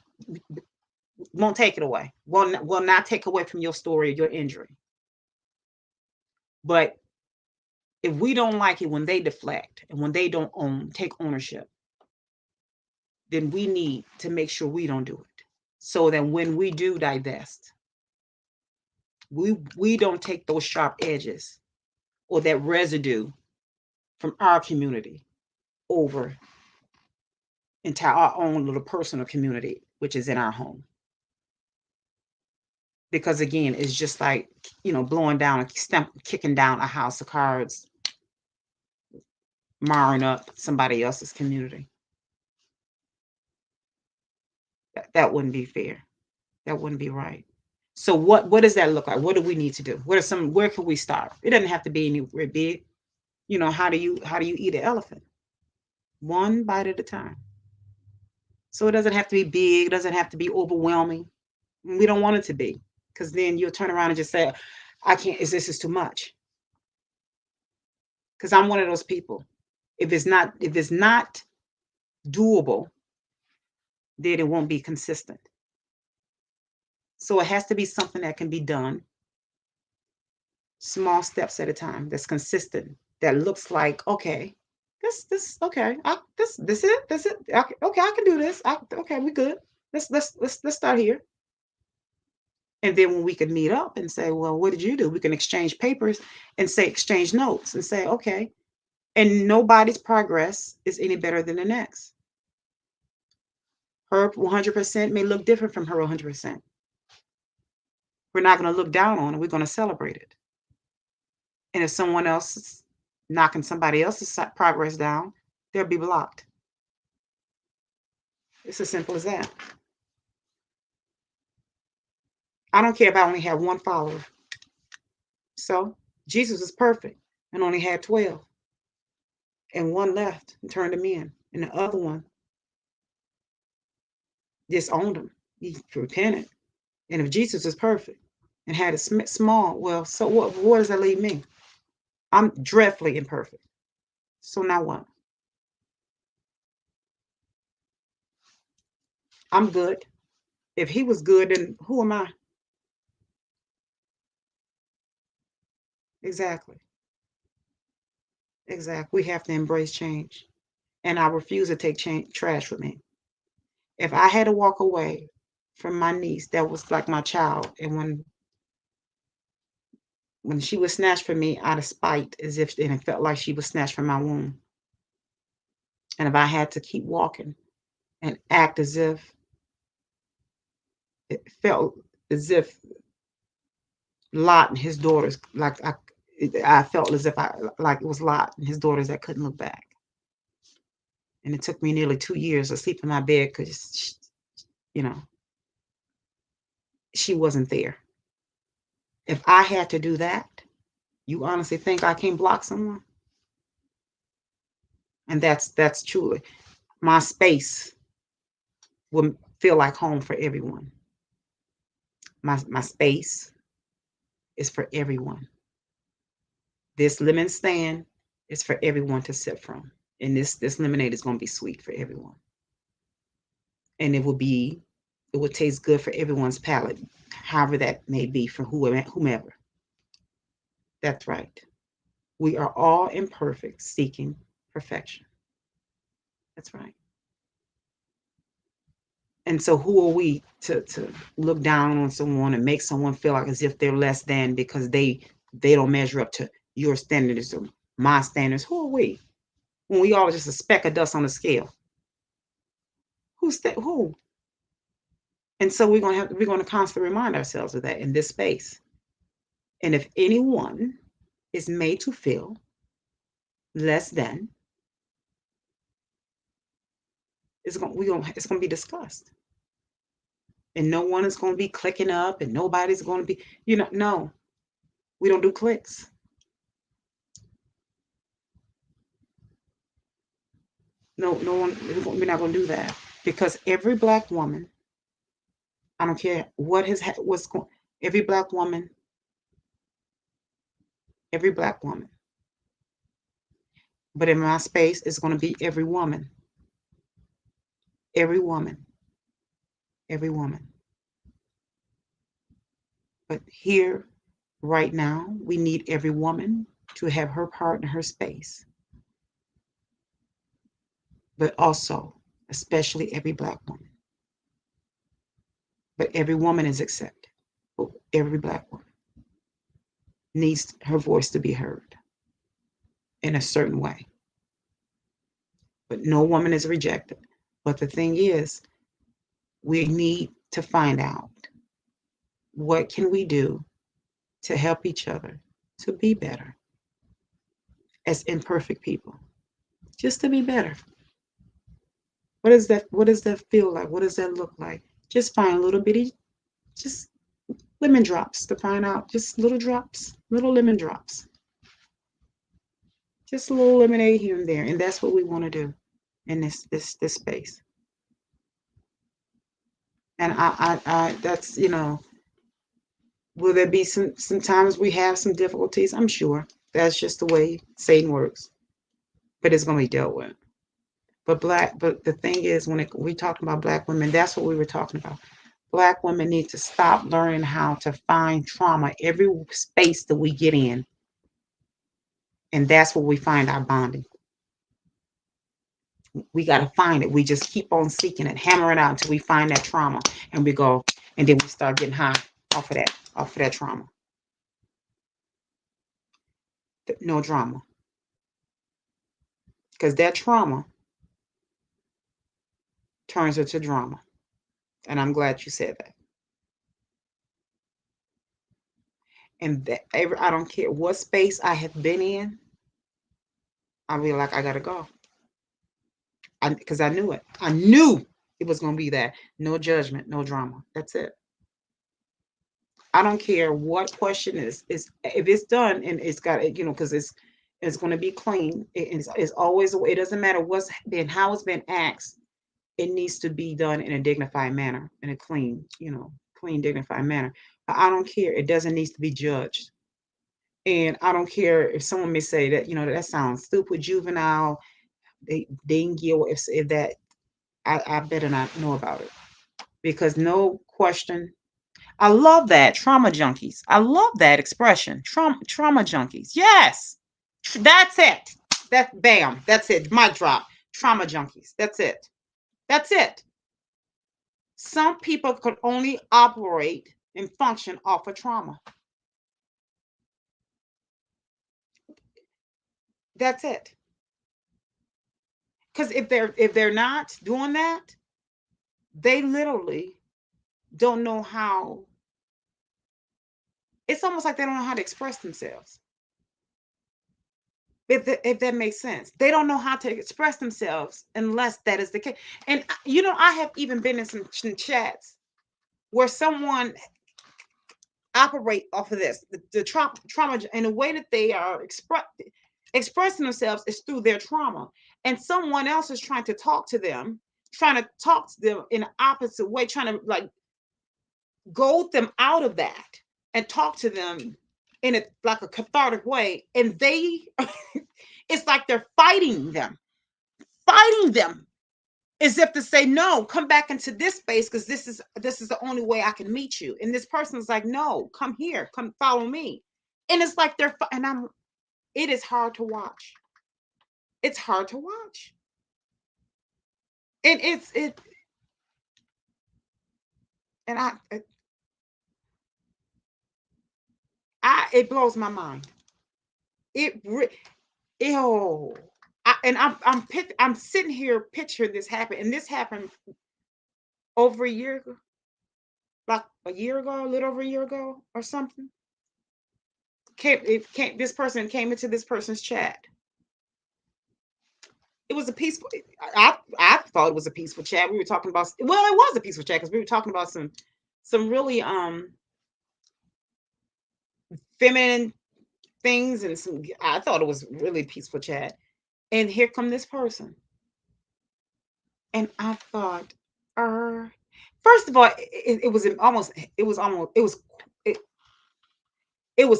won't take it away. Will not take away from your story or your injury. But if we don't like it when they deflect and when they don't take ownership, then we need to make sure we don't do it. So that when we do divest, we don't take those sharp edges or that residue from our community over into our own little personal community, which is in our home. Because again, it's just like, blowing down, kicking down a house of cards, marring up somebody else's community. That wouldn't be fair. That wouldn't be right. So what does that look like? What do we need to do? Where can we start? It doesn't have to be anywhere big. How do you eat an elephant? One bite at a time. So it doesn't have to be big. It doesn't have to be overwhelming. We don't want it to be, because then you'll turn around and just say, I can't, this is too much. Because I'm one of those people. If it's not doable, then it won't be consistent. So it has to be something that can be done, small steps at a time, that's consistent, that looks like, okay, This okay. This it. That's it. Okay, I can do this. Okay, we good. Let's start here. And then when we can meet up and say, well, what did you do? We can exchange papers and say exchange notes and say, okay. And nobody's progress is any better than the next. Her 100% may look different from her 100%. We're not going to look down on it. We're going to celebrate it. And if someone else is knocking somebody else's progress down, they'll be blocked. It's as simple as that. I don't care if I only have one follower. So Jesus is perfect and only had 12. And one left and turned him in. And the other one disowned him. He repented. And if Jesus is perfect and had it small, well, so what does that leave me? I'm dreadfully imperfect. So now what? I'm good. If he was good, then who am I? Exactly. We have to embrace change. And I refuse to take trash with me. If I had to walk away from my niece, that was like my child, and when she was snatched from me out of spite, and it felt like she was snatched from my womb. And if I had to keep walking and act as if it felt as if Lot and his daughters, like I felt as if like it was Lot and his daughters that couldn't look back. And it took me nearly 2 years to sleep in my bed because, she wasn't there. If I had to do that, you honestly think I can't block someone? And that's truly my space will feel like home for everyone. My space is for everyone. This lemon stand is for everyone to sip from. And this lemonade is going to be sweet for everyone. And it will taste good for everyone's palate, however that may be for whomever. That's right. We are all imperfect, seeking perfection. That's right. And so who are we to look down on someone and make someone feel like as if they're less than because they don't measure up to your standards or my standards? Who are we? When we all are just a speck of dust on the scale. Who? And so we're going to constantly remind ourselves of that in this space. And if anyone is made to feel less than, it's going to be discussed. And no one is going to be clicking up and nobody's going to be, no, we don't do clicks. No one, we're not going to do that because every Black woman, I don't care what's going, every Black woman, but in my space, it's going to be every woman. But here, right now, we need every woman to have her part in her space. But also, especially every Black woman. But every woman is accepted. But every Black woman needs her voice to be heard in a certain way. But no woman is rejected. But the thing is, we need to find out what can we do to help each other to be better as imperfect people, just to be better. What does that feel like? What does that look like? Just find little bitty, just lemon drops to find out, just little drops, little lemon drops. Just a little lemonade here and there. And that's what we want to do in this space. And I that's, will there be sometimes we have some difficulties? I'm sure. That's just the way Satan works. But it's going to be dealt with. But the thing is, when we talk about Black women, that's what we were talking about. Black women need to stop learning how to find trauma every space that we get in. And that's where we find our bonding. We got to find it. We just keep on seeking it, hammer it out until we find that trauma, and we go, and then we start getting high off of that trauma. No drama, because that trauma turns into drama. And I'm glad you said that. And that I don't care what space I have been in, I'll be like, I gotta go. Because I knew it. I knew it was gonna be that. No judgment, no drama. That's it. I don't care what question is if it's done and it's got, because it's going to be clean. It's always, it doesn't matter what's been, how it's been asked. It needs to be done in a dignified manner, in a clean, clean, dignified manner. But I don't care. It doesn't need to be judged. And I don't care if someone may say that, that sounds stupid, juvenile, dingy, or if that, I better not know about it. Because no question. I love that. Trauma junkies. I love that expression. Trauma junkies. Yes. That's it. Bam. That's it. Mic drop. Trauma junkies. That's it. That's it. Some people could only operate and function off of trauma. That's it. Because if they're not doing that, they literally don't know how. It's almost like they don't know how to express themselves. If that makes sense. They don't know how to express themselves unless that is the case. And I have even been in some chats where someone operate off of this, the trauma, and the way that they are expressing themselves is through their trauma. And someone else is trying to talk to them in the opposite way, trying to like goad them out of that and talk to them in like a cathartic way. And they, it's like they're fighting them as if to say, no, come back into this space, because this is the only way I can meet you. And this person's like, no, come here, come follow me. And it's like it is hard to watch. It's hard to watch. And it blows my mind. I'm sitting here picturing this happen, and this happened over a year ago, like a little over a year ago or something. This person came into this person's chat. It was a peaceful. I thought it was a peaceful chat. We were talking about. Well, it was a peaceful chat because we were talking about some really feminine things, and I thought it was really peaceful chat. And here come this person, and I thought, first of all, it was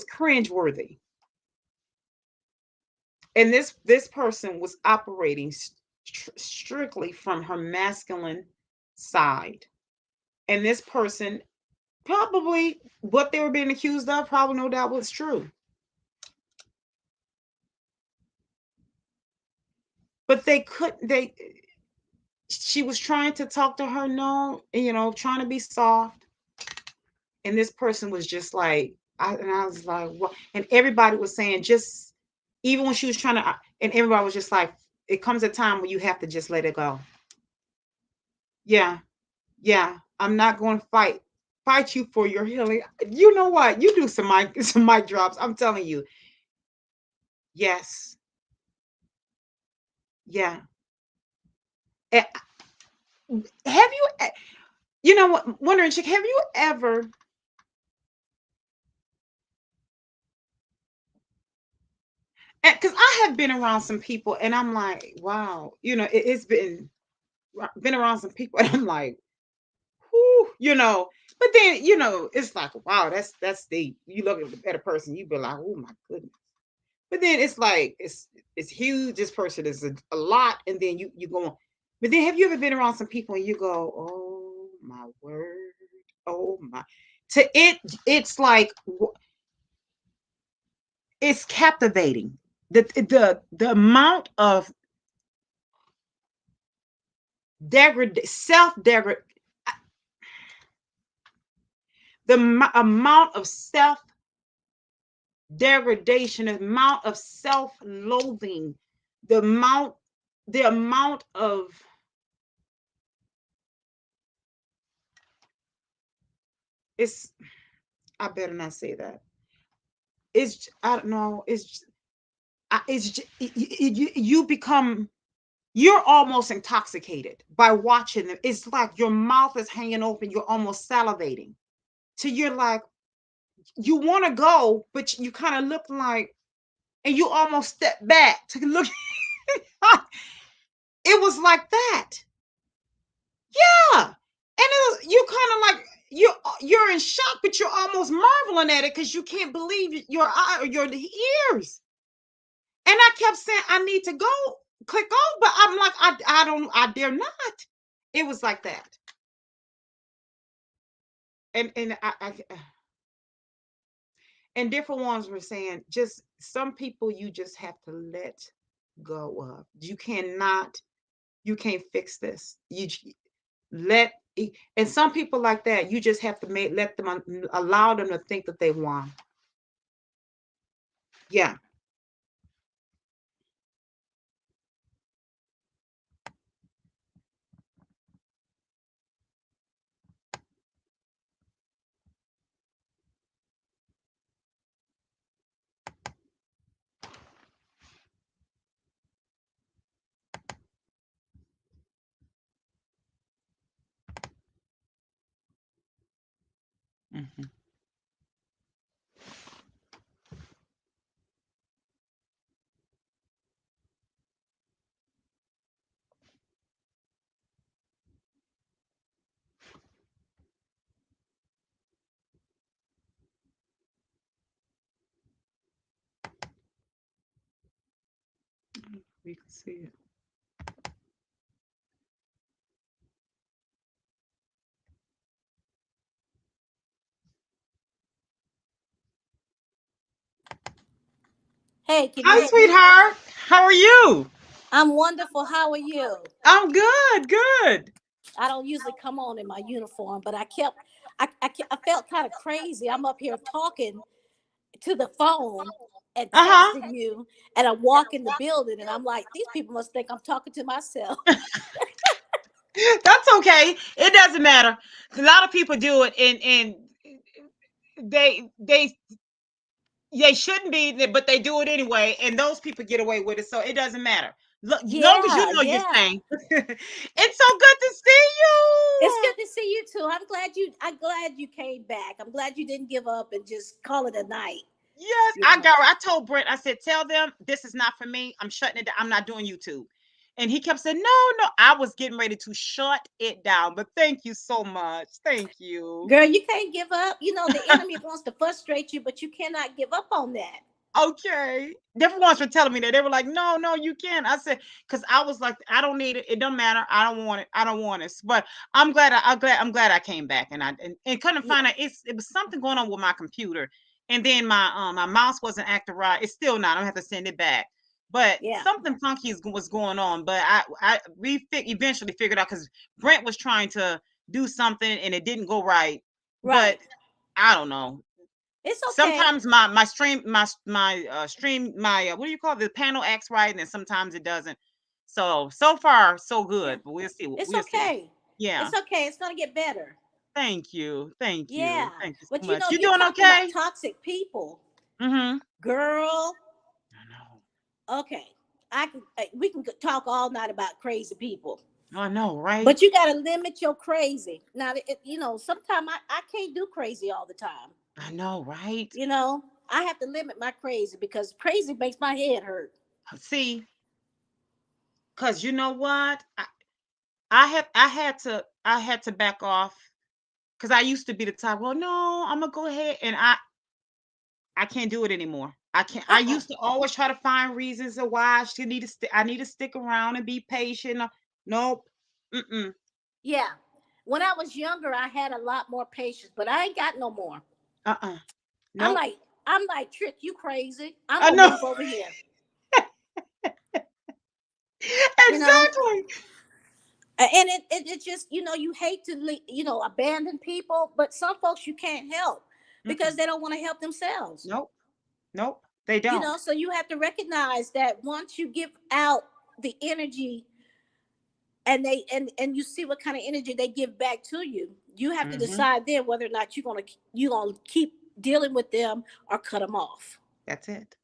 cringeworthy. And this person was operating strictly from her masculine side. And this person, probably what they were being accused of, probably no doubt was true. But she was trying to talk to her, trying to be soft. And this person was just like, I was like, what? And everybody was saying, just, even when she was trying to, and everybody was just like, it comes a time when you have to just let it go. Yeah. I'm not going to fight you for your healing. You know what? You do some mic drops. I'm telling you. Yes. Yeah. Have you, wondering, Chick, have you ever because I have been around some people and I'm like, wow, it's been around some people and I'm like, whew, but then, it's like, wow, that's deep. You look at a person, you be like, oh my goodness. But then it's like, it's huge. This person is a lot. And then you go on. But then have you ever been around some people and you go, oh my word. Oh my. It's like, it's captivating. The amount of self-degradation, the amount of self-degradation, the amount of self-loathing, the amount of it's I better not say that. It's I don't know. You become you're almost intoxicated by watching them. It's like your mouth is hanging open. You're almost salivating. So you're like, you want to go, but you kind of look like, and you almost step back to look. It was like that. Yeah. And you kind of like, you're in shock, but you're almost marveling at it because you can't believe your eye or your ears. And I kept saying, I need to go, click on, but I'm like, I dare not. It was like that. And and different ones were saying, just some people you just have to let go of. You can't fix this. Let and some people like that, you just have to let them allow them to think that they won. Yeah. Mm-hmm. We can see it. Hey, can you Hi, hear me? sweetheart. How are you? I'm wonderful. How are you? I'm good. I don't usually come on in my uniform, but I felt kind of crazy. I'm up here talking to the phone and Uh-huh. texting you, and I walk in the building, and I'm like, these people must think I'm talking to myself. That's okay. It doesn't matter. A lot of people do it, and they shouldn't be, but they do it anyway, and those people get away with it, so it doesn't matter. Look, long as you know you're saying. It's so good to see you. It's good to see you too. I'm glad you came back. I'm glad you didn't give up and just call it a night. Yes, Yeah. I told Brent, I said, tell them this is not for me. I'm shutting it down. I'm not doing YouTube. And he kept saying, no. I was getting ready to shut it down. But thank you so much. Thank you. Girl, you can't give up. You know, the enemy wants to frustrate you, but you cannot give up on that. Okay. Different ones were telling me that. They were like, no, you can't. I said, because I was like, I don't need it. It don't matter. I don't want it. But I'm glad I came back, and couldn't find out. It was something going on with my computer. And then my mouse wasn't acting right. It's still not. I'm gonna have to send it back. But something funky was going on. But we eventually figured out, because Brent was trying to do something and it didn't go right. But I don't know. It's okay. Sometimes my stream what do you call it? The panel acts right, and sometimes it doesn't. So far so good, but we'll see. It's we'll okay. See. Yeah. It's okay. It's gonna get better. Thank you. Thank you. Yeah. Thank you so But much. know, You you're doing talking okay? about toxic people. Mm-hmm. Girl. I know. Okay. We can talk all night about crazy people. I know, right? But you got to limit your crazy. Now, sometimes I can't do crazy all the time. I know, right? I have to limit my crazy, because crazy makes my head hurt. See, because you know what? I had to back off, because I used to be the type, well, no, I'm gonna go ahead, and I can't do it anymore. I can't. I used to always try to find reasons of why I need to stick around and be patient. Nope. Mm-mm. Yeah. When I was younger, I had a lot more patience, but I ain't got no more. Nope. I'm like, Trick, you crazy. I'm gonna move over here. Exactly. And it just, you hate to abandon people, but some folks you can't help because they don't want to help themselves. Nope, they don't. So you have to recognize that once you give out the energy and and you see what kind of energy they give back to you, you have to decide then whether or not you're gonna keep dealing with them or cut them off. That's it.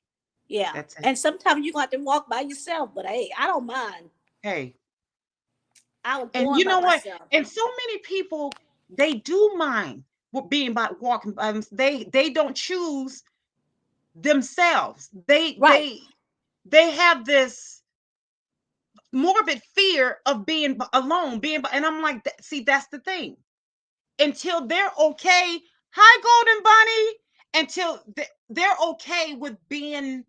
Yeah. That's it. And sometimes you're gonna have to walk by yourself, but hey, I don't mind. Hey. I was And born you by know what? myself. And so many people, they do mind walking by them. They don't choose themselves. They have this morbid fear of being alone, and I'm like, see, that's the thing. Until they're okay, hi Golden Bunny, until they're okay with being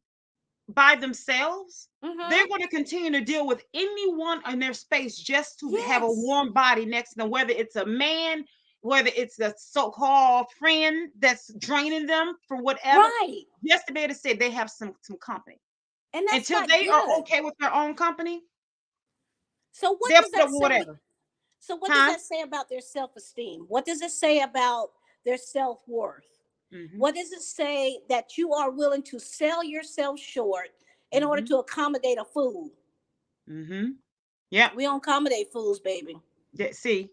by themselves, they're going to continue to deal with anyone in their space just to have a warm body next to them, whether it's a man, whether it's a so-called friend that's draining them for whatever, just to be able to say they have some company. And that's until they are okay with their own company. So what does that say? Whatever. So what does that say about their self-esteem? What does it say about their self-worth? What does it say that you are willing to sell yourself short in order to accommodate a fool? Yeah. We don't accommodate fools, baby. Yeah, see.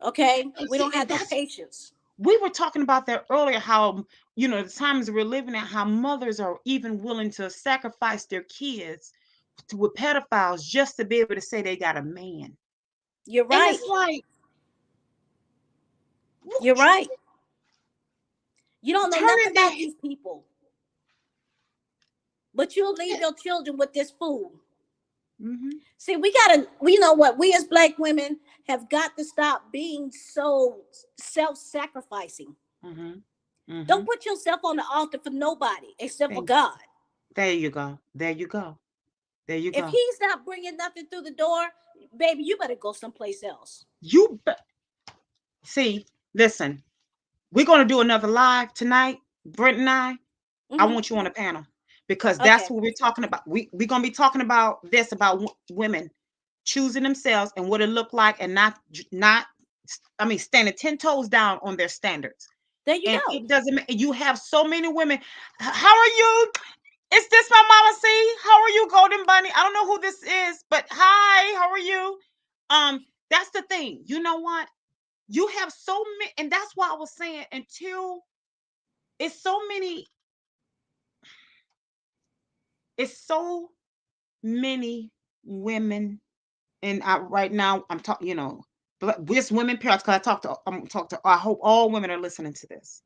Okay. We don't have that patience. We were talking about that earlier, how, the times we're living in, how mothers are even willing to sacrifice their kids with pedophiles just to be able to say they got a man. You're right. And it's like, you're right. You don't know nothing about these people. But you'll leave your children with this fool. See, we know what? We as Black women have got to stop being so self-sacrificing. Don't put yourself on the altar for nobody except for God. There you go. There you go. There you go. If he's not bringing nothing through the door, baby, you better go someplace else. See, listen, we're going to do another live tonight, Brent and I. I want you on the panel because that's what we're talking about. We're going to be talking about this, about women choosing themselves and what it looked like, and not standing 10 toes down on their standards. There you go. It doesn't matter. You have so many women. How are you? Is this my Mama C? How are you, Golden Bunny? I don't know who this is, but hi, how are you? That's the thing. You know what? You have so many, and that's why I was saying, until it's so many women, and right now I'm talking, this women parents, because I'm talking to, I hope all women are listening to this,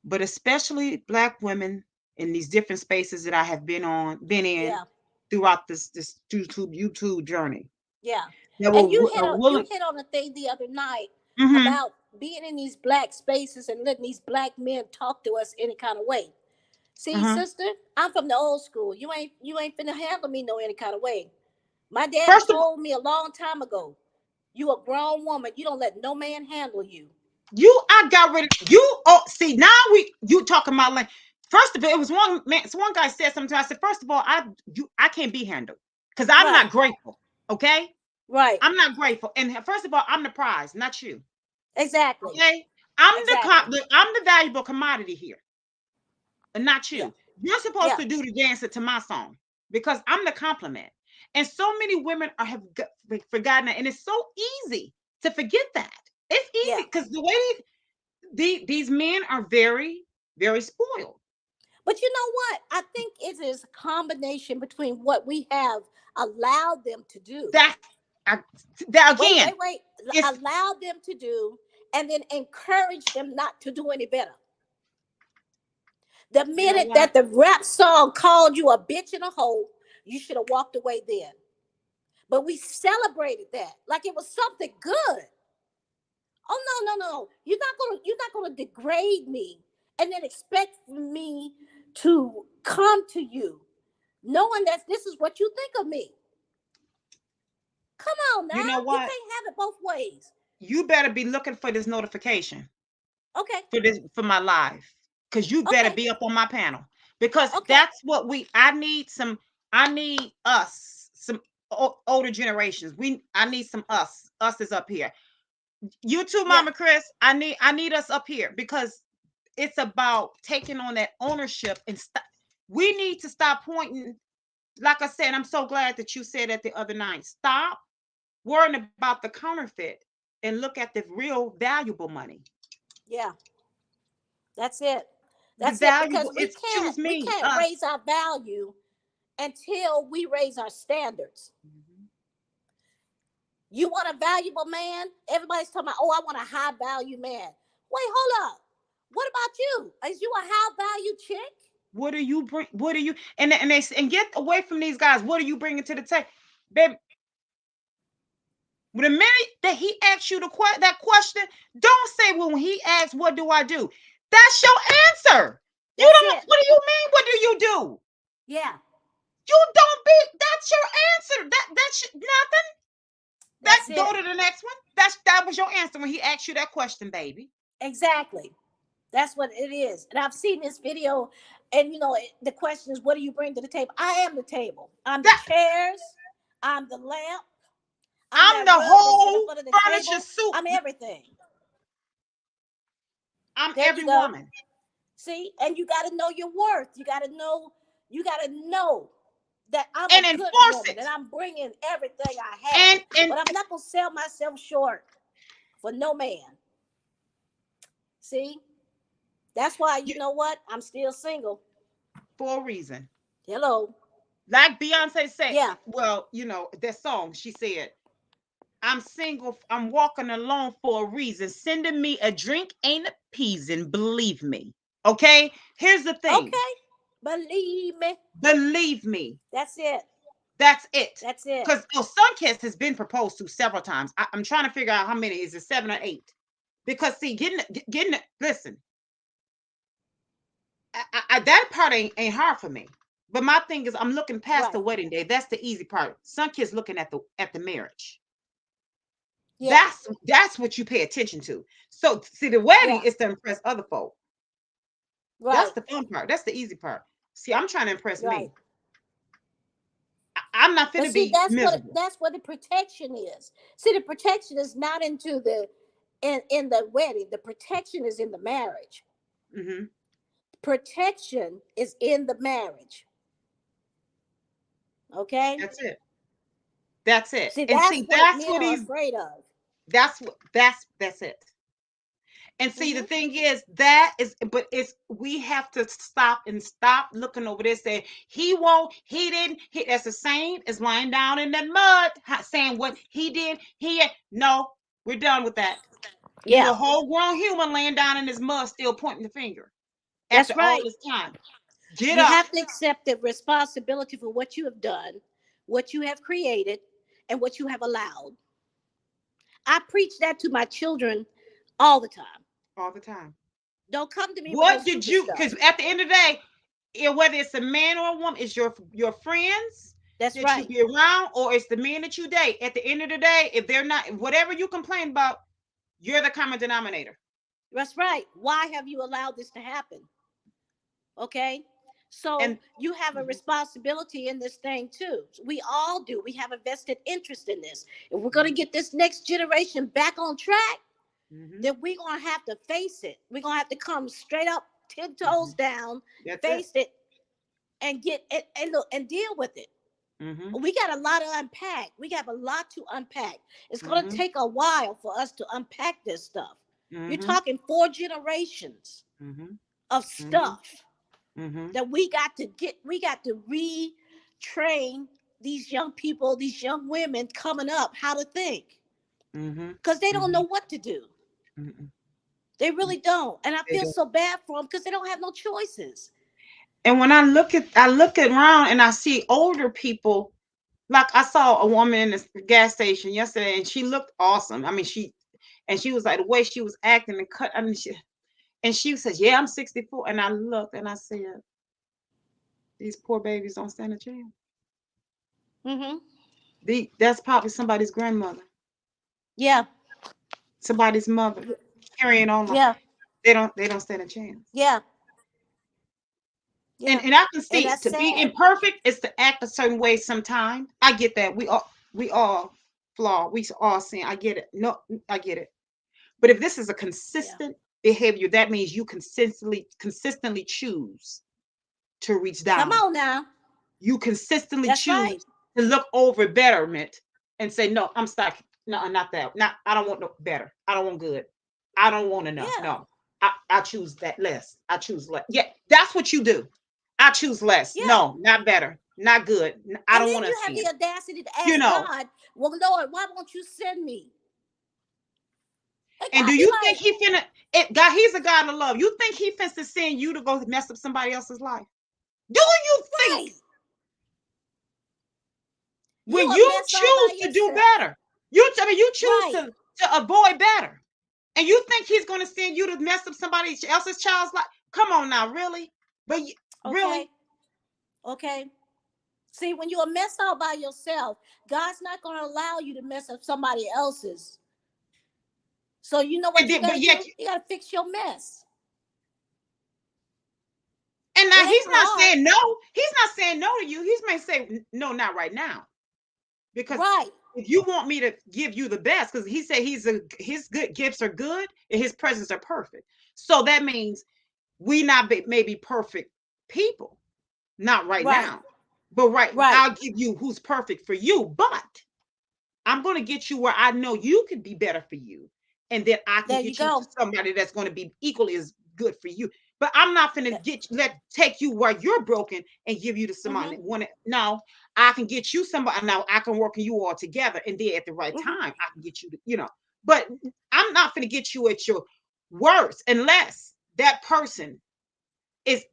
but especially Black women in these different spaces that I have been in throughout this YouTube journey. Yeah. And you hit on a thing the other night about being in these Black spaces and letting these Black men talk to us any kind of way. See, sister, I'm from the old school. You ain't finna handle me any kind of way. My dad told me a long time ago, you a grown woman, you don't let no man handle you. I got rid of you. Oh, see, now you talking about, like, first of all, it was one man. So one guy said something to me. I said, first of all, I can't be handled because I'm not grateful. Okay. Right. I'm not grateful. And first of all, I'm the prize, not you. Exactly. Okay. I'm the valuable commodity here, and not you. Yeah. You're supposed to do the dancer to my song because I'm the compliment. And so many women have forgotten that, and it's so easy to forget that. It's easy because the way these men are very, very spoiled. But you know what? I think it is a combination between what we have allowed them to do. Wait. Allow them to do, and then encourage them not to do any better. The minute that the rap song called you a bitch and a hoe, you should have walked away then. But we celebrated that like it was something good. Oh no. You're not gonna degrade me and then expect me to come to you knowing that this is what you think of me. Come on now. You know what? You can't have it both ways. You better be looking for this notification. Okay. For my live. Because you better be up on my panel. Because that's what I need older generations. I need some us. Us is up here. You too, Yeah. Mama Chris. I need us up here because it's about taking on that ownership and we need to stop pointing. Like I said, I'm so glad that you said that the other night. Stop worrying about the counterfeit and look at the real valuable money. Yeah. That's it. The That's it. Because valuable, it's choose we me, can't us. raise our value until we raise our standards. You want a valuable man? Everybody's talking about, oh, I want a high value man. Wait, hold up. What about you? Is you a high value chick? What do you bring? What do you and get away from these guys? What are you bringing to the table, baby? The minute that he asks you that question, don't say when he asks, "What do I do?" That's your answer. You That's don't. it. What do you mean? What do you do? Yeah. You don't be. That's your answer. That's nothing. That's Go it. to the next one. That was your answer when he asked you that question, baby. Exactly. That's what it is. And I've seen this video, and the question is, what do you bring to the table? I am the table. I'm the chairs. I'm the lamp. I'm that the rug they set up whole under the furniture table. suit. I'm everything. I'm There every you go. woman. See, and you got to know your worth. You got to know that I'm And a good enforce woman it. and I'm bringing everything I have. And But I'm not going to sell myself short for no man. See, that's why, you know what? I'm still single. for a reason. Hello. Like Beyonce said, Yeah. well, that song, she said, I'm single, I'm walking alone for a reason. Sending me a drink ain't appeasing, believe me. Okay? Here's the thing. Okay. Believe me. Believe me. That's it. That's it. That's it. Because Sunkiss has been proposed to several times. I'm trying to figure out how many. Is it 7 or 8? Because see, listen, that part ain't hard for me. But my thing is, I'm looking past the wedding day. That's the easy part. Sunkiss looking at the marriage. Yeah. That's what you pay attention to. So see, the wedding is to impress other folk. Right. That's the fun part. That's the easy part. See, I'm trying to impress me. Right. I'm not finna be miserable. That's what the protection is. See, the protection is not in the wedding. The protection is in the marriage. Mm-hmm. Protection is in the marriage. Okay. That's it. That's it. See, and that's that's what what men are he's afraid of. that's it. And see, the thing is, we have to stop looking over there saying he won't, he didn't, that's the same as lying down in the mud saying what he did. No, we're done with that. Yeah. You're a whole grown human laying down in this mud still pointing the finger. That's After right. all this time. You have to accept the responsibility for what you have done, what you have created, and what you have allowed. I preach that to my children all the time. All the time. Don't come to me. What did you? Because at the end of the day, whether it's a man or a woman, it's your friends that you be around, or it's the men that you date. At the end of the day, if they're not, whatever you complain about, you're the common denominator. That's right. Why have you allowed this to happen? Okay. So you have a responsibility in this thing too. We all do. We have a vested interest in this. If we're going to get this next generation back on track, then we're going to have to face it. We're going to have to come straight up, 10 toes down, face it, and get it and deal with it. We got a lot to unpack. We got a lot to unpack. It's going to take a while for us to unpack this stuff. You're talking 4 generations of stuff that we got to retrain these young people, these young women coming up, how to think. Because they don't know what to do. They really don't. And I feel so bad for them because they don't have no choices. And when I look around and I see older people, like I saw a woman in the gas station yesterday and she looked awesome. I mean, she was like, the way she was acting and cut. I mean, she says, yeah, I'm 64. And I looked and I said, these poor babies don't stand a chance. That's probably somebody's grandmother. Yeah. Somebody's mother carrying on. Yeah. They don't stand a chance. Yeah. Yeah. And I can see that's to be sad. imperfect is to act a certain way sometimes. I get that. We all flaw. We all sin. I get it. No, I get it. But if this is a consistent behavior, that means you consistently choose to reach Come down. on now. You consistently That's choose right. to look over betterment and say, no, I'm stuck. No, not that. Not I don't want no better. I don't want good. I don't want enough. Yeah. No. I choose that less. I choose less. Yeah, that's what you do. I choose less. Yeah. No, not better. Not good. I And don't then want to you have sin. the audacity to ask You know. God, well, Lord, why won't you send me? And do you think he finna God, he's a God of love. You think he finna send you to go mess up somebody else's life? Do you think when you choose to do better, you choose to avoid better, and you think he's gonna send you to mess up somebody else's child's life? Come on now, really? But really? Okay. See, when you're messed all by yourself, God's not going to allow you to mess up somebody else's. So you know what you got to do? You got to fix your mess. And now he's not saying no. He's not saying no to you. He may say no, not right now. Because if you want me to give you the best, because he said his good gifts are good and his presents are perfect. So that means we not maybe perfect people, not right now. But I'll give you who's perfect for you. But I'm going to get you where I know you can be better for you. And then I can get you to somebody that's going to be equally as good for you. But I'm not going to take you where you're broken and give you to somebody. No, I can get you somebody. Now I can work you all together. And then at the right time, I can get you to, but I'm not going to get you at your worst unless that person is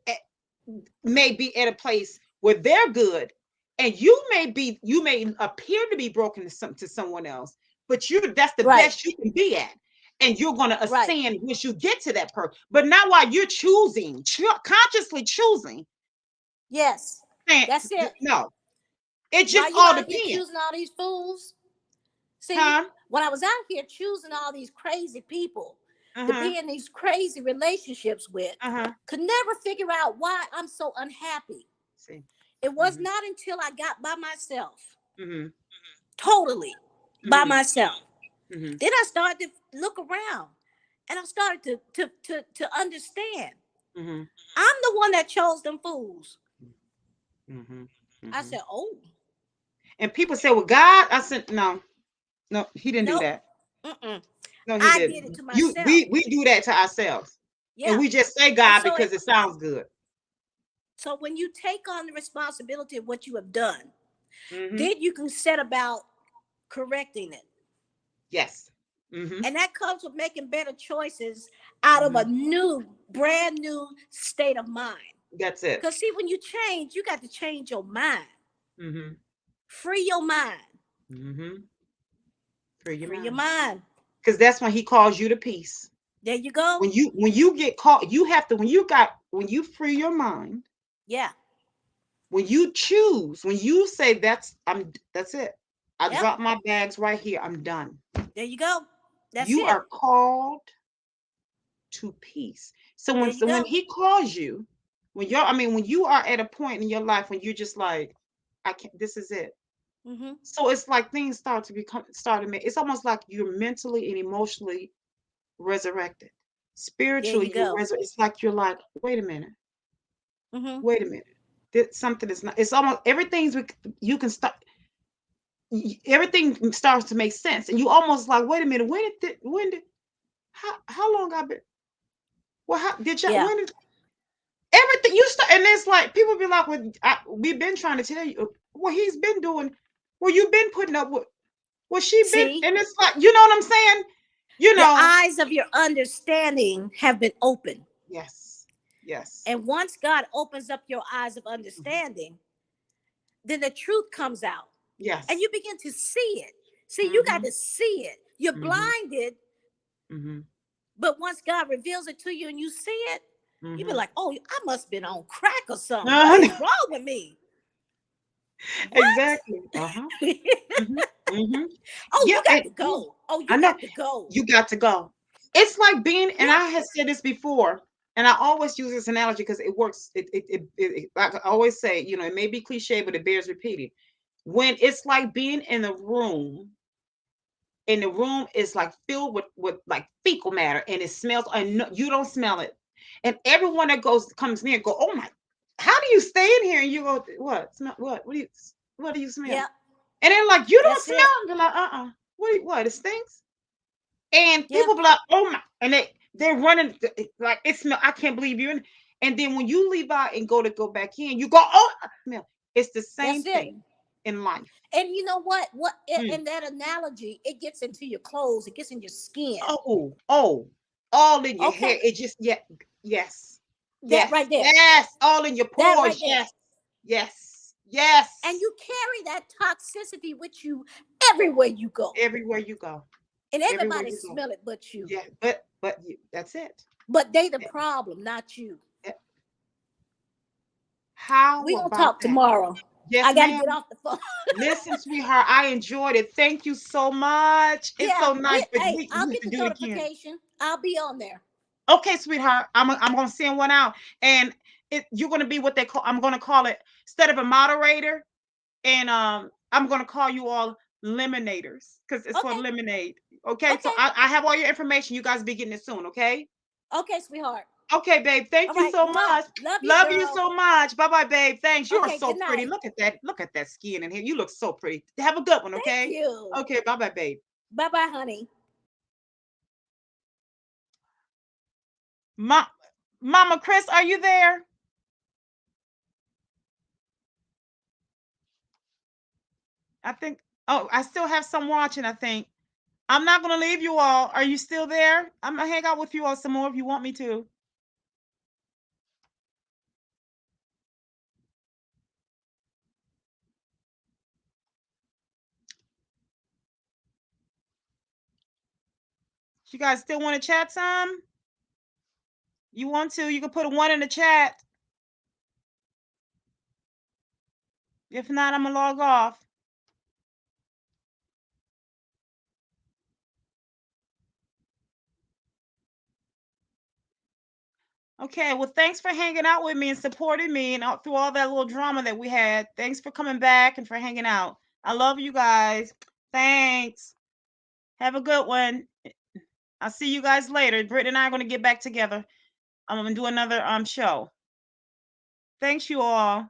may be at a place where they're good, and you may appear to be broken to someone else, but that's the best you can be at, and you're going to ascend once you get to that person. But not while you're consciously choosing. Yes, that's it. No, it just all depends. Choosing all these fools. See, when I was out here choosing all these crazy people to be in these crazy relationships with, could never figure out why I'm so unhappy. See. It was not until I got by myself, totally by myself. Then I started to look around, and I started to understand. I'm the one that chose them fools. I said, oh. And people say, well, God, I said, no, he didn't do that. No, he didn't. Did it to myself. We do that to ourselves. Yeah. And we just say God because it sounds good. So when you take on the responsibility of what you have done, then you can set about correcting it. Yes. And that comes with making better choices out of a brand new state of mind. That's it. Because see, when you change, you got to change your mind. Free your mind. Free your mind. Because that's when he calls you to peace. There you go. When you get caught, you have to, when you free your mind. Yeah. When you choose, when you say that's it. I drop my bags right here. I'm done. There you go. You are called to peace. So when he calls you, when you are at a point in your life when you're just like, this is it. So it's like things start to it's almost like you're mentally and emotionally resurrected. Spiritually, it's like you're like, wait a minute. Wait a minute. Something is not, it's almost you can start. Everything starts to make sense, and you almost like, wait a minute, how long I've been? Well, how did y'all? When did everything you start? And it's like people be like, well, we've been trying to tell you. Well, he's been doing. Well, you've been putting up with. Well, she been, and it's like, you know what I'm saying? The eyes of your understanding have been opened. Yes. Yes. And once God opens up your eyes of understanding, then the truth comes out. Yes. And you begin to see it. See, you got to see it. You're blinded. But once God reveals it to you and you see it, you be like, oh, I must have been on crack or something. What is wrong with me? What? Exactly. Oh, you got to go. Oh, you got to go. You got to go. It's like being, and I had said this before, And I always use this analogy because it works. Like I always say, it may be cliche, but it bears repeating. When it's like being in a room, and the room is like filled with like fecal matter, and it smells, and no, you don't smell it, and everyone that comes near go, oh my, how do you stay in here? And you go, what smell? What do you smell? Yeah. And they're like, you don't That's smell. it. And they're like, what? It stinks. And Yeah. people be like, oh my, and they're running like it smell. I can't believe you're in. And then when you leave out and go back in, you go, oh, I smell. It's the same That's it. thing in life. And you know what? Mm. In that analogy, it gets into your clothes, it gets in your skin. Oh, all in your Okay. hair. It just yes, That yes, right there. yes, all in your That pores. right there. Yes. And you carry that toxicity with you everywhere you go. Everywhere you go. And everywhere everybody you go. smell it but you. Yeah, but you, that's it. But they the problem, not you. How We're gonna about talk that? tomorrow. Yes, I gotta ma'am. get off the phone. Listen, sweetheart, I enjoyed it. Thank you so much. It's so nice. But Hey, we I'll have get to the do it again. notification. I'll be on there. Okay, sweetheart. I'm gonna send one out, and you're gonna be what they call. I'm gonna call it, instead of a moderator, and I'm gonna call you all lemonators because it's for Okay. lemonade. Okay, so Okay. I have all your information. You guys be getting it soon. Okay. Okay, sweetheart. Okay, babe. Thank All you right. so Mwah. much. Love you, you girl. so much. Bye bye, babe. Thanks. You are Okay, so good pretty. night. Look at that skin in here. You look so pretty. Have a good one. Thank Okay. you. Okay. Bye bye, babe. Bye bye, honey. Mama Chris, are you there? I think. Oh, I still have some watching. I think. I'm not gonna leave you all. Are you still there? I'm gonna hang out with you all some more if you want me to. You guys still want to chat some? You want to? You can put a 1 in the chat. If not, I'm gonna log off. Okay, well, thanks for hanging out with me and supporting me and through all that little drama that we had. Thanks for coming back and for hanging out. I love you guys. Thanks. Have a good one. I'll see you guys later. Britt and I are going to get back together. I'm going to do another show. Thanks, you all.